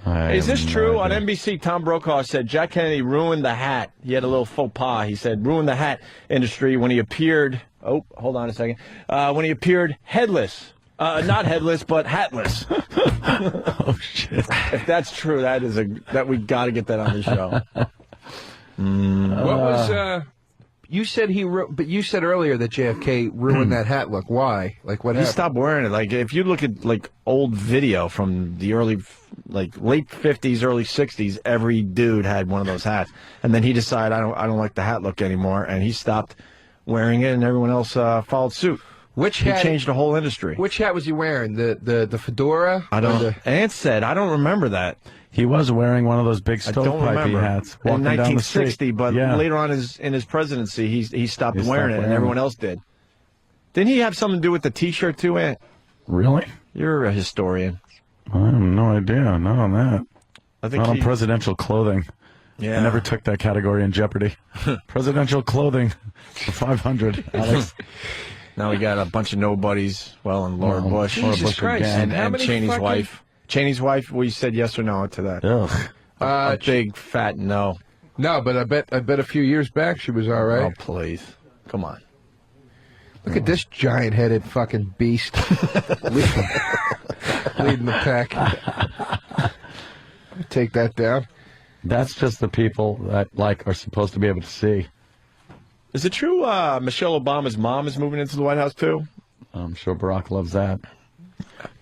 Is this true? On NBC, Tom Brokaw said Jack Kennedy ruined the hat. He had a little faux pas. He said ruined the hat industry when he appeared. Oh, hold on a second. When he appeared headless. Not headless, but hatless. Oh, shit. If that's true, that we got to get that on the show. what was you said but you said earlier that JFK ruined that hat look. Why? Like what He happened? stopped wearing it. Like if you look at like old video from the late 50s, early 60s, every dude had one of those hats. And then he decided I don't like the hat look anymore, and he stopped wearing it, and everyone else followed suit. Which He hat? changed the whole industry. Which hat was he wearing? The fedora? I Or don't. the- Ant said I don't remember that. He was wearing one of those big I don't stovepipey remember. hats In walking down the 1960, street. but Yeah. later on in his presidency, he stopped He stopped wearing it, and wearing everyone it. else did. Didn't he have something to do with the T-shirt too, Ant? Really? You're a historian. I have no idea. Not on that. I think Not on he- presidential clothing. Yeah. I never took that category in Jeopardy. Presidential clothing for 500, Alex. Now we got a bunch of nobodies. Well, and Laura Oh, Bush, Laura Jesus Bush Christ. again. How and many Cheney's fucking- wife. Cheney's wife. We said yes or no to that. Ugh. A big fat no. No, but I bet a few years back she was all Oh right. please, come on. Look at this giant-headed fucking beast leading the pack. Take that down. That's just the people that are supposed to be able to see. Is it true Michelle Obama's mom is moving into the White House too? I'm sure Barack loves that.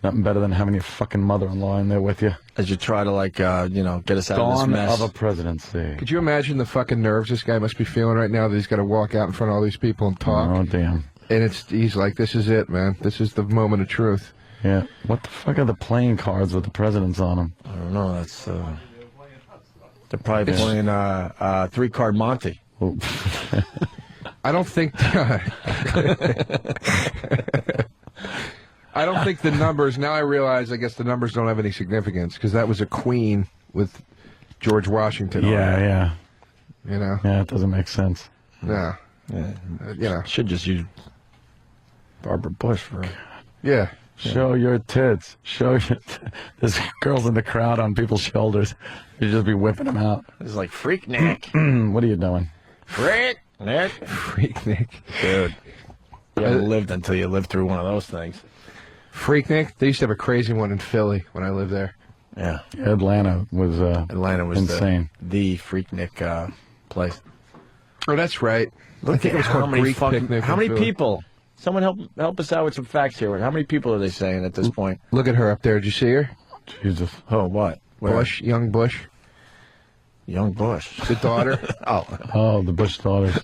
Nothing better than having your fucking mother-in-law in there with you. As you try to, get us out of this Dawn mess. of a presidency. Could you imagine the fucking nerves this guy must be feeling right now that he's got to walk out in front of all these people and talk? Oh, damn. And he's like, this is it, man. This is the moment of truth. Yeah. What the fuck are the playing cards with the presidents on them? I don't know. That's they're probably playing 3-card Monte. I don't think. I don't think the numbers. Now I realize. I guess the numbers don't have any significance because that was a queen with George Washington. Yeah. You know. Yeah, it doesn't make sense. No. Should just use Barbara Bush for. Yeah. Show your tits. There's girls in the crowd on people's shoulders. You just be whipping them out. It's like Freak Nick. What are you doing? Freak Nick. Freak Nick. Dude. You haven't lived until you lived through one of those things. Freak Nick? They used to have a crazy one in Philly when I lived there. Yeah. Atlanta was insane. The Freak Nick place. Oh, that's right. Look I think at it was how called many Greek fucking, Picnic. how in many Philly. people? Someone help us out with some facts here. How many people are they saying at this point? Look at her up there. Did you see her? Jesus. Oh, what? Bush, young Bush. Young Bush. The daughter. Oh, the Bush daughters.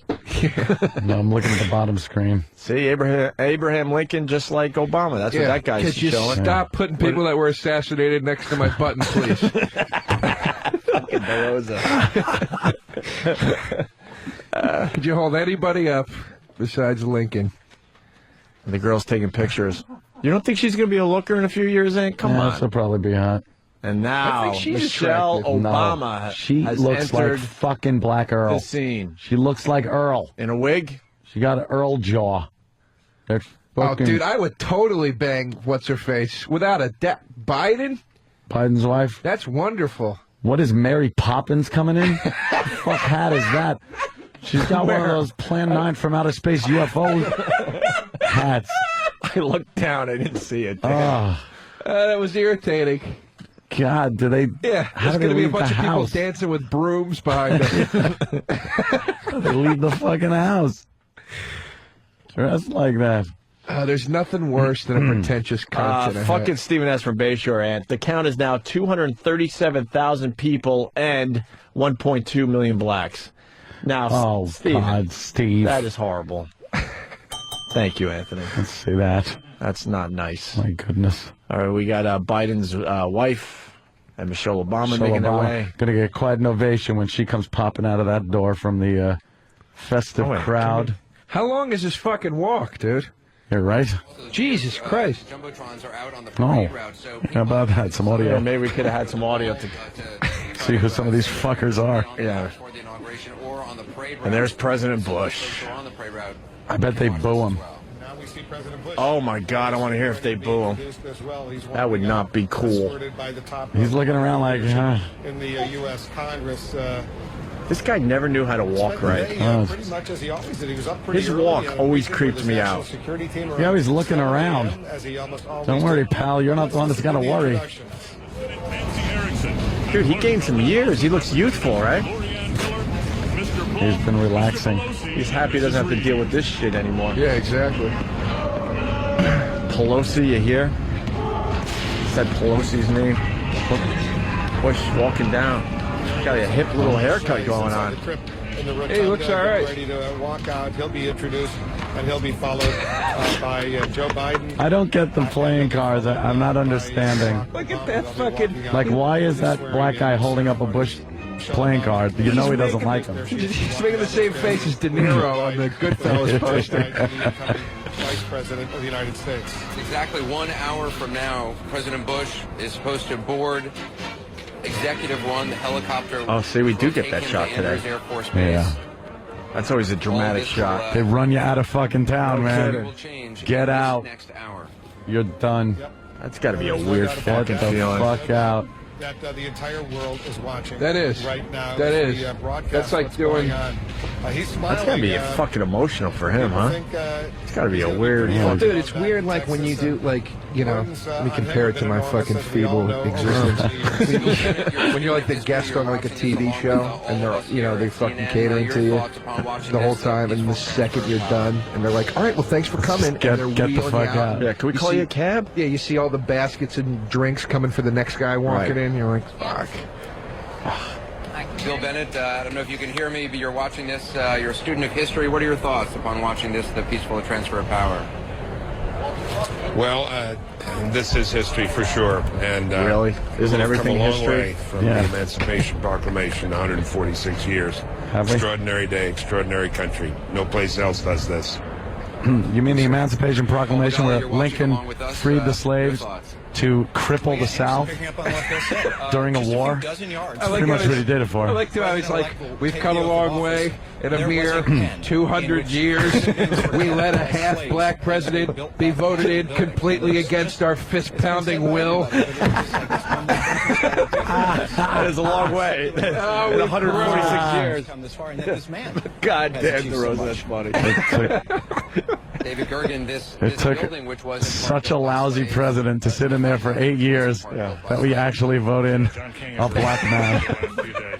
No, I'm looking at the bottom screen. See, Abraham Lincoln, just like Obama. That's what that guy's Could you showing. stop putting people that were assassinated next to my button, please? Fucking Barroza. Could you hold anybody up besides Lincoln? The girl's taking pictures. You don't think she's going to be a looker in a few years, eh? Come on. She'll probably be hot. And now, I think she's Michelle attractive. Obama No, she has looks like entered fucking Black Earl. the scene. She looks like Earl. In a wig? She got an Earl jaw. They're Oh, fucking dude, I would totally bang what's-her-face without a doubt. Biden? Biden's wife. That's wonderful. What is Mary Poppins coming in? What the fuck hat is that? She's got one of those Plan 9 from outer space UFO hats. I looked down. I didn't see it. Oh, That was irritating. God, do they? Yeah, How there's do they going to be a leave bunch the of people house? dancing with brooms behind them. They leave the fucking house. Dressed like that. There's nothing worse than a pretentious cunt in a Fucking hat. Stephen S. from Bayshore, Ant. The count is now 237,000 people and 1.2 million blacks. Now, Oh, Stephen, God, Steve. that is horrible. Thank you, Anthony. Let's see that. That's not nice. My goodness. All right, we got Biden's wife and Michelle Obama making their way. Gonna get quite an ovation when she comes popping out of that door from the festive crowd. How long is this fucking walk, dude? You're right. Jesus Christ. Oh, how about that? Some audio. Yeah, maybe we could have had some audio to See who some of these fuckers are. Yeah. And there's President Bush. I bet they boo him. Oh my God, I want to hear if they boo him. That would not be cool. He's looking around like, huh? In the U.S. Congress. This guy never knew how to walk right. Pretty much as he always did. He was up pretty His early, walk always briefing creeps with me his out. national security team Yeah, around he's looking 7 around. a.m., as he almost always Don't worry, did. pal. You're not the one that's got to worry. Dude, he gained some years. He looks youthful, right? He's been relaxing. He's happy he doesn't have to deal with this shit anymore. Yeah, exactly. Pelosi, you hear? Said Pelosi's name. Bush walking down. Got a hip little haircut going on. Hey, he looks all right. Ready to walk out. He'll be introduced, and he'll be followed by Joe Biden. I don't get the playing cards. I'm not understanding. Look at that fucking... Like, why is that black guy holding up a Bush playing card? You know he doesn't like him. He's making the same face as De Niro on the Goodfellas poster. Vice President of the United States. Exactly 1 hour from now, President Bush is supposed to board Executive One, the helicopter. Oh, see, we do get that shot today. Air Force Base. Yeah. That's always a dramatic shot. They run you out of fucking town, man. Will change Get in this out. Next hour. You're done. That's got to be a weird Get fucking the feeling. fuck out. That the entire world is watching That is. right now. That as is. we, broadcast That's like what's going doing on He's smiling. That's gotta be fucking emotional for him, huh? It's gotta be a weird. Well, dude, it's weird. Like when you do, like let me compare it to my fucking feeble existence. When you're like the guest on like a TV show, and they're fucking catering to you the whole time, and the second you're done, and they're like, "All right, well, thanks for coming." Get and they're the fuck out. Yeah, can we call you a cab? Yeah, you see all the baskets and drinks coming for the next guy walking in. You're like, fuck. Bill Bennett, I don't know if you can hear me, but you're watching this. You're a student of history. What are your thoughts upon watching this, the peaceful transfer of power? Well, this is history for sure. And really? Isn't everything come a long history? way from the Emancipation Proclamation, 146 years. Extraordinary day, extraordinary country. No place else does this. You mean the Emancipation Proclamation where Lincoln freed the slaves to cripple the South during a war? That's pretty much what he did it for. I like how he's like, we've come a long way in a mere 200 years. We let a half-black president be voted in completely against our fist-pounding will. That is a long way. In 146 years. God damn, DeRosa, that's funny. David Gergen, this building, which was such a lousy president to sit in there for 8 years that we actually vote in a black man.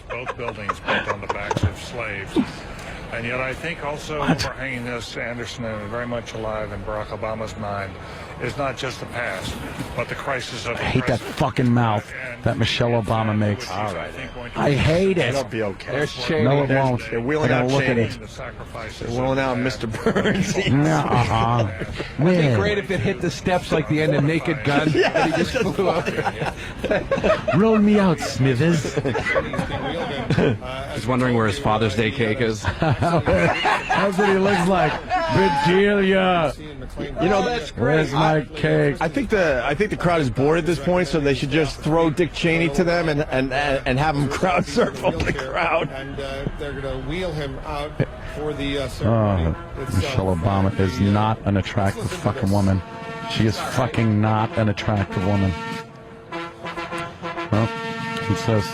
Both buildings built on the backs of slaves. And yet I think also overhanging this, Anderson, and very much alive in Barack Obama's mind, is not just the past, but the crisis of the I hate that fucking mouth that Michelle Obama makes. All right. I hate it. It'll be okay. There's Cheney. No, it won't. They're wheeling out look Cheney. at it. They're wheeling out Mr. Burns. It'd be great if it hit the steps like the end of Naked Gun. And he just flew up. Roll me out, Smithers. He's wondering where his Father's Day cake is. That's what he looks like. Bedelia. You know, that's great. Where's my cake? I think the crowd is bored at this point, so they should just throw Dick Cheney to them and have him crowd surf up the crowd. And they're going to wheel him out for the ceremony. Michelle Obama is not an attractive fucking woman. She is fucking not an attractive woman. Well, he says.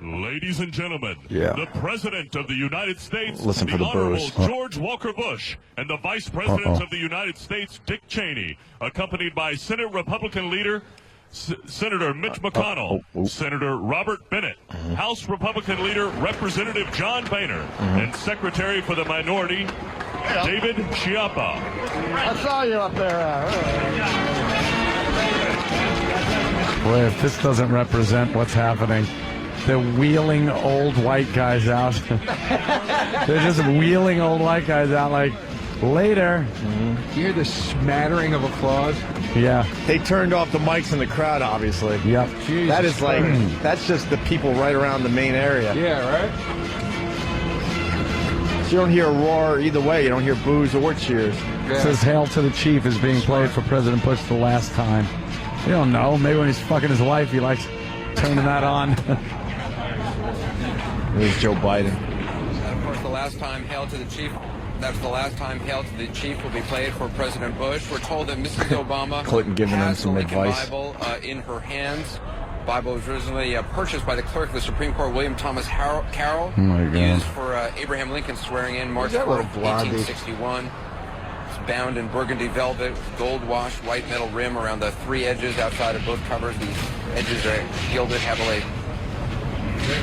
Ladies and gentlemen, the President of the United States, Listen the for the Honorable booze. George Walker Bush, and the Vice President of the United States, Dick Cheney, accompanied by Senate Republican leader Senator Mitch McConnell, Senator Robert Bennett, House Republican leader Representative John Boehner, and Secretary for the Minority, David Chiappa. I saw you up there. Boy, if this doesn't represent what's happening. They're wheeling old white guys out. They're just wheeling old white guys out like, later. You hear the smattering of applause? Yeah. They turned off the mics in the crowd, obviously. Yep. That is like, that's just the people right around the main area. Yeah, right? So you don't hear a roar either way. You don't hear boos or cheers. It says Hail to the Chief is being played for President Bush the last time. You don't know. Maybe when he's fucking his wife, he likes turning that on. There's Joe Biden. And of course, the last time Hail to the Chief. That's the last time Hail to the Chief will be played for President Bush. We're told that Mrs. Obama Clinton giving them has some the Lincoln advice. Bible in her hands. Bible was originally purchased by the clerk of the Supreme Court, William Thomas Carroll, Oh my God. used for Abraham Lincoln's swearing in March 4th, 1861. It's bound in burgundy velvet with gold washed white metal rim around the three edges outside of both covers. These edges are gilded heavily.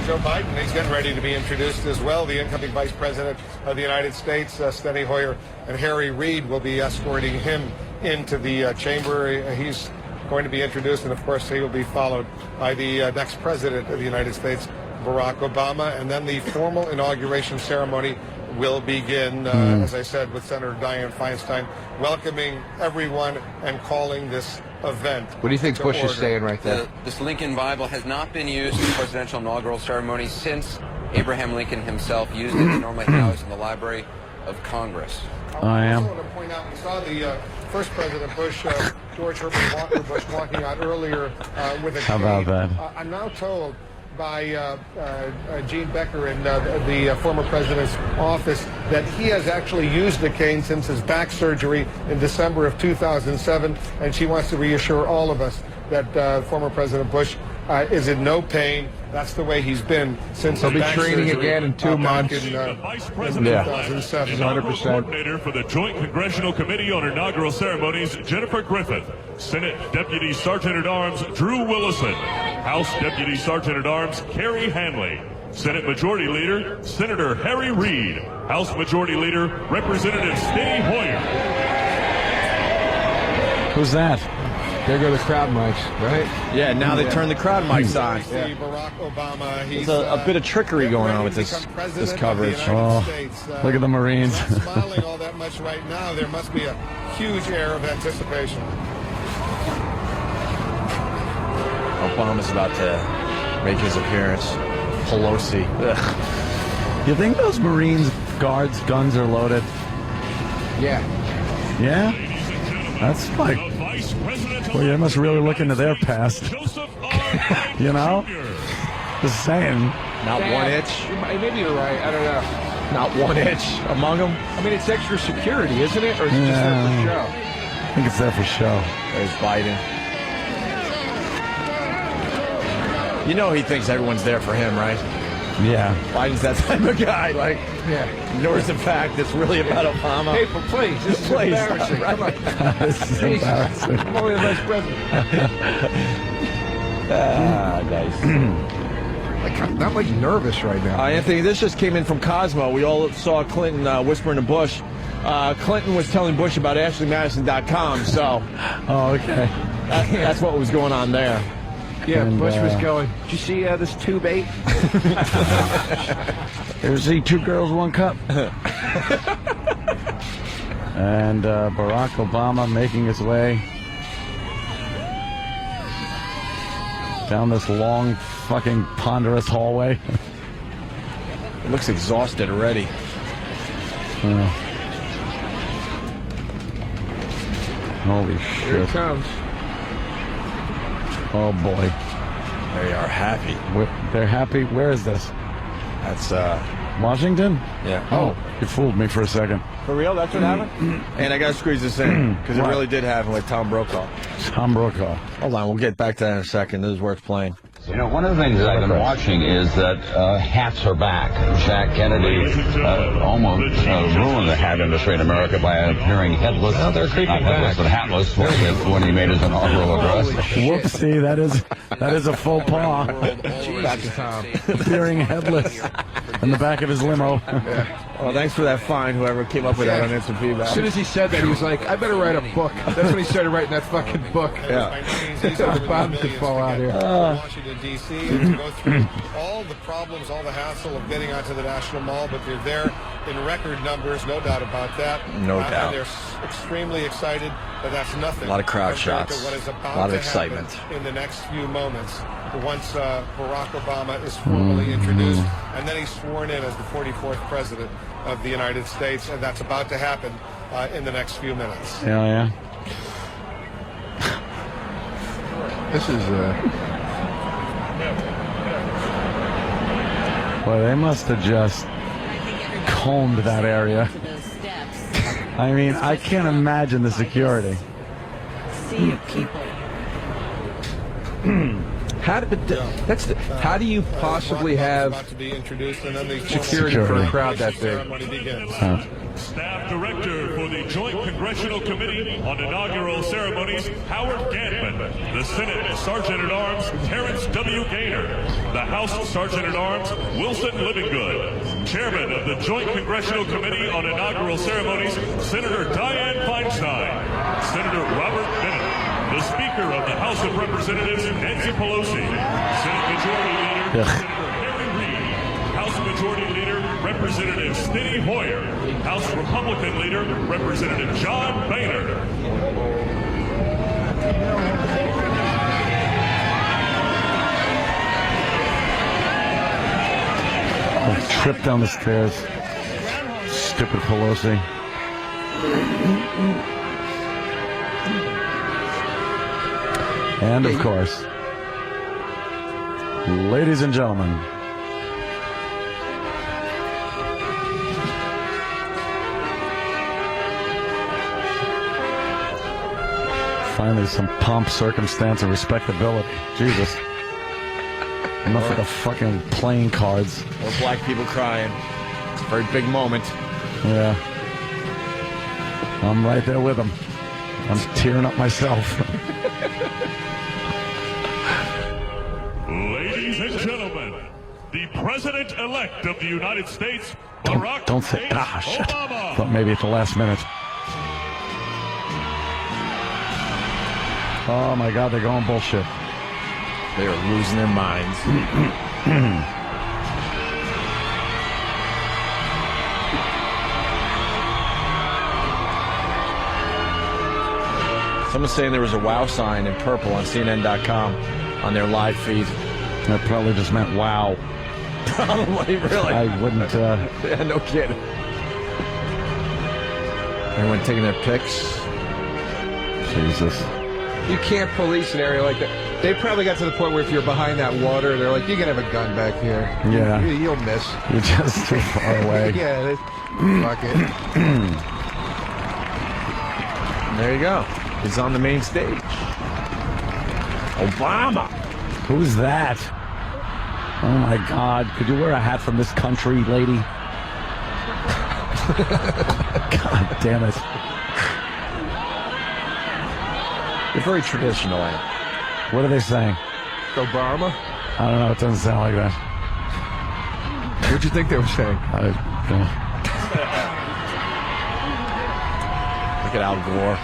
Joe Biden, he's getting ready to be introduced as well. The incoming Vice President of the United States, Steny Hoyer, and Harry Reid will be escorting him into the chamber. He's going to be introduced, and of course he will be followed by the next President of the United States, Barack Obama, and then the formal inauguration ceremony will begin, as I said, with Senator Dianne Feinstein welcoming everyone and calling this event. What do you think Bush is saying right there? This Lincoln Bible has not been used in the presidential inaugural ceremony since Abraham Lincoln himself used it normally housed in the Library of Congress. I am. I want to point out, we saw the first President Bush, George Herbert Walker Bush, walking out earlier with a How about cane. that? I'm now told by Gene Becker in the former president's office that he has actually used the cane since his back surgery in December of 2007, and she wants to reassure all of us that former President Bush is in no pain. That's the way he's been since He'll his be back training surgery, again in 2 months. Back in, The Vice President 2007. Inaugural Coordinator for the Joint Congressional Committee on Inaugural Ceremonies, Jennifer Griffith. Senate Deputy Sergeant at Arms, Drew Willison. House Deputy Sergeant at Arms, Kerry Hanley. Senate Majority Leader, Senator Harry Reid. House Majority Leader, Representative Steny Hoyer. Who's that? There go the crowd mics, right? Yeah, now they turn the crowd mics on. See Barack Obama. There's a bit of trickery going on with this coverage. Oh, look at the Marines. Not smiling all that much right now. There must be a huge air of anticipation. Obama's about to make his appearance. Pelosi. Ugh. You think those Marines guards' guns are loaded? Yeah. Yeah? That's like, well, you must really look into their past. You know? Just saying. Not 1 inch. Maybe you're right. I don't know. Not 1 inch among them. I mean, it's extra security, isn't it? Or is it just there for show? I think it's there for show. There's Biden. You know he thinks everyone's there for him, right? Yeah. Biden's that type of guy. Like, ignores the fact it's really about Obama. Hey, but please, this is Please, embarrassing. right. Come on. This is embarrassing. I'm only the vice president. Nice. I'm like nervous right now. Anthony, this just came in from Cosmo. We all saw Clinton whispering to Bush. Clinton was telling Bush about AshleyMadison.com, so. Oh, okay. That's what was going on there. Yeah, And, Bush was going, did you see this tube 8? There's the 2 girls, 1 cup. And Barack Obama making his way down this long, fucking ponderous hallway. It looks exhausted already. Holy Here it shit. comes. Oh, boy. They are happy. They're happy. Where is this? That's, Washington? yeah. Oh, you fooled me for a second. For real? That's what happened? And I got to squeeze this in, because it What? really did happen with Tom Brokaw. Tom Brokaw. Hold on, we'll get back to that in a second. This is where it's playing. You know, one of the things that I've been watching is that hats are back. Jack Kennedy almost ruined the hat industry in America by appearing headless. Well, they're creeping not headless, back. but hatless when he made his inaugural address. Whoopsie, that is a faux pas. Jesus, Tom. Appearing headless in the back of his limo. Well, thanks for that fine, whoever came up with that on instant feedback. As soon as he said that, he was like, I better write a book. That's when he started writing that fucking book. Yeah. The bomb could fall out here. Washington, D.C. and to go through all the problems, all the hassle of getting onto the National Mall, but they're there in record numbers, no doubt about that. No doubt. And they're extremely excited, but that's nothing. A lot of crowd compared to shots. what is about A lot of to excitement. happen in the next few moments. Once Barack Obama is formally introduced, and then he's sworn in as the 44th president of the United States, and that's about to happen in the next few minutes. Yeah. This is, Boy, they must have just combed that area. I mean, I can't imagine the security. Sea of people. How do you possibly have About to be introduced, and then the security for a crowd that big? ceremony begins. Staff Director for the Joint Congressional Committee on Inaugural Ceremonies, Howard Gantman. The Senate Sergeant at Arms, Terrence W. Gaynor. The House Sergeant at Arms, Wilson Livingood. Chairman of the Joint Congressional Committee on Inaugural Ceremonies, Senator Dianne Feinstein. Senator Robert Bennett. The Speaker of the House of Representatives, Nancy Pelosi. Senate Majority Leader, Senator Harry Reid. House Majority Leader, Representative Steny Hoyer. House Republican Leader, Representative John Boehner. Trip down the stairs. Stupid Pelosi. And of course, ladies and gentlemen, finally some pomp, circumstance, and respectability. Jesus. Enough with the fucking playing cards. Or black people crying. It's a very big moment. Yeah. I'm right there with them. I'm tearing up myself. Ladies and gentlemen, the President-elect of the United States, Barack Don't say, shit. Obama. Thought maybe at the last minute. Oh my God, they're going bullshit. They are losing their minds. Someone's saying there was a wow sign in purple on CNN.com on their live feed. That probably just meant wow. Probably, really. I wouldn't. Yeah, no kidding. Everyone taking their pics. Jesus. You can't police an area like that. They probably got to the point where if you're behind that water, they're like, you can have a gun back here. Yeah. You'll miss. You're just too far away. Yeah, fuck it. There you go. He's on the main stage. Obama. Who's that? Oh my God. Could you wear a hat from this country, lady? God damn it. You're very traditional, Ann. What are they saying? Obama? I don't know. It doesn't sound like that. What'd you think they were saying? Look at Al Gore.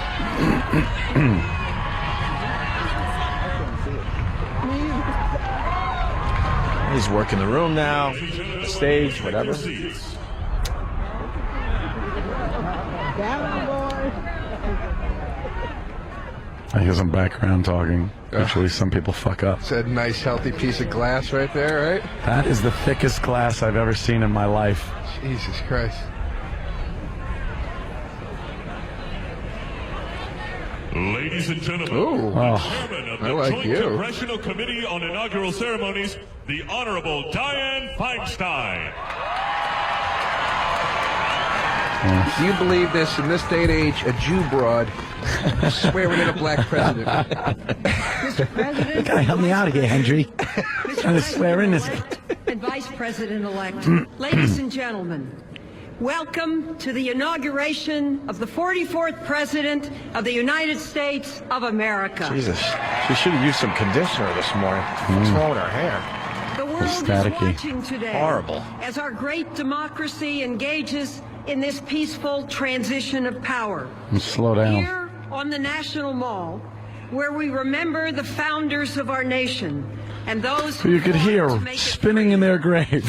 He's working the room now, the stage, whatever. I hear some background talking. Usually some people fuck up. It's a nice, healthy piece of glass right there, right? That is the thickest glass I've ever seen in my life. Jesus Christ. Ladies and gentlemen, Ooh. the chairman of the I like Joint you. Congressional Committee on Inaugural Ceremonies, the Honorable Dianne Feinstein. Do you believe this? In this day and age, a Jew broad swearing in a black president. Mr. President, You gotta help me out here, Hendry. Trying to swear in this. and Vice President-elect, ladies and gentlemen, welcome to the inauguration of the 44th President of the United States of America. Jesus. She should have used some conditioner this morning. What's wrong with her hair? The world is watching today Horrible. as our great democracy engages in this peaceful transition of power. Slow down. Here on the National Mall, where we remember the founders of our nation and those Who you could hear fought to make it spinning in their grave.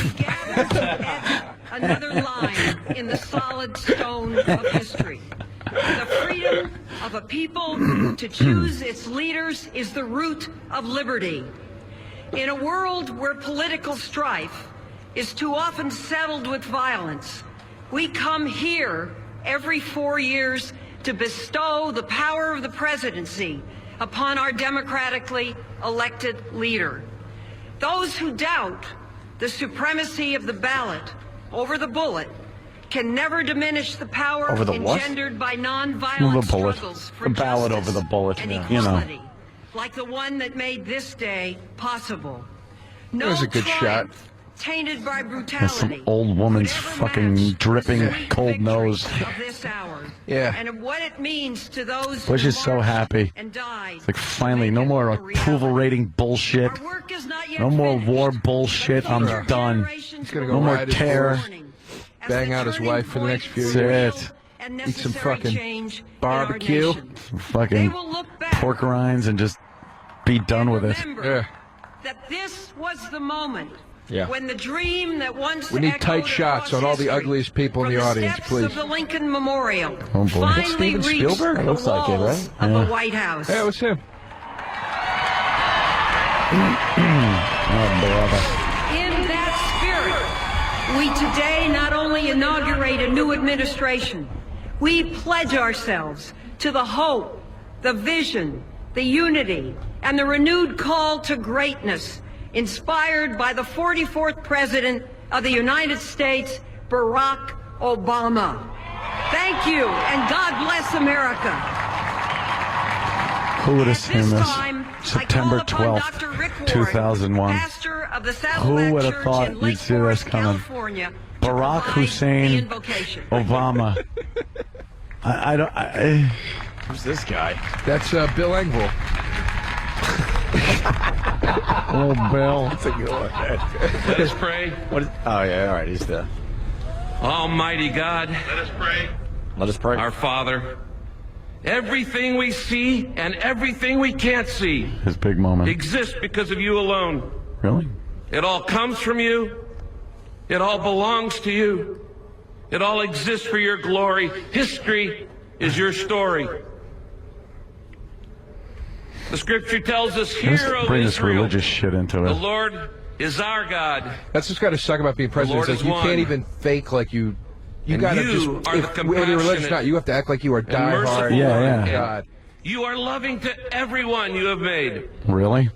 another line in the solid stone of history. The freedom of a people to choose its leaders is the root of liberty. In a world where political strife is too often settled with violence, we come here every 4 years to bestow the power of the presidency upon our democratically elected leader. Those who doubt the supremacy of the ballot over the bullet can never diminish the power Over the what? engendered by nonviolent Over the bullet. struggles for The ballot justice over the bullet. and You know. equality, like the one that made this day possible. No That was a good shot. triumph tainted by That's brutality some old woman's fucking dripping cold nose. of this hour. Yeah. And of what it means to those Bush who is so marched happy. and died. It's like finally, no more approval rating bullshit. No more war bullshit. I'm done. He's gonna go No more ride his terror. horse, bang out his wife for the next few That's years. it. Eat some fucking barbecue. Some fucking pork rinds and just be done with it. Yeah. That this was the moment Yeah. when the dream that once We need tight echoed shots on all the across ugliest people in from the audience, steps please. of the Lincoln Memorial Oh, boy. finally Steven reached Spielberg? the That looks like it, walls right? of Yeah. the White House. Yeah, it was him. Oh, brother. In that spirit, we today not only inaugurate a new administration, we pledge ourselves to the hope, the vision, the unity, and the renewed call to greatness inspired by the 44th President of the United States, Barack Obama. Thank you, and God bless America. Who would have At seen this this? time, September 12th, 2001. pastor of the Who would have thought you'd see this coming? California, Barack Hussein Obama. Who's this guy? That's Bill Engvall. Oh, Bill. That's a good one. Let us pray. Oh, yeah, all right, he's there. Almighty God. Let us pray. Let us pray. Our Father. Everything we see and everything we can't see His big moment. exists because of you alone. Really? It all comes from you. It all belongs to you. It all exists for your glory. History is your story. The scripture tells us here, O Bring this Israel, religious shit into the it. Lord is our God. That's what's got to suck about being president. Lord Is is you one. can't even fake like you. You And got to you just. are the Whether you're religious or compassionate not, you have to act like you are and diehard. merciful Yeah. one. God. You are loving to everyone you have made. Really?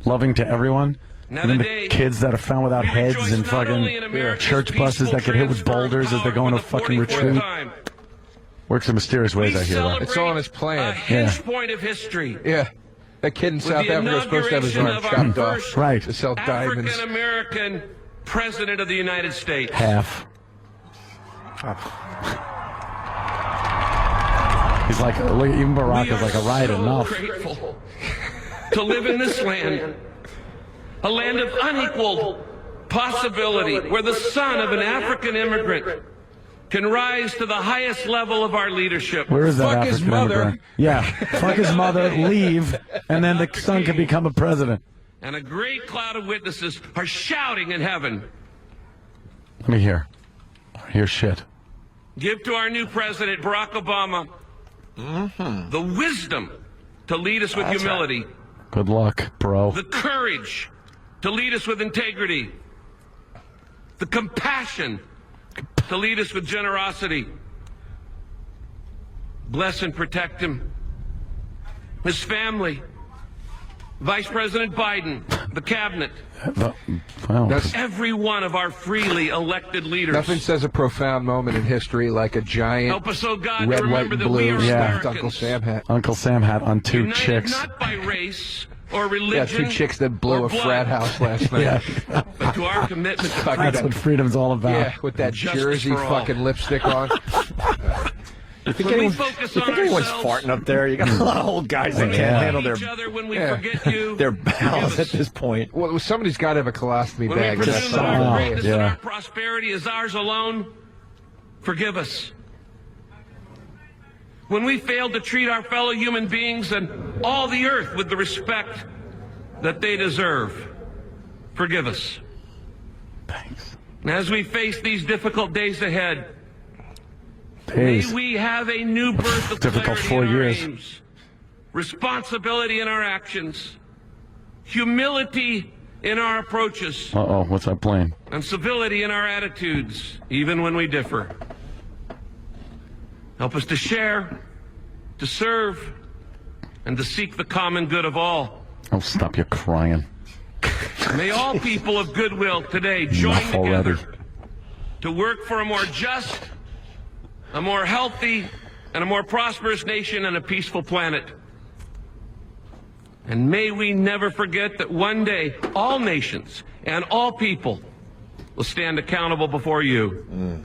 Loving to everyone? Now Even the today, kids that are found without heads rejoice and not only in fucking America's church buses that get hit with peaceful boulders as they're transfer going to of power fucking for the 44th retreat. time. Works in mysterious ways, We I hear that. celebrate It's all in his a plan. hinge point of history. Yeah. That kid in With South the Africa was supposed to have his arm inauguration of our chopped off first Right. to sell diamonds. African American president of the United States. Half. He's like, look, even Barack We is like a are ride so enough. grateful to live in this land, a land of unequaled possibility, where the son of an African immigrant can rise to the highest level of our leadership. Where is that Fuck his African mother. immigrant? Yeah, fuck his mother, leave, and then the son can become a president. And a great cloud of witnesses are shouting in heaven. Let me hear. Hear shit. Give to our new president, Barack Obama, the wisdom to lead us with humility, Good luck, bro. the courage to lead us with integrity, the compassion to lead us with generosity. Bless and protect him, his family, Vice President Biden, the cabinet, Well, every one of our freely elected leaders. Nothing says a profound moment in history like a giant Help us, oh God, red, to white, remember and that we blue are stuffed Americans. Uncle Sam hat. Uncle Sam hat on two United chicks. not by race or Yeah, religion. two chicks that blew or a blood, frat house last night. Yeah, but to our commitment to Fucking that's what freedom's all about. Yeah, with that Justice jersey for all. fucking lipstick on. You think, When we anyone, focus you on think anyone's ourselves, farting up there? You got a lot of old guys that when we can't blame handle their, each other when we Yeah. forget you, their forgive bowels us. at this point. Well, somebody's got to have a colostomy When bag. we That's presume that our something. greatness and yeah. our prosperity is ours alone, forgive us. When we fail to treat our fellow human beings and all the earth with the respect that they deserve, forgive us. Thanks. And as we face these difficult days ahead, Days. may we have a new birth of Difficult clarity 4 in our years. aims, responsibility in our actions, humility in our approaches, Uh-oh, what's that plane? and civility in our attitudes, even when we differ. Help us to share, to serve, and to seek the common good of all. Oh, stop your crying. May all people of goodwill today join Enough already. together to work for a more just, a more healthy, and a more prosperous nation and a peaceful planet. And may we never forget that one day all nations and all people will stand accountable before you.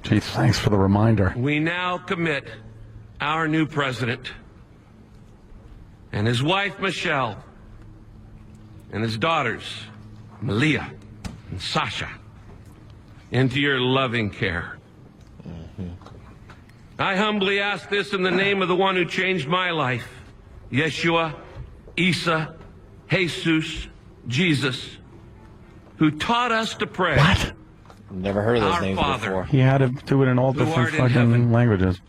Gee, thanks for the reminder. We now commit our new president and his wife, Michelle, and his daughters, Malia and Sasha, into your loving care. I humbly ask this in the name of the one who changed my life, Yeshua, Isa, Jesus, Jesus, who taught us to pray. What? Never heard of those Our names Father, before. He had to do it in all Who different art in fucking heaven. languages.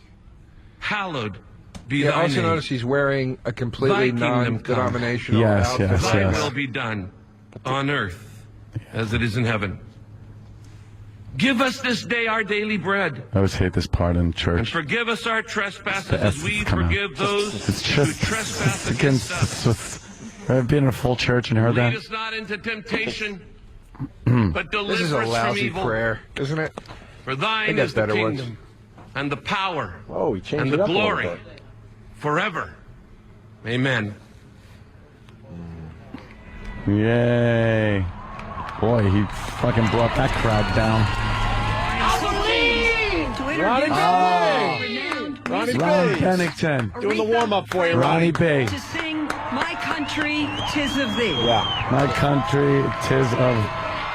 hallowed be Yeah, thy also name. notice he's wearing a completely Thy kingdom come. non-denominational Yes, outfit. yes, Thy yes. will be done on earth as it is in heaven. Give us this day our daily bread, I always hate this part in and church. forgive us our trespasses The as S's we come out. forgive those It's who just trespass it's against against. us. I've been in a full church and heard Lead that. us not into temptation, but deliver This is a us from lousy evil. prayer, isn't it? For thine got is the better ones. kingdom, and the power, Oh, he changed and it the up a little glory, bit. forever. Amen. Yay. Boy, he fucking brought that crowd down. Ron Pennington. Doing the warm-up for you, Ronnie B. To sing My Country, 'Tis of Thee. Yeah. My country, 'tis of...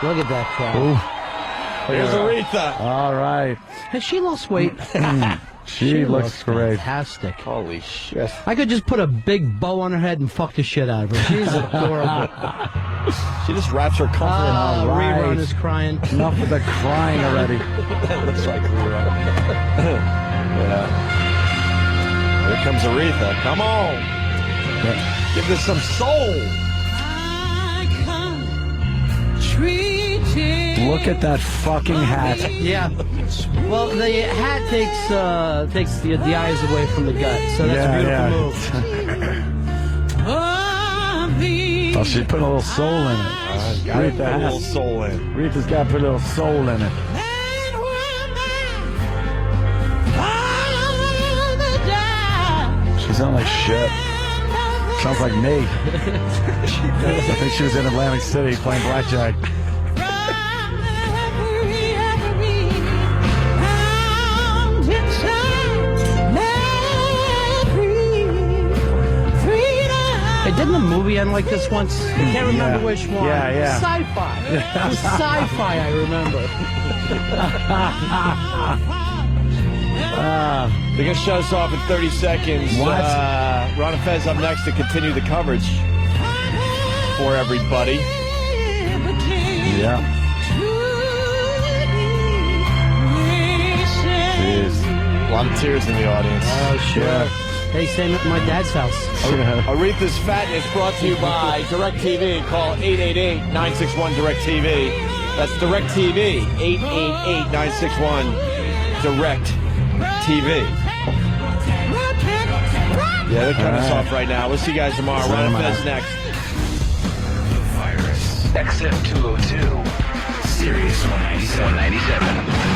Look at that crowd. Ooh. Here's Aretha. All right. Has she lost weight? She looks great. Fantastic. Holy shit. I could just put a big bow on her head and fuck the shit out of her. She's adorable. She just wraps her comfort in All her. right. Rerun is crying. Enough with the crying already. That looks like rerun. Yeah. Here comes Aretha. Come on. Give this some soul. Look at that fucking hat. Yeah. Well, the hat takes the eyes away from the gut, so that's a beautiful move. Oh, she put a little soul in it. Gotta put a little soul in. Rita's got to put a little soul in it. She sounds like shit. Sounds like me. I think she was in Atlantic City playing blackjack. Hey, didn't the movie end like this once? I can't remember which one. Yeah. Sci-fi. It was sci-fi, I remember. They're going to shut us off in 30 seconds. What? Ron and Fez up next to continue the coverage for everybody. Yeah. Jeez. A lot of tears in the audience. Oh, sure. Hey, same at my dad's house. Aretha's Fatness brought to you by DirecTV. Call 888-961-DirecTV. That's DirecTV. 888-961 DirecTV. Yeah, they're cutting us off right now. We'll see you guys tomorrow. Ron and Fez next. XM202, Sirius 197.